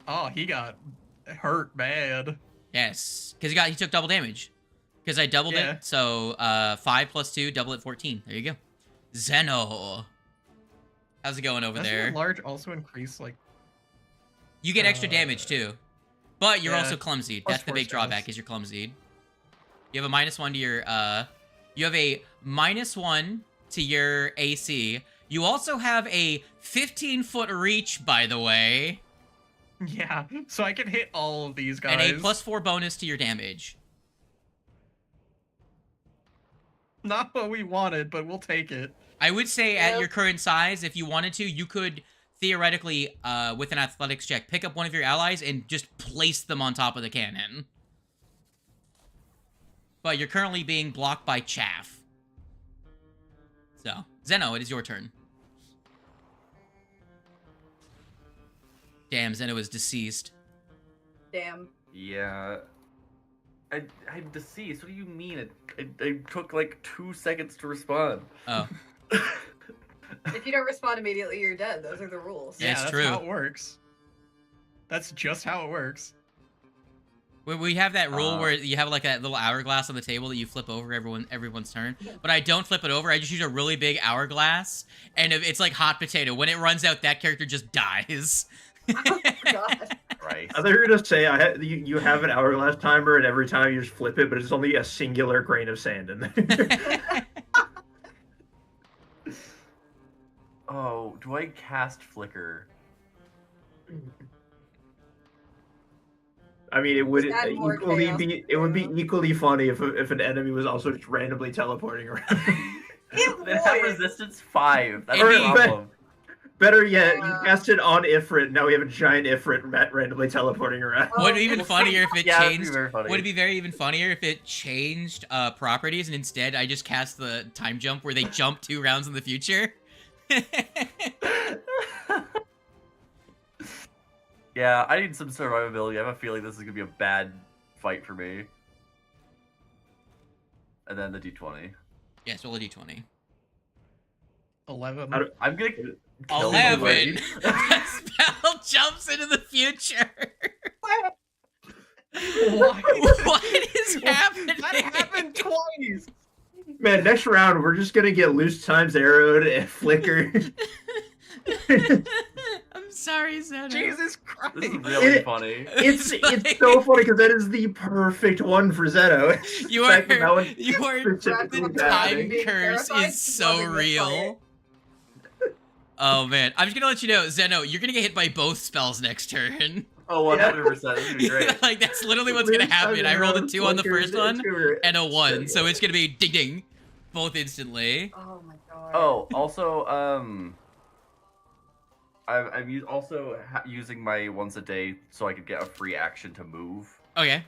H: Oh, he got hurt bad.
A: Yes, because he took double damage. Because I doubled
H: Yeah.
A: it, so 5 plus 2, double it 14. There you go. Zeno. How's it going over
H: Doesn't
A: there?
H: enlarge also increase like
A: You get extra damage too. But you're
H: yeah,
A: also clumsy.
H: plus
A: That's the
H: 4
A: big drawback
H: spells.
A: is you're clumsy. You have a -1 to your you have a -1 to your AC. You also have a 15-foot reach, by the way.
H: Yeah, so I can hit all of these guys.
A: And a +4 bonus to your damage.
H: Not what we wanted, but we'll take it.
A: I would say at
B: Yep.
A: your current size, if you wanted to, you could theoretically, with an athletics check, pick up one of your allies and just place them on top of the cannon. But you're currently being blocked by chaff. So, Zeno, it is your turn. Damn, Zeno is deceased.
B: Damn.
D: Yeah. I'm deceased. What do you mean? I took like 2 seconds to respond.
A: Oh,
B: If you don't respond immediately, you're dead. Those are the rules.
A: Yeah, it's
H: that's
A: true.
H: how it works. That's just how it works.
A: we have that rule where you have like that little hourglass on the table that you flip over everyone's turn. But I don't flip it over. I just use a really big hourglass, and it's like hot potato. When it runs out, that character just dies.
B: Oh my god.
D: Right.
G: I thought you were gonna say you have an hourglass timer, and every time you just flip it, but it's only a singular grain of sand in there.
D: Oh, do I cast Flicker?
G: I mean, it would
B: Add more
G: equally
B: chaos.
G: be it would be equally funny if an enemy was also just randomly teleporting around.
B: It
D: They have
B: would.
D: resistance 5. That's
A: Or-
D: the problem.
G: Better yet, you
B: Yeah.
G: cast it on Ifrit. Now we have a giant Ifrit randomly teleporting around.
B: Oh,
A: Would it be even
B: well,
A: funnier if it
D: Yeah, it'd be
A: changed?
D: very funny.
A: Would it be very even funnier if it changed properties and instead I just cast the time jump where they jump 2 rounds in the future?
D: Yeah, I need some survivability. I have a feeling this is gonna be a bad fight for me. And then the D20.
A: Yes, roll a d20.
H: 11.
G: I don't-
D: I'm gonna kill
A: 11.
D: somebody.
A: The spell jumps into the future.
H: What?
A: What is happening?
H: That happened twice.
G: Man, next round we're just gonna get loose times arrowed and flicker.
A: I'm sorry, Zeno.
H: Jesus Christ.
D: This is really
G: It-
D: funny.
G: It's so funny because that is the perfect one for Zeno.
A: You
G: The
A: are,
G: fact that that one
A: you are,
G: specifically
A: the
B: Rather
A: time
G: happening.
B: being
A: curse
B: terrified,
A: is so
B: loving this
A: real. Oh man, I'm just gonna let you know, Zeno, you're gonna get hit by both spells next turn.
D: Oh, 100%. This is gonna be great.
A: Like that's literally what's gonna
G: Loose times
A: happen. I rolled a
G: arrowed,
A: 2 on the
G: flickers,
A: first one
G: two-
A: and a 1, so it's gonna be ding ding, both instantly.
B: Oh my god.
D: Oh, also, I'm also using my once a day so I could get a free action to move
A: Okay.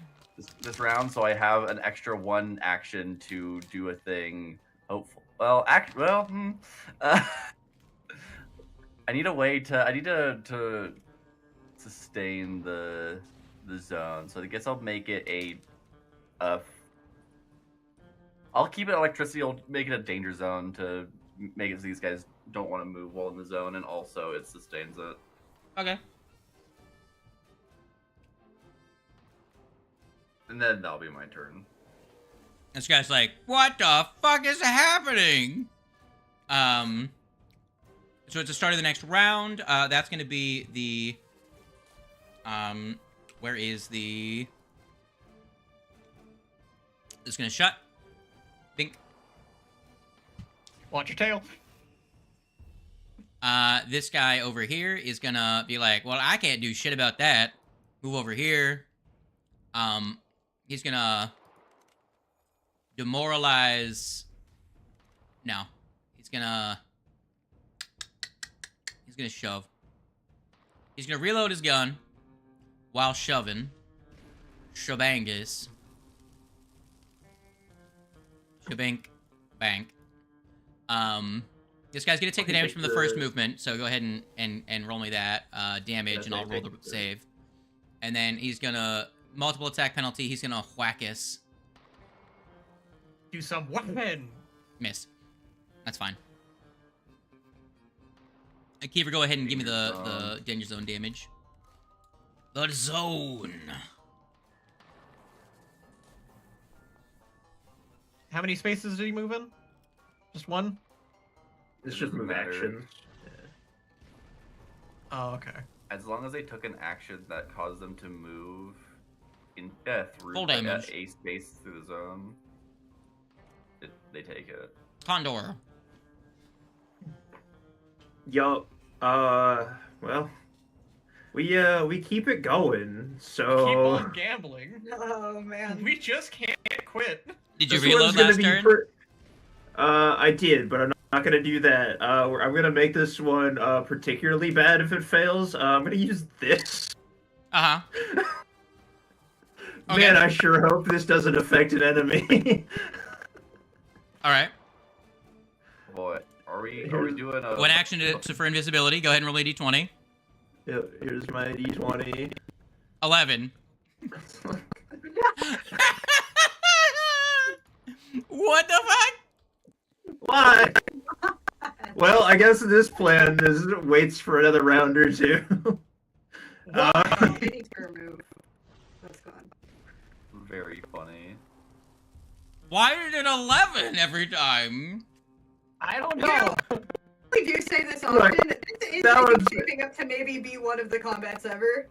D: this round. So I have an extra 1 action to do a thing. Hopeful. Well, I need a way to. I need to sustain the zone. So I guess I'll make it I'll keep it electricity. I'll make it a danger zone to make it so these guys don't want to move while in the zone, and also it sustains it.
A: Okay.
D: And then that'll be my turn.
A: This guy's like, what the fuck is happening? So at the start of the next round, that's gonna be the, where is the, it's gonna shut. Think.
H: Watch your tail.
A: This guy over here is gonna be like, well, I can't do shit about that. Move over here. He's gonna demoralize. No, he's gonna shove. He's gonna reload his gun while shoving. Shabangus. Shabank. Bank. This guy's gonna take the damage from the first movement, so go ahead and roll me that damage, and I'll roll the save. And then he's gonna multiple attack penalty. He's gonna whack us.
H: Do some weapon.
A: Miss. That's fine. Kiefer, go ahead and give me the danger zone damage. The zone.
H: How many spaces did he move in? Just one?
G: It's just
D: Doesn't
G: move
D: matter.
G: actions.
H: Oh, okay.
D: As long as they took an action that caused them to move in through
A: Full
D: like,
A: damage.
D: a space through the zone, they take it.
A: Condor.
G: Yo, well, we keep it going. So
H: Keep on gambling.
B: Oh man.
H: We just can't quit.
A: Did you
G: this one's
A: reload
G: gonna
A: last
G: be
A: turn?
G: I did, but I'm not gonna do that. I'm gonna make this one particularly bad if it fails. I'm gonna use this.
A: Uh-huh. Okay.
G: Man, I sure hope this doesn't affect an enemy.
A: Alright.
D: Boy, are we doing a
A: One action for invisibility. Go ahead and roll a d20.
G: Yep, here's my d20.
A: 11. What the fuck?
G: Why? Well, I guess this plan waits for another round or two.
B: I need to remove. That's gone.
D: very funny?
A: Why did it 11 every time?
H: I don't know.
B: We do say this
G: Look,
B: often. This is
G: that
B: I think,
G: was-
B: shaping up to maybe be one of the combats ever.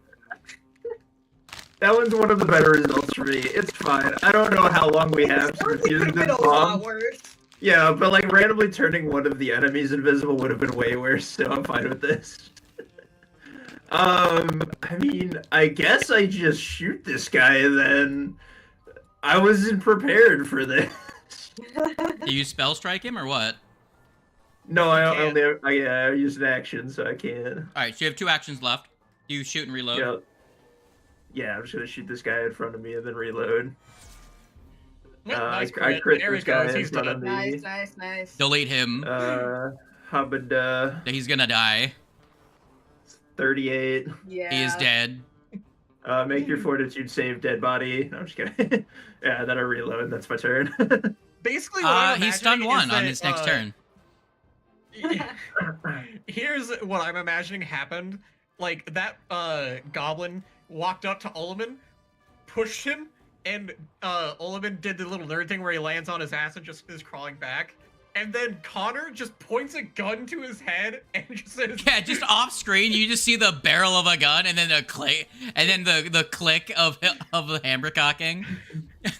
G: That one's one of the better results for me. It's fine. I don't know how long we have to
B: Honestly,
G: use
B: could've been
G: this
B: a lot
G: bomb.
B: worse.
G: Yeah, but like randomly turning one of the enemies invisible would have been way worse, so I'm fine with this. I mean, I guess I just shoot this guy then. I wasn't prepared for this.
A: Do you spell strike him or what?
G: No, I
H: can't.
G: only I used an action, so I can't.
A: Alright, so you have 2 actions left. Do you shoot and reload?
G: Yeah. Yeah, I'm just gonna shoot this guy in front of me and then reload.
H: Nice
G: I
H: crit.
G: crit
H: There he
G: this guy
H: goes.
G: in
H: He's
G: front of
H: dead.
G: me.
B: Nice, nice, nice.
A: Delete him.
G: Hubba
A: He's gonna die.
G: 38.
B: Yeah.
A: He is dead.
G: Make your fortitude save, dead body. No, I'm just kidding. Yeah, then I reload. That's my turn.
H: Basically, what I'm
A: He stunned
H: imagining
A: 1
H: is
A: on
H: that,
A: his next turn.
H: Here's what I'm imagining happened. Like, that goblin walked up to Ullman, pushed him, and Ullman did the little nerd thing where he lands on his ass and just is crawling back. And then Connor just points a gun to his head and just says,
A: Yeah, just off screen, you just see the barrel of a gun and then the click, and then the click of the hammer cocking.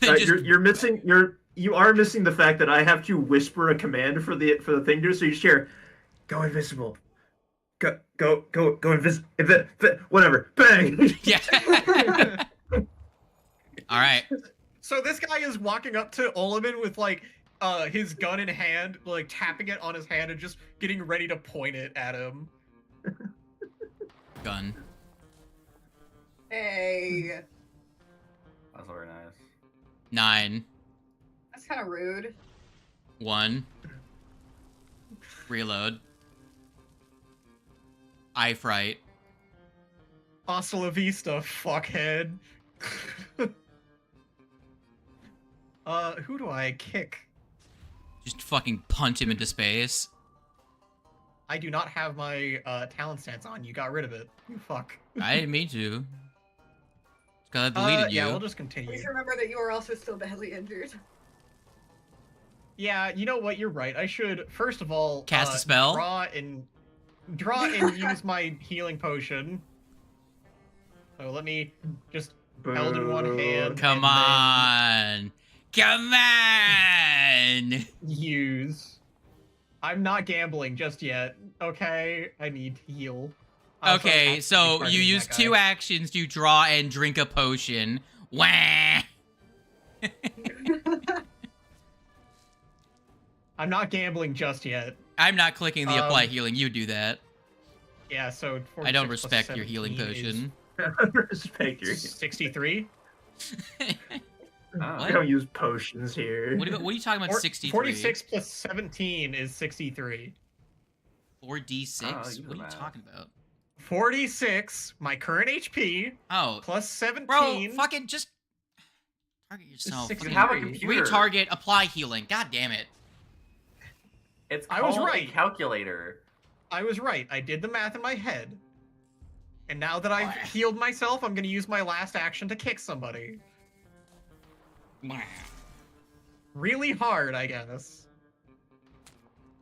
G: You are missing the fact that I have to whisper a command for the thing to, so you share, go invisible, go invisible, whatever, bang.
A: Yeah. All right.
H: So this guy is walking up to Ullman with, like, his gun in hand, like, tapping it on his hand and just getting ready to point it at him.
A: Gun.
B: Hey.
D: That's very nice.
A: 9.
B: That's kind of rude.
A: 1. Reload. Eye fright.
H: Hasta la vista, fuckhead. Who do I kick?
A: Just fucking punch him into space.
H: I do not have my talent stats on. You got rid of it. You fuck.
A: I didn't mean to. It's because I deleted you.
H: Yeah, we'll just continue.
B: Please remember that you are also still badly injured.
H: Yeah, you know what? You're right. I should first of all
A: Cast a spell?
H: draw and use my healing potion. So let me just held in one hand.
A: Come
H: and
A: on. Come on.
H: then use. I'm not gambling just yet. Okay, I need to heal.
A: Okay, so you use 2 actions to draw and drink a potion. Wah!
H: I'm not gambling just yet.
A: I'm not clicking the apply healing. You do that.
H: Yeah, so
A: I don't
H: 46 plus
A: respect your healing
H: 17 is
A: potion.
G: Respect your.
H: 63.
D: Ah.
G: I don't use potions here.
A: What are you talking about? 63.
H: 46 plus 17 is 63.
A: 4d6.
D: Ah, you
A: What are you
D: math.
A: talking about?
C: 46, my current HP,
A: Oh,
C: plus 17.
A: bro, fucking just target yourself.
C: Six-
D: You
A: Fucking
D: have a
C: Three.
D: computer.
A: retarget, apply healing. God damn it.
D: It's
C: I
D: called
C: was
D: a
C: right.
D: calculator.
C: I was right. I did the math in my head. And now that I've healed myself, I'm going to use my last action to kick somebody. Really hard, I guess.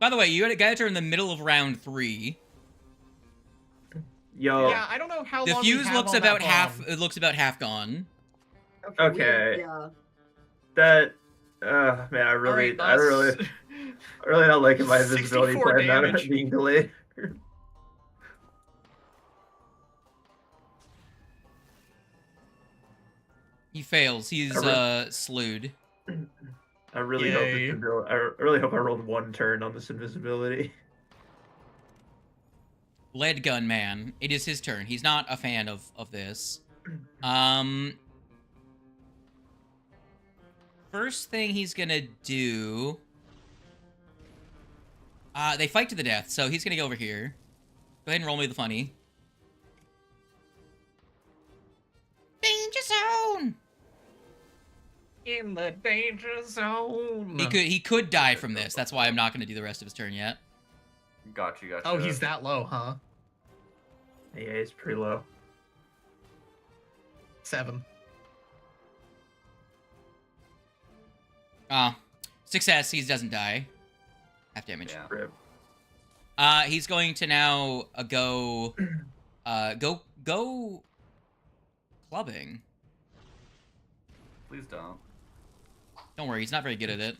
A: By the way, you guys are in the middle of round 3.
G: Yo.
C: Yeah, I don't know how
A: The
C: long we
A: fuse
C: have
A: looks
C: on
A: about
C: that
A: half.
C: bomb.
A: It looks about half gone.
G: Okay.
B: Yeah.
G: That. Man, I really not liking my invisibility
C: 64
G: plan not
C: damage.
G: being delayed.
A: He fails. He's slewed.
G: I really
C: Yay.
G: hope I really hope I rolled 1 turn on this invisibility.
A: Lead gun man. It is his turn. He's not a fan of this. First thing he's gonna do. They fight to the death, so he's gonna go over here. Go ahead and roll me the funny. Danger zone.
C: In the danger zone.
A: He could die from this. That's why I'm not gonna do the rest of his turn yet.
D: Gotcha.
C: Oh, he's that low, huh?
G: Yeah, it's pretty low.
C: 7.
A: Success. He doesn't die. Half damage.
D: Yeah.
G: Rip.
A: He's going to now go clubbing.
D: Please don't.
A: Don't worry, he's not very good at it.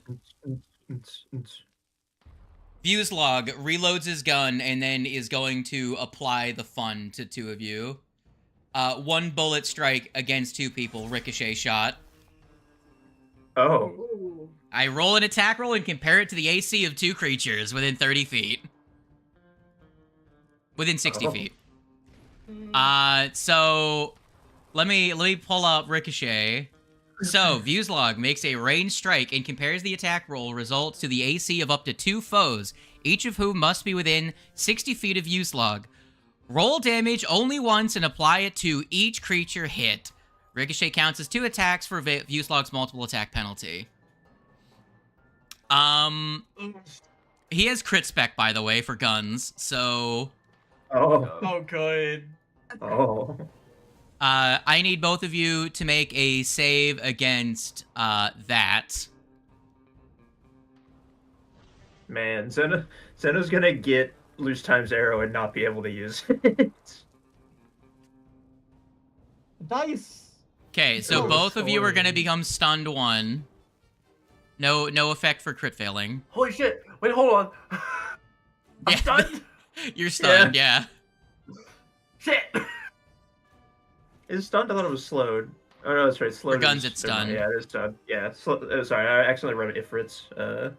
A: Views log reloads his gun and then is going to apply the fun to 2 of you. 1 bullet strike against 2 people, ricochet shot.
G: Oh.
B: Ooh.
A: I roll an attack roll and compare it to the AC of 2 creatures within 30 feet. Within 60
G: Oh.
A: feet. So let me pull up Ricochet. So, Views log makes a ranged strike and compares the attack roll results to the AC of up to 2 foes, each of whom must be within 60 feet of Views log. Roll damage only once and apply it to each creature hit. Ricochet counts as 2 attacks for Views log's multiple attack penalty. He has crit spec, by the way, for guns, so
G: Oh.
C: Oh, good.
G: Oh.
A: I need both of you to make a save against that.
G: Man, Zeno's gonna get Loose Time's arrow and not be able to use it.
C: Dice.
A: Okay, so
C: Oh,
A: both of you are
C: sorry.
A: gonna become stunned 1. No effect for crit failing.
D: Holy shit! Wait, hold on. I'm
A: Yeah.
D: stunned.
A: You're stunned, yeah.
D: Shit.
G: Is stunned? I thought it was slowed. Oh no, that's right. Slowed.
A: guns,
G: is-
A: it's stunned.
G: Yeah, it is stunned. Yeah. Sorry, I accidentally wrote Ifrit's.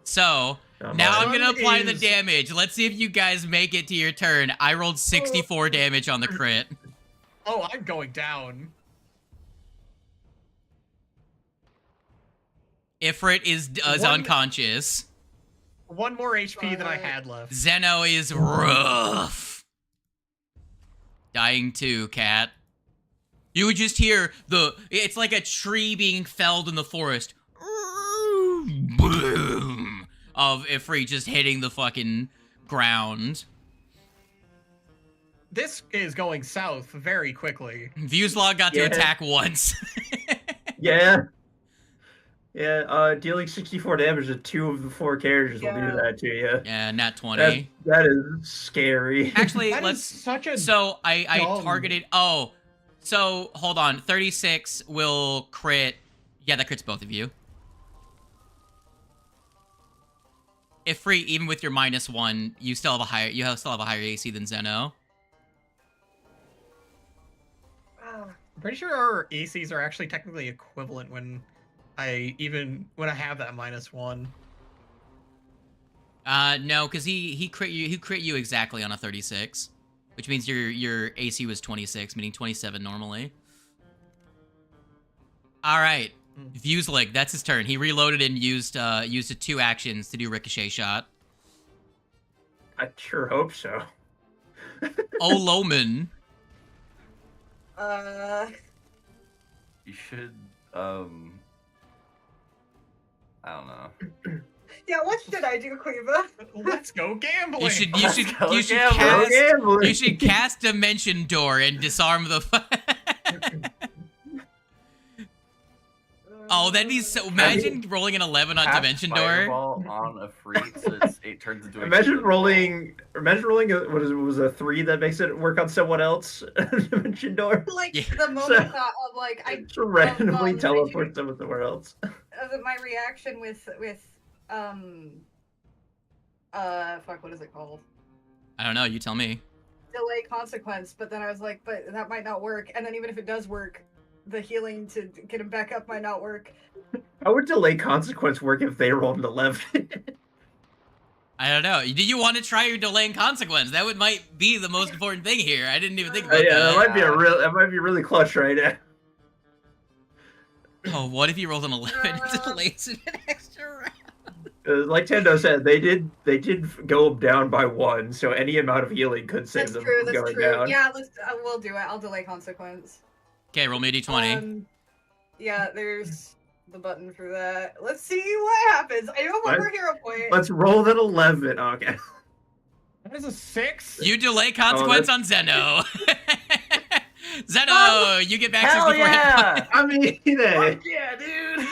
A: So,
G: on
A: now
G: mine.
A: I'm gonna
C: Stun
A: apply the
C: is-
A: damage. Let's see if you guys make it to your turn. I rolled 64 damage on the crit.
C: Oh, I'm going down.
A: Ifrit is
C: One-
A: unconscious.
C: 1 more HP than I had left.
A: Zeno is rough. Dying too, cat. You would just hear it's like a tree being felled in the forest. Boom! Of Ifrit just hitting the fucking ground.
C: This is going south very quickly.
A: Viewslog got to
G: Yeah.
A: attack once.
G: Yeah. Yeah. Dealing 64 damage to 2 of the 4 characters will
B: Yeah.
G: do that to you.
A: Yeah, nat 20.
G: That is scary.
A: Actually,
C: That is
A: let's...
C: such a
A: So, I
C: dumb-
A: targeted... Oh, so, hold on. 36 will crit... Yeah, that crits both of you. Ifrit, even with your -1, you still have a higher... You still have a higher AC than Zeno.
B: Oh,
C: I'm pretty sure our ACs are actually technically equivalent when I have that -1.
A: No, because he crit you exactly on a 36, which means your AC was 26, meaning 27 normally. All right, Viewslig, that's his turn. He reloaded and used 2 actions to do ricochet shot.
G: I sure hope so.
A: Oh, Loman.
D: You should, I don't know.
B: Yeah, what should I do, Quiva?
H: Let's go gambling.
A: You should
D: Let's go gamble.
A: cast
G: Gambling.
A: you should cast Dimension Door and disarm the. Oh, that'd be so. Imagine rolling an 11 on
D: Cast
A: Dimension Door.
D: Fireball on a freak, so it turns into a
G: Imagine
D: shield.
G: rolling was a 3 that makes it work on someone else. Dimension door.
B: Like
A: Yeah.
B: the moment
G: So-
B: thought of like I
G: Just randomly
B: I
G: teleport
B: do-
G: someone somewhere else.
B: my reaction with fuck, what is it called?
A: I don't know. You tell me.
B: Delay consequence, but then I was like, but that might not work. And then even if it does work, the healing to get him back up might not work.
G: How would delay consequence work if they rolled an 11?
A: I don't know. Do you want to try your delaying consequence? That might be the most important thing here. I didn't even think about
G: Yeah,
A: that.
G: that might be really clutch right now.
A: Oh, what if you rolled an 11 and delays it an extra round?
G: Like Tendo said, they did go down by 1, so any amount of healing could save
B: That's
G: them
B: true.
G: from
B: That's
G: going
B: true.
G: down.
B: Yeah, we'll do it. I'll delay consequence.
A: Okay, roll me a d20.
B: Yeah, there's the button for that. Let's see what happens. I have one
G: What?
B: more hero point.
G: Let's roll that 11. Okay.
H: That is a 6.
A: You delay consequence on Zeno. Zeno, you get back
D: Hell
A: 64 hit
D: yeah!
A: points.
G: I mean, hey,
D: Fuck yeah, dude!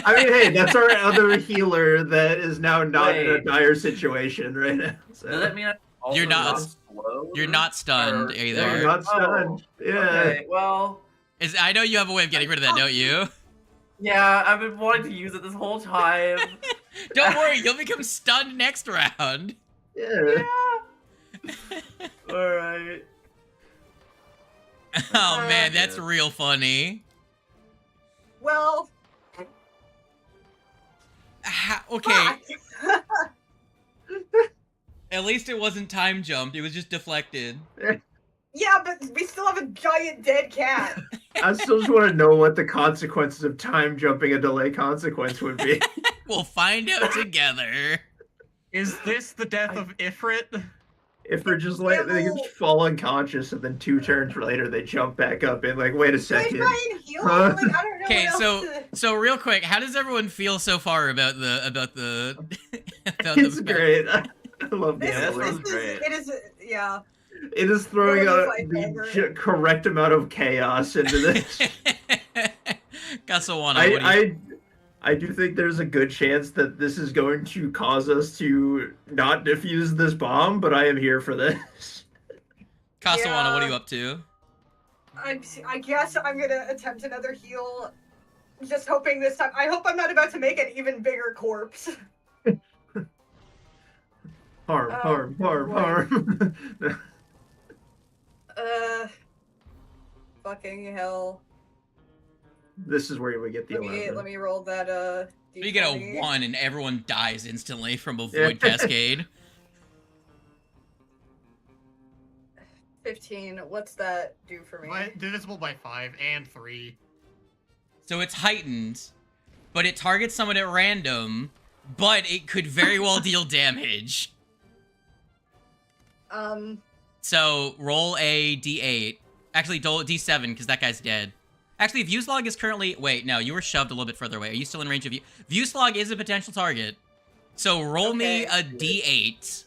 G: I mean, hey, that's our other healer that is now not in a
D: Wait.
G: dire situation right now. So.
D: Does that mean I'm also
A: You're not-
D: slow?
A: You're not stunned
D: Or-
A: either.
G: Yeah, you're not stunned. Yeah.
D: Okay, well,
A: I know you have a way of getting rid of that, don't you?
D: yeah, I've been wanting to use it this whole time.
A: Don't worry, you'll become stunned next round.
G: Yeah.
D: Alright.
A: Oh man, that's
D: Yeah.
A: real funny.
B: Well,
A: Okay,
B: fuck.
A: at least it wasn't time jumped. It was just deflected.
B: Yeah, but we still have a giant dead cat.
G: I still just want to know what the consequences of time jumping a delay consequence would be.
A: We'll find out together.
H: Is this the death of Ifrit?
G: If they're just like they just fall unconscious and then 2 turns later they jump back up and like, wait a
B: Can I
G: second.
B: try and heal him?
G: Huh?
B: Like, I don't know
A: Okay,
B: what else to...
A: so real quick, how does everyone feel so far about the about
G: It's
A: the
G: great. I love
B: This,
D: Yeah,
G: gambling.
D: that
B: is,
D: sounds
B: this
D: great.
B: is, it is, yeah.
G: It is throwing
B: What
G: out
B: is
G: the
B: my
G: correct amount of chaos into this.
A: Casawana,
G: I do think there's a good chance that this is going to cause us to not defuse this bomb, but I am here for this.
A: Casawana, what are
B: Yeah.
A: you up to?
B: I guess I'm gonna attempt another heal. Just hoping this time. I hope I'm not about to make an even bigger corpse.
G: Harm,
B: Oh,
G: harm, harm,
B: boy.
G: harm.
B: Fucking hell.
G: This is where you would get the
B: Let
G: 11.
B: me roll that,
A: You get a
B: D20.
A: 1 and everyone dies instantly from a
G: Yeah.
A: void cascade.
B: 15. What's that do for me?
H: Divisible by 5 and 3.
A: So it's heightened, but it targets someone at random, but it could very well deal damage. So roll a d8. Actually, d7, because that guy's dead. Actually, Viewslog is currently... Wait, no, you were shoved a little bit further away. Are you still in range of... Viewslog is a potential target. So roll me
B: Okay.
A: a d8.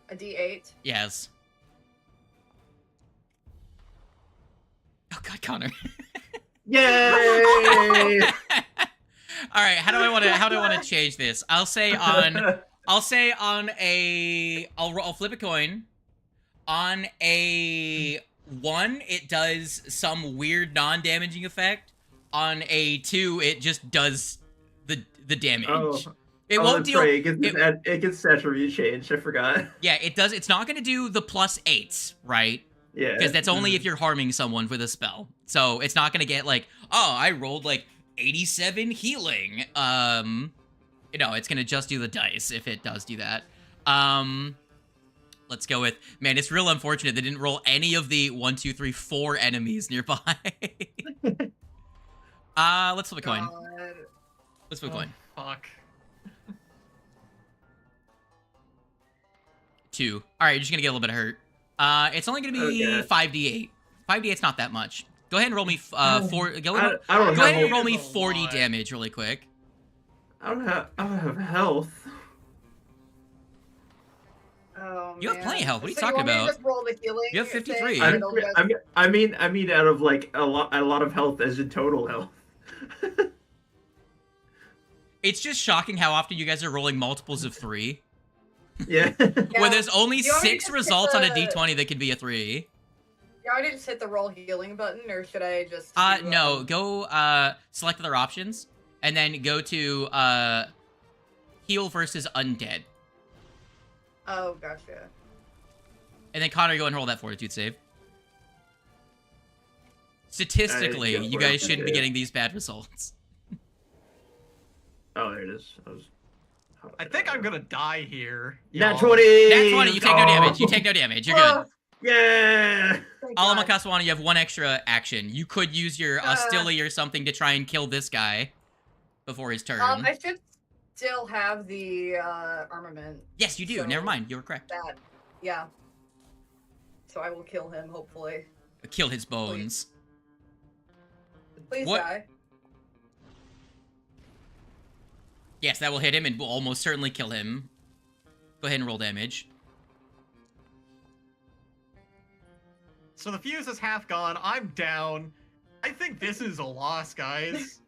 B: A D8.
A: Yes. Oh god, Connor.
G: Yay!
A: All right, how do I want to change this? I'll say on I'll flip a coin. On a 1, it does some weird non-damaging effect. On a 2, it just does the damage.
G: Oh,
A: It won't
G: that's
A: deal.
G: right. It gets attribute changed. I forgot.
A: Yeah, it does. It's not going to do the +8s, right?
G: Yeah.
A: Because that's only if you're harming someone with a spell. So it's not going to get like, oh, I rolled like 87 healing. It's going to just do the dice if it does do that. Let's go with, man, it's real unfortunate they didn't roll any of the 1, 2, 3, 4 enemies nearby. Let's flip a coin.
B: God.
A: Let's flip a coin.
H: Fuck.
A: 2. All right, you're just going to get a little bit hurt. It's only going to be
G: Okay.
A: 5d8. 5d8's not that much. Go ahead and roll me Go
G: I don't
A: ahead and
G: have
A: roll me
H: It's a
A: 40
H: lot.
A: damage really quick.
G: I don't have health.
B: Oh,
A: You have plenty of
B: man.
A: health. What are you
B: So
A: talking
B: want me to
A: about?
B: just roll the healing
A: You have
B: thing
A: 53.
B: and it'll just-
G: I mean, out of like a lot of health as in total health.
A: It's just shocking how often you guys are rolling multiples of 3.
G: Yeah.
A: Where there's only
B: Do you want me to
A: 6
B: just hit
A: results on a
B: the-
A: d20 that could be a 3.
B: Yeah, I just hit the roll healing button, or should I just? do,
A: No, go select other options and then go to heal versus undead.
B: Oh, gotcha.
A: And then Connor, go and roll that fortitude save. Statistically,
G: go
A: you
G: for it.
A: guys shouldn't be
G: Yeah.
A: getting these bad results.
G: Oh, there it is.
C: I think I'm gonna die here.
G: Nat
C: y'all.
G: 20!
A: That's 20, you take no
G: Oh.
A: damage. You take no damage. You're
B: Oh,
A: good.
G: Yeah!
B: thank God.
A: Alamakaswana, you have 1 extra action. You could use your Stilly or something to try and kill this guy before his turn.
B: I should still have the armament.
A: Yes, you do.
B: so-
A: Never mind. You were correct.
B: That, yeah. So I will kill him, hopefully.
A: Kill his bones.
B: Please
A: What?
B: die.
A: Yes, that will hit him and will almost certainly kill him. Go ahead and roll damage.
C: So the fuse is half gone. I'm down. I think this is a loss, guys.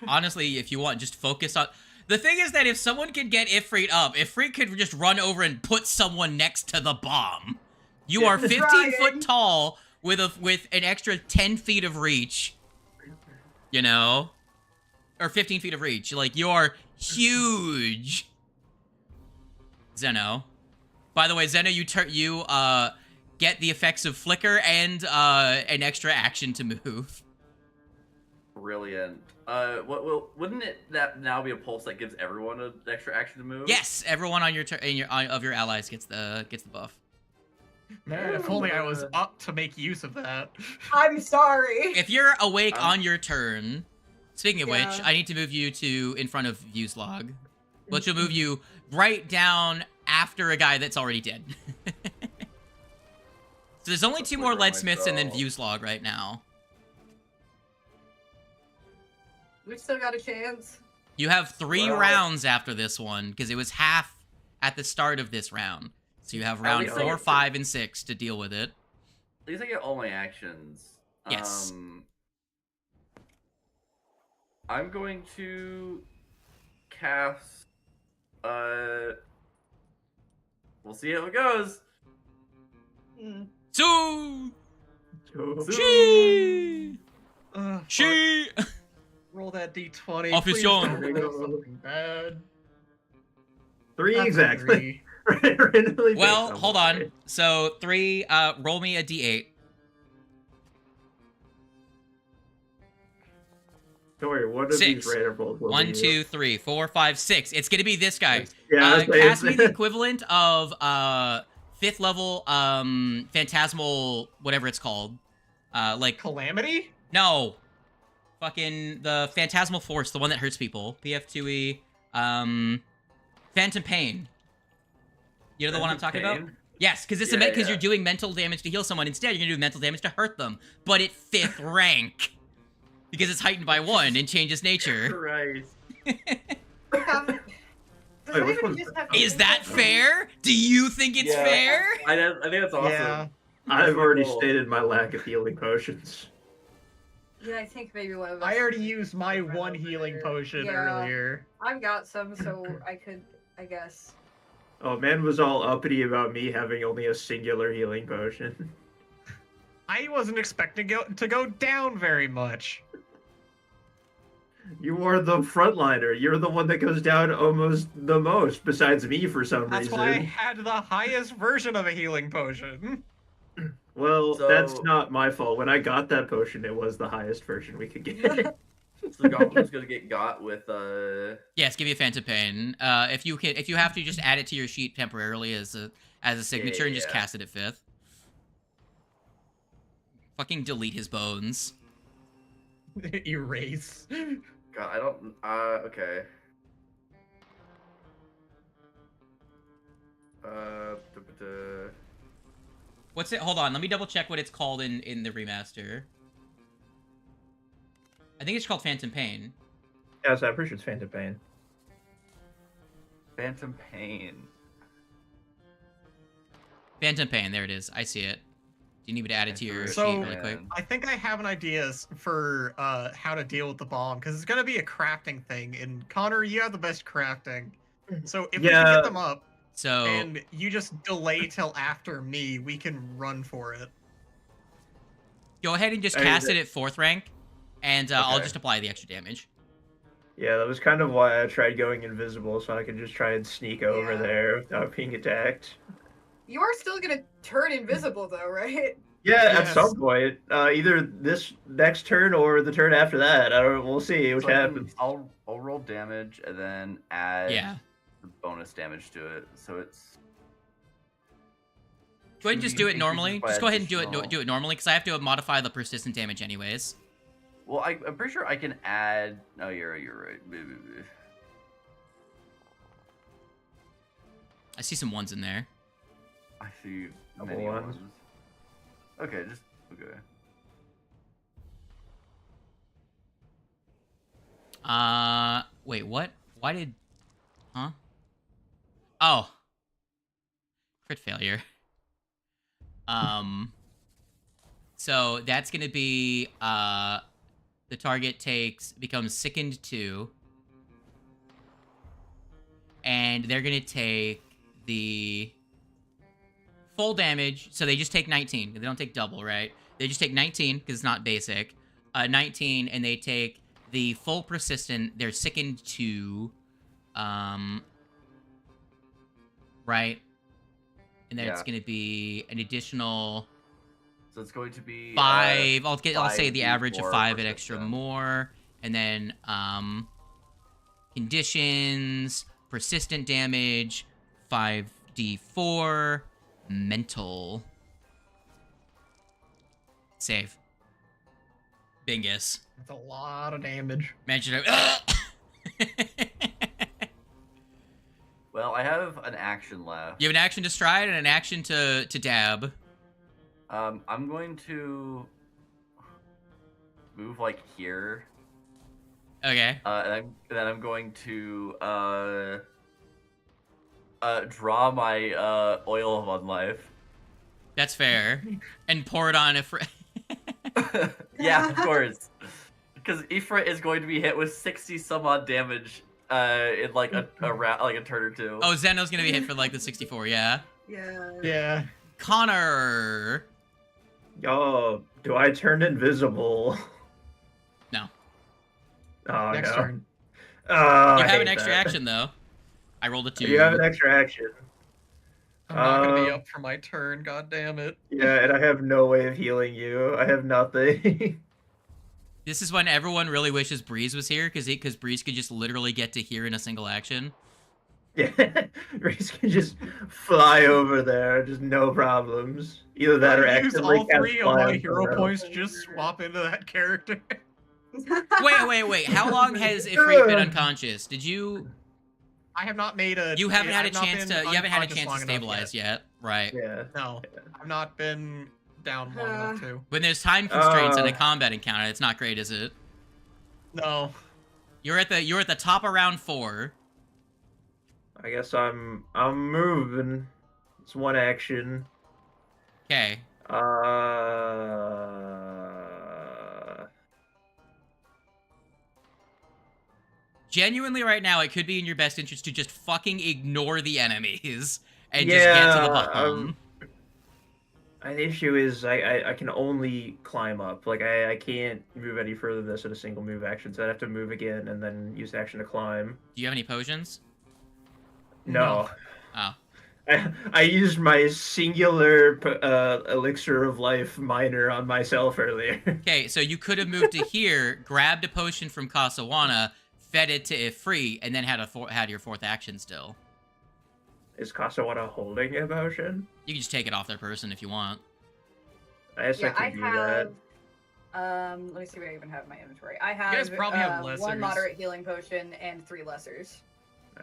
A: Honestly, if you want, just focus on... The thing is that if someone could get Ifrit up, Ifrit could just run over and put someone next to the bomb. You are 15
B: Trying.
A: foot tall with an extra 10 feet of reach. You know? Or 15 feet of reach. Like, you're huge. Zeno. By the way, Zeno, you get the effects of Flicker and an extra action to move.
D: Brilliant. Wouldn't it that now be a pulse that gives everyone an extra action to move?
A: Yes, everyone on your of your allies gets the buff.
C: Man, if only I was up to make use of that.
B: I'm sorry.
A: If you're awake on your turn, speaking of which,
B: Yeah.
A: I need to move you to in front of View's log, which will move you right down after a guy that's already dead. So there's only 2 more leadsmiths and then View's log right now.
B: We still got a chance.
A: You have 3
D: Well-
A: rounds after this one because it was half at the start of this round. So you have round
D: least I
A: 4,
D: get to-
A: 5, and 6 to deal with it.
D: At least I get all my actions.
A: Yes.
D: I'm going to cast. We'll see how it goes.
B: Mm.
A: So
G: Oh.
A: she
C: Fuck.
A: she
C: Roll that d20.
A: Office
C: Please
A: John.
C: don't roll something bad.
G: 3
C: That's a
G: exactly.
C: 3.
G: Randomly
A: Well,
G: picked
A: hold
G: someone.
A: on. So 3, roll me a d8.
G: Don't worry, one of
A: 6.
G: these random rolls will
A: 1,
G: be
A: 2, 3, 4, 5, 6. It's gonna be this guy.
G: Yeah, I was saying-
A: Cast me the equivalent of 5th level phantasmal whatever it's called. Like
C: Calamity?
A: no. Fucking the phantasmal force, the one that hurts people. PF2E Phantom Pain. You know the one I'm talking about? Yes, because it's
D: Yeah,
A: because
D: yeah.
A: you're doing mental damage to heal someone. Instead, you're gonna do mental damage to hurt them, but at 5th rank. Because it's heightened by 1 and changes nature.
D: Christ.
B: Does
G: Wait, which
B: anybody
G: one's
B: just
G: that?
B: have
A: Is that fair? Do you think it's
D: Yeah.
A: fair?
D: I think that's awesome.
C: Yeah.
G: I've already
D: Cool.
G: stated my lack of healing potions.
B: Yeah, I think maybe one of us.
C: I already used my
B: Run
C: one
B: over
C: healing
B: there.
C: potion
B: Yeah.
C: earlier.
B: I've got some, so I could, I guess.
G: Oh, man was all uppity about me having only a singular healing potion.
C: I wasn't expecting to go down very much.
G: You are the frontliner. You're the one that goes down almost the most, besides me for some
C: That's
G: reason.
C: why I had the highest version of a healing potion.
G: Well,
D: So-
G: that's not my fault. When I got that potion, it was the highest version we could get.
D: So the goblin's gonna get got with
A: Yes, give you a Phantom Pain. If you have to, just add it to your sheet temporarily as a signature and just
D: Yeah.
A: cast it at 5th. Fucking delete his bones.
C: Erase.
D: God, I don't okay.
A: What's it? Hold on, let me double check what it's called in the remaster. I think it's called Phantom Pain.
G: Yeah, so I'm pretty sure it's Phantom Pain.
D: Phantom Pain.
A: Phantom Pain, there it is. I see it. Do you need me to add it to your
C: So-
A: sheet really quick?
C: I think I have an idea for how to deal with the bomb because it's gonna be a crafting thing. And Connor, you have the best crafting. So if we can
G: Yeah.
C: get them up
A: So
C: and you just delay till after me, we can run for it.
A: go ahead and just
G: I mean,
A: cast it at 4th rank, and I'll
G: Okay.
A: just apply the extra damage.
G: Yeah, that was kind of why I tried going invisible, so I could just try and sneak over
B: Yeah.
G: there without being attacked.
B: You are still gonna turn invisible though, right?
G: Yeah, at
C: Yes.
G: some point, either this next turn or the turn after that. I don't. We'll see which
D: So
G: happens.
D: I'll roll damage and then add
A: Yeah.
D: the bonus damage to it. So it's
A: Go ahead and just do it normally.
D: by
A: Just go ahead and
D: additional-
A: do it normally, because I have to modify the persistent damage anyways.
D: Well, I'm pretty sure I can add. Oh, you're right. You're right.
A: I see some ones in there.
D: I see
G: Couple
D: many
G: ones.
D: ones. Okay, just okay.
A: Wait, what? Why did... Huh? Oh. Crit failure. So that's gonna be, the target becomes sickened 2. And they're gonna take the full damage, so they just take 19. They don't take double, right? They just take 19, because it's not basic. 19, and they take the full persistent. They're sickened 2. Right? And then it's
D: Yeah.
A: going to be an additional
D: So it's going to be
A: 5. I'll say the
D: 5d4
A: average of 5 at extra
D: persistent.
A: more. And then conditions, persistent damage, 5d4, mental. Save. Bingus.
C: That's a lot of damage.
A: Managed to...
D: Well, I have an action left.
A: You have an action to stride and an action to dab.
D: I'm going to move like here,
A: Okay.
D: and then I'm going to draw my oil of unlife.
A: That's fair. And pour it on a
D: Yeah, of course. Because Ifrit is going to be hit with 60 some odd damage in like a turn or two.
A: Oh, Zeno's gonna be hit for like the 64, yeah.
B: Yeah.
C: Yeah.
A: Connor.
G: Oh, do I turn invisible?
A: No.
G: Oh
C: Next
G: no.
C: turn.
G: Oh,
A: You
G: I
A: have an
G: hate
A: extra
G: that.
A: action though. I rolled a 2.
G: You have an extra action.
C: I'm not gonna be
G: Um,
C: up for my turn. God damn it.
G: Yeah, and I have no way of healing you. I have nothing.
A: This is when everyone really wishes Breeze was here, because Breeze could just literally get to here in a single action.
G: Yeah, Reese can just fly over there, just no problems. Either that or
C: I use
G: accidentally
C: all
G: cast
C: 3 of
G: fly
C: my
G: on
C: hero
G: someone else.
C: points to just swap into that character.
A: Wait. How long has Ifrit been unconscious? Did you...
C: I have not made a.
A: You haven't had a
C: I've not
A: chance
C: been
A: to... You haven't had a
C: unconscious
A: chance to
C: long enough
A: stabilize yet. Right.
G: Yeah.
C: No, I've not been down long enough to.
A: When there's time constraints in a
G: Uh.
A: combat encounter, it's not great, is it?
C: No.
A: You're at the top of round 4.
G: I guess I'm moving. It's one action.
A: Okay. Genuinely, right now, it could be in your best interest to just fucking ignore the enemies and just get to the bottom.
G: The issue is I can only climb up. Like I can't move any further than this in a single move action, so I'd have to move again and then use action to climb.
A: Do you have any potions?
G: No.
A: Oh.
G: I used my singular elixir of life minor on myself earlier.
A: Okay, so you could have moved to here, grabbed a potion from Kasawana, fed it to Ifrit, and then had your 4th action still.
G: Is Kasawana holding a potion?
A: You can just take it off their person if you want.
G: I guess
B: Yeah,
G: I
B: I
G: can do that.
B: have. Let me see what I even have in my inventory. I have
C: guys probably have
B: one
C: lessers.
B: moderate healing potion and 3 lessers.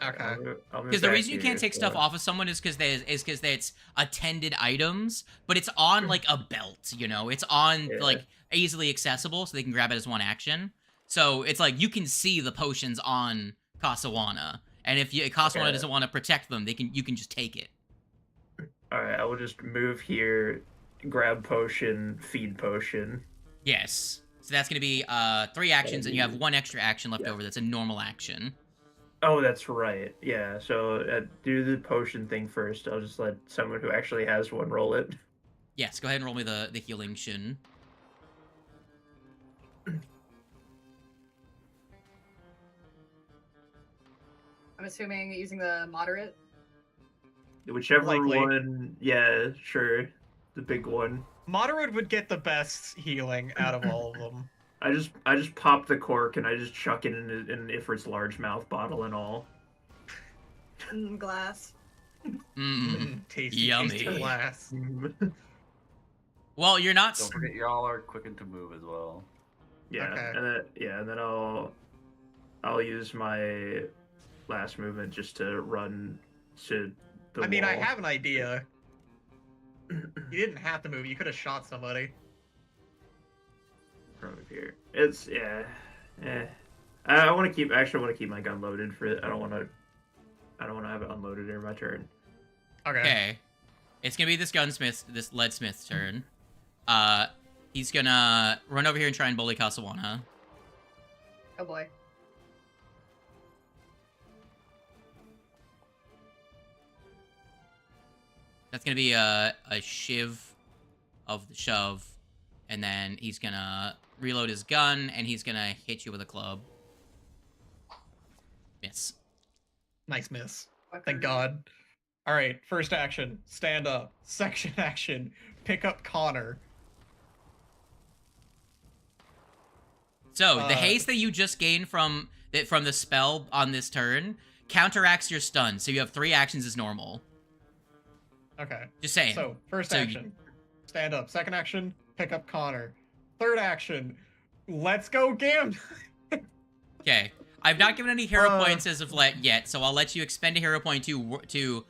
H: Okay.
A: Because the reason you can't take stuff off of someone is because it's attended items, but it's on like a belt, you know? It's on like easily accessible, so they can grab it as one action. So it's like you can see the potions on Casawana, and if Casawana doesn't want to protect them, you can just take it.
G: All right, I will just move here, grab potion, feed potion.
A: Yes. So that's gonna be 3 actions, and you have 1 extra action left over. That's a normal action.
G: Oh, that's right. Yeah, so do the potion thing first. I'll just let someone who actually has one roll it.
A: Yes, go ahead and roll me the healing shin.
B: I'm assuming using the moderate.
G: Whichever
H: Likely.
G: one, yeah, sure. The big one.
H: Moderate would get the best healing out of all of them.
G: I just pop the cork and I just chuck it in Ifrit's largemouth bottle and all.
B: Glass.
H: Tasty,
A: Yummy.
H: tasty glass.
A: Well, you're not.
D: Don't forget y'all are quickened to move as well.
G: Yeah,
H: Okay.
G: and then I'll use my last movement just to run to the
H: I mean, I
G: wall.
H: have an idea. You didn't have to move. You could have shot somebody.
G: From here. It's I want to keep. Actually, I want to keep my gun loaded for it. I don't want to have it unloaded during my turn.
A: Okay. It's gonna be this leadsmith's turn. He's gonna run over here and try and bully Casawana.
B: Oh boy.
A: That's gonna be a shiv of the shove, and then he's gonna reload his gun, and he's gonna hit you with a club. Miss.
H: Nice miss. Thank God. All right, first action, stand up. Second action, pick up Connor.
A: So the haste that you just gained from the spell on this turn counteracts your stun, so you have 3 actions as normal.
H: Okay.
A: Just saying.
H: So, first
A: So you-
H: action, stand up. Second action, pick up Connor. Third action, let's go Gam.
A: Okay. I've not given any hero points as of yet, so I'll let you expend a hero point to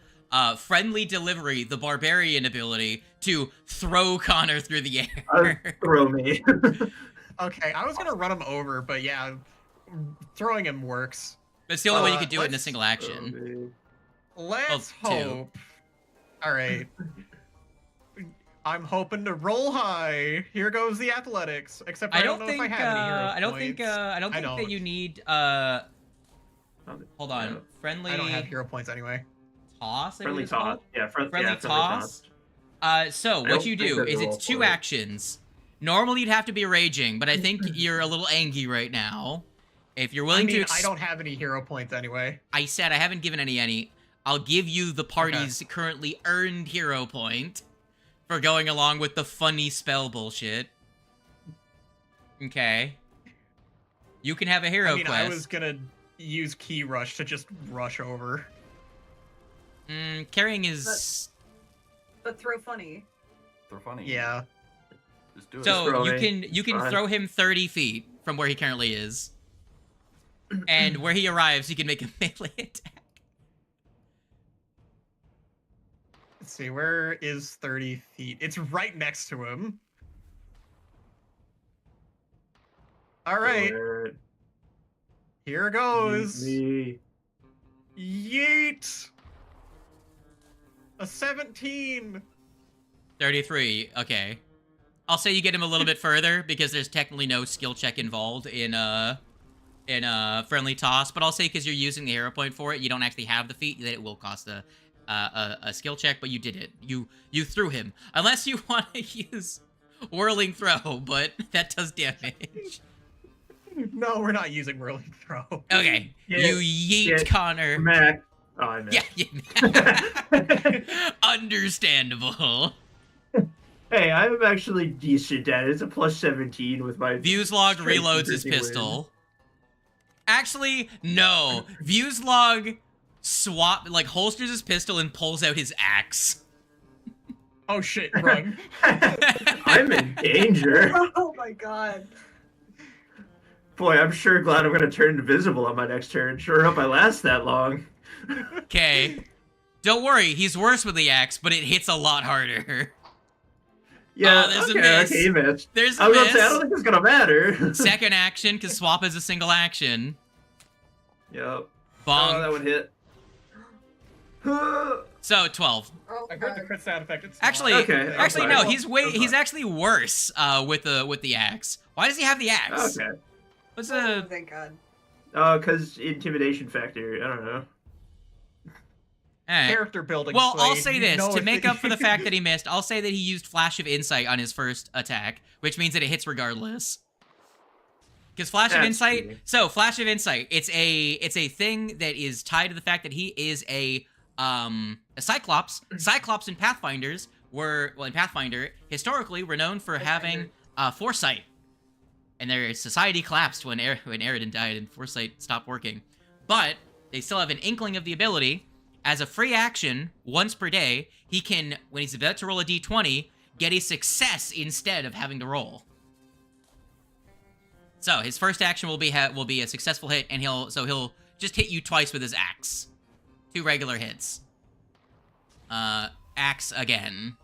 A: friendly delivery, the barbarian ability, to throw Connor through the air.
G: Throw me.
H: Okay, I was gonna run him over, but yeah, throwing him works.
A: That's the only way you could do it in a
H: let's-
A: single action.
H: Let's
A: Oh, 2.
H: hope. All right. I'm hoping to roll high. Here goes the athletics. Except I don't know if I have any hero
A: I don't think
H: points.
A: that you need hold on. Friendly
H: I don't have hero points anyway.
A: toss. I
G: Friendly
A: believe it's called?
G: toss. Yeah,
A: Friendly toss. So
G: I
A: what
G: don't
A: you
G: think
A: do
G: there's a
A: is
G: roll
A: it's 2
G: for it.
A: actions. Normally you'd have to be raging, but I think you're a little angry right now. If you're willing
H: I mean,
A: to,
H: I don't have any hero points anyway.
A: I said I haven't given any. I'll give you the party's currently earned hero point for going along with the funny spell bullshit. Okay. You can have a hero
H: I mean,
A: quest.
H: I was gonna use Key Rush to just rush over.
A: Carrying is...
B: But throw funny.
D: They're funny.
H: Yeah.
D: Just do it.
A: So
G: throw
A: you
G: me.
A: can
G: Fine.
A: throw him 30 feet from where he currently is. And where he arrives, he can make a melee attack.
H: Let's see, where is 30 feet? It's right next to him. All right, here goes.
G: Me.
H: Yeet! A 17!
A: 33, okay. I'll say you get him a little bit further, because there's technically no skill check involved in friendly toss, but I'll say because you're using the hero point for it, you don't actually have the feat, that it will cost a skill check, but you did it. You threw him. Unless you want to use whirling throw, but that does damage.
H: No, we're not using Whirling Throw.
A: Okay,
G: Yeah,
A: you yeet
G: yeah,
A: Connor.
G: Mac. Oh, I missed.
A: Yeah, understandable.
G: Hey, I'm actually decent at it. It's a plus 17 with my...
A: Viewslog
G: strength
A: reloads his
G: piercing
A: pistol. Actually, no. Viewslog holsters his pistol and pulls out his axe.
H: Oh shit, run.
G: I'm in danger.
B: Oh my god.
G: Boy, I'm sure glad I'm going to turn invisible on my next turn. Sure hope I last that long.
A: Okay. Don't worry, he's worse with the axe, but it hits a lot harder.
G: Yeah,
A: there's a
G: okay,
A: miss.
G: okay, you missed.
A: There's a
G: I was
A: miss.
G: gonna say, I don't think it's gonna matter.
A: Second action, because swap is a single action.
G: Yep.
A: Bonk.
G: Oh, that would hit.
A: So 12.
B: Oh,
H: I heard the
B: God.
H: crit sound effect. It's
A: Actually,
H: not.
G: Okay,
A: actually
G: okay.
A: no.
G: That's
A: He's
G: fine.
A: actually worse with the axe. Why does he have the axe?
G: Okay.
A: What's
B: Oh,
A: a
B: thank God.
G: Because intimidation factor. I don't know.
A: Alright.
H: Character building.
A: Well, I'll
H: Slade.
A: say
H: You
A: this
H: know
A: to
H: if
A: make
H: it-
A: up for the fact that he missed. I'll say that he used Flash of Insight on his first attack, which means that it hits regardless. Because Flash of
G: That's
A: Insight.
G: cheating.
A: So Flash of Insight, it's a thing that is tied to the fact that he is a Cyclops. Cyclops in Pathfinders in Pathfinder historically were known for having foresight, and their society collapsed when Eridan died and foresight stopped working. But they still have an inkling of the ability. As a free action, once per day, he can, when he's about to roll a d20, get a success instead of having to roll. So his first action will be a successful hit, and he'll just hit you twice with his axe. 2 regular hits. Axe again.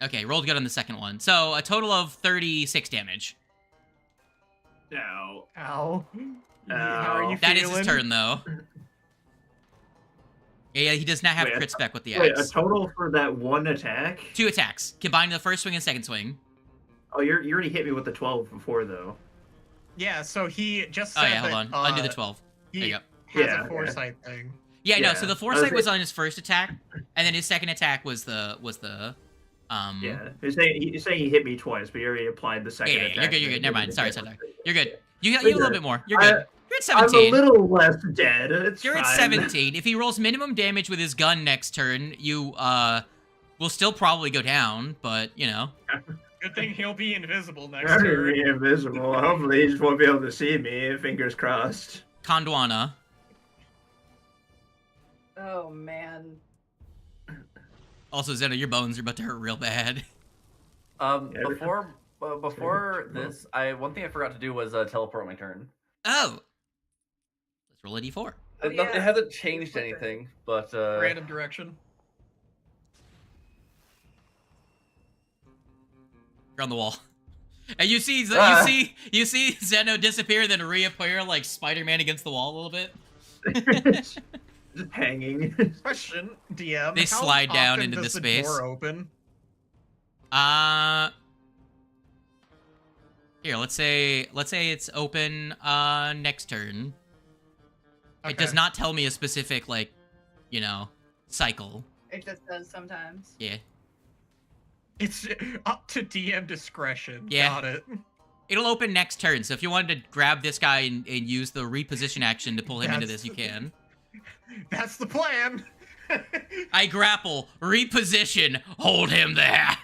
A: Okay, rolled good on the second one. So a total of 36 damage.
G: Ow.
H: Ow. How are you
A: That is
H: feeling?
A: his turn, though. Yeah, he does not have
G: Wait,
A: crit spec with the
G: Wait, a
A: axe.
G: total for that one attack?
A: 2 attacks, combined the first swing and second swing.
G: Oh, you already hit me with the 12 before, though.
H: Yeah, so he just
A: Oh
H: said
A: yeah, hold
H: that,
A: on. Undo the 12. There
H: He
A: you go.
H: has
G: Yeah,
H: a foresight thing.
A: Yeah, no.
G: Yeah.
A: So the
G: I was
A: foresight was
G: saying-
A: on his first attack, and then his second attack was the
G: Yeah. You're saying he hit me twice, but you already applied the second
A: Yeah,
G: attack.
A: you're good, you're good. Never mind. Sorry. You're good. You got
G: We're
A: a little
G: good.
A: bit more. You're good. You're at
G: I'm a
A: 17.
G: little less dead. It's
A: You're at
G: fine.
A: 17. If he rolls minimum damage with his gun next turn, you will still probably go down, but you know.
H: Good thing he'll be invisible next
G: I'm
H: turn.
G: invisible. Hopefully he just won't be able to see me. Fingers crossed.
A: Kondwana.
B: Oh, man.
A: Also, Zeno, your bones are about to hurt real bad.
D: Before this, one thing I forgot to do was teleport my turn.
A: Oh. Let's roll a d4.
B: Oh, yeah.
D: It hasn't changed anything, but
H: Random direction.
A: You're on the wall. And you see Zeno disappear, then reappear like Spider-Man against the wall a little bit.
G: Just hanging.
H: Question, DM.
A: They
H: how
A: slide down
H: often
A: into
H: does
A: the
H: the
A: space.
H: door open?
A: Here, let's say it's open next turn. It does
H: Okay.
A: not tell me a specific cycle.
B: It just does sometimes.
A: Yeah.
H: It's up to DM discretion.
A: Yeah.
H: Got it.
A: It'll open next turn, so if you wanted to grab this guy and use the reposition action to pull him into
H: That's-
A: this, you can.
H: That's the plan.
A: I grapple, reposition, hold him there.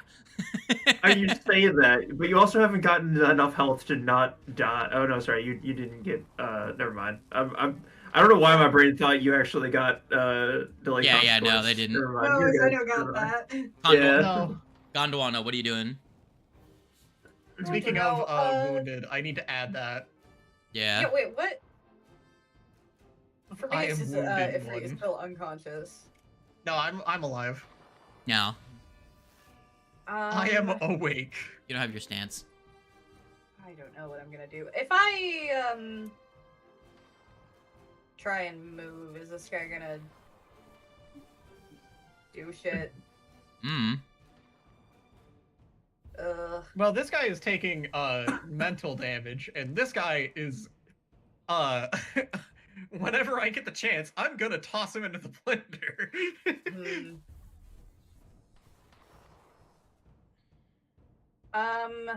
G: You say that, but you also haven't gotten enough health to not die. Oh no, sorry, you didn't get. Never mind. I don't know why my brain thought you actually got delayed.
A: Yeah, no,
G: consequence.
A: they didn't.
G: Never mind.
B: No,
G: You're
B: I
G: good.
B: know
G: Never
B: got
G: mind.
B: that.
G: Yeah.
H: No.
A: Gondwana, what are you doing?
H: Speaking
B: I don't
H: of
B: know,
H: wounded, I need to add that.
A: Yeah.
B: Yeah, wait, what? For me,
H: I
B: it's
H: am
B: just,
H: wounded
B: if he's
H: one.
B: still unconscious.
H: No, I'm alive.
A: No,
H: I am awake.
A: you don't have your stance.
B: I don't know what I'm gonna do. If I try and move, is this guy gonna do shit?
H: Well, this guy is taking mental damage, and this guy is whenever I get the chance, I'm gonna toss him into the blender.
B: Hmm.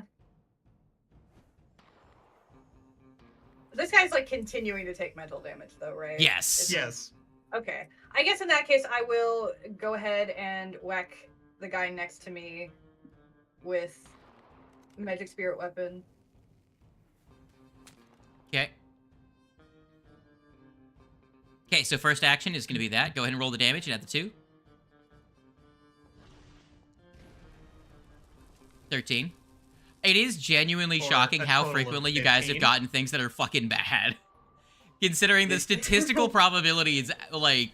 B: This guy's like continuing to take mental damage though, right?
A: Yes.
H: Yes.
B: Okay. I guess in that case, I will go ahead and whack the guy next to me with magic spirit weapon.
A: Okay. Okay, so first action is going to be that. Go ahead and roll the damage and add the 2. 13. It is genuinely
H: For
A: shocking
H: a
A: how
H: total of
A: frequently you guys have
H: 15.
A: gotten things that are fucking bad. Considering the statistical probability is, like,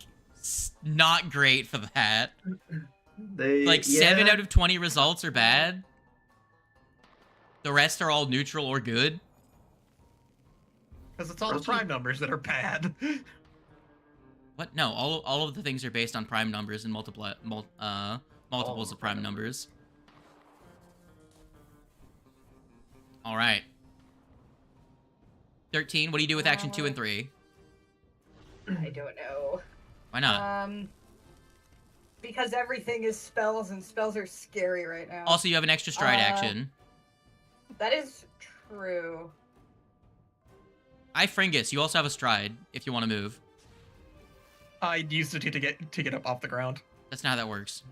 A: not great for that. Like, 7 out of 20 results are bad. The rest are all neutral or good.
C: Because it's all the prime numbers that are bad.
A: What? No, all of the things are based on prime numbers and multiples of prime numbers. All right. 13, what do you do with action 2 and 3?
B: I don't know.
A: Why not?
B: Because everything is spells, and spells are scary right now.
A: Also, you have an extra stride action.
B: That is true.
A: Fringus, you also have a stride if you want to move.
C: I used it to get up off the ground.
A: That's not how that works.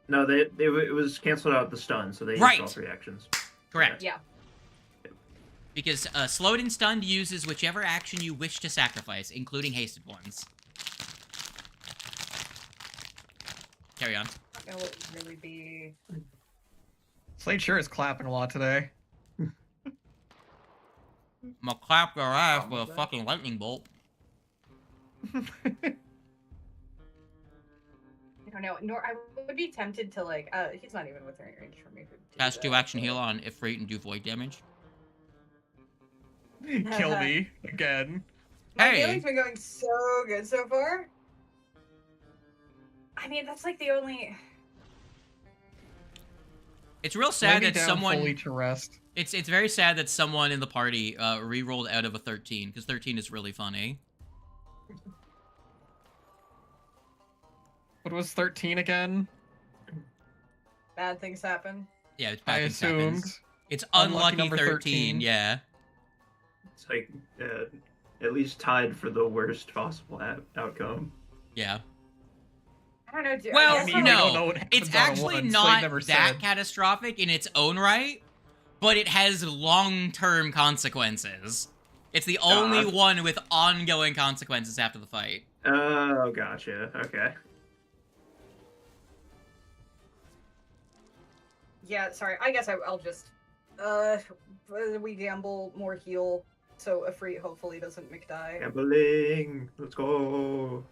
G: No, it was canceled out the stun, so they used all 3 actions.
A: Correct.
B: Yeah.
A: Because slowed and stunned uses whichever action you wish to sacrifice, including hasted ones. Carry on.
B: That would really be...
C: Slade sure is clapping a lot today.
A: I'm gonna clap your ass with a fucking lightning bolt.
B: I don't know. Nor I would be tempted to, like, he's not even within range for me to do
A: Cast
B: that,
A: 2 action
B: but-
A: heal on Ifrit and do void damage.
C: Kill me again.
B: My
A: Hey.
B: healing's been going so good so far. I mean, that's like the only...
A: It's real sad
C: Lay me
A: that
C: down
A: someone...
C: fully to rest.
A: It's very sad that someone in the party re-rolled out of a 13, because 13 is really funny.
C: What was 13 again?
B: Bad things happen.
A: Yeah, it's
C: I
A: bad things
C: assumed.
A: happens. It's
C: Unlucky
A: unlucky
C: number
A: 13,
C: 13.
A: yeah.
G: It's like at least tied for the worst possible outcome.
A: Yeah.
B: I don't know, dude.
A: Well,
B: I guess
C: we
B: I'm-
C: don't
A: no,
C: know what
A: it's
C: happens on a
A: actually
C: one. Slade
A: not
C: never
A: that
C: said.
A: catastrophic in its own right, but it has long-term consequences. It's the only one with ongoing consequences after the fight.
G: Oh, gotcha. Okay.
B: Yeah, sorry. I guess I'll just... we gamble, more heal, so Ifrit hopefully doesn't McDie.
G: Gambling. Let's go.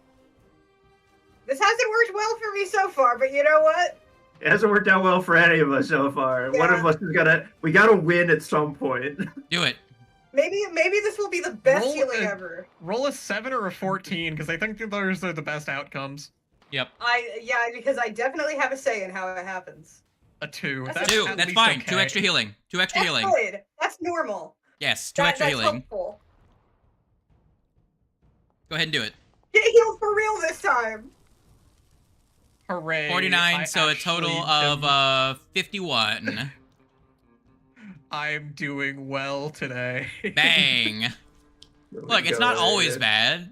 B: This hasn't worked well for me so far, but you know what?
G: It hasn't worked out well for any of us so far. One
B: Yeah.
G: of us is we gotta win at some point.
A: Do it.
B: Maybe this will be the best
C: Roll
B: healing
C: a-
B: ever.
C: Roll a 7 or a 14, because I think those are the best outcomes.
A: Yep.
B: Because I definitely have a say in how it happens.
C: A 2.
B: That's
C: That's
A: Two.
C: at
A: That's
C: least
A: fine.
C: okay.
A: 2 extra healing. 2 extra
B: That's
A: healing.
B: good. That's normal.
A: Yes, 2 extra
B: That's
A: healing.
B: helpful.
A: Go ahead and do it.
B: Get healed for real this time.
C: Hooray.
A: 49,
C: I
A: so a total
C: actually
A: of 51.
C: I'm doing well today.
A: Bang. Look, it's not always bad.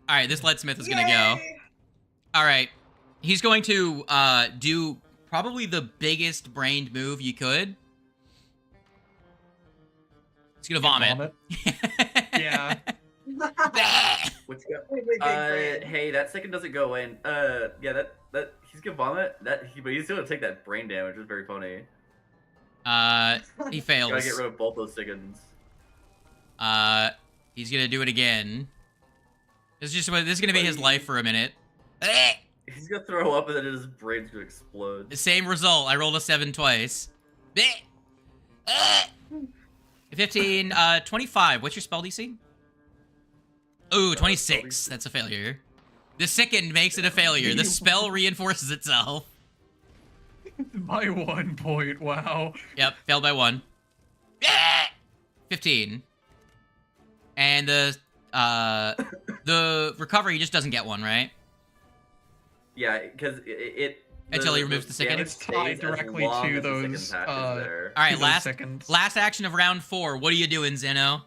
A: Alright, this Leadsmith is gonna go.
B: Yay!
A: Alright. He's going to do probably the biggest brained move you could. He's gonna vomit.
C: Yeah.
D: What's go?
B: Really big brain.
D: Hey, that second doesn't go in. Yeah, that he's gonna vomit. But he's still gonna take that brain damage. It's very funny.
A: He fails.
D: Gotta get rid of both those seconds.
A: He's gonna do it again. This is gonna be his life for a minute.
D: He's gonna throw up and then his brain's gonna explode.
A: The same result. I rolled a 7 twice. 15, 25. What's your spell DC? Ooh, 26. That's a failure. The second makes it a failure. The spell reinforces itself.
C: By 1 point, wow.
A: Yep, failed by 1. 15. And the recovery just doesn't get 1, right?
D: Yeah, because it
A: Until he removes the second?
D: damage
C: It's tied
D: stays as
C: directly
D: long
C: to
D: as the second
C: those,
D: patch is there.
A: All right,
C: to those
A: last
C: seconds.
A: last action of round 4. What are you doing, Zeno?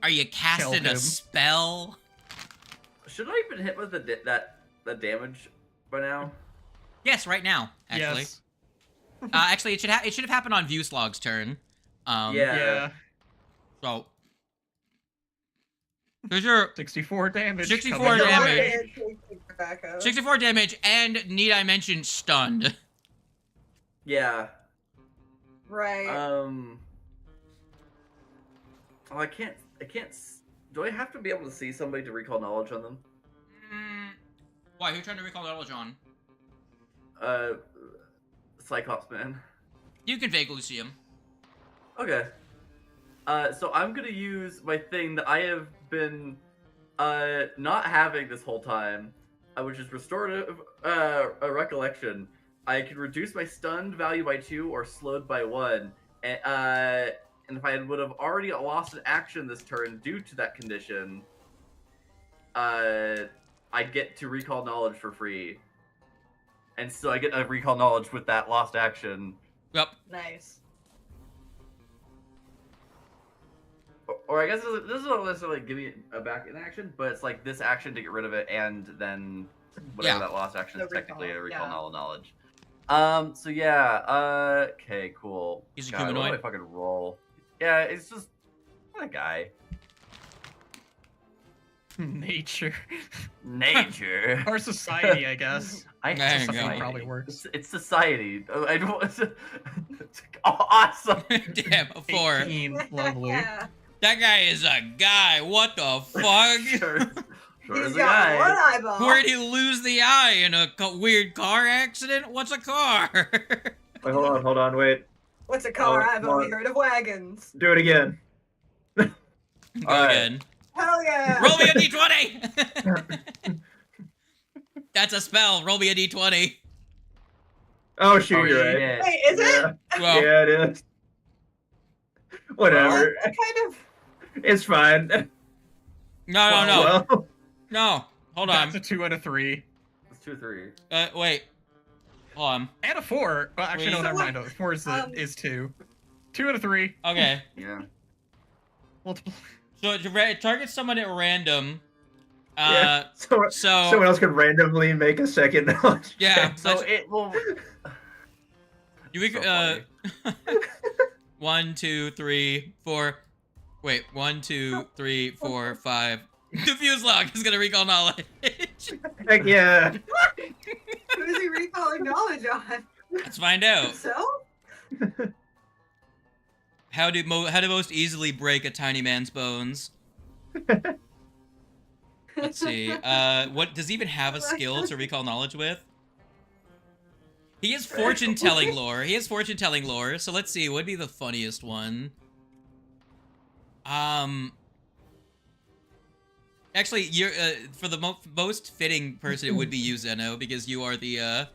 A: Are you casting a
C: him.
A: spell?
D: Should I have been hit with that damage by now?
A: Yes, right now. Actually,
C: Yes.
A: actually, it should have happened on Viewslog's turn.
D: Yeah.
C: Yeah.
A: So there's your
C: 64 damage.
A: 64
C: coming your
A: damage.
C: way.
A: 64 damage, and need I mention stunned?
D: Yeah.
B: Right.
D: Oh, I can't I can't. Do I have to be able to see somebody to recall knowledge on them?
A: Why? Who you trying to recall knowledge on?
D: Cyclops man.
A: You can vaguely see him.
D: Okay. So I'm gonna use my thing that I have been not having this whole time, which is restorative a recollection. I can reduce my stunned value by 2 or slowed by 1, and if I would have already lost an action this turn due to that condition, I get to recall knowledge for free, and so I get a recall knowledge with that lost action.
A: Yep.
B: Nice.
D: Or I guess this is not necessarily give me a back in action, but it's like this action to get rid of it, and then whatever that lost action is technically a recall knowledge. So yeah, okay, cool.
A: He's a
D: God, what do I
A: humanoid?
D: fucking roll? Yeah, it's just what a guy.
H: Nature.
D: Nature.
H: Or society, I guess.
A: There you
H: Society
A: go.
H: probably works.
D: It's society. I don't. Oh, awesome.
A: Damn, a 4.
H: 18, lovely.
A: That guy is a guy. What the fuck?
D: Sure
B: He's
D: is a
B: got one
D: guy.
B: eyeball.
A: Where'd he lose the eye in a weird car accident? What's a car?
G: Wait, hold on, wait.
B: What's a car?
G: Oh,
B: I've only heard of wagons.
G: Do it again.
A: Go
D: Alright.
A: again.
B: Hell yeah!
A: Roll me a d20. That's a spell. Roll me a d20.
G: Oh shoot,
D: Oh,
G: you're right.
D: shit.
B: Wait, is it?
G: Yeah.
A: Well,
G: Yeah, it is. Whatever.
B: What kind of?
G: It's fine.
A: no.
G: Well,
A: No. Hold on.
H: That's a 2 and a 3.
D: It's 2 or 3.
A: Wait. Hold on.
H: And a 4. Well, actually, no,
A: Wait.
H: never mind. 4 is 2. 2 and a 3.
A: Okay.
D: Yeah.
H: Multiple.
A: So target someone at random.
G: yeah.
A: So
G: someone else could randomly make a second knowledge.
A: yeah.
D: So it will.
A: You
D: So
A: can 1, 2, 3, 4. Wait, 1, 2, 3, 4, 5. Diffuse log is gonna recall knowledge.
G: Heck yeah.
B: Who is he recalling knowledge on?
A: Let's find out.
B: So?
A: How to most easily break a tiny man's bones? Let's see. What does he even have a skill to recall knowledge with? He has fortune telling lore. So let's see. What would be the funniest one? Actually, you're for the most fitting person, it would be you, Zeno, because you are the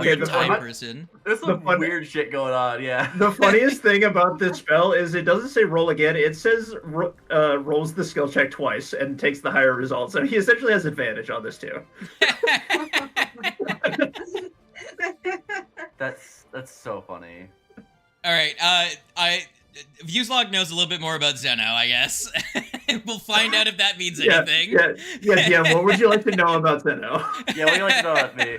A: weird time person.
D: There's some
G: fun-
D: weird shit going on. Yeah.
G: The funniest thing about this spell is it doesn't say roll again. It says rolls the skill check twice and takes the higher result. So he essentially has advantage on this too.
D: That's so funny.
A: All right. Viewslog knows a little bit more about Zeno, I guess. We'll find out if that means anything.
G: Yeah, DM, what would you like to know about Zeno?
D: Yeah, what do you like to know about me?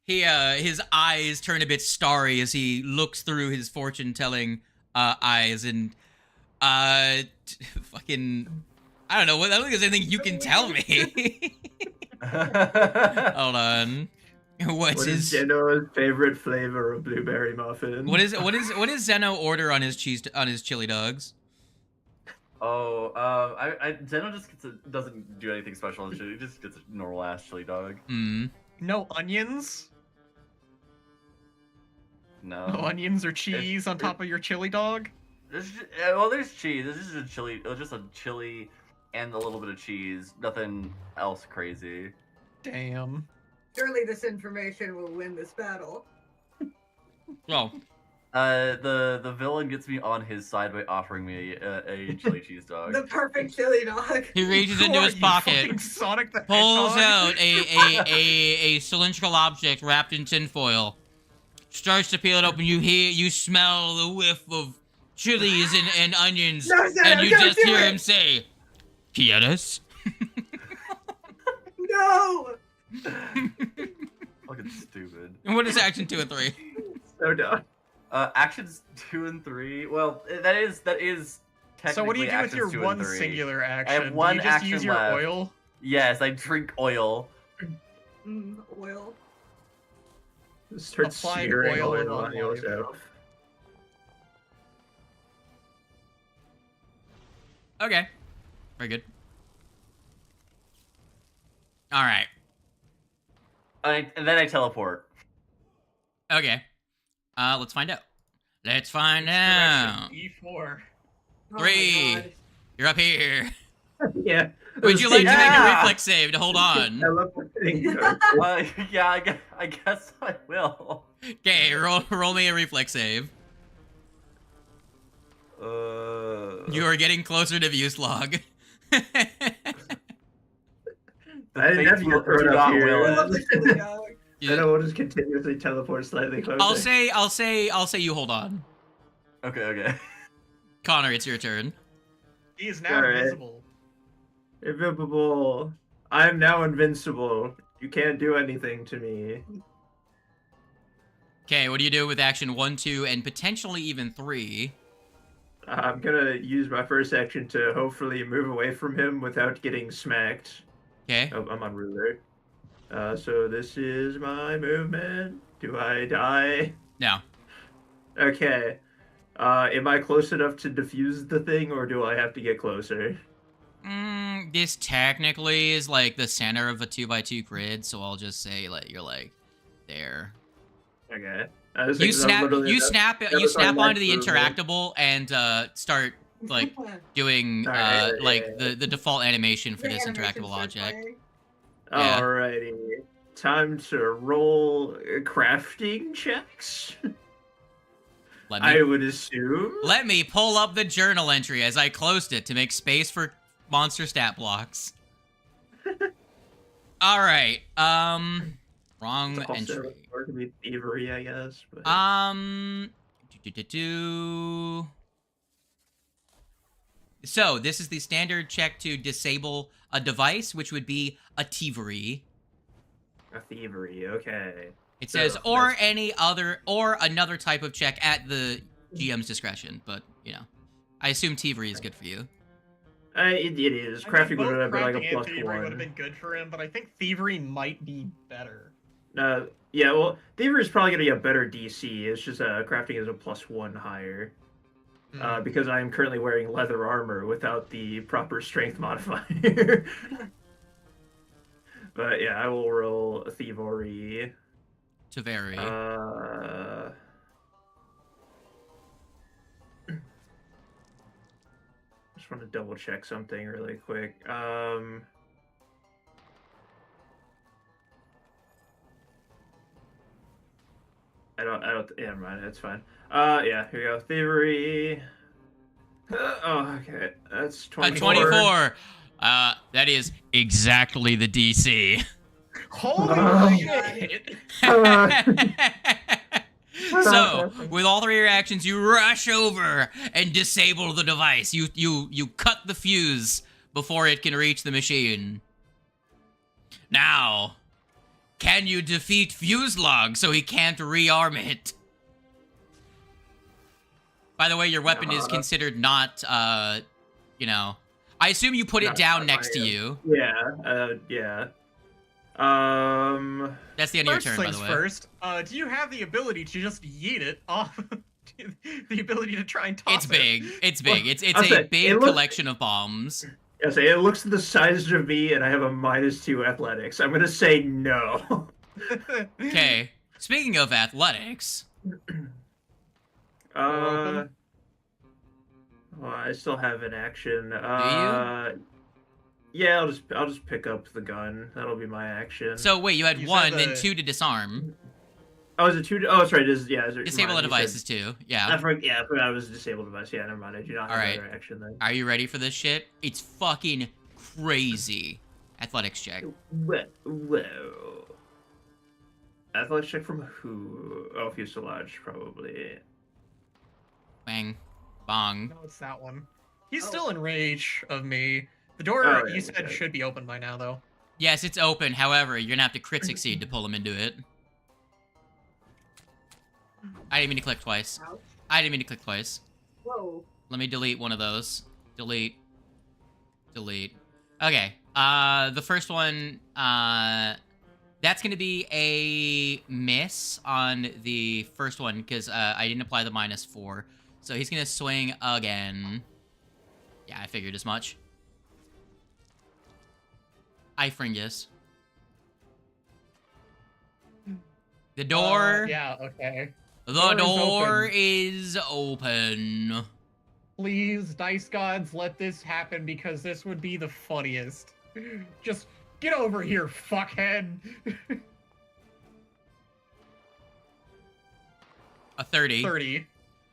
A: His eyes turn a bit starry as he looks through his fortune-telling eyes and fucking I don't know. I don't think there's anything you can tell me. Hold on.
G: What is Zeno's favorite flavor of blueberry muffin?
A: What is Zeno order on his chili dogs?
D: Oh, Zeno just doesn't do anything special. He just gets a normal ass chili dog.
H: No onions?
D: No.
H: No onions or cheese on top of your chili dog?
D: There's cheese. This is just a chili and a little bit of cheese. Nothing else crazy.
H: Damn.
B: Surely this information will win this battle.
A: Well,
D: the villain gets me on his side by offering me a chili cheese dog.
B: The perfect chili dog.
A: he reaches into his pocket,
H: Sonic the
A: pulls
H: Hedgehog?
A: out a cylindrical object wrapped in tinfoil, starts to peel it open. You smell the whiff of chilies and onions,
B: No, Zeno,
A: and you
B: don't
A: just
B: do
A: hear
B: it.
A: him say, "Quieres?"
B: No!
D: Fucking stupid.
A: And what is action 2 and 3?
G: So dumb.
D: Actions 2 and 3. Well, that is technically.
H: So what do you do with
D: actions
H: your
D: 2 and
H: one
D: 3.
H: singular
D: I
H: action?
D: have one
H: do you just
D: action
H: use your
D: left.
H: oil?
D: Yes, I drink oil.
B: Oil.
G: Start
H: Applying
G: searing
H: oil
G: oil
H: on
G: on
H: life.
G: yourself.
A: Okay. Very good. All right.
D: And then I teleport.
A: Okay. Let's find out. Let's find
H: Which
A: out.
H: direction? E4.
B: Oh my
A: 3.
B: God.
A: You're up here.
G: Yeah.
A: Would you like to make a
D: Yeah.
A: reflex save to hold on?
G: I love putting
D: Yeah, I guess I will.
A: Okay, roll me a reflex save. You are getting closer to Vuslog.
D: The
G: I didn't have to
D: fates
G: get thrown
D: do
G: up
D: not
G: here.
D: will
B: I
D: it.
B: love this silly dog.
G: Then I will just continuously teleport slightly closer.
A: I'll say you hold on.
D: Okay.
A: Connor, it's your turn.
H: He is now
G: Alright.
H: invisible.
G: Invincible. I'm now invincible. You can't do anything to me.
A: Okay, what do you do with action 1, 2, and potentially even 3?
G: I'm gonna use my first action to hopefully move away from him without getting smacked.
A: Okay.
G: Oh, I'm on ruler. So this is my movement. Do I die?
A: No.
G: Okay. Am I close enough to defuse the thing, or do I have to get closer?
A: This technically is like the center of a 2x2 grid, so I'll just say like you're like there.
G: Okay.
A: You snap onto the
G: movement.
A: interactable and start like doing
G: Alright,
A: like
G: yeah.
A: the default animation for
B: The
A: this
B: animation
A: interactable
B: starts
A: object.
B: playing.
A: Yeah.
G: Alrighty. Time to roll crafting checks. I would assume.
A: Let me pull up the journal entry as I closed it to make space for monster stat blocks. All right. Wrong
G: It's also
A: entry.
G: or it could be thievery, I guess. But...
A: So this is the standard check to disable a device, which would be a thievery.
G: A thievery, okay.
A: It says,
G: So,
A: or
G: that's-
A: any other, or another type of check at the GM's discretion. But, you know, I assume thievery is good for you.
G: It is.
H: I
G: Crafting
H: think
G: would
H: both
G: have been like a
H: crafting and
G: plus
H: thievery would have
G: one.
H: been good for him, but I think thievery might be better.
G: Yeah, well, thievery is probably going to be a better DC. It's just crafting is a +1 higher. Because I am currently wearing leather armor without the proper strength modifier. But yeah, I will roll a thievery.
A: To vary.
G: Just want to double check something really quick. Never mind, that's fine. Yeah, here we go. Thievery. Oh, okay. That's 24.
A: 24. That is exactly the DC.
H: Holy shit!
A: So, with all 3 reactions, you rush over and disable the device. You cut the fuse before it can reach the machine. Now, can you defeat Fuselog so he can't rearm it? By the way, your weapon is considered not, you know... I assume you put it down next to you.
G: Yeah, yeah.
A: That's the end of your
H: First
A: turn, by
H: things
A: the way.
H: first, do you have the ability to just yeet it off? The ability to try and toss
A: It's big. It's big. It's
G: I'll
A: a
G: say,
A: big
G: it looks-
A: collection of bombs.
G: Yeah, so it looks the size of me, and I have a -2 athletics. I'm gonna say no.
A: Okay. Speaking of athletics,
G: Well, I still have an action. Yeah, I'll just pick up the gun. That'll be my action.
A: so wait, you had
H: You said
A: 1, then
H: the-
A: 2 to disarm.
G: Oh, is it 2? Oh, that's right.
A: Disable the devices too. Yeah.
G: I forgot it was a disabled device. Yeah, never mind. I do not have
A: Alright.
G: another action then.
A: Are you ready for this shit? It's fucking crazy. Athletics check.
G: Whoa. Athletics check from who? Oh, Fuselage, probably.
A: Bang. Bong.
H: No, it's that one. He's still in range of me. The door
G: Oh, yeah,
H: you said
G: okay.
H: should be open by now, though.
A: Yes, it's open. However, you're gonna have to crit succeed to pull him into it. I didn't mean to click twice.
B: Ouch. Whoa.
A: Let me delete one of those. Delete. Delete. Okay. The first one, that's gonna be a miss on the first one because I didn't apply the -4. So he's gonna swing again. Yeah, I figured as much. Ifringus. The door.
H: Yeah, okay.
A: The
H: Door
A: door is open.
H: Please, dice gods, let this happen because this would be the funniest. Just get over here, fuckhead.
A: A 30.
H: 30.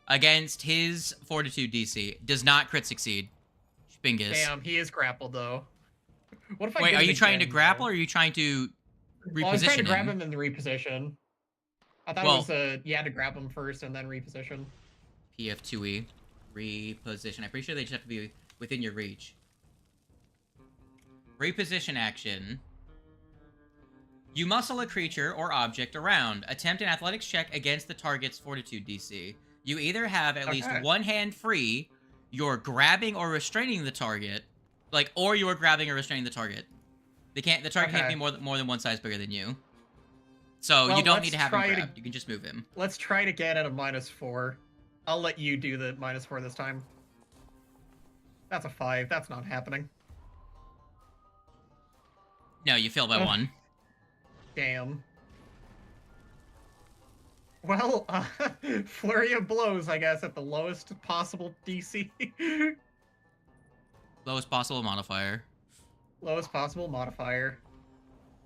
A: Against his Fortitude DC. Does not crit succeed. Bingus.
H: Damn, he is grappled though. What if I
A: Wait,
H: get
A: are
H: him
A: you trying to
H: again,
A: grapple
H: though?
A: or are you trying to reposition
H: Well, I was trying to grab
A: him?
H: him and reposition. I thought
A: Well-
H: it was you had to grab him first and then reposition.
A: PF2E. Reposition. I'm pretty sure they just have to be within your reach. Reposition action. You muscle a creature or object around. Attempt an athletics check against the target's Fortitude DC. You either have at least
H: Okay.
A: one hand free, you're grabbing or restraining the target, or you're grabbing or restraining the target. The target can't
H: Okay.
A: be more than one size bigger than you. So
H: Well,
A: you don't
H: let's
A: need to have him
H: try to-
A: grabbed. You can just move him.
H: Let's try to get at a -4. I'll let you do the -4 this time. That's a 5. That's not happening.
A: No, you fail by
H: Ugh.
A: 1.
H: Damn. Well, flurry of blows, I guess, at the lowest possible DC.
A: Lowest possible modifier.
H: Lowest possible modifier.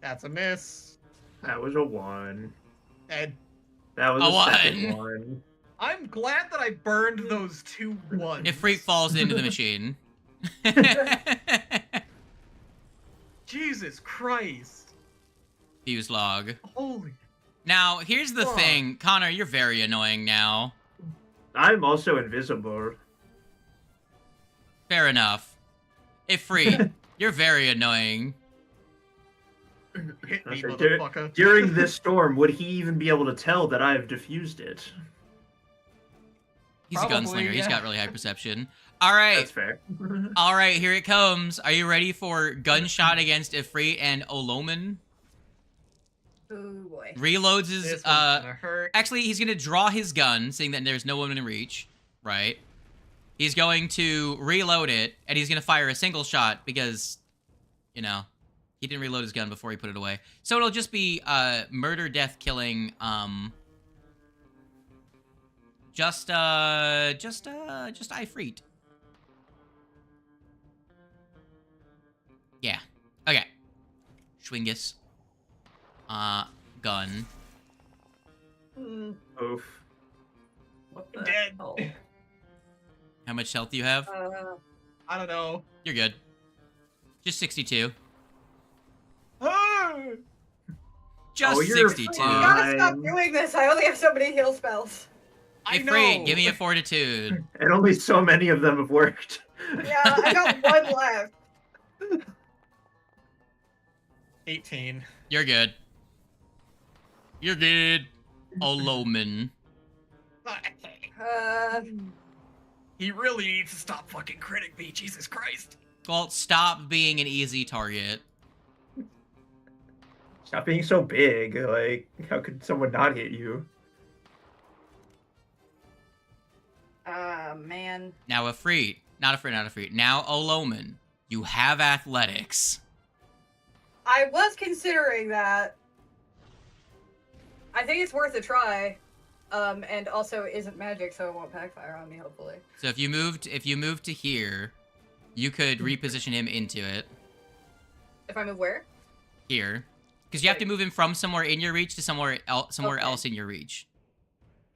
H: That's a miss.
G: That was a 1.
H: And
G: That was
A: A
G: a second
A: 1.
G: 1.
H: I'm glad that I burned those 2 ones.
A: If Freak falls into the machine.
H: Jesus Christ.
A: Fuse log.
H: Holy.
A: Now, here's the
H: Fuck.
A: thing. Connor, you're very annoying now.
G: I'm also invisible.
A: Fair enough. Ifrit, you're very annoying.
H: Hit me,
G: Okay,
H: motherfucker.
G: During this storm, would he even be able to tell that I've diffused it?
A: He's
H: Probably,
A: a gunslinger. He's
H: yeah.
A: got really high perception. All right.
G: That's fair.
A: All right, here it comes. Are you ready for gunshot against Ifrit and Oloman?
B: Oh boy.
A: Reloads his
H: This one's gonna hurt.
A: actually he's gonna draw his gun, seeing that there's no one in reach, right? He's going to reload it, and he's gonna fire a single shot because, you know, he didn't reload his gun before he put it away. So it'll just be murder, death, killing, just Ifrit. Yeah. Okay. Schwingus. Gun.
B: Hmm,
G: Oof.
B: what the
H: Dead.
B: hell?
A: How much health do you have?
H: I don't know.
A: You're good. Just 62. Just
G: Oh, you're
A: 62.
B: You gotta stop
G: Fine.
B: doing this. I only have so many heal spells.
H: I
A: Ifrit,
H: know.
A: give me a fortitude.
G: And only so many of them have worked.
B: Yeah, I got one left.
H: 18.
A: You're good. You're good. Oloman.
H: He really needs to stop fucking critting me, Jesus Christ.
A: Well, stop being an easy target.
G: Stop being so big. Like, how could someone not hit you?
B: Man.
A: Now Ifrit. Not Ifrit. Now Oloman. You have athletics.
B: I was considering that. I think it's worth a try. And also it isn't magic, so it won't backfire on me, hopefully.
A: So if you moved to here, you could reposition him into it.
B: If I move where?
A: Here. Because you have to move him from somewhere in your reach to somewhere
B: Okay.
A: else in your reach.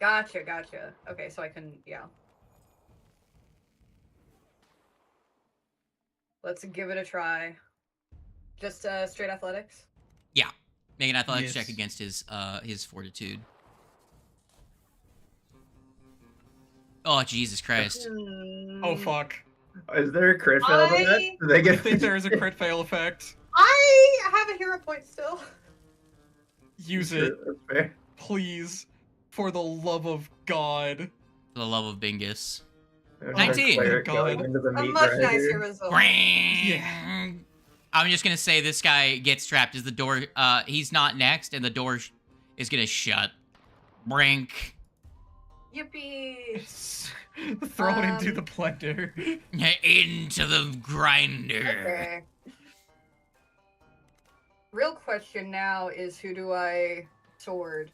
B: Gotcha. Okay, so I can, yeah. Let's give it a try. Just straight athletics?
A: Make an athletics
H: Yes.
A: check against his fortitude. Oh, Jesus Christ.
H: Oh, fuck.
G: Is there a crit fail to that? Do they
H: I
G: get
H: think there is a crit fail effect.
B: I have a hero point still.
H: Use it,
G: That's fair.
H: please. For the love of God.
A: For the love of Bingus.
G: There's
A: 19.
G: a cleric
H: God.
G: going into the
B: A
G: meat
B: much
G: grinder.
B: nicer result.
A: Yeah. I'm just gonna say this guy gets trapped as the door. He's not next, and the door is gonna shut. Brink.
B: Yippee!
H: Throw it into the blender.
A: Into the grinder.
B: Okay. Real question now is, who do I sword?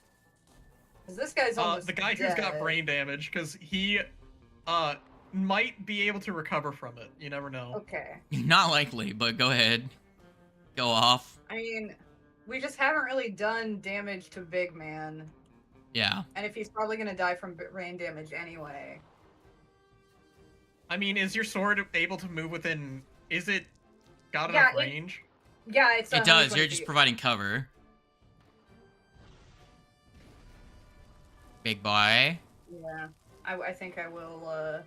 B: Because this guy's almost
H: The guy who's got
B: dead.
H: brain damage, because he might be able to recover from it. You never know.
B: Okay.
A: Not likely, but go ahead. Go off.
B: I mean, we just haven't really done damage to Big Man.
A: Yeah.
B: And if he's probably gonna die from rain damage anyway.
H: I mean, is your sword able to move within... Is it got enough range?
B: Yeah, it's
A: It does.
B: 120
A: You're just
B: feet.
A: providing cover. Big boy.
B: Yeah. I think I will,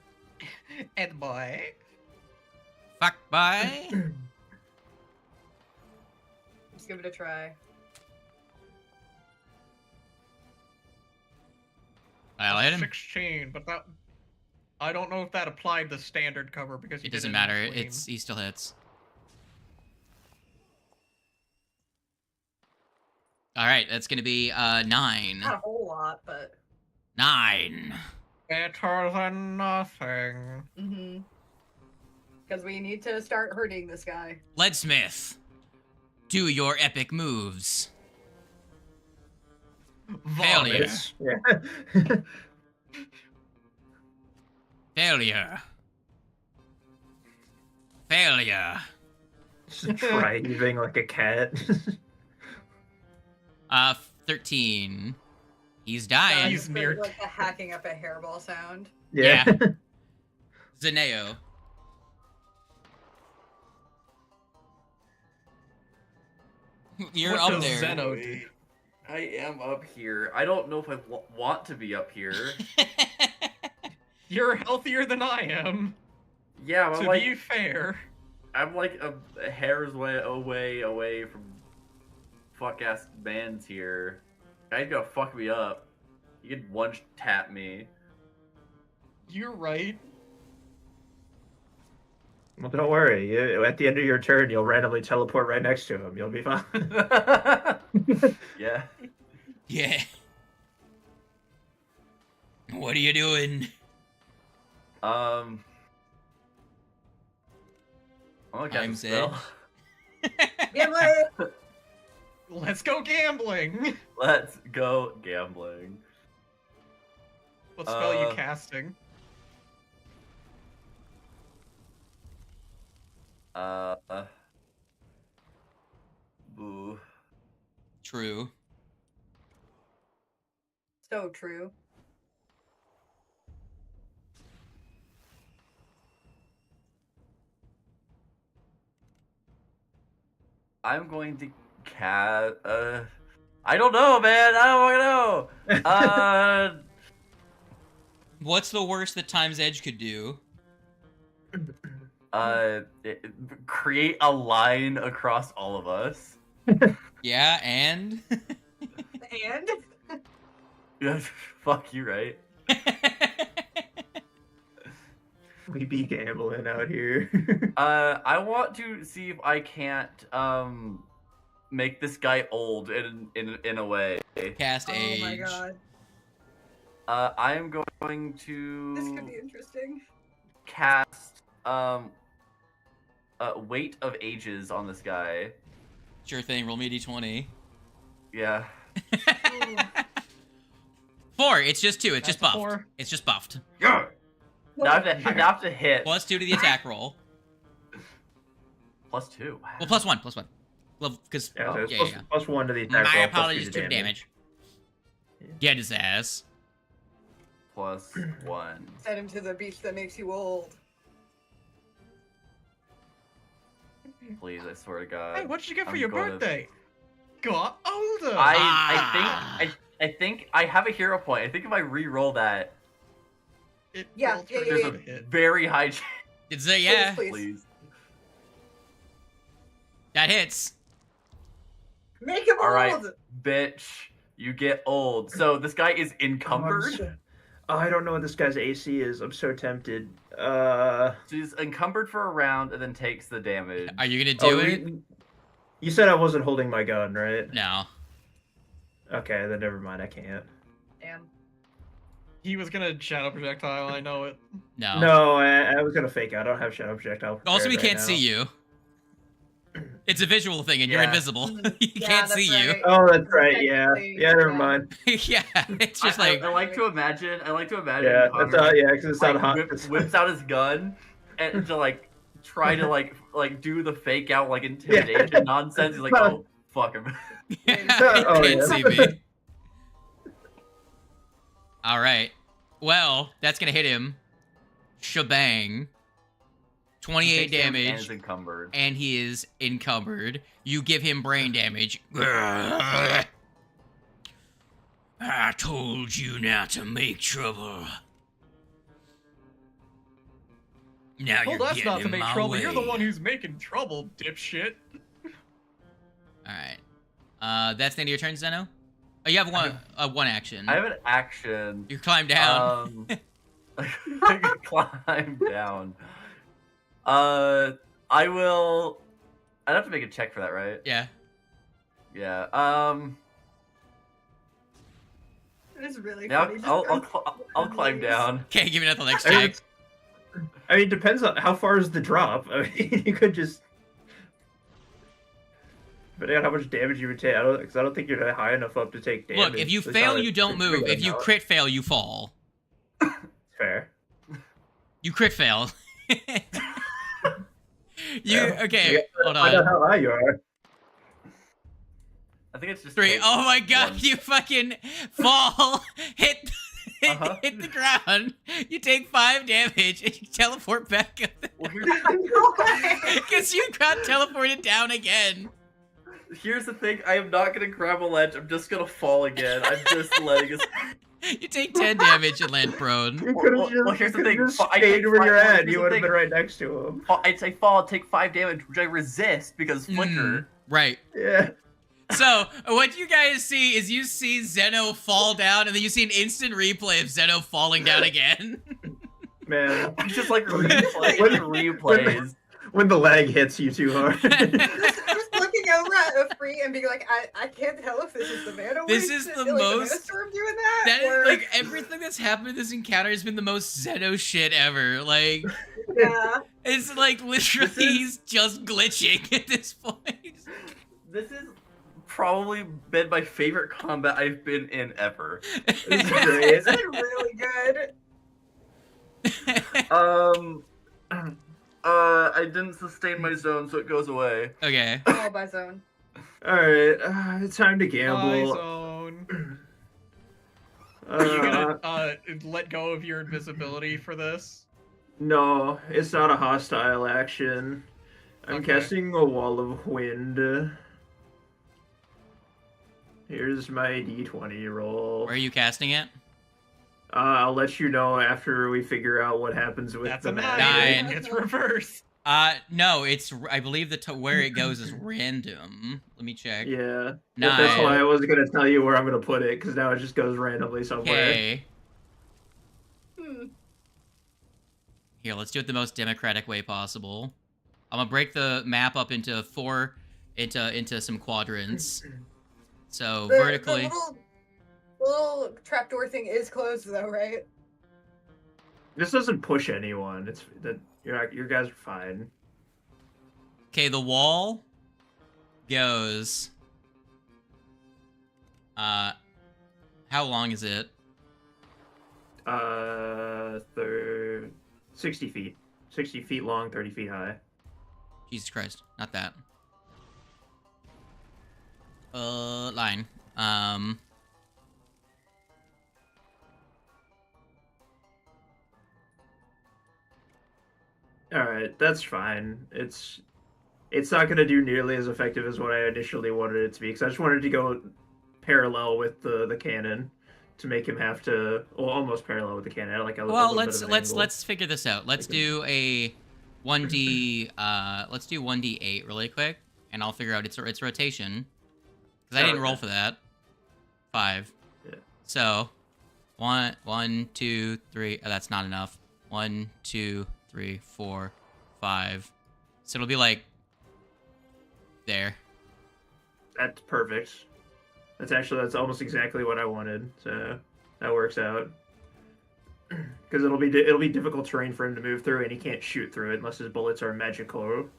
H: And boy.
A: Fuck boy.
B: Let's give it a try.
A: I'll hit him.
H: 16, but that... I don't know if that applied the standard cover because he
A: It doesn't
H: did in
A: matter.
H: between.
A: He still hits. All right, that's gonna be 9.
B: Not a whole lot, but...
A: 9.
H: Better than nothing.
B: Mm-hmm. Because we need to start hurting this guy.
A: Leadsmith, do your epic moves. Failure.
G: Yeah.
A: Failure. Failure.
G: Just driving like a cat.
A: 13. He's dying.
H: He's near-
B: Like the hacking up a hairball sound.
A: Yeah. Zeneo. You're
H: What
A: up
H: does
A: there.
H: Zeno do?
D: Wait, I am up here. I don't know if I want to be up here.
H: You're healthier than I am.
D: Yeah, but
H: To
D: like,
H: be fair.
D: I'm like a hair's way away from fuck ass bands here. Guy's gonna fuck me up. He could one tap me.
H: You're right.
G: Well, don't worry. At the end of your turn, you'll randomly teleport right next to him. You'll be fine.
D: Yeah.
A: Yeah. What are you doing?
D: I'm okay.
A: I'm Zed.
B: Yeah, but...
H: Let's go gambling.
D: Let's go gambling.
H: What spell are you casting?
D: Boo.
A: True.
B: So true.
D: I'm going to cast. I don't know, man. I don't know.
A: What's the worst that Time's Edge could do?
D: Create a line across all of us.
A: Yeah, and?
B: And?
D: Yeah, fuck you, right?
G: We be gambling out here.
D: I want to see if I can't make this guy old in a way.
A: Cast Age.
B: Oh my god.
D: I am going to
B: This could be interesting.
D: cast Weight of Ages on this guy.
A: Sure thing, roll me a d20.
D: Yeah.
B: Ooh.
A: 4, it's just 2, it's just
H: That's a
A: buffed.
H: 4.
A: It's just buffed.
D: Yeah. Now I have to hit.
A: Plus 2 to the attack roll.
D: Plus 2.
A: Well, plus 1, plus 1. Well, because,
G: Yeah, so it's
A: yeah,
G: plus,
A: yeah.
G: plus 1 to the attack
A: My
G: roll, plus
A: apologies
G: 2
A: to the damage.
G: Yeah.
A: Get his ass.
D: Plus 1.
B: Send him to the beach that makes you old.
D: Please, I swear to God.
H: Hey, what did you get for
D: I'm
H: your
D: gonna-
H: birthday? Got older.
D: I think I have a hero point. I think if I re-roll that,
H: It
B: Yeah,
H: rolled
B: yeah,
H: pretty
B: yeah,
D: there's
B: yeah.
H: good
D: a
H: hit.
D: very high chance.
A: It's a, yeah,
B: Please.
D: Please.
A: that hits.
B: Make him
D: All right,
B: old!
D: bitch. You get old. So this guy is encumbered.
G: Oh, I don't know what this guy's AC is. I'm so tempted.
D: So he's encumbered for a round and then takes the damage.
A: Are you gonna do it?
G: You said I wasn't holding my gun, right?
A: No.
G: Okay, then never mind. I can't.
B: Damn.
H: He was gonna shadow projectile. I know it.
A: No.
G: No, I was gonna fake out. I don't have shadow projectile.
A: Also, we
G: prepared
A: can't
G: right
A: see
G: now.
A: you. It's a visual thing, and you're
C: Yeah.
A: invisible.
B: Mm,
A: You
B: yeah,
A: can't
B: that's
A: see you.
B: right.
G: Oh, that's right. Yeah.
B: Technically,
G: Yeah. Never
B: yeah.
G: mind.
A: Yeah, it's just like
D: I like to imagine.
G: Yeah. That's
D: Connor,
G: yeah. Because it's
D: like,
G: not hot.
D: whips out his gun and to like try to like do the fake out like intimidation nonsense. He's like, oh fuck him.
A: you
G: Oh,
A: can't
G: yeah.
A: see me. All right. Well, that's gonna hit him. Shebang. 28
D: And
A: damage,
D: is encumbered.
A: and he is encumbered. You give him brain damage. I told you not to make trouble. Now you're
H: Told us
A: getting
H: not to
A: in
H: make
A: my
H: trouble.
A: way.
H: You're the one who's making trouble, dipshit.
A: All right. That's the end of your turn, Zeno. Oh, you have one action.
D: I have an action.
A: You climb down.
D: I can climb down. I will. I'd have to make a check for that, right?
A: Yeah.
D: Yeah.
B: It is really
D: Yeah,
B: funny.
D: I'll climb down.
A: Okay, give me another next
G: I mean,
A: check.
G: I mean, it depends on how far is the drop. I mean, you could just. Depending on how much damage you would take, because I don't think you're high enough up to take damage.
A: Look, if you
G: It's
A: fail,
G: not
A: you don't
G: it's
A: move.
G: really
A: If you
G: not.
A: crit fail, you fall.
G: Fair.
A: You crit fail. Okay,
G: Yeah,
A: hold
G: I know
A: on.
G: how high you are.
D: I think it's just
A: 3.
D: take
A: Oh my god,
D: one.
A: you fucking fall, hit
D: Uh-huh.
A: hit the ground. You take 5 damage and you teleport back up
D: Well,
A: because you got teleported down again.
D: here's the thing. I am not gonna grab a ledge. I'm just gonna fall again. I'm just letting us.
A: You take 10 damage and land prone.
G: You could have
D: Well, here's the thing.
G: just
D: I
G: stayed
D: take
G: where you're
D: five-
G: at.
D: here's
G: You
D: the
G: would have
D: thing.
G: been right next to him.
D: I'd say fall, take 5 damage, which I resist because flicker.
A: Mm, right.
G: Yeah.
A: So, what you guys see is you see Zeno fall down, and then you see an instant replay of Zeno falling down again.
G: Man.
D: It's just like replays.
G: When the lag hits you too hard.
B: Just looking over at a free and being like, I can't tell if this is the mana.
A: This
B: waste,
A: is the
B: like,
A: most-
B: mana storm doing that.
A: That
B: or...
A: is, like, everything that's happened in this encounter has been the most Zeno shit ever. Like,
B: yeah.
A: it's like literally he's just glitching at this point.
D: This has probably been my favorite combat I've been in ever.
G: This is great.
B: It's been really good.
D: I didn't sustain my zone, so it goes away.
A: Okay.
B: All by zone.
G: Alright, it's time to
H: My
G: gamble.
H: zone. Are you
G: Uh,
H: gonna let go of your invisibility for this?
G: no, it's not a hostile action. I'm
H: Okay.
G: casting a wall of wind. Here's my d20 roll.
A: Where are you casting it?
G: I'll let you know after we figure out what happens with
H: That's
G: the
H: a 9.
A: Nine.
H: It's reversed.
A: No, it's, I believe where it goes is random. Let me check.
G: Yeah.
A: Nine.
G: That's why I wasn't gonna tell you where I'm gonna put it, because now it just goes randomly somewhere.
A: Okay.
B: Hmm.
A: Here, let's do it the most democratic way possible. I'm gonna break the map up into into some quadrants. So
B: The
A: vertically.
B: little trapdoor thing is closed though, right?
G: This doesn't push anyone. It's that your guys are fine.
A: Okay, the wall goes. How long is it?
G: 60 feet. 60 feet long, 30 feet high.
A: Jesus Christ, not that. Line.
G: Alright, that's fine. It's not gonna do nearly as effective as what I initially wanted it to be, because I just wanted to go parallel with the cannon to make him have to, well, almost parallel with the cannon. Like a
A: Well,
G: little bit of an angle.
A: let's figure this out. Let's do a 1d. Let's do 1d8 really quick, and I'll figure out its rotation. Because I didn't roll for that. 5.
G: Yeah.
A: So, 1, 2, 3. Oh, that's not enough. 1, 2, 3, 4, 5. So it'll be like there.
G: That's perfect. That's almost exactly what I wanted. So that works out. Because it'll be difficult terrain for him to move through, and he can't shoot through it unless his bullets are magical.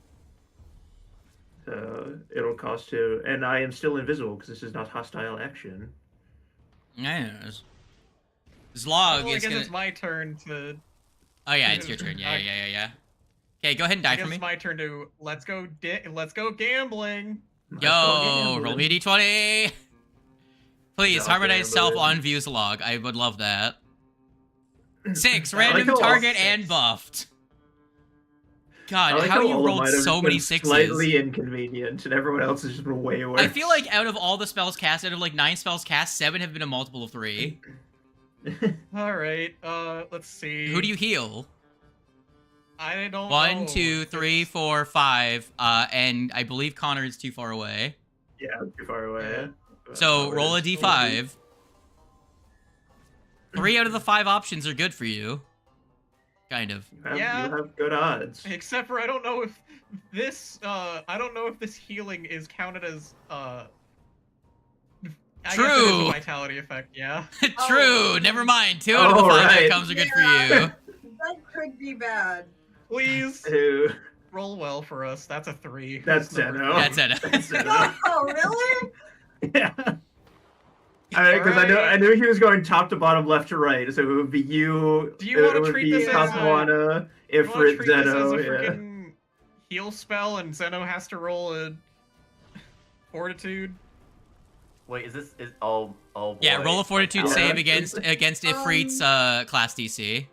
G: It'll cost 2, and I am still invisible because this is not hostile action.
A: Yes. Zlog
H: Well, I
A: is
H: guess
A: gonna.
H: it's my turn to.
A: Oh yeah, it's your turn. Yeah. Okay, go ahead and die
H: I
A: for
H: guess
A: me.
H: it's my turn to let's go gambling.
A: Yo, roll me a d20. Please
G: No,
A: harmonize self
G: gambling.
A: on views log. I would love that. 6
G: I like
A: random
G: how all
A: target
G: 6
A: and buffed.
G: I
A: God,
G: like
A: how you
G: all of
A: rolled
G: mine have
A: so many
G: been
A: 6s.
G: Slightly inconvenient, and everyone else has just been way worse.
A: I feel like out of all the spells cast, out of like 9 spells cast, 7 have been a multiple of 3.
H: All right. Let's see.
A: Who do you heal?
H: I don't know.
A: 1, 2, 3,
H: It's-
A: 4, 5. And I believe Connor is too far away.
G: Yeah, too far away.
A: So roll a d5. 3 out of the 5 options are good for you. Kind of.
H: Yeah.
G: You have good odds.
H: Except for I don't know if this healing is counted as I guess it is
A: True.
H: a vitality effect. Yeah.
A: True. Never mind. 2 out of the 5
G: Alright.
A: outcomes are good for
B: Yeah.
A: you.
B: That could be bad.
H: Please
G: Two.
H: roll well for us. That's a 3.
G: That's
H: number
G: Zeno.
A: That's it.
G: That's Zeno.
B: Oh, really?
G: Yeah. Because I knew he was going top to bottom, left to right, so it would be you.
H: Do you
G: it
H: wanna
G: would
H: treat
G: be
H: this as a-
G: Capuana,
H: You wanna
G: Ifrit,
H: treat this as
G: Zeno.
H: a
G: Yeah.
H: freaking heal spell, and Zeno has to roll a fortitude.
D: Wait, is this oh boy.
A: Yeah, roll a fortitude
G: Yeah.
A: save against Ifrit's class DC.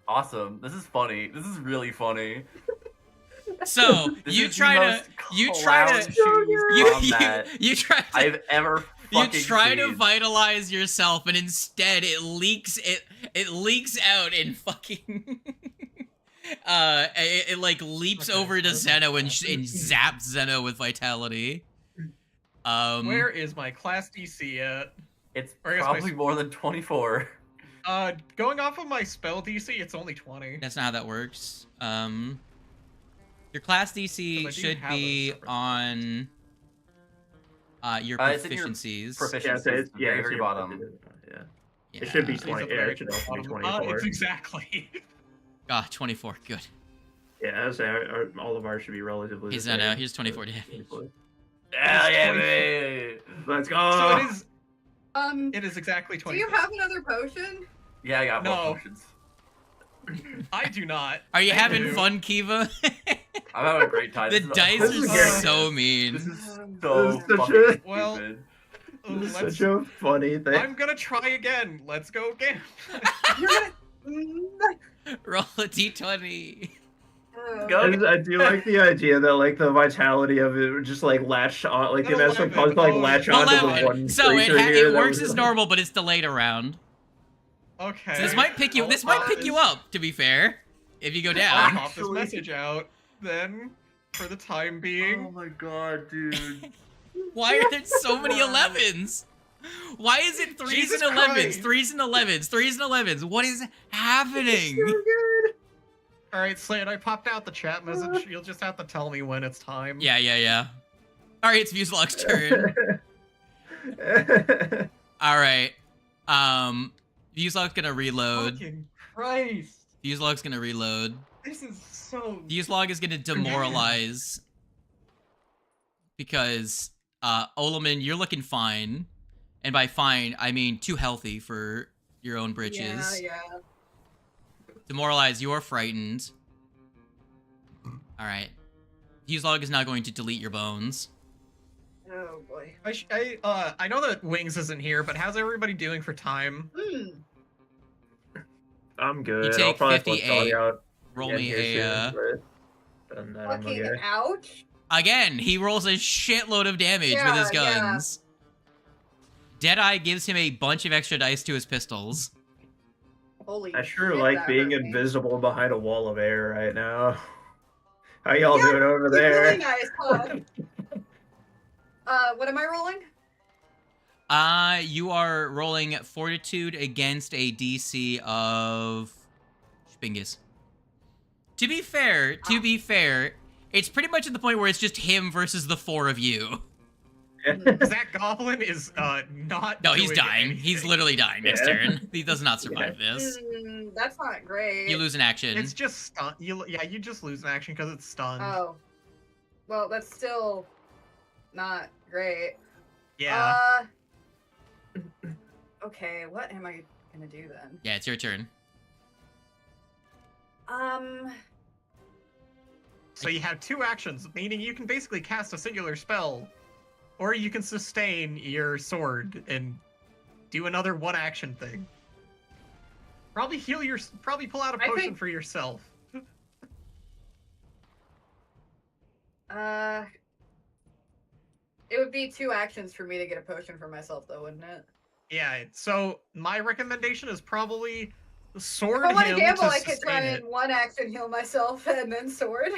D: Awesome. This is funny. This is really funny.
A: So
D: This
A: you
D: is the
A: try
D: most clown shoes combat
A: you try to
D: I've ever
A: you
D: fucking
A: try to
D: seen.
A: vitalize yourself, and instead it leaks out and fucking it like leaps
H: Okay,
A: over to
H: perfect.
A: Zeno and zaps Zeno with vitality.
H: Where is my class DC at?
D: It's
H: Or I guess my-
D: probably more than 24.
H: Going off of my spell DC, it's only 20.
A: That's not how that works. Your class
H: Because I
A: DC
H: do
A: should
H: have a
A: be
H: separate-
A: on your
D: It's in your
A: proficiencies.
G: Yeah, so it's,
D: the
G: yeah,
D: very,
G: it's
D: very
G: your-
D: bottom.
G: Yeah.
A: Yeah.
G: It should be
H: It's
G: 20.
H: at the
G: Yeah,
H: very
G: it should also be
H: bottom.
G: 24.
H: It's exactly.
A: Ah, 24. Good.
G: Yeah, I was saying, all of ours should be relatively.
A: He's
G: the same.
A: here's 24 damage.
D: Hell yeah, baby!
G: Let's go.
H: So it is.
B: Um,
H: It is exactly
B: do
H: 20.
B: you have another potion?
D: Yeah, I got more
H: No.
D: potions.
H: I do not.
A: Are you
H: I
A: having
H: do.
A: fun, Kiva?
D: I'm having a great time.
A: The
D: This is
A: dice
G: This
A: are
G: is
H: great.
A: so mean.
D: This is
G: This
D: so
G: is such
D: fucking
G: a-
H: Well,
D: stupid.
G: This is
H: Let's-
G: such a funny thing.
H: I'm gonna try again. Let's go again.
B: You're gonna.
A: Roll a d20.
D: Go.
G: I do like the idea that like the vitality of it would just like latch on, like
H: An
G: it has some
H: 11.
G: cause to like
H: Oh,
G: latch on to the
A: 11.
G: one
A: So
G: creature here.
A: it
G: that
A: works
G: was-
A: as normal, but it's delayed a round.
H: Okay.
A: So this might pick you.
H: I'll
A: This might
H: pop
A: pick you
H: this-
A: up. To be fair, if you go
H: I'll
A: down.
H: pop this message out then, for the time being.
D: Oh my god, dude.
A: Why are there so many 11s? Why is it 3s
H: Jesus
A: and 11s,
H: Christ.
A: 3s and 11s, 3s and 11s? What is happening?
H: All right, Slade, I popped out the chat message. You'll just have to tell me when it's time.
A: Yeah. All right, it's Vuslog's turn. All right. Vuslog's gonna reload.
H: Fucking Christ.
A: Vuslog's gonna reload.
H: This is so.
A: Vuslog is gonna demoralize because Olaman, you're looking fine, and by fine I mean too healthy for your own britches.
B: Yeah.
A: Demoralize, you're frightened. All right. Vuslog is now going to delete your bones.
B: Oh boy.
H: I know that Wings isn't here, but how's everybody doing for time?
G: I'm good.
A: You
G: I'll
A: take
G: probably flip
A: 58.
G: Dottie out
A: Roll
G: again
A: me
G: here
A: a
G: soon, but other than that, I'm
B: Fucking
G: okay.
B: ouch.
A: again. He rolls a shitload of damage with his
B: Yeah, yeah.
A: guns. Deadeye gives him a bunch of extra dice to his pistols.
B: Holy
G: I sure
B: shit,
G: like
B: that
G: being
B: hurt me.
G: invisible behind a wall of air right now. How y'all
B: Yeah,
G: doing over
B: It's
G: there?
B: really nice, huh? What am I rolling?
A: You are rolling fortitude against a DC of Spingus. To be fair, it's pretty much at the point where it's just him versus the 4 of you.
H: That goblin is not.
A: No, he's
H: doing
A: dying.
H: anything.
A: He's literally dying next
G: Yeah.
A: turn. He does not survive this.
B: That's not great.
A: You lose an action.
C: It's just stun. You just lose an action because it's stunned.
B: Oh. Well, that's still not great.
C: Yeah.
B: Okay, what am I gonna do then?
A: Yeah, it's your turn.
C: So you have 2 actions, meaning you can basically cast a singular spell, or you can sustain your sword and do another 1-action thing. Probably pull out a potion for yourself.
B: It would be 2 actions for me to get a potion for myself, though, wouldn't it?
C: Yeah. So my recommendation is probably sword
B: If I want to
C: him
B: gamble,
C: to
B: I could try
C: sustain
B: and 1 action heal myself and then sword.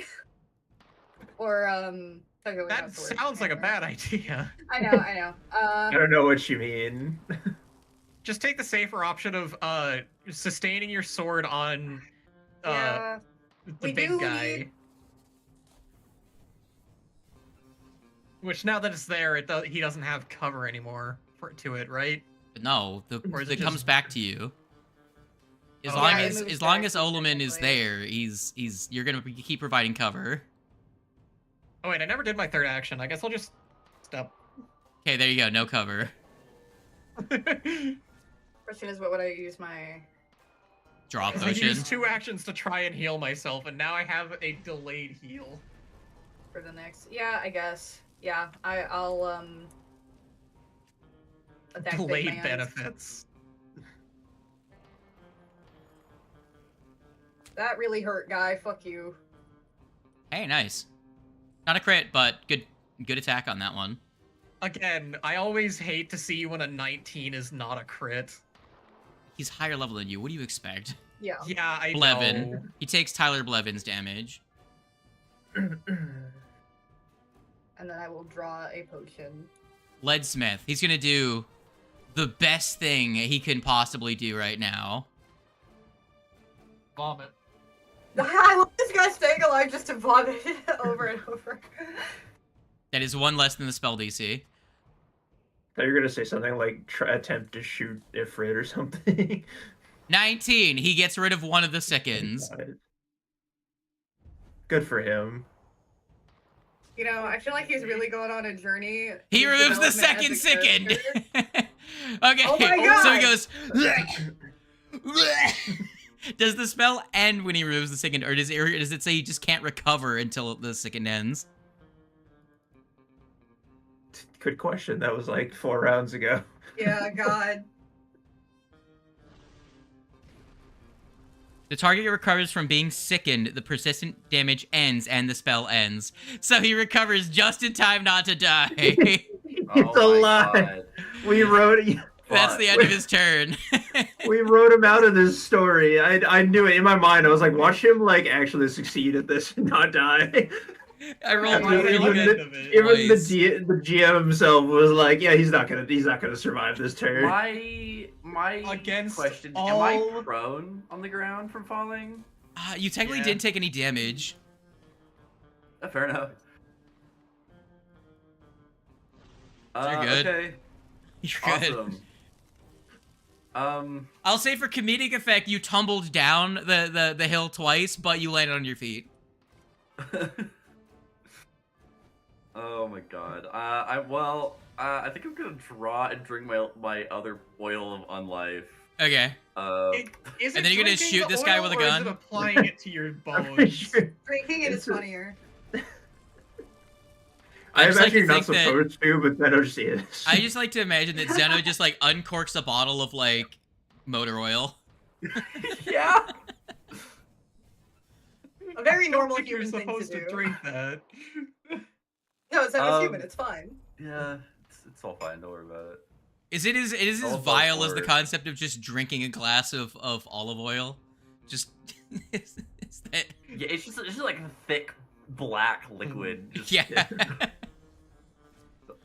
B: Or okay, wait,
C: That
B: not sword.
C: sounds like a
B: Hammer.
C: bad idea.
B: I know.
G: I don't know what you mean.
C: Just take the safer option of sustaining your sword on
B: Yeah.
C: the
B: We
C: big
B: do
C: guy.
B: need-
C: Which now that it's there, he doesn't have cover anymore to it, right?
A: But no,
C: Or is
A: it
C: it
A: comes
C: just-
A: back to you. As
C: Oh,
A: long
C: yeah,
B: it
A: as
B: moves
A: as long
B: back
A: as
B: to you
A: Oloman is
B: technically.
A: there, you're gonna keep providing cover.
C: Oh wait, I never did my 3rd action. I guess I'll just step.
A: Okay, there you go. No cover.
B: Question is, what would I use my...
A: Draw a
B: I
C: I
A: potion.
C: used 2 actions to try and heal myself, and now I have a delayed heal.
B: for the next? Yeah, I guess. Yeah, I'll attack big
C: Delayed
B: man.
C: benefits.
B: That really hurt, guy. Fuck you.
A: Hey, nice. Not a crit, but good attack on that one.
C: Again, I always hate to see when a 19 is not a crit.
A: He's higher level than you. What do you expect?
B: Yeah.
C: Yeah, I
A: Blevin.
C: know.
A: He takes Tyler Blevin's damage.
B: And then I will draw a potion.
A: Leadsmith. He's gonna do the best thing he can possibly do right now.
C: Vomit.
B: I want this guy staying alive just to vomit it over and over.
A: That is 1 less than the spell DC.
G: Thought you were gonna say something like attempt to shoot Ifrit or something.
A: 19. He gets rid of 1 of the Sickens.
G: Good for him.
B: You know, I feel like he's really going on a journey. in
A: He
B: his
A: removes the
B: development as
A: second
B: a
A: Sicken.
B: character.
A: Okay.
B: Oh my
A: So he
B: God.
A: goes. Does the spell end when he removes the Sicken, or does it say he just can't recover until the Sicken ends?
G: Good question. That was like 4 rounds ago.
B: Yeah, God.
A: The target recovers from being sickened, the persistent damage ends, and the spell ends. So he recovers just in time not to die.
G: It's a lie. We wrote.
A: That's the end of his turn.
G: We wrote him out of this story. I knew it in my mind. I was like, watch him like actually succeed at this and not die.
A: I rolled
C: Right,
A: really
C: like
A: good.
C: end of it.
G: Even the
A: Nice.
G: the GM himself was like, yeah, he's not gonna survive this turn.
D: My
C: Against
D: question:
C: all-
D: Am I prone on the ground from falling?
A: You technically
C: Yeah.
A: didn't take any damage.
D: Fair enough.
A: You're good.
D: Okay.
A: You're good.
D: Awesome.
A: I'll say for comedic effect, you tumbled down the hill twice, but you landed on your feet.
D: Oh my god. I think I'm gonna draw and drink my other oil of unlife.
A: Okay.
C: Is
A: And
C: it
A: then you're gonna
C: drinking
A: shoot
C: the
A: this guy
C: oil,
A: with a
C: or is
A: gun?
C: it applying it to your
G: I'm pretty
C: bones?
G: sure-
B: Drinking it is
G: It's a-
B: funnier.
A: I
G: I'm
A: just like
G: actually
A: to
G: not
A: think that-
G: supposed to, but then just is.
A: I just like to imagine that Zeno just like uncorks a bottle of like motor oil.
D: Yeah.
B: A very
C: I don't
B: normal
C: think you're
B: human thing
C: supposed
B: to
C: to
B: do.
C: drink that.
B: No, it's not
D: Um,
B: human. It's fine.
D: Yeah. It's all fine. Don't worry about it.
A: It is as
D: All
A: vile as the
D: for it.
A: concept of just drinking a glass of olive oil. Just is that
D: Yeah, it's just like a thick black liquid. Just
A: yeah.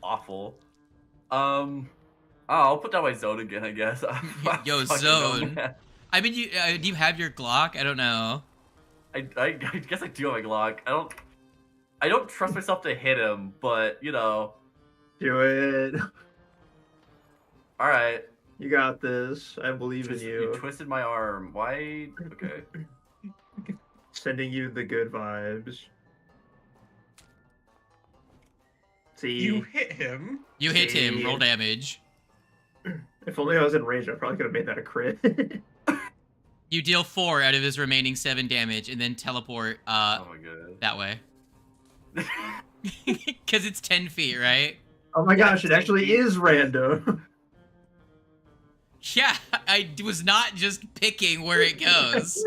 D: awful. I'll put down my zone again, I guess.
A: Yo,
D: Fucking
A: zone.
D: man.
A: I mean, do you have your Glock? I don't know.
D: I guess I do have a Glock. I don't trust myself to hit him, but you know.
G: Do it.
D: All right.
G: You got this. I believe in
D: You
G: you.
D: twisted my arm. Why? Okay.
G: Sending you the good vibes. See,
C: You hit him.
A: You hit him.
G: See?
A: Roll damage.
G: if only I was in range, I probably could have made that a crit.
A: You deal 4 out of his remaining 7 damage, and then teleport
D: Oh my god.
A: that way. Because it's 10 feet, right?
G: Oh my gosh, it actually is random.
A: Yeah, I was not just picking where it goes.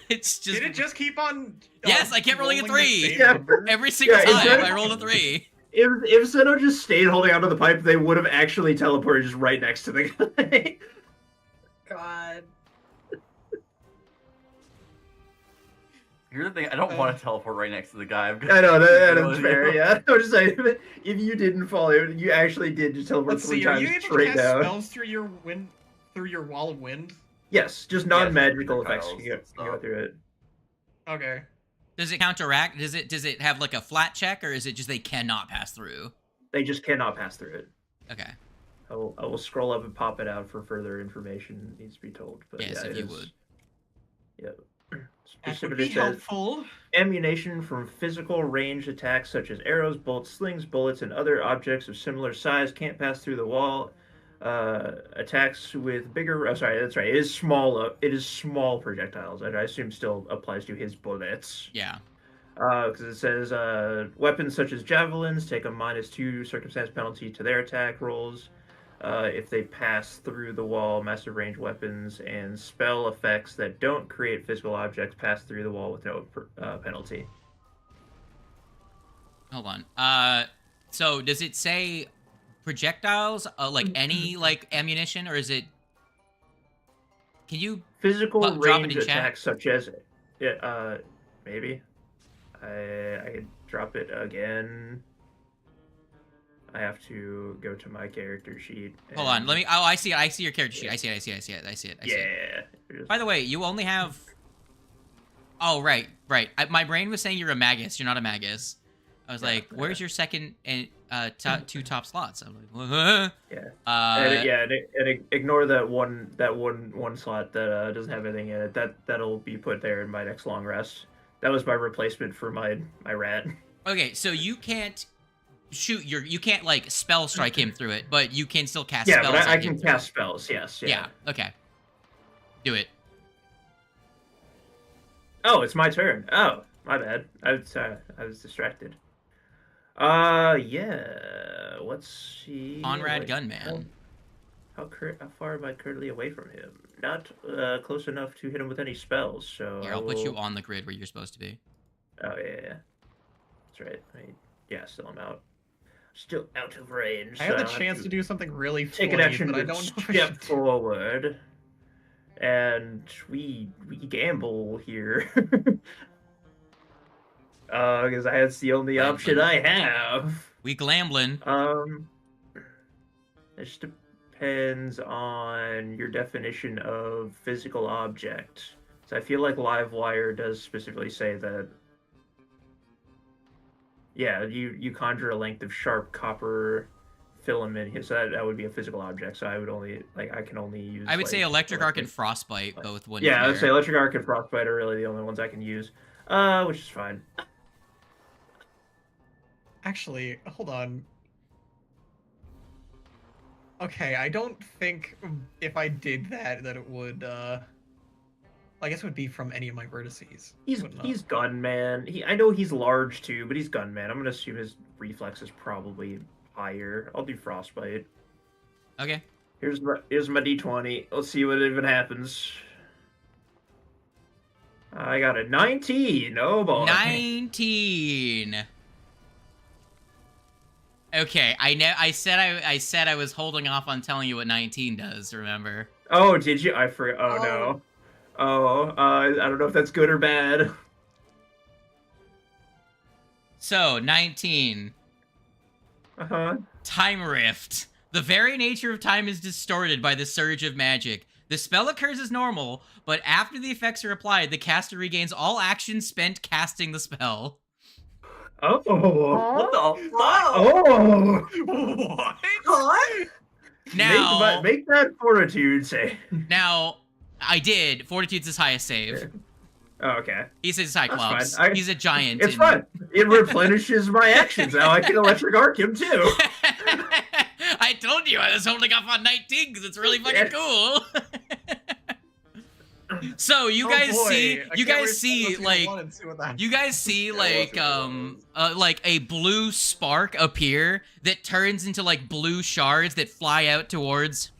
A: It's just.
C: Did it just keep on?
A: Yes, I kept rolling a
C: the
A: 3.
C: same
G: Yeah.
C: number?
A: Every single
G: Yeah,
A: time
G: exactly.
A: I rolled a 3.
G: If Zeno just stayed holding onto the pipe, they would have actually teleported just right next to the guy.
B: God.
D: Here's the thing, I don't want to teleport right next to the guy.
G: I know, that's fair, yeah. I was just saying, if you didn't fall, you actually did just teleport
C: Let's
G: 3
C: see. Are
G: times
C: you able to
G: straight
C: cast
G: down.
C: spells through your wall of wind?
G: Yes, just non-magical effects.
D: projectiles
G: You go,
D: and
G: you go
D: stuff.
G: through it.
C: Okay.
A: Does it counteract? Does it have like a flat check, or is it just they cannot pass through?
G: They just cannot pass through it.
A: Okay.
G: I will scroll up and pop it out for further information needs to be told. But
A: Yes,
G: yeah,
A: if
G: it
A: you
G: is-
A: would.
G: Yep.
C: That would
G: Specifically
C: be
G: says
C: helpful.
G: ammunition from physical ranged attacks such as arrows, bolts, slings, bullets, and other objects of similar size can't pass through the wall. Attacks with bigger. Oh, sorry, that's right. It is small. It is small projectiles. I assume still applies to his bullets.
A: Yeah.
G: Because it says weapons such as javelins take a -2 circumstance penalty to their attack rolls if they pass through the wall. Massive range weapons and spell effects that don't create physical objects pass through the wall with no penalty.
A: Hold on. So does it say projectiles? Like any like ammunition, or is it? Can you?
G: Physical
A: Drop it
G: range
A: in chat.
G: attacks such as maybe I could drop it again. I have to go to my character sheet.
A: Hold on.
G: and-
A: Let me. Oh, I see it. I see your character sheet. I see it. I see it. I see it. I see it. I see it.
G: Yeah.
A: By the way, you only have. Oh right, right. My brain was saying you're a magus. You're not a magus. I was
G: Yeah,
A: like, where's
G: yeah.
A: your second and 2 top slots? I'm like, huh?
G: Yeah. And ignore that one slot that doesn't have anything in it. That'll be put there in my next long rest. That was my replacement for my rat.
A: Okay, so you can't shoot you can't like spell strike him through it, but you can still cast
G: Yeah,
A: spells.
G: but I
A: at him
G: can
A: through it.
G: cast spells. Yes.
A: Yeah. Okay. Do it.
G: Oh, it's my turn. Oh, my bad. I was distracted. Yeah. Let's see.
A: Conrad
G: Like,
A: Gunman.
G: How far am I currently away from him? Not close enough to hit him with any spells. So
A: Here, I'll put you on the grid where you're supposed to be.
G: Oh yeah. That's right. Yeah, still I'm out. Still out of range.
C: I have the
G: so
C: chance to do something really
G: take
C: funny,
G: an action
C: but I
G: to
C: don't know. if I
G: step
C: should do-
G: forward, and we gamble here. Because that's the only option I have.
A: We glamblin.
G: It just depends on your definition of physical object. So I feel like Livewire does specifically say that. Yeah, you conjure a length of sharp copper filament, so that would be a physical object. So I would only I can only use.
A: I would say
G: like,
A: electric arc and frostbite both wouldn't.
G: Yeah, I would say
A: fare.
G: electric arc and frostbite are really the only ones I can use, which is fine.
C: Actually, hold on. Okay, I don't think if I did that it would. I guess it would be from any of my vertices. Wouldn't it?
G: He's gunman. I know he's large too, but he's gunman. I'm gonna assume his reflex is probably higher. I'll do frostbite.
A: Okay.
G: Here's my d20. Let's see what even happens. I got a 19. Oh boy.
A: 19. Okay, I said I was holding off on telling you what 19 does. Remember?
G: Oh, did you? I forgot. Oh no. Oh, I don't know if that's good or bad.
A: So 19.
G: Uh-huh.
A: Time Rift. The very nature of time is distorted by the surge of magic. The spell occurs as normal, but after the effects are applied, the caster regains all actions spent casting the spell.
G: Oh.
D: What the fuck?
G: Oh.
C: What?
B: Huh?
A: Now,
G: make that fortitude save.
A: now, I did. Fortitude's his highest save.
G: Oh, okay.
A: He's a Cyclops.
G: fine.
A: He's a giant.
G: It's fine. It replenishes my actions. Now I can electric arc him too.
A: I told you I was holding off on 19 because it's really fucking cool. So you guys see like a blue spark appear that turns into like blue shards that fly out towards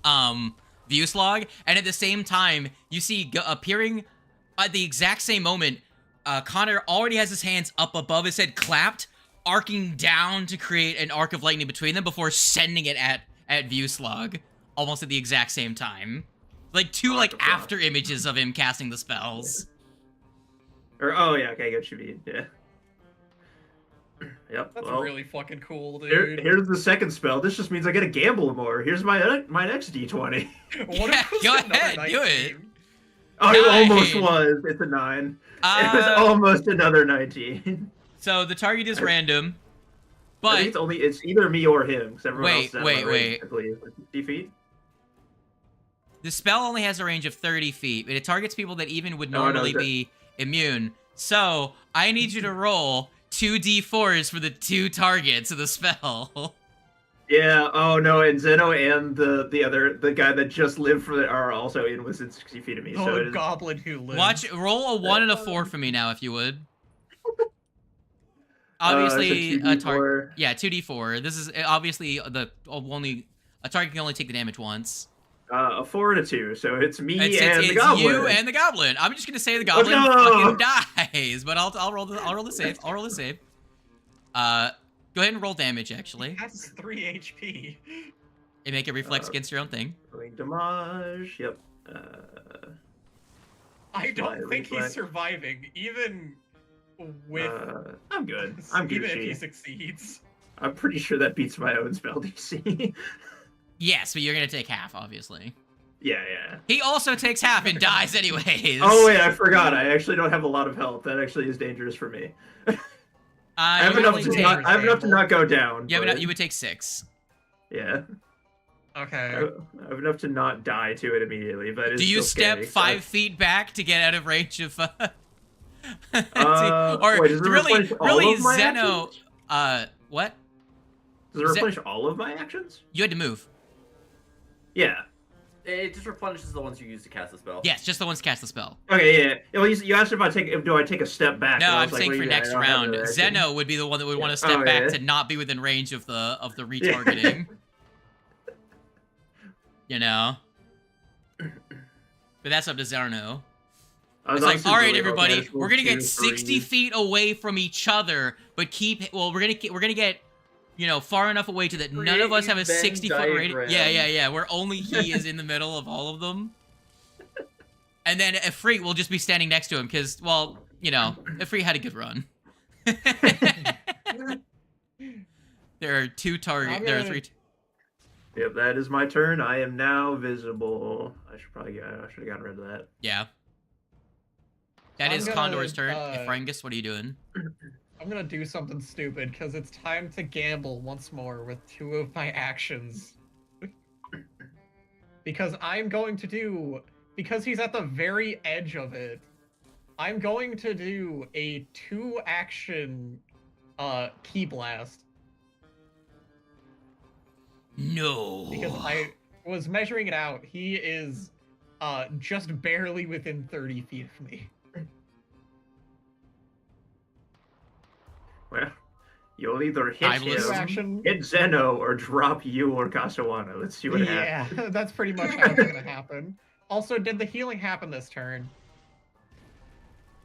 A: Vuslog, and at the same time you see appearing at the exact same moment, Connor already has his hands up above his head, clapped, arcing down to create an arc of lightning between them before sending it at Vuslog, almost at the exact same time. Like two after images of him casting the spells.
G: Oh yeah, okay, I get what you mean. Yeah. Yep.
H: That's
G: well,
H: really fucking cool, dude.
G: Here's the second spell. This just means I get to gamble more. Here's my next D20.
H: What
A: Yeah,
H: if it was
A: go
H: another
A: ahead, do it.
H: 19?
G: Oh, it almost
A: 9.
G: was. It's a 9. It was almost another 19.
A: So the target is random,
G: I think
A: but
G: it's either me or him, because everyone else is at my range,
A: wait.
G: I believe. 50 feet?
A: the spell only has a range of 30 feet, but it targets people that even would
G: Oh, no,
A: normally be immune. So I need you to roll 2d4s for the 2 targets of the spell.
G: Yeah, oh no, and Zeno and the guy that just lived for are also in within 60 feet of me. So it is...
H: goblin who lives.
A: Roll a 1 and a 4 for me now, if you would. Obviously,
G: so 2d4.
A: Yeah, 2d4. This is obviously a target can only take the damage once.
G: A 4 and a 2, so it's me
A: It's
G: the goblin.
A: you and the goblin. I'm just gonna say the goblin
G: no!
A: fucking dies, but I'll roll the save. I'll roll the save. Go ahead and roll damage. Actually,
H: That's 3 HP.
A: and make it reflex against your own thing.
G: Rolling damage. Yep.
H: I don't
G: My
H: think
G: reflex.
H: he's surviving, even with.
G: I'm good. I'm
H: even if he
G: Gucci.
H: succeeds.
G: I'm pretty sure that beats my own spell DC.
A: Yes, but you're gonna take half, obviously.
G: yeah.
A: He also takes half and dies anyways.
G: Oh wait, I forgot. I actually don't have a lot of health. That actually is dangerous for me. I have
A: you
G: enough
A: only
G: to
A: take-
G: not. I have enough to not go down.
A: You, have
G: but-
A: enough, you would take 6.
G: Yeah.
H: Okay.
G: I have enough to not die to it immediately, but it's
A: Do you
G: still
A: step
G: scary,
A: 5 feet back to get out of range of? Or
G: wait, does it replace all
A: really,
G: of my
A: Zeno.
G: actions?
A: What?
G: Does it replace all of my actions?
A: You had to move.
G: Yeah.
D: It just replenishes the ones you use to cast the spell.
A: Yes, just the ones cast the spell.
G: Okay, yeah. Well, you asked if do I take a step back?
A: No,
G: and I
A: I'm
G: was like,
A: saying
G: what do
A: for
G: you mean? I
A: next
G: don't have
A: round,
G: another action.
A: Zeno would be the one that would want to step
G: Oh,
A: back
G: yeah.
A: to not be within range of the retargeting. You know. But that's up to Zeno.
G: I was
A: It's like,
G: honestly
A: all right,
G: really
A: everybody,
G: hoping I
A: we're gonna
G: scored
A: get
G: 2,
A: 60
G: 3.
A: feet away from each other, but we're gonna get, far enough away to that none of us have a
D: Create a
A: 60-foot
D: Venn
A: radius.
D: diagram.
A: Yeah, where only he is in the middle of all of them. And then Ifrit will just be standing next to him because, well, Ifrit had a good run. There are 2 targets. There are 3.
G: Yep, that is my turn. I am now visible. I should have gotten rid of that.
A: Yeah. That
H: I'm
A: is
H: gonna,
A: Condor's turn. Ifrangus, what are you doing?
H: I'm gonna do something stupid because it's time to gamble once more with 2 of my actions. Because he's at the very edge of it, I'm going to do a 2-action key blast.
A: No.
H: Because I was measuring it out. He is just barely within 30 feet of me.
G: Well, you'll either hit
A: Timeless.
H: Action.
G: hit Zeno, or drop you or Casawana. Let's see what happens.
H: Yeah, that's pretty much how it's gonna happen. Also, did the healing happen this turn?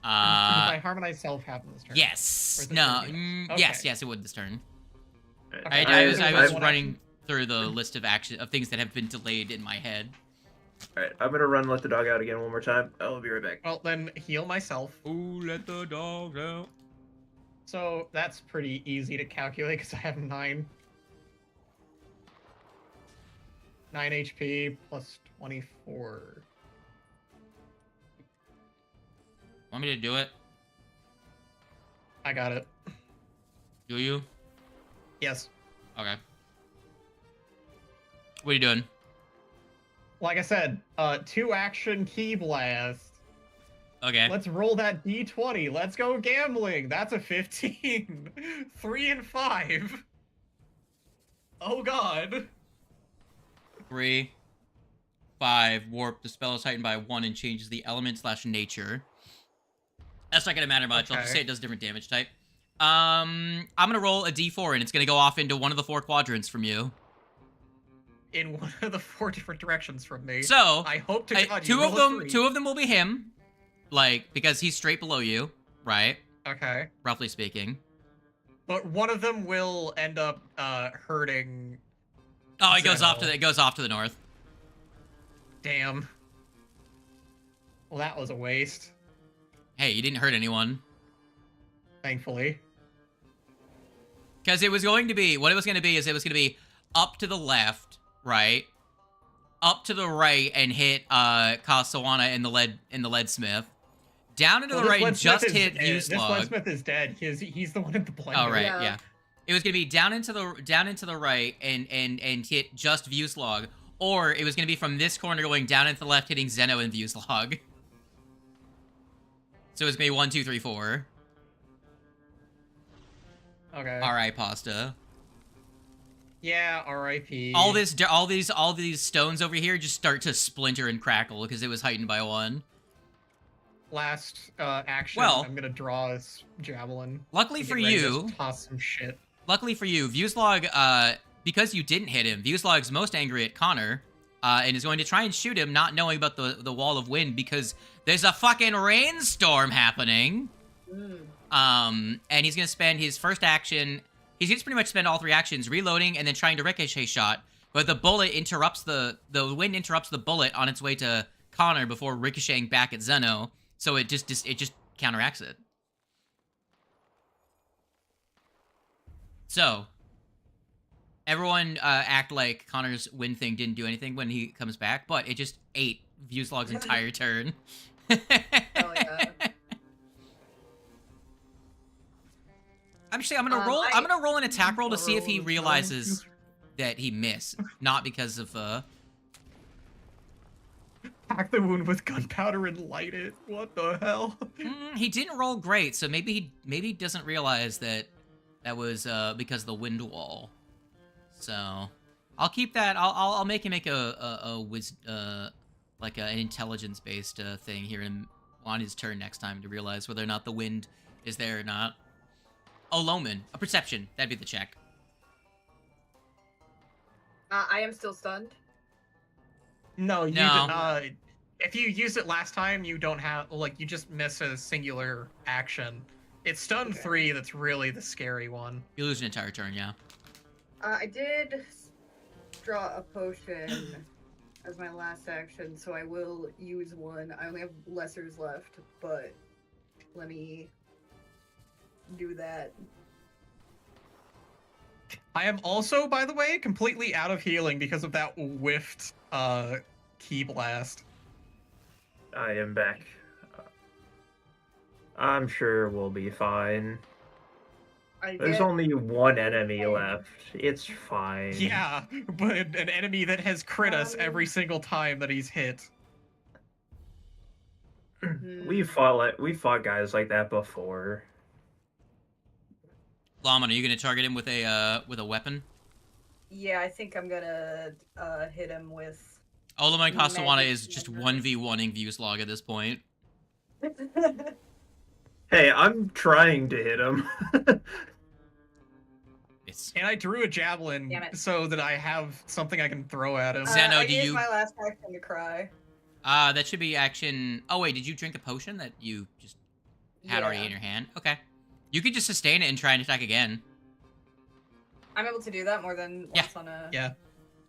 H: Did my harmonized self happen this turn? Or
A: Yes.
H: is it
A: No.
H: turn?
A: Yes,
H: Okay.
A: yes, it would this turn.
G: Alright,
A: I was
H: one
A: running
H: action.
A: through the list of things that have been delayed in my head.
G: Alright, I'm gonna run let the dog out again one more time. I'll be right back.
H: Well, then heal myself.
A: Ooh, let the dog out.
H: So that's pretty easy to calculate because I have 9 HP plus 24.
A: Want me to do it?
H: I got it.
A: Do you?
H: Yes.
A: Okay. What are you doing?
H: Like I said, 2 action key blast.
A: Okay.
H: Let's roll that d20. Let's go gambling. That's a 15. 3 and 5. Oh god.
A: 3, 5. Warp. The spell is heightened by 1 and changes the element / nature. That's not gonna matter much. I'll just say it does different damage type. I'm gonna roll a d4 and it's gonna go off into one of the 4 quadrants from you.
H: In one of the 4 different directions from me.
A: So
H: I hope to God you
A: two
H: roll
A: of
H: a
A: them,
H: 3.
A: 2 of them will be him, like because he's straight below you, right?
H: Okay.
A: Roughly speaking.
H: But one of them will end up hurting.
A: Oh, it goes
H: Zeno.
A: it goes off to the north.
H: Damn. Well, that was a waste.
A: Hey, you didn't hurt anyone.
H: Thankfully.
A: Because it was going to be, what it was going to be is it was going to be up to the left, right? Up to the right and hit Kasawana in the leadsmith. Down into the right and just hit
H: This
A: Uslog.
H: leadsmith is dead. He's the one in the blender.
A: Oh right,
B: Yeah.
A: yeah. It was gonna be down into the right and hit just Vuslog, or it was gonna be from this corner going down into the left, hitting Zeno and Vuslog. So it's gonna be 1, 2, 3, 4.
H: Okay.
A: All right, pasta.
H: Yeah. R.I.P.
A: All these stones over here just start to splinter and crackle because it was heightened by 1.
H: Last action.
A: Well-
H: I'm gonna draw this javelin.
A: Luckily
H: to
A: for
H: get ready to
A: you,
H: toss some shit.
A: Vuslog, because you didn't hit him, Vuslog's most angry at Connor, and is going to try and shoot him, not knowing about the wall of wind because there's a fucking rainstorm happening. And he's gonna spend his first action. He's gonna pretty much spend all 3 actions reloading and then trying to ricochet shot, but the bullet interrupts the wind interrupts the bullet on its way to Connor before ricocheting back at Zeno, so it just counteracts it. So, everyone act like Connor's wind thing didn't do anything when he comes back, but it just ate Vuslog's entire turn.
B: Hell yeah.
A: I'm gonna roll an attack roll to see if he realizes that he missed, not because of
H: Pack the wound with gunpowder and light it. What the hell?
A: he didn't roll great, so maybe he doesn't realize that was because of the wind wall. So I'll keep that. I'll make him make an intelligence based thing here on his turn next time to realize whether or not the wind is there or not. Oh, Loman, a perception. That'd be the check.
B: I am still stunned.
H: No, you
A: No.
H: if you use it last time, you don't have you just miss a singular action. It's stun 3 that's really the scary one.
A: You lose an entire turn, yeah.
B: I did draw a potion as my last action, so I will use one. I only have lessers left, but let me do that.
H: I am also, by the way, completely out of healing because of that whiffed key blast.
G: I am back. I'm sure we'll be fine. There's only one enemy left. It's fine.
H: Yeah, but an enemy that has crit us every single time that he's hit.
G: We fought guys like that before.
A: Laman, are you gonna target him with a weapon?
B: Yeah, I think I'm gonna hit him with.
A: Olaman Kasawana
B: Magic
A: is just
B: hammer.
A: 1v1ing Vuslog at this point.
G: Hey, I'm trying to hit him.
A: It's
H: And I drew a javelin
B: Damn it.
H: so that I have something I can throw at him.
A: Zeno,
B: I
A: do
B: used
A: you-
B: my last action to cry.
A: that should be action. Oh wait, did you drink a potion that you just had already in
B: Yeah.
A: your hand? Okay. You could just sustain it and try and attack again.
B: I'm able to do that more than
A: Yeah.
B: once on a.
H: Yeah.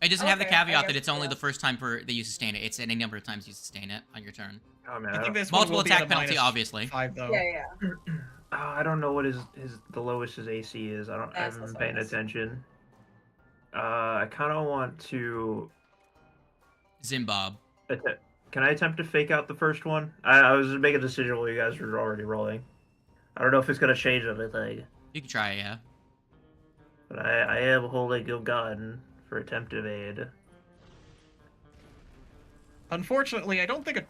A: It doesn't have the
B: Okay, I
A: caveat that
B: guess,
A: it's only
B: yeah.
A: the first time that you sustain it. It's any number of times you sustain it on your turn.
G: Oh man,
H: I think this
A: Multiple
H: one will
A: attack
H: be at a
A: penalty,
H: minus
A: obviously.
H: 5 though.
B: Yeah, yeah.
G: I don't know what the lowest his AC is. I
B: That's
G: haven't
B: what's
G: been paying
B: nice.
G: attention. I kind of want to.
A: Zimbob.
G: Can I attempt to fake out the first one? I was making a decision while you guys were already rolling. I don't know if it's gonna change anything,
A: You can try it, yeah.
G: but I am holding a gun for attempt evade.
H: Unfortunately, I don't think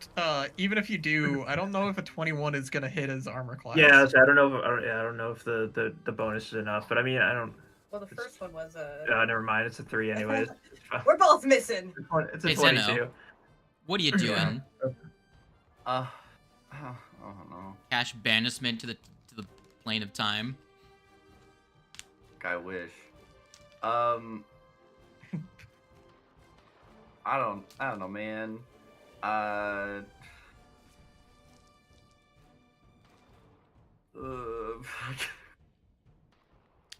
H: even if you do, I don't know if a 21 is gonna hit his armor class.
G: Yeah, so I don't know. I don't know if the bonus is enough, but I mean, I don't.
B: Well, the first one was a.
G: Never mind. It's a 3 anyways. It's fine.
B: We're both missing.
G: It's a
A: It's a no.
G: 22.
A: What are you doing?
D: Oh no.
A: Cash banishment to the plane of time.
D: I wish. I don't know, man.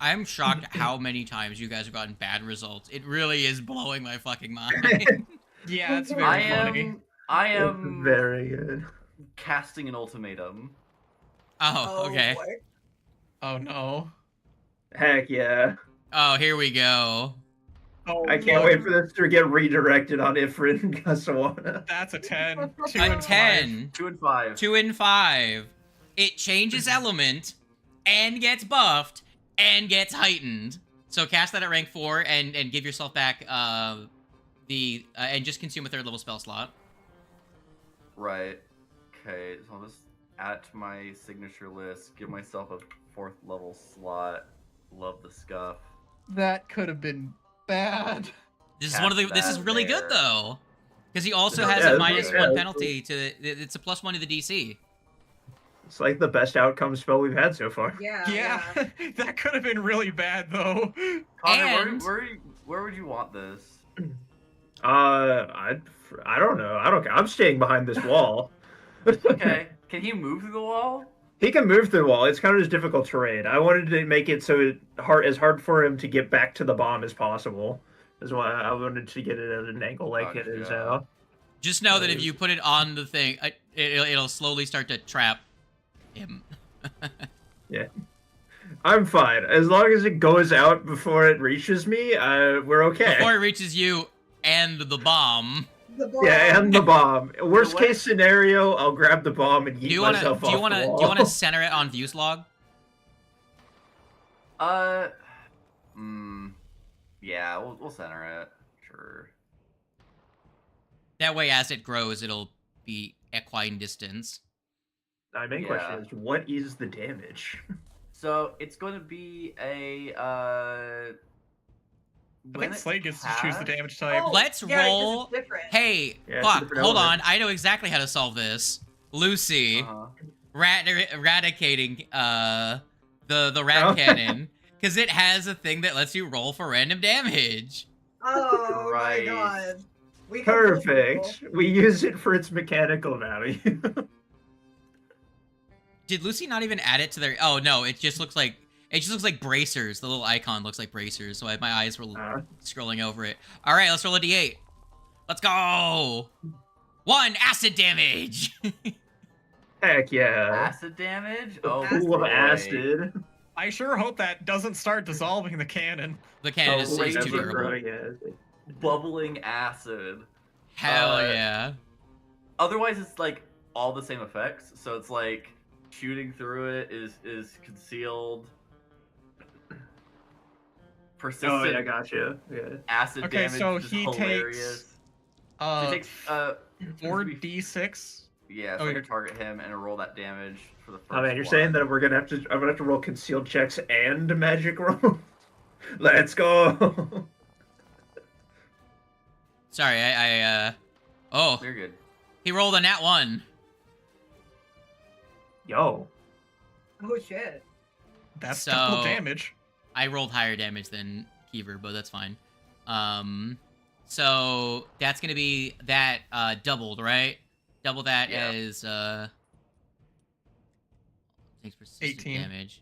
A: I'm shocked at how many times you guys have gotten bad results. It really is blowing my fucking mind.
H: Yeah, it's very funny.
D: I am
G: Very good.
D: casting an ultimatum.
A: Oh, okay.
B: boy.
H: Oh no.
G: Heck yeah.
A: Oh, here we go.
H: Oh,
G: I can't wait for this to get redirected on Ifrit and Gasawana.
H: That's a 10. 2
A: A
H: and
A: 10.
D: 2 and 5.
A: 2 and 5. It changes element and gets buffed and gets heightened. So cast that at rank 4 and give yourself back and just consume a 3rd level spell slot.
D: Right. Okay, so I'll just add it to my signature list, give myself a 4th level slot. Love the scuff.
H: That could have been bad.
A: This is one of the. This is
D: that
A: really
D: there.
A: good though, because he also has
G: Yeah,
A: a
G: this
A: minus
G: is-
A: 1
G: yeah,
A: penalty to. It's a +1 to the DC.
G: It's like the best outcome spell we've had so far.
B: Yeah.
H: That could have been really bad though.
D: Connor,
A: And-
D: where would you want this?
G: I don't know. I'm staying behind this wall.
D: Okay, can he move through the wall?
G: He can move through the wall. It's kind of just difficult terrain. I wanted to make it so as hard for him to get back to the bomb as possible. That's why I wanted to get it at an angle like it is now.
A: Just know that if you put it on the thing, it'll slowly start to trap him.
G: Yeah. I'm fine. As long as it goes out before it reaches me, we're okay.
A: Before it reaches you and the bomb.
G: Yeah, and the bomb. Worst
D: way-
G: case scenario, I'll grab the bomb and
A: Do
G: yeet
A: you want to?
G: myself
A: Do you
G: off
A: want
G: the
A: to?
G: wall.
A: Do you want to center it on View's log?
D: Yeah, we'll center it. Sure.
A: That way, as it grows, it'll be equine distance.
G: My main question is, what is the damage?
D: So it's going to be a
H: I think Slade gets to choose the damage type.
B: Oh,
A: Let's
B: yeah, 'cause
A: roll.
B: it's different.
A: Hey,
G: Yeah, it's a
A: fuck!
G: different
A: Hold on,
G: element.
A: I know exactly how to solve this. Lucy, eradicating the rat
G: Oh.
A: cannon, because it has a thing that lets you roll for random damage.
B: Oh
D: Right.
B: my god. We can both
G: Perfect. We use it for its mechanical value.
A: Did Lucy not even add it to their? Oh no, it just looks like bracers. The little icon looks like bracers. So my eyes were scrolling over it. All right, let's roll a d8. Let's go. 1 acid damage.
G: Heck yeah.
D: acid damage. Oh,
G: Pool of
D: boy.
G: acid.
H: I sure hope that doesn't start dissolving the cannon.
A: The cannon is
D: Oh,
A: too
D: raging
A: durable.
G: growing acid.
D: Bubbling acid.
A: Hell yeah.
D: Otherwise, it's like all the same effects. So it's like shooting through it is concealed. Persistent
G: Oh yeah, gotcha. Yeah.
D: acid
H: Okay,
D: damage
H: so
D: is
H: he
D: hilarious. So he takes
H: 4d6.
D: Yeah, so
H: Oh,
D: I
H: you're-
D: can target him and roll that damage for the first
G: Oh man, you're
D: one.
G: saying that I'm gonna have to roll concealed checks and magic roll? Let's go.
A: Sorry, oh,
D: You're good.
A: he rolled a nat 1.
G: Yo.
B: Oh shit.
H: That's
A: So-
H: double damage.
A: I rolled higher damage than Kiever, but that's fine. So that's gonna be that doubled, right? Double that
D: Yeah.
A: as takes persistent
H: 18.
A: damage.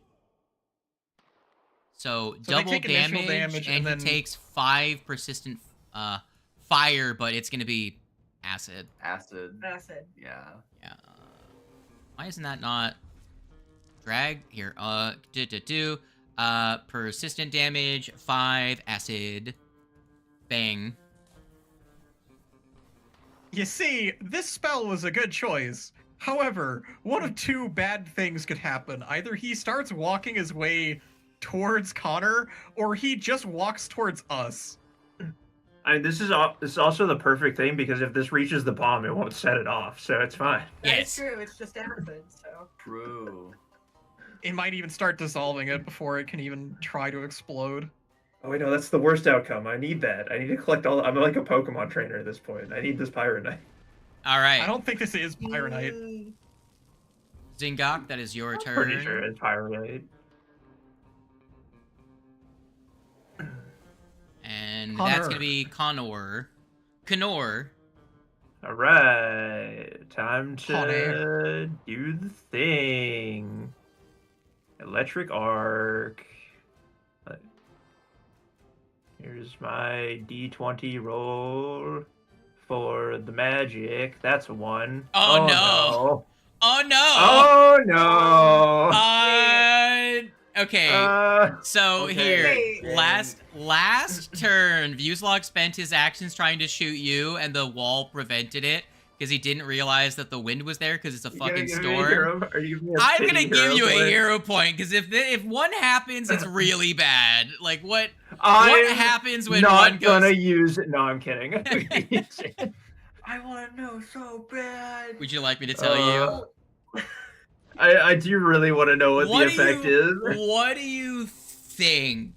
A: So
H: So they
A: double
H: take initial
A: damage,
H: damage,
A: and
H: and then-
A: he takes 5 persistent fire, but it's gonna be acid.
D: Acid.
B: Acid.
D: Yeah.
A: Yeah. Why isn't that not drag here? Persistent damage, 5 acid. Bang.
H: You see, this spell was a good choice. However, one of two bad things could happen. Either he starts walking his way towards Connor, or he just walks towards us.
G: This is also the perfect thing because if this reaches the bomb, it won't set it off, so it's fine.
B: That's
A: Yes.
B: true. It's just acid. So
D: True.
H: It might even start dissolving it before it can even try to explode.
G: Oh wait, no, that's the worst outcome. I need that. I need to collect all. I'm like a Pokemon trainer at this point. I need this Pyronite.
A: All right.
H: I don't think this is Pyronite.
B: Mm,
A: Zingok, that is your turn.
G: Pretty sure it's Pyronite.
A: And
H: Connor.
A: that's gonna be Connor. Connor.
G: All right, time to
H: Connor.
G: do the thing. Electric arc. Here's my D20 roll for the magic. That's a 1.
A: Oh, no.
G: No.
A: Oh no.
G: Oh no.
A: Okay. So
D: Okay.
A: here,
B: Wait.
A: last turn, Vuslog spent his actions trying to shoot you, and the wall prevented it because he didn't realize that the wind was there because it's a
G: You gonna
A: fucking
G: give me a
A: storm.
G: hero- Are you giving me a
A: I'm
G: pity
A: gonna give you a
G: point?
A: hero point because if one happens, it's really bad. Like what
G: I'm
A: happens when
G: not
A: one goes?
G: gonna use it. No, I'm kidding.
D: I want to know so bad.
A: Would you like me to tell you?
G: I do really want to know what the effect is.
A: What do you think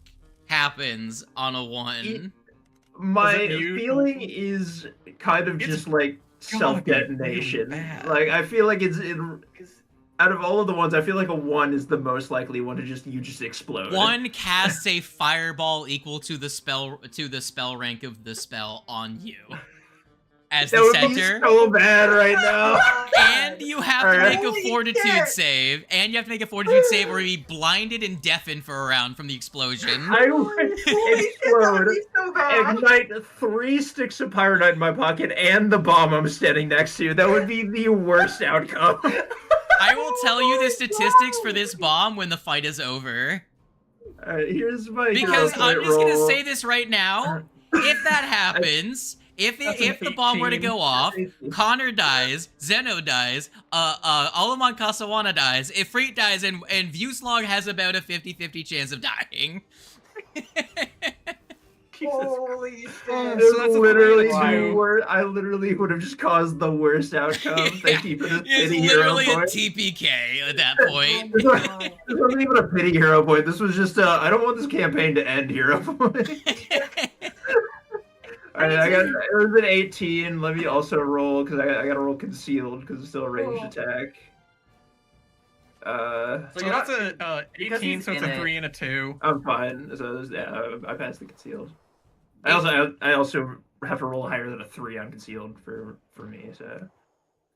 A: happens on a 1?
G: My
H: Is it you?
G: feeling is kind of
H: It's
G: just like
H: gotta be really
G: self-detonation.
H: bad.
G: Like I feel like it's out of all of the ones, I feel like a 1 is the most likely one to just explode.
A: 1 casts a fireball equal to the spell rank of the spell on you as
G: That
A: the
G: would
A: center.
G: be so bad right now.
A: And you have to
G: Alright.
A: make a
B: Holy
A: fortitude
B: shit.
A: save. And you have to make a fortitude save or be blinded and deafened for a round from the explosion.
G: I would
B: Holy shit, that
G: explode,
B: would be so bad.
G: ignite 3 sticks of pyronite in my pocket, and the bomb I'm standing next to. That would be the worst outcome.
A: I will tell you the statistics for this bomb when the fight is over.
G: Alright, here's my
A: Because
G: hero
A: I'm
G: point
A: just gonna
G: roll.
A: say this right now. If that happens, if the bomb were to
G: 18.
A: go off, Connor dies, Zeno dies, Alaman Kasawana dies, Ifrit dies, and Vuslog has about a 50-50 chance of dying.
B: Holy shit.
H: So
G: It's
H: that's a
G: literally
H: 3 and 2.
G: the worst. I literally would have just caused the worst outcome. Thank you for this
A: It's
G: pity hero
A: literally a
G: point.
A: TPK at that point.
G: This wasn't even a pity hero point. This was just I don't want this campaign to end hero point. Alright, it was an 18. Let me also roll because I got to roll concealed because it's still a ranged attack.
H: So
D: you're
H: that's
D: not-
H: a
D: because
H: 18,
D: he's
H: so it's
D: in
H: a
D: it.
H: 3 and a 2.
G: I'm fine. So yeah, I passed the concealed. I also have to roll higher than a 3 on concealed for me. So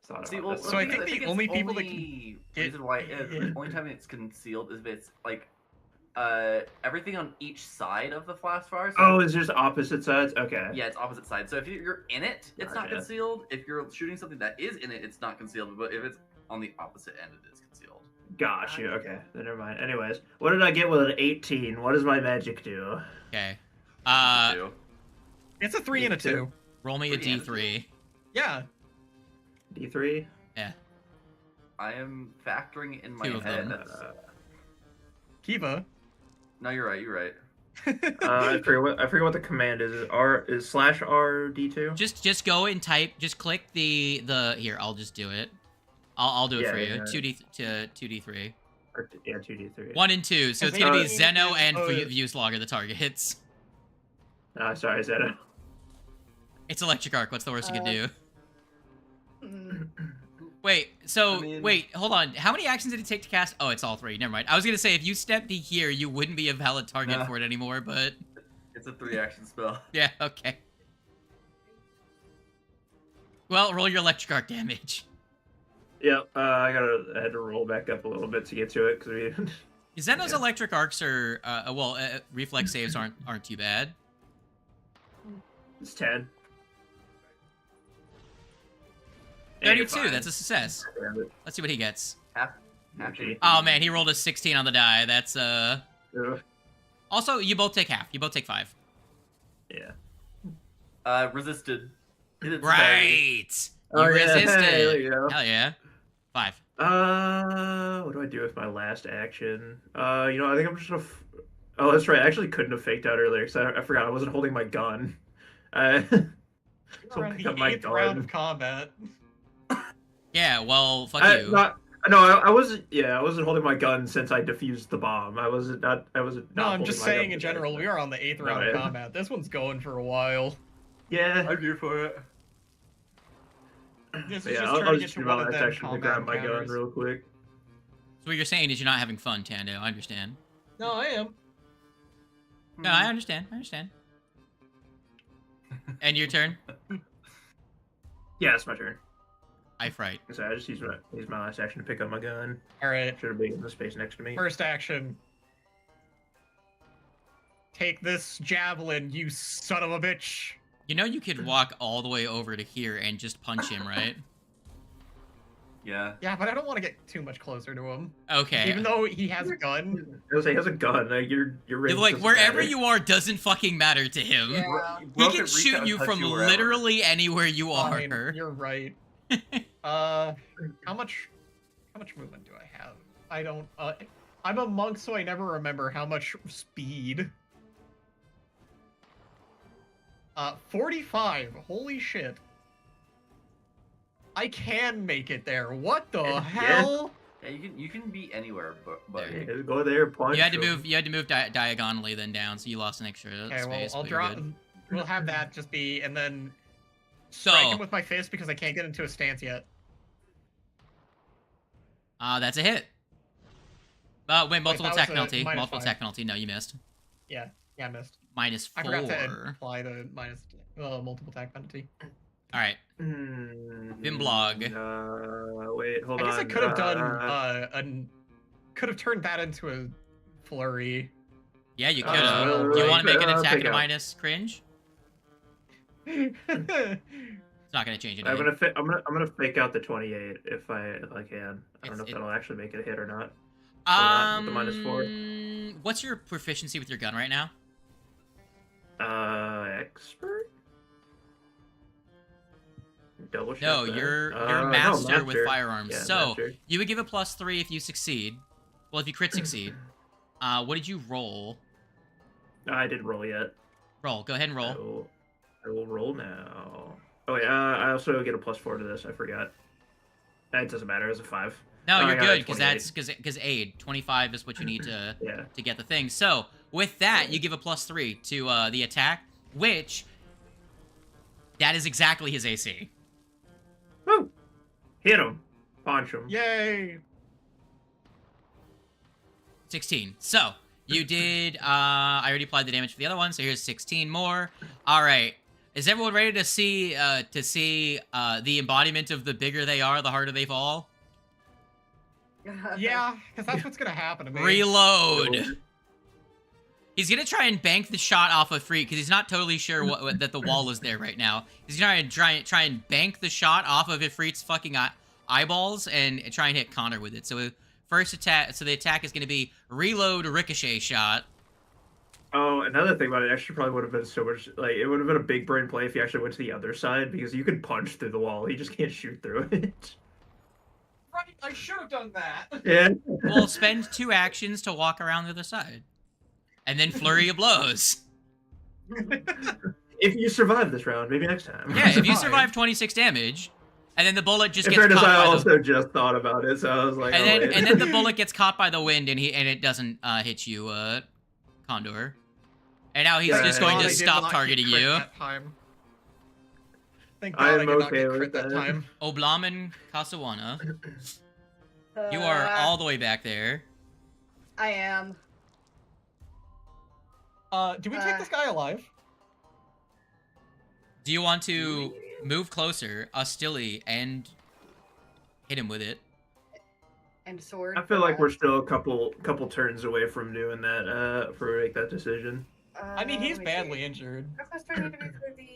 G: thought
D: See,
G: about
D: well,
G: this.
H: So I
D: the
H: think
D: thing
H: the
D: is,
H: only people that can
D: only
H: get-
D: reason why the only time it's concealed is if it's like everything on each side of the flash fire. So
G: Oh, it's just opposite sides? Okay.
D: yeah, it's opposite sides. So if you're in it, it's not
G: Gotcha.
D: concealed. If you're shooting something that is in it, it's not concealed. But if it's on the opposite end, it is concealed.
G: Gosh, yeah, okay. Then never mind. Anyways, what did I get with an 18? What does my magic do?
A: Okay.
D: Two.
H: It's a 3 and a 2.
A: Roll me a
D: 3 and a 2.
A: D3.
H: Yeah.
G: D3?
D: I am factoring in my
A: Two of
D: head.
A: them.
D: That's...
H: Kiva.
D: No, you're right. You're right.
G: I forget what the command is. Is slash R D2?
A: Just go and type. Just click the here. I'll just do it. I'll do it
G: Yeah,
A: for you.
G: yeah.
A: 2D3.
G: Or, yeah, 2D3.
A: 1 and 2. So
H: I
A: it's
H: think
A: gonna be
H: it's-
A: Zeno and
H: oh,
A: Vuslog are the targets.
G: Sorry, is that it?
A: It's electric arc. What's the worst you can do?
B: Mm,
A: Wait. So
D: I mean-
A: wait. Hold on. How many actions did it take to cast? Oh, it's all 3. Never mind. I was gonna say if you stepped here, you wouldn't be a valid target
D: Nah.
A: for it anymore. But
D: It's a 3-action spell.
A: yeah. Okay. Well, roll your electric arc damage.
G: Yep, I had to roll back up a little bit to get to it because we.
A: Zeno's
G: Yeah.
A: electric arcs are reflex saves aren't too bad.
G: It's 10.
A: 32. That's a success.
G: Damn it.
A: Let's see what he gets.
D: Happy.
A: Oh man, he rolled a 16 on the die. That's
G: Ugh.
A: Also, you both take half. You both take 5.
G: Yeah.
D: Resisted. It's
A: Right. You
G: Oh, yeah.
A: resisted.
G: Hey, there you go.
A: Hell yeah. 5.
G: What do I do with my last action? I think I'm just gonna. Oh, that's right. I actually couldn't have faked out earlier because I forgot I wasn't holding my gun.
H: We're in
G: pick
H: the
G: up my
H: 8th round
G: gun.
H: of combat.
A: Yeah, well, fuck
G: I,
A: you.
G: not, no, I wasn't. Yeah, I wasn't holding my gun since I defused the bomb. I wasn't not. I wasn't.
H: No,
G: Not
H: I'm just
G: holding my
H: saying
G: gun
H: in
G: for that,
H: general,
G: but-
H: we are on the 8th
G: Oh,
H: round of
G: yeah.
H: combat. This one's going for a while.
G: Yeah.
D: I'm here for it.
H: This
G: But
H: is
G: yeah,
H: just
G: I'll
H: trying to get
G: just
H: to
G: do
H: one
G: my
H: of
G: last
H: them
G: action to
H: combat
G: grab my gun
H: encounters.
G: real quick.
A: So what you're saying is you're not having fun, Tando. I understand.
H: No, I am.
A: No, I understand. I understand. And your turn?
G: Yeah, it's my turn.
A: I fright.
G: So I just use my last action to pick up my gun.
H: Alright,
G: Should have been in the space next to me.
H: first action. Take this javelin, you son of a bitch.
A: You know you could walk all the way over to here and just punch him, right?
D: Yeah.
H: Yeah, but I don't want to get too much closer to him.
A: Okay.
H: Even though he has a gun.
G: I was like, he has a gun. Like, your range
A: Like,
G: doesn't
A: wherever
G: matter.
A: you are doesn't fucking matter to him.
B: Yeah.
A: He
D: Broken
A: can
D: reach
A: shoot
D: out
A: you
D: and touch
A: from
D: you wherever.
A: literally anywhere you
H: Fine,
A: are.
H: you're right. How much movement do I have? I don't, I'm a monk, so I never remember how much speed. 45. Holy shit. I can make it there. What the
G: Yeah.
H: hell?
D: Yeah, you can be anywhere, but
A: There.
G: Yeah, go there, punch.
A: You had to
G: him.
A: move. You had to move diagonally then down, so you lost an extra
H: Okay,
A: space.
H: well, I'll
A: but you're
H: drop.
A: good.
H: We'll have that just be, and then
A: So,
H: strike him with my fist because I can't get into a stance yet.
A: that's a hit. Wait, multiple
H: that
A: attack
H: was a
A: penalty.
H: minus
A: Multiple
H: 5.
A: attack penalty. No, you missed.
H: Yeah, I missed.
A: -4.
H: I forgot to apply the multiple attack penalty.
A: All right. Vimblog.
G: Wait, hold
H: I
G: on.
H: guess I could have done could have turned that into a flurry.
A: Yeah, you could have.
G: well,
A: Do you want to make an
G: I'll
A: attack
G: take
A: at a
G: out.
A: minus cringe? It's not gonna change
G: I'm
A: anything.
G: gonna fake out the 28 if I can. I don't know if
A: It-
G: that'll actually make it a hit or not. not, with the -4.
A: What's your proficiency with your gun right now?
G: Expert. Double check.
A: No,
G: that.
A: you're
G: No,
A: master with
G: master.
A: firearms.
G: Yeah,
A: so
G: master.
A: you would give a +3 if you succeed. Well, if you crit succeed. What did you roll?
G: I didn't roll yet.
A: Roll. Go ahead and roll.
G: I will roll now. Oh yeah, I also get a +4 to this. I forgot. It doesn't matter. It's a 5.
A: No,
G: Oh, I
A: you're
G: got a
A: good because
G: 28.
A: that's because aid 25 is what you need to
G: Yeah.
A: to get the thing. So with that, you give a +3 to the attack, which that is exactly his AC.
G: Woo! Hit him. Punch him.
H: Yay!
A: 16. So you did. I already applied the damage for the other one, so here's 16 more. All right. Is everyone ready to see the embodiment of the bigger they are, the harder they fall?
H: Yeah, because that's what's gonna happen to me.
A: Reload. He's gonna try and bank the shot off of Freak because he's not totally sure that the wall is there right now. He's gonna try and bank the shot off of Ifrit's fucking eyeballs and try and hit Connor with it. So first attack. So the attack is gonna be reload ricochet shot.
G: Oh, another thing about it actually probably would have been so much like it would have been a big brain play if he actually went to the other side because you can punch through the wall. He just can't shoot through it.
H: Right, I should have done that.
G: Yeah.
A: We'll spend 2 actions to walk around the other side, and then flurry of blows.
G: If you survive this round, maybe next time.
A: Yeah, if you survive 26 damage, and then the bullet just
G: In
A: gets
G: fairness,
A: caught
G: I
A: by the
G: also just thought about it, so I was like,
A: and
G: oh,
A: then
G: wait.
A: and then the bullet gets caught by the wind and it doesn't hit you, Condor. And now he's
G: Yeah,
A: just
G: yeah,
A: going
H: God,
A: to
H: I did
A: stop
H: not
A: targeting
H: crit
A: you.
H: That time. Thank God I
G: I'm
H: did not
G: okay
H: get
G: with
H: crit that
G: that.
H: time.
A: Oblaman Kasawana, you are all the way back there.
B: I am.
H: Do we take this guy alive?
A: Do you want to move closer, Ostilly, and hit him with it?
B: And sword.
G: I feel like we're still a couple turns away from doing that, for make that decision.
H: I mean, he's badly injured.
B: How close do I need to be for the?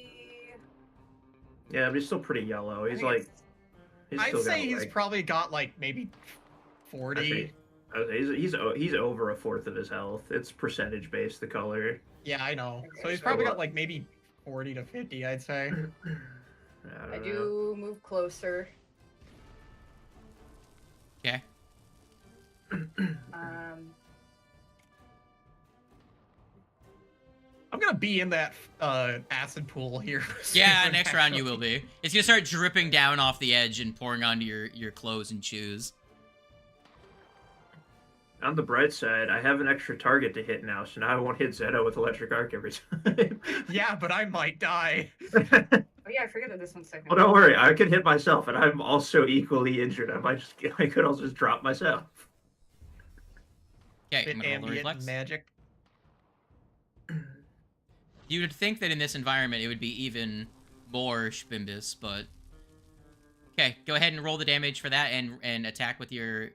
G: Yeah, but he's still pretty yellow.
B: I
G: He's
B: think
G: like,
B: it's-
G: he's
H: I'd
G: still
H: say
G: got,
H: he's
G: like,
H: probably got like maybe 40.
G: he's over a fourth of his health. It's percentage based, the color.
H: Yeah, I know. So
B: Okay,
H: he's
B: so
H: probably got
G: what?
H: like maybe 40 to 50, I'd say.
G: don't
B: I
G: know.
B: do move closer.
A: Okay.
B: Um.
G: I'm
H: I'm gonna be in that acid pool here.
A: Yeah,
H: soon,
A: next round you
H: actually.
A: will be. It's gonna start dripping down off the edge and pouring onto your clothes and shoes.
G: On the bright side, I have an extra target to hit now, so now I won't hit Zeta with electric arc every time.
H: Yeah, but I might die.
B: Oh yeah, I forget that this one's second.
G: Well, don't worry, I can hit myself, and I'm also equally injured. I could also just drop myself.
A: Okay, I'm
H: Bit
A: gonna roll the
H: ambient
A: reflex.
H: magic.
A: You would think that in this environment it would be even more Spimbus, but okay, go ahead and roll the damage for that and attack with your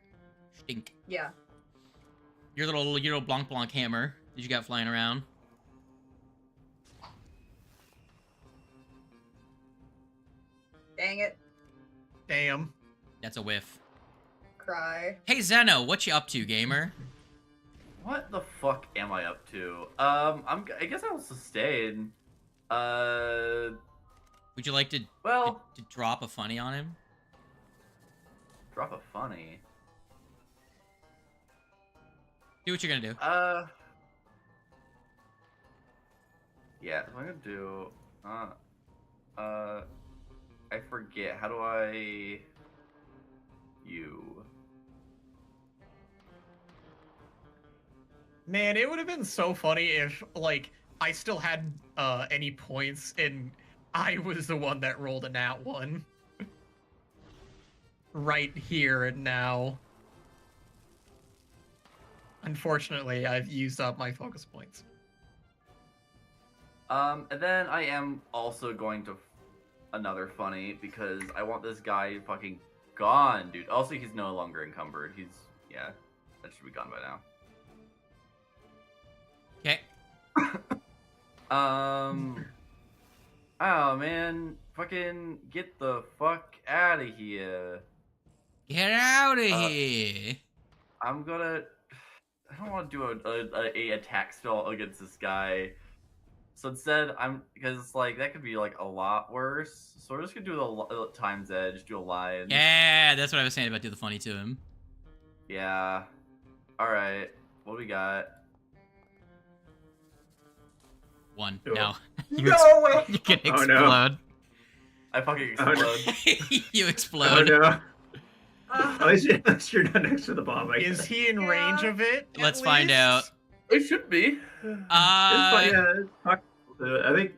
A: stink.
B: Yeah.
A: Your little blonk blonk hammer that you got flying around.
B: Dang it.
H: Damn.
A: That's a whiff.
B: Cry.
A: Hey Zeno, what you up to, gamer?
D: What the fuck am I up to? I guess I'll sustain.
A: Would you like to
D: Well,
A: to drop a funny on him?
D: drop a funny.
A: Do what you're gonna do.
D: Yeah, what I'm gonna do. I forget. How do I? You.
H: Man, it would have been so funny if, like, I still had any points and I was the one that rolled a nat 1. Right here and now. Unfortunately, I've used up my focus points.
D: And then I am also going to another funny because I want this guy fucking gone, dude. Also, he's no longer encumbered. Yeah, that should be gone by now.
A: Okay.
D: Oh man, fucking get the fuck out of here.
A: Get out of here.
D: I don't want to do a attack spell against this guy. So instead, because like that could be like a lot worse. So we're just gonna do the times edge, do a lion.
A: Yeah, that's what I was saying about do the funny to him.
D: Yeah. All right. What do we got?
A: 1.
G: Oh.
A: No.
C: No way!
A: You can
G: Oh,
A: explode.
G: no.
D: I fucking
G: Oh, no.
D: explode.
A: You
G: Oh
A: explode.
G: no! At least you're not next to the bomb. I
H: Is
G: guess.
H: he in range of it? at
A: Let's find
H: least?
A: out.
D: It should be.
G: I think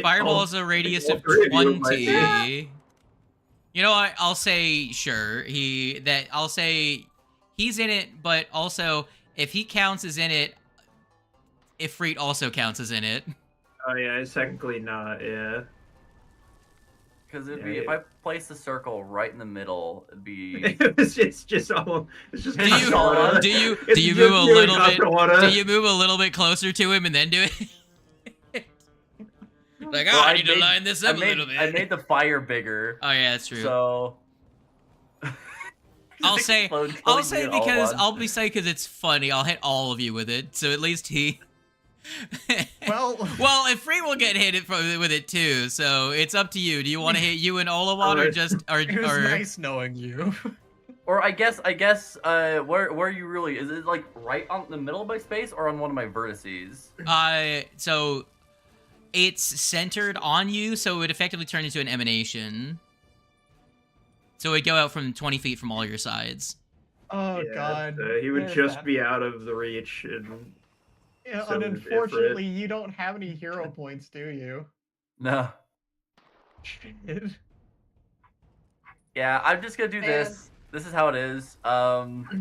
A: Fireball
G: all-
A: is a radius
G: all
A: of
G: three of you might
A: 20.
G: be.
A: You know what? I'll say sure. I'll say he's in it, but also if he counts as in it, Ifrit also counts as in it.
G: Oh yeah, it's technically not. Yeah.
D: Because it'd
G: Yeah,
D: be if
G: yeah.
D: I place the circle right in the middle, it'd be.
G: it's just all. It's just.
A: Do you
G: Kasawara.
A: do you
G: It's
A: do you
G: just
A: move a
G: you and
A: little bit?
G: Kasawara.
A: Do you move a little bit closer to him and then do it? Like,
D: Well,
A: I need to line this up a little bit.
D: I made the fire bigger,
A: Oh yeah, that's true.
D: so.
A: I'll
D: Just
A: say
D: explode,
A: I'll
D: killing
A: say
D: me all
A: because
D: at
A: I'll
D: once.
A: be say because it's funny. I'll hit all of you with it, so at least he.
H: Well,
A: well, if Free will get hit with it too, so it's up to you. Do you want to hit you and Olawan or
G: Alright.
A: just or
H: it was
A: or?
H: nice knowing you.
D: Or I guess, where you really is it like right on the middle of my space or on one of my vertices?
A: So it's centered on you, so it would effectively turn into an emanation. So it would go out from 20 feet from all your sides.
H: Oh
G: Yeah,
H: god.
G: he would
H: There's
G: just
H: that.
G: be out of the reach. And
H: Yeah,
G: so
H: and
G: if
H: unfortunately, you don't have any hero points, do you?
D: No.
H: Shit.
D: Yeah, I'm just gonna do
B: Man.
D: this. This is how it is.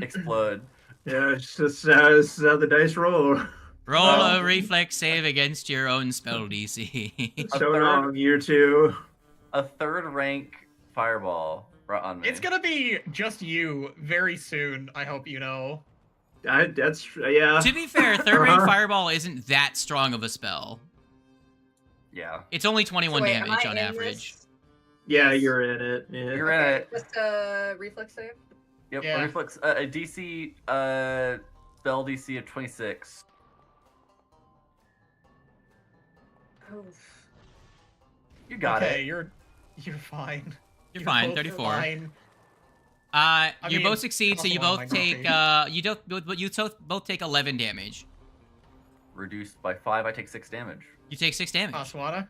D: Explode.
G: yeah, it's just this is how the dice roll.
A: Roll
D: Um,
A: a reflex save against your own spell DC.
G: So
D: third-
G: wrong, year 2.
D: A third rank fireball right on me.
H: It's gonna be just you very soon, I hope you know.
G: That's yeah.
A: To be fair, third rank
G: Uh-huh.
A: fireball isn't that strong of a spell.
D: Yeah.
A: It's only 21
B: So wait, am
A: damage
B: I
A: on
B: in
A: average.
B: this?
G: Yeah,
D: Yes.
G: you're in it. Yeah.
D: You're in it.
B: Just a reflex save.
D: Yep.
H: Yeah.
D: Reflex. A DC. Spell DC of 26.
B: Oof.
D: You got
H: Okay,
D: it.
H: you're fine.
A: You're fine,
H: both
A: 34.
H: fine.
A: You
H: mean,
A: both succeed, so you
H: come on,
A: both
H: my
A: take
H: God.
A: you both take 11 damage.
D: reduced by 5. I take 6 damage.
A: You take 6 damage.
H: Aswana?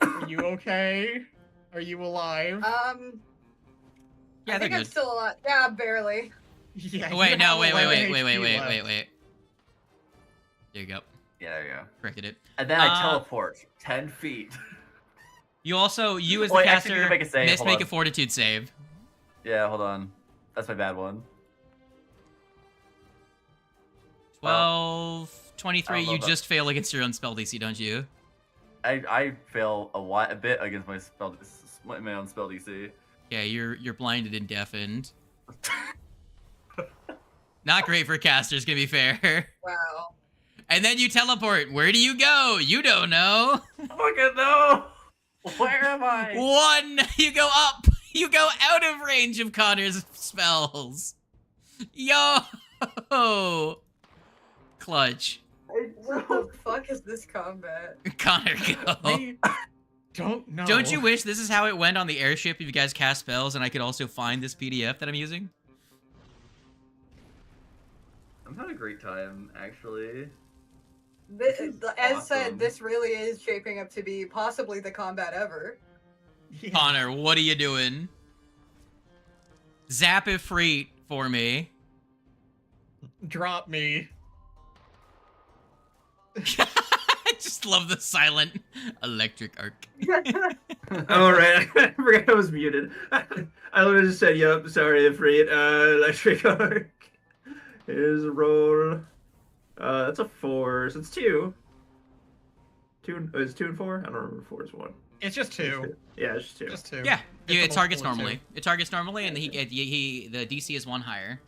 H: Are you okay? Are you alive?
A: Yeah,
B: I
A: they're
B: think I'm
A: good.
B: still alive. Yeah, barely.
H: Yeah.
A: Wait,
H: you
A: no,
H: have
A: wait.
H: 11
A: There
H: HP left.
A: you go.
D: Yeah, there you go.
A: Corrected it.
D: And then I
A: Uh,
D: teleport 10 feet.
A: You also, you as the
D: Wait, actually,
A: caster,
D: make a save,
A: must
D: hold
A: make
D: on.
A: a fortitude save.
D: Yeah, hold on. That's my bad one.
A: 12,
D: I
A: 23,
D: don't know
A: you
D: about-
A: just fail against your own spell DC, don't you?
D: I fail a bit against my own spell DC.
A: Yeah, you're blinded and deafened. Not great for casters, gonna be fair.
B: Wow.
A: And then you teleport. Where do you go? You don't know.
D: Fucking no! Where am I?
A: 1, you go up. You go out of range of Connor's spells. Yo! Clutch.
B: What the fuck is this combat?
A: Connor, go.
H: I don't know.
A: Don't you wish this is how it went on the airship if you guys cast spells and I could also find this PDF that I'm using?
D: I'm having a great time, actually.
B: As said,
D: awesome.
B: this really is shaping up to be possibly the combat ever.
H: Yeah.
A: Connor, what are you doing? Zap Ifrit for me.
H: Drop me.
A: I just love the silent electric arc.
G: Oh, right. I forgot I was muted. I literally just said, yep, sorry, Ifrit. Electric arc. Here's a roll. That's a 4, so it's 2. Is 2 and 4? I don't remember if 4 is 1.
H: It's just 2.
G: Yeah, it's just 2.
H: Just 2.
A: Yeah,
H: It's
A: it
H: a
A: targets
H: multiple of
A: normally. It targets normally, and the DC is 1 higher.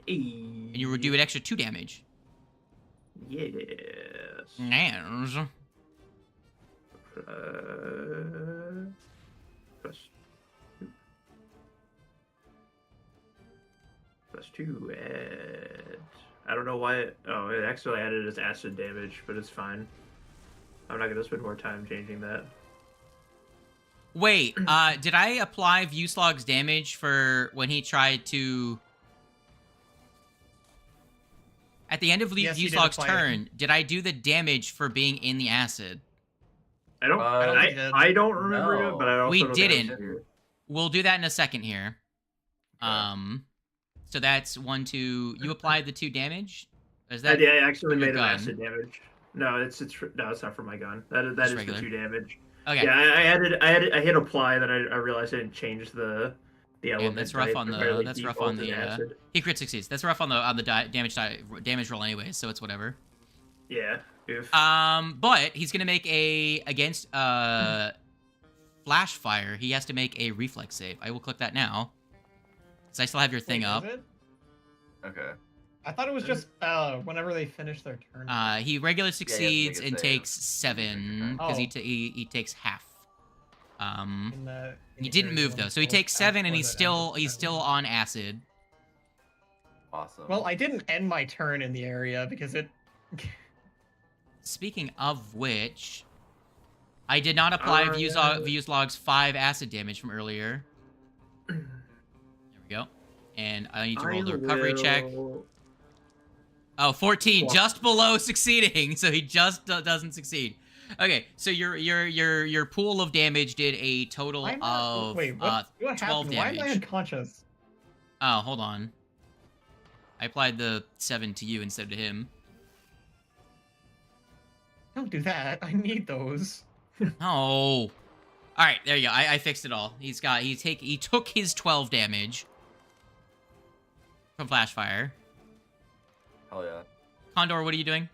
A: And you would do an extra 2 damage.
G: Yes.
A: Nice.
G: Plus 2 add. I don't know why it actually added as acid damage, but it's fine. I'm not gonna spend more time changing that.
A: Wait, did I apply Vuslog's damage for when he tried to... At the end of
H: Yes, you did
A: Vuslog's
H: apply it.
A: turn, did I do the damage for being in the acid?
G: I don't.
D: I don't
H: think you did.
G: I don't remember
D: No.
G: it, but I also
A: We
G: don't think I
A: didn't.
G: did.
A: We'll do that in a second here.
D: Okay.
A: So that's 1, 2... You applied the 2 damage? Is that...
G: I actually
A: from your
G: made an
A: gun?
G: acid damage. No, it's not for my gun. That is
A: Just
G: the
A: regular.
G: 2 damage.
A: Okay.
G: Yeah, I hit apply, then I realized I didn't change the element.
A: that's rough
G: type.
A: on
G: It
A: the-
G: barely
A: that's rough on
G: defaulted
A: the,
G: acid.
A: He crit succeeds. That's rough on the damage roll anyway, so it's whatever.
G: Yeah. Oof.
A: But he's gonna make against flash fire. He has to make a reflex save. I will click that now, because I still have your thing
H: Wait,
A: up.
H: is it?
D: Okay.
H: I thought it was just whenever they finish their turn.
A: He regularly succeeds
D: make a
A: and
D: save.
A: takes 7 because
H: Oh.
A: he takes half.
H: in
A: He
H: the
A: didn't
H: area
A: move
H: when
A: though,
H: it
A: so he
H: goes
A: takes 7 and
H: after
A: he's
H: the end of
A: still
H: the turn.
A: on acid.
D: Awesome.
H: Well, I didn't end my turn in the area because it.
A: Speaking of which, I did not apply Vuslog's 5 acid damage from earlier. There we go. And I need to roll the recovery check. Oh, 14, just below succeeding, so he just doesn't succeed. Okay, so your pool of damage did a total
H: I'm not-
A: of
H: wait, what
A: 12
H: happened? Why am I
A: damage.
H: unconscious?
A: Oh, hold on. I applied the 7 to you instead of to him.
H: Don't do that. I need those.
A: Oh. All right, there you go. I fixed it all. He took his 12 damage from flash fire.
D: Hell yeah.
A: Condor, what are you doing?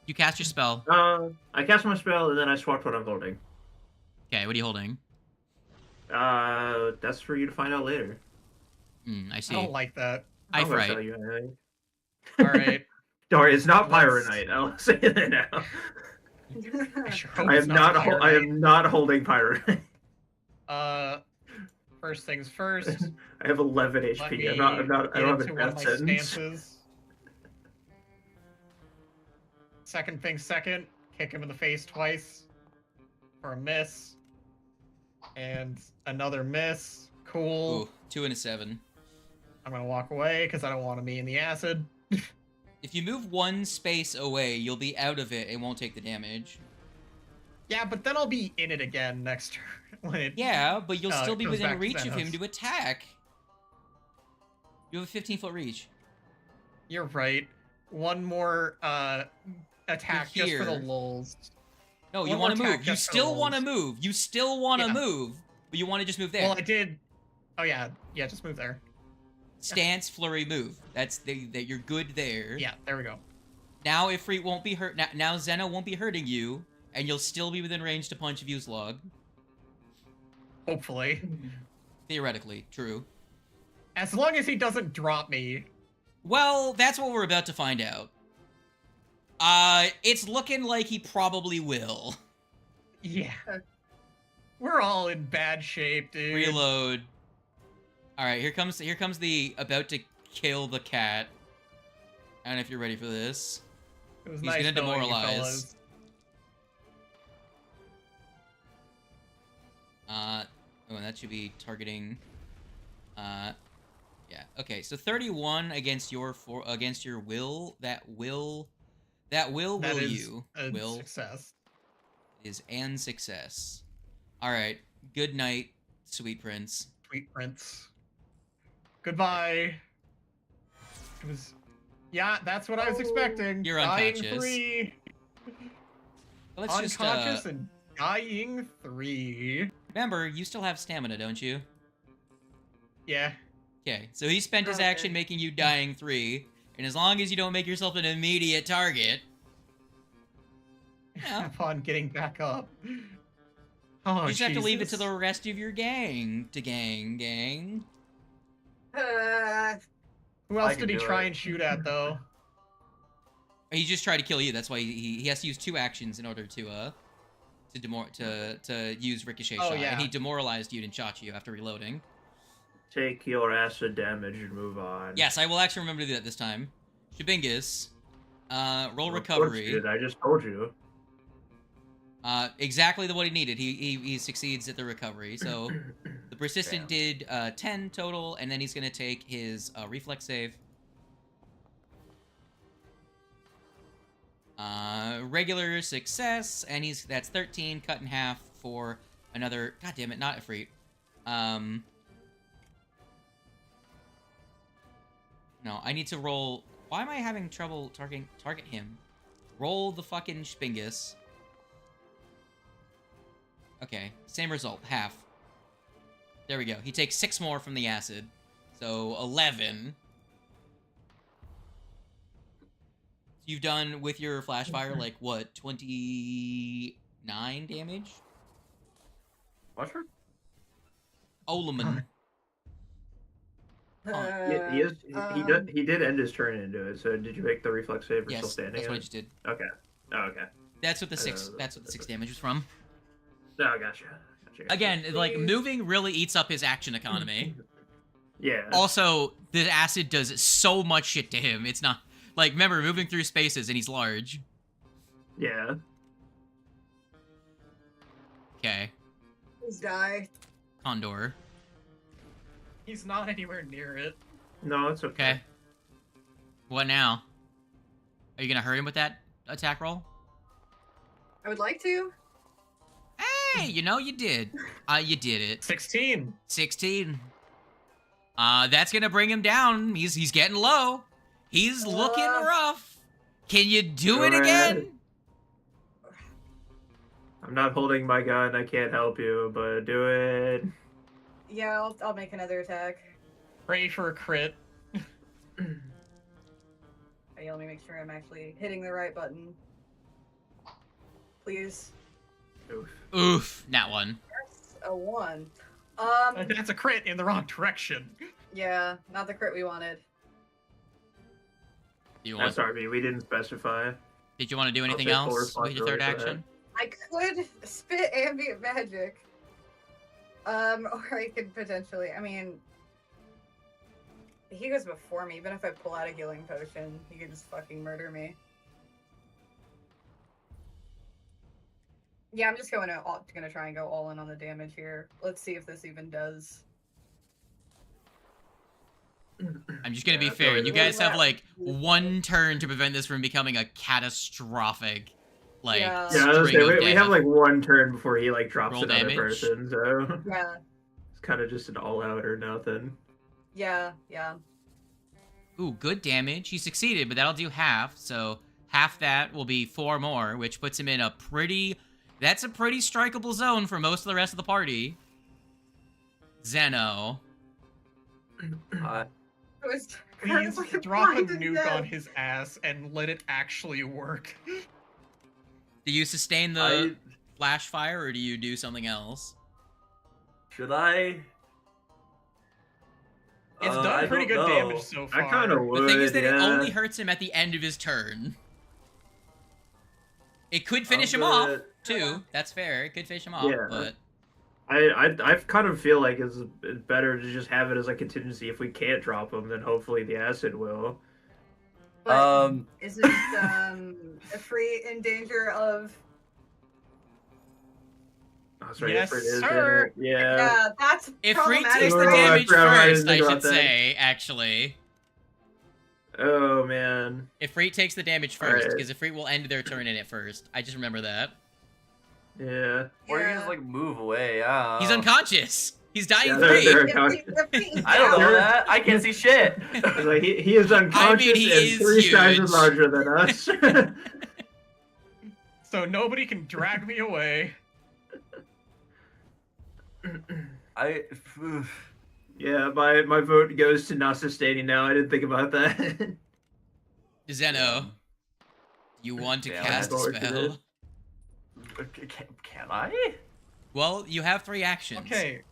A: You cast your spell.
G: I cast my spell and then I swapped what I'm holding.
A: Okay, what are you holding?
G: That's for you to find out later.
A: I
H: I
A: see.
H: don't like that.
G: I'm gonna
A: Right.
G: tell you anything.
H: All right.
G: Don't worry, it's not
H: Let's-
G: Pyronite. I'll say that now.
H: I sure hope
G: I
H: it's
G: am not. I
H: Pyronite.
G: am not holding Pyronite.
H: First things first.
G: I have 11
H: Let
G: HP.
H: me
G: I'm not. I
H: get
G: don't have a
H: into one of
G: death
H: my
G: sentence.
H: stances. Second thing second, kick him in the face twice for a miss. And another miss. Cool.
A: Ooh, 2 and a 7.
H: I'm gonna walk away because I don't want to be in the acid.
A: If you move one space away, you'll be out of it and won't take the damage.
H: Yeah, but then I'll be in it again next turn when it.
A: Yeah, but you'll still be
H: comes
A: within
H: back to
A: reach of him
H: Xenos.
A: to attack. You have a 15-foot reach.
H: You're right. One more attack just for the
A: here.
H: lulz.
A: No, you
H: One
A: want to
H: more
A: move.
H: attack
A: You
H: just for the
A: still want to
H: lulz.
A: move. You still want to
H: Yeah.
A: move, but you want to just move there.
H: Well, I did. Oh yeah, just move there.
A: Stance, flurry, move. That you're good there.
H: Yeah, there we go.
A: Now Ifrit won't be hurt. Now Zeno won't be hurting you, and you'll still be within range to punch Vuslog.
H: Hopefully,
A: Theoretically, true.
H: as long as he doesn't drop me.
A: Well, that's what we're about to find out. It's looking like he probably will.
H: Yeah. We're all in bad shape, dude.
A: Reload. All right, here comes the about to kill the cat. I don't know if you're ready for this.
H: It was
A: He's
H: nice
A: gonna
H: knowing you
A: demoralize.
H: fellas.
A: Oh, and that should be targeting. Yeah. Okay. So 31 against your will. That will
H: That is
A: you
H: a
A: will
H: success.
A: is and success. All right. Good night, sweet prince.
H: Sweet prince. Goodbye. It was. Yeah, that's what I was expecting.
A: You're
H: dying
A: unconscious.
H: 3.
A: Let's just
H: Unconscious and dying 3.
A: remember you still have stamina, don't you?
H: Yeah.
A: Okay. So he spent his
B: Okay.
A: action making you dying 3, and as long as you don't make yourself an immediate target. Yeah.
H: Upon getting back up. Oh,
A: You just have to leave it to
H: Jesus.
A: the rest of your gang to gang.
H: Who else
D: I can
H: did he
D: do
H: try
D: it.
H: and shoot at, though?
A: He just tried to kill you. That's why he has to use 2 actions in order to use ricochet
H: Oh,
A: shot.
H: yeah.
A: And he demoralized you and shot you after reloading.
G: Take your acid damage and move on.
A: Yes, I will actually remember to do that this time. Shabingus, roll
G: Of course
A: recovery.
G: you did, I just told you.
A: Exactly what he needed. He succeeds at the recovery. So the persistent did 10 total, and then he's gonna take his reflex save. Regular success, and that's 13 cut in half for another. God damn it, not Ifrit. No, I need to roll. Why am I having trouble target him? Roll the fucking Spingus. Okay, same result, half. There we go. He takes 6 more from the acid, so 11. You've done with your flash fire like what, 29 damage?
D: Mushroom?
A: Olaman.
G: He did end his turn into it. So did you make the reflex save? Or still
A: Yes,
G: standing?
A: that's
G: in
A: what I
G: it?
A: just did.
G: Okay. Oh, okay.
A: That's what the 6. That's what the 6 damage was from.
G: Oh, gotcha.
A: Again, like moving really eats up his action economy.
G: Yeah.
A: Also, the acid does so much shit to him. It's not like, remember, moving through spaces and he's large.
G: Yeah.
A: Okay,
B: Please die.
A: Condor.
H: He's not anywhere near it.
G: No, it's okay.
A: Okay. What now? Are you gonna hurry him with that attack roll?
B: I would like to.
A: Hey, you know you did. You did it.
H: 16.
A: 16. That's gonna bring him down. He's getting low. He's looking rough. Can you do it
G: Go
A: again?
G: ahead. I'm not holding my gun. I can't help you, but do it.
B: Yeah, I'll make another attack.
H: Pray for a crit.
B: Okay, let me make sure I'm actually hitting the right button. Please.
G: Oof.
A: Oof, not one.
B: That's a 1.
H: That's a crit in the wrong direction.
B: Yeah, not the crit we wanted.
A: You want?
G: SRB, we didn't specify.
A: Did you want to do anything
G: take full
A: else with your third
G: responsibility for
A: action?
B: I could spit ambient magic. Or I could potentially, I mean, he goes before me. Even if I pull out a healing potion, he could just fucking murder me. Yeah, I'm just gonna try and go all in on the damage here. Let's see if this even does.
A: I'm just gonna be
G: that's
A: fair.
G: always
A: You
G: the
A: guys
G: way.
A: have like one turn to prevent this from becoming a catastrophic, like,
B: Yeah.
G: Yeah, I was gonna
A: string
G: say,
A: of
G: we have
A: death.
G: like one turn before he like drops
A: Roll
G: another
A: damage.
G: person, so
B: Yeah.
G: it's kind of just an all out or nothing.
B: Yeah.
A: Ooh, good damage. He succeeded, but that'll do half. So half that will be 4 more, which puts him in a pretty... That's a pretty strikeable zone for most of the rest of the party. Zeno.
D: I,
B: It was
H: Please
B: like
H: drop a
B: blinded
H: nuke
B: death.
H: on his ass and let it actually work.
A: Do you sustain the
D: I
A: flash fire, or do you do something else?
D: should I?
H: It's
D: I
H: done pretty
D: don't
H: good
D: know.
H: damage so
G: I
H: far.
G: kind of would.
A: The thing is that it
G: yeah.
A: only hurts him at the end of his turn. It could finish him
D: I'm
A: off,
D: gonna-
A: too. That's fair. It could finish him off,
G: Yeah.
A: but...
G: I kind of feel like it's better to just have it as a contingency. If we can't drop him, then hopefully the acid will.
B: But isn't Ifrit in danger of?
G: Oh, that's right.
H: Yes,
G: Ifrit is in
H: sir.
G: it. Yeah.
B: Yeah, that's
A: If Reed
B: problematic.
A: takes the
G: Oh, I
A: damage
G: forgot I didn't
A: first, I
G: think
A: should
G: about that.
A: say, actually.
G: Oh man.
A: If Ifrit takes the damage first,
G: Alright.
A: because Ifrit will end their turn in it first. I just remember that.
G: Yeah.
D: Or you can
B: Yeah.
D: just like move away. I don't
A: He's
D: know.
A: unconscious. He's dying
G: Yeah,
A: 3.
G: they're-
D: I don't know that. I can't see shit.
G: It's like he is unconscious
A: he
G: and
A: is
G: 3 sizes
A: huge.
G: larger than us.
H: So nobody can drag me away.
G: Yeah, my vote goes to not sustaining now. I didn't think about that.
A: Zeno, you want to
D: Yeah,
A: cast a
G: unfortunate.
A: spell?
D: Can I?
A: Well, you have 3 actions.
H: Okay,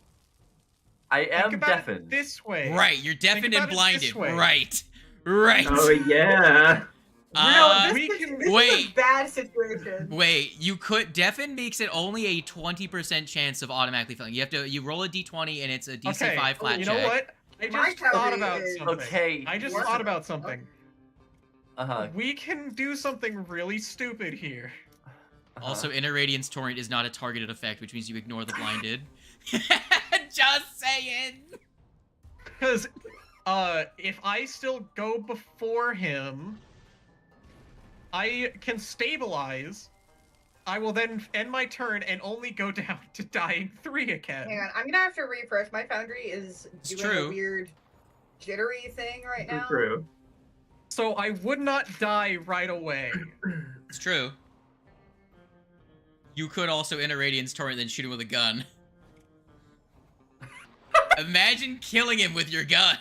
D: I
H: think
D: am
H: about
D: deafened.
H: it this way.
A: Right, you're deafened and
H: about it this
A: blinded.
H: way.
A: Right. Right.
G: Oh yeah.
H: we
B: this
H: can-
B: is
A: wait.
B: a bad situation.
A: Wait, you could... Deafen makes it only a 20% chance of automatically failing. You roll a d20 and it's a DC
H: Okay,
A: 5 flat
H: you
A: check.
H: know what? I
B: My
H: just thought
B: calorie
H: about
B: is-
H: something.
D: Okay.
H: I just
B: What?
H: thought about something.
D: Uh-huh.
H: We can do something really stupid here.
A: Also, Inner Radiance Torrent is not a targeted effect, which means you ignore the blinded. Just saying!
H: Because, if I still go before him, I can stabilize. I will then end my turn and only go down to dying 3 again.
B: Hang on, I'm gonna have to refresh. My Foundry is
A: It's
B: doing
A: true.
B: a weird jittery thing right now.
G: True.
H: So I would not die right away.
A: It's true. You could also Inner Radiance Torrent, then shoot him with a gun. Imagine killing him with your gun.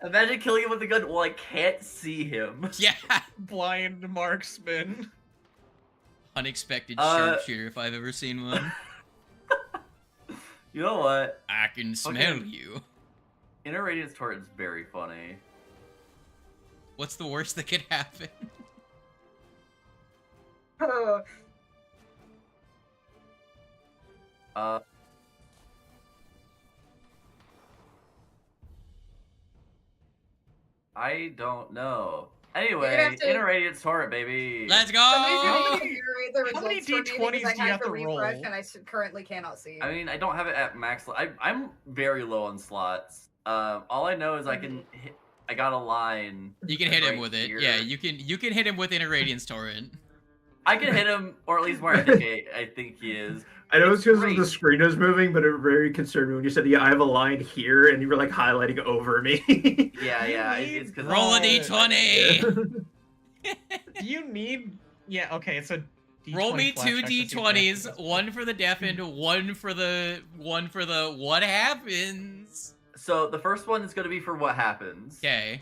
D: Imagine killing him with a gun while I can't see him.
A: Yeah.
H: Blind marksman.
A: Unexpected
D: Uh,
A: sharpshooter if I've ever seen one.
D: You know what?
A: I can smell you.
D: Inner Radiance Torrent is very funny.
A: What's the worst that could happen?
B: Oh,
D: I don't know.
B: You're
D: Anyway,
B: gonna have to-
D: Inner Radiance Torrent, baby.
A: Let's
B: somebody's gonna
A: go!
B: need to generate the
H: How many
B: results for me
H: D20s
B: because
H: do
B: I
H: you
B: had
H: have to roll?
B: refresh and I currently cannot see.
D: I mean, I don't have it at max. I'm very low on slots. All I know is I can hit. I got a line.
A: You can hit him
D: right
A: with it.
D: here.
A: Yeah, you can hit him with Inner Radiance Torrent.
D: I can hit him, or at least where I think he is.
G: I know it's because
D: Great.
G: the screen was moving, but it very concerned me when you said, "Yeah, I have a line here," and you were like highlighting over me.
D: Yeah. It's because
A: Roll a
H: Oh,
A: d20!
H: Do you need... Yeah, okay, it's a D20
A: Roll me
H: flash
A: 2
H: check to see if you
A: d20s,
H: have to-
A: one for the deafened, one for the what happens.
D: So the first one is going to be for what happens.
A: Okay.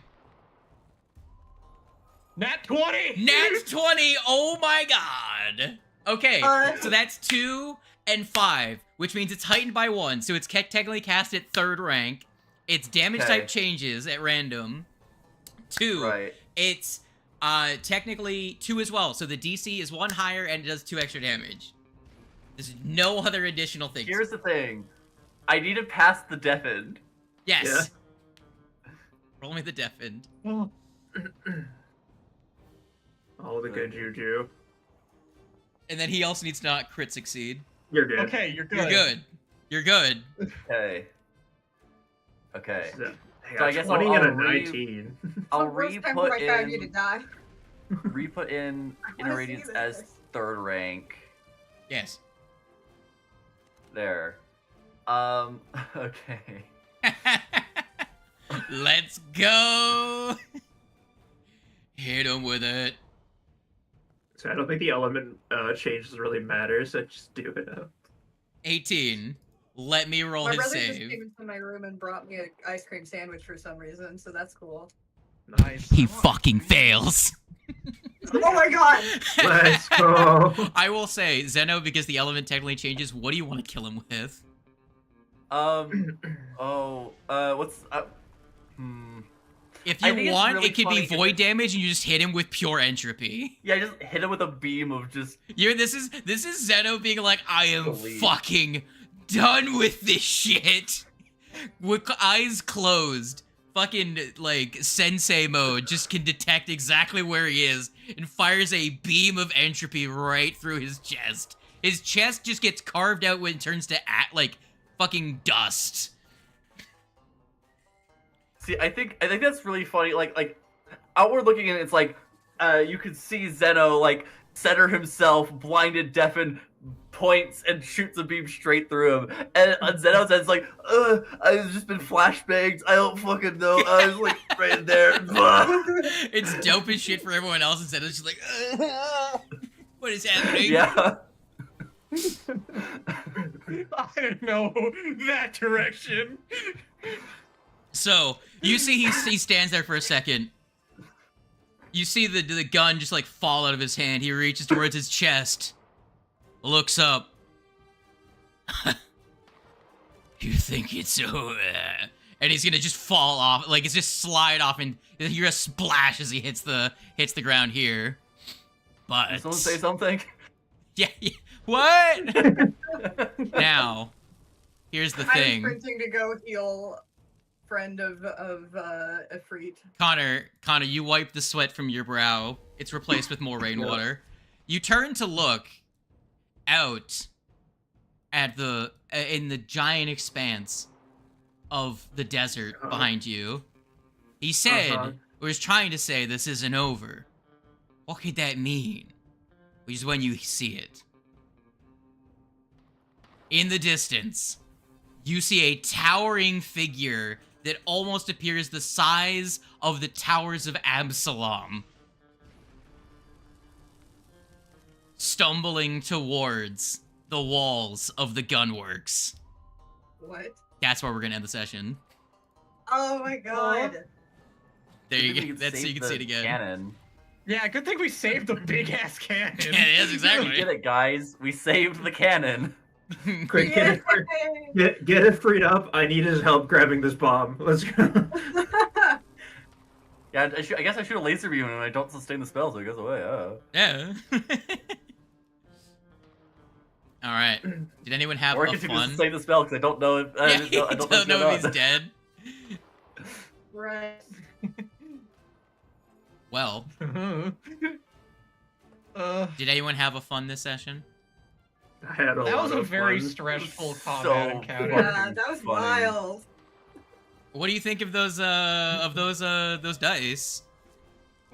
H: Nat 20!
A: Nat 20! Oh my god! Okay, so that's 2 and 5, which means it's heightened by 1, so it's technically cast at 3rd rank. Its damage
D: Okay.
A: type changes at random. 2,
D: Right.
A: it's technically 2 as well, so the DC is 1 higher and it does 2 extra damage. There's no other additional things.
D: Here's the thing. I need to pass the deafened.
A: Yes! Roll me the deafened.
H: Oh,
G: All the good juju.
A: And then he also needs to not crit succeed.
G: You're good.
H: okay, you're good.
A: You're good. You're good.
D: Okay. Okay.
G: So, I
D: So I
G: got
D: guess
G: 20
D: I'll
G: and a
D: re-
G: 19.
D: I'll
B: the worst time where
D: re-put
B: I found you to
D: in
B: die.
D: re-put in
B: I
D: Inner
B: wanna see
D: Radiance
B: this.
D: as 3rd rank.
A: Yes.
D: There. Okay.
A: Let's go. Hit him with it.
G: So I don't think the element changes really matter, so just do it up.
A: 18. Let me roll
B: My
A: his
B: brother just
A: save.
B: came into my room and brought me an ice cream sandwich for some reason, so that's cool.
H: Nice.
A: He fucking fails.
B: Oh my god!
G: Let's go.
A: I will say, Zeno, because the element technically changes, what do you want to kill him with?
D: What's
A: If
D: I
A: you
D: think it's
A: want,
D: really
A: it could
D: funny
A: be
D: 'cause
A: void
D: it-
A: damage and you just hit him with pure entropy.
D: Yeah, just hit him with a beam of just
A: This is Zeno being like, I am
D: Delete.
A: fucking done with this shit. With eyes closed, fucking like sensei mode, just can detect exactly where he is and fires a beam of entropy right through his chest. His chest just gets carved out when it turns to like fucking dust.
D: See, I think that's really funny. Like outward looking, and it's like you could see Zeno like center himself, blinded, deafened, points and shoots a beam straight through him. And on Zeno's head, it's like, I've just been flashbanged. I don't fucking know. I was like right there.
A: It's dope as shit for everyone else, and Zeno's just like, what is happening?
D: Yeah.
H: I don't know that direction.
A: So you see he stands there for a second. You see the gun just like fall out of his hand. He reaches towards his chest, looks up. You think it's over? And he's gonna just fall off, like it's just slide off, and you hear a splash as he hits the ground here. But
D: Did someone say something?
A: yeah. What? Now, here's the
B: I was
A: thing.
B: sprinting to go heal friend of Efreet.
A: Connor, you wipe the sweat from your brow. It's replaced with more rainwater. You turn to look out at in the giant expanse of the desert behind you. He said, or was trying to say, this isn't over. What could that mean? Which is when you see it. In the distance, you see a towering figure that almost appears the size of the towers of Absalom, stumbling towards the walls of the gunworks.
B: What?
A: That's where we're gonna end the session.
B: Oh my god.
A: There you go. That's so you can see it again.
D: Cannon.
H: Yeah, good thing we saved the big ass cannon.
A: Yeah, yes,
D: We
A: exactly.
D: did it, guys. We saved the cannon.
G: Quick, get it freed up. I need his help grabbing this bomb. Let's go.
D: Yeah, I guess I shoot a laser beam and I don't sustain the spell, so it goes away.
A: Yeah. All right. Did anyone have
D: Or I
A: a
D: can
A: fun?
D: sustain the spell because I don't know if
A: Yeah, you
D: I
A: don't
D: what's
A: know
D: going
A: if he's
D: on.
A: dead.
B: Right.
A: Well, did anyone have a fun this session?
G: I had a
H: that
G: lot
H: was a
G: of
H: very
G: fun.
H: stressful
D: So
H: combat encounter.
D: fucking
B: Yeah, that was
D: funny.
B: wild.
A: What do you think of those dice?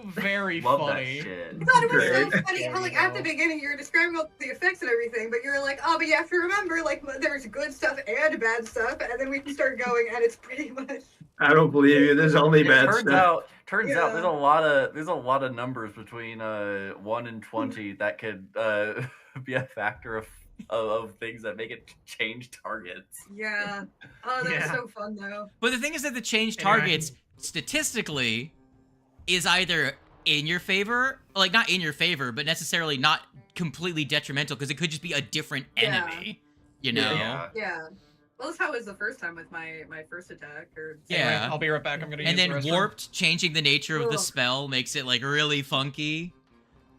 H: Very
D: Love
H: funny.
D: that shit.
B: I thought it was so
G: Great.
B: funny how, like, at the beginning you were describing all the effects and everything, but you're like, oh, but you have to remember, like, there's good stuff and bad stuff, and then we start going, and it's pretty much.
G: I don't believe you. There's only
D: It
G: bad
D: turns
G: stuff.
D: out
B: Yeah.
D: there's a lot of numbers between 1 and 20 that could be a factor of things that make it change targets.
B: Yeah. Oh, that
H: Yeah.
B: was so fun, though.
A: But the thing is that the change
H: Anyway.
A: targets statistically is either in your favor, like not in your favor, but necessarily not completely detrimental because it could just be a different
B: Yeah.
A: enemy. You know?
D: Yeah.
B: Yeah. Well, that's how it was the first time with my first attack.
A: Yeah.
H: Anyway, I'll be right back. I'm gonna
A: And
H: use the
A: then
H: restroom.
A: warped, changing the nature of the
B: Ugh.
A: spell makes it like really funky.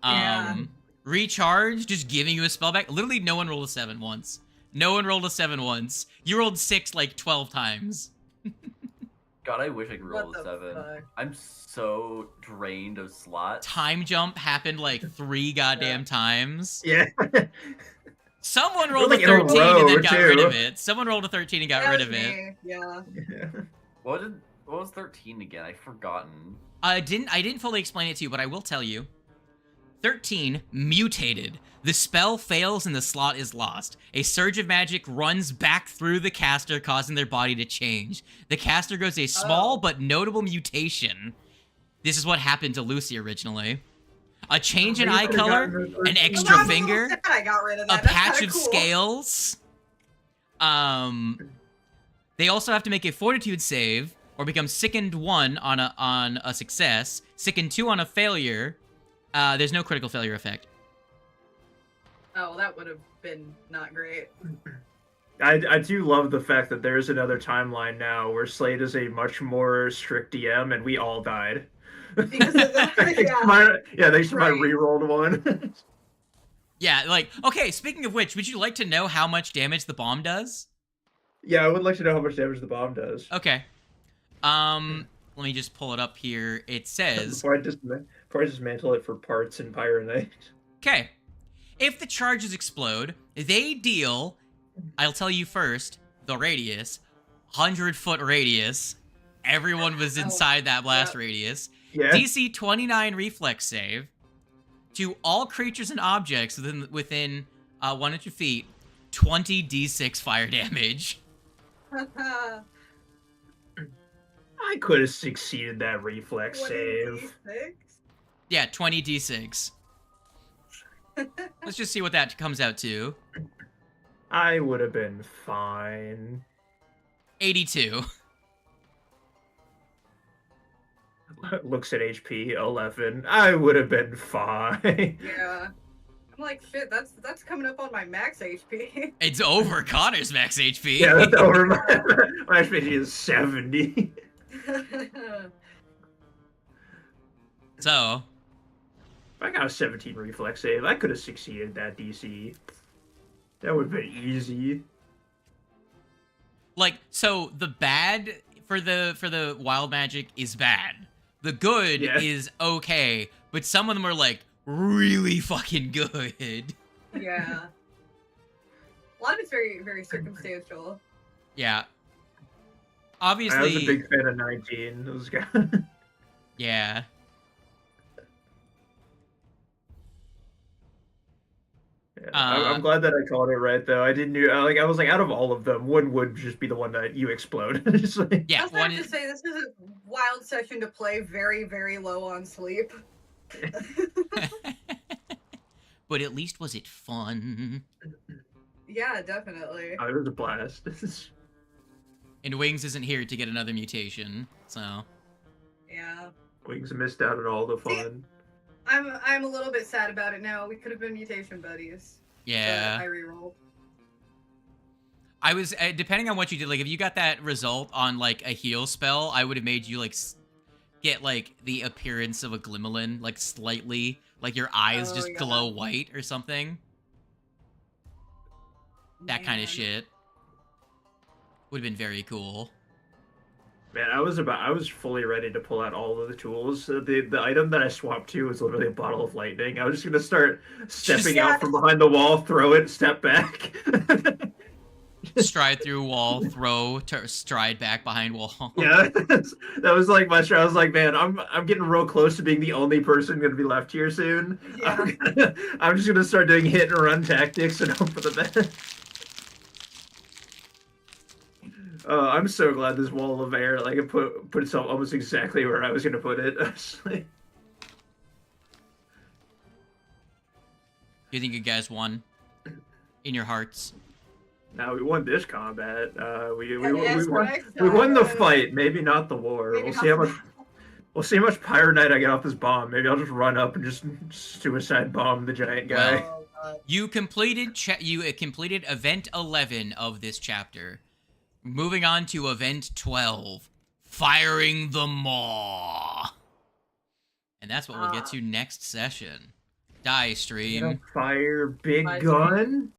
B: Yeah.
A: Recharge, just giving you a spell back. Literally, no one rolled a 7 once. No one rolled a 7 once. You rolled 6 like 12 times.
D: God, I wish I could roll
B: What
D: a
B: the
D: 7.
B: fuck?
D: I'm so drained of slots.
A: Time jump happened like 3 goddamn times.
G: Yeah.
A: Someone rolled
G: like
A: a
G: in a
A: 13 and then
G: row,
A: got rid
G: too.
A: of it. Someone rolled a 13 and got
B: That
A: rid
B: was
A: of it.
B: me, Yeah.
D: What did What was 13 again? I've forgotten.
A: I didn't fully explain it to you, but I will tell you. 13, mutated. The spell fails and the slot is lost. A surge of magic runs back through the caster, causing their body to change. The caster goes a small but notable mutation. This is what happened to Lucy originally. A change in eye color, an extra
B: I'm
A: finger,
B: sad I got rid of
A: a
B: that. That's
A: patch
B: kinda
A: of
B: cool.
A: scales. They also have to make a fortitude save, or become sickened 1 on a success, sickened 2 on a failure. There's no critical failure effect.
B: Oh, well, that would have been not great.
G: I do love the fact that there's another timeline now where Slade is a much more strict DM and we all died.
B: Because of that,
G: thanks to my
B: Right.
G: rerolled one.
A: Yeah, like, okay, speaking of which, would you like to know how much damage the bomb does?
G: Yeah, I would like to know how much damage the bomb does.
A: Okay. Let me just pull it up here. It says...
G: Before I dismantle it for parts in Pyronite.
A: Okay. If the charges explode, they deal... I'll tell you first, the radius. 100-foot radius. Everyone was inside that blast radius.
G: Yeah.
A: DC 29 reflex save. To all creatures and objects within 100 feet, 20 d6 fire damage.
G: I could have succeeded that reflex save.
B: 26?
A: Yeah, 20 d6. Let's just see what that comes out to.
G: I would have been fine.
A: 82.
G: Looks at HP 11. I would have been fine.
B: Yeah. I'm like, shit, that's coming up on my max HP.
A: It's over Connor's max HP.
G: Yeah, that's over my HP is 70.
A: So,
G: If I got a 17 reflex save, I could have succeeded that DC. That would have been easy.
A: like, so the bad for the wild magic is bad. The good
G: Yeah.
A: is okay, but some of them are like really fucking good.
B: Yeah. A lot of it's very, very circumstantial.
A: Yeah.
G: I
A: Obviously,
G: was a big fan of 19. Those guys.
A: yeah.
G: Yeah, I'm glad that I called it right though. I didn't I was like, out of all of them, one would just be the one that you explode. Just like,
A: Yeah,
B: I also have to say, this is a wild session to play very, very low on sleep.
A: But at least was it fun?
B: Yeah, definitely.
G: oh, it was a blast.
A: And Wings isn't here to get another mutation, so
B: Yeah.
G: Wings missed out on all the fun.
B: I'm a little bit sad about it now. We could have been mutation buddies.
A: yeah.
B: But I rerolled.
A: I was depending on what you did. Like, if you got that result on like a heal spell, I would have made you like get like the appearance of a Glimmerlin, like slightly, like your eyes
B: Oh,
A: just
B: yeah.
A: glow white or something. That kind
B: Man.
A: of shit would have been very cool.
G: Man, I was fully ready to pull out all of the tools. The item that I swapped to was literally a bottle of lightning. I was just gonna start stepping out from behind the wall, throw it, step back.
A: Stride through wall, throw, stride back behind wall.
G: Yeah, that was like my strat. I was like, man, I'm getting real close to being the only person gonna be left here soon.
B: Yeah.
G: I'm just gonna start doing hit and run tactics and hope for the best. I'm so glad this wall of air it put itself almost exactly where I was gonna put it.
A: You think you guys won in your hearts?
G: Now we won this combat. We
B: Yes,
G: won.
B: right,
G: We won the
B: so-
G: fight. Maybe not the war.
B: Maybe
G: We'll
B: not
G: see how
B: the-
G: much. We'll see how much Pyronite I get off this bomb. Maybe I'll just run up and just suicide bomb the giant guy.
B: Oh, God.
A: You completed completed event 11 of this chapter. Moving on to event 12, firing the maw. And that's what we'll get to next session. Die stream.
G: Fire big
B: Bye,
G: gun.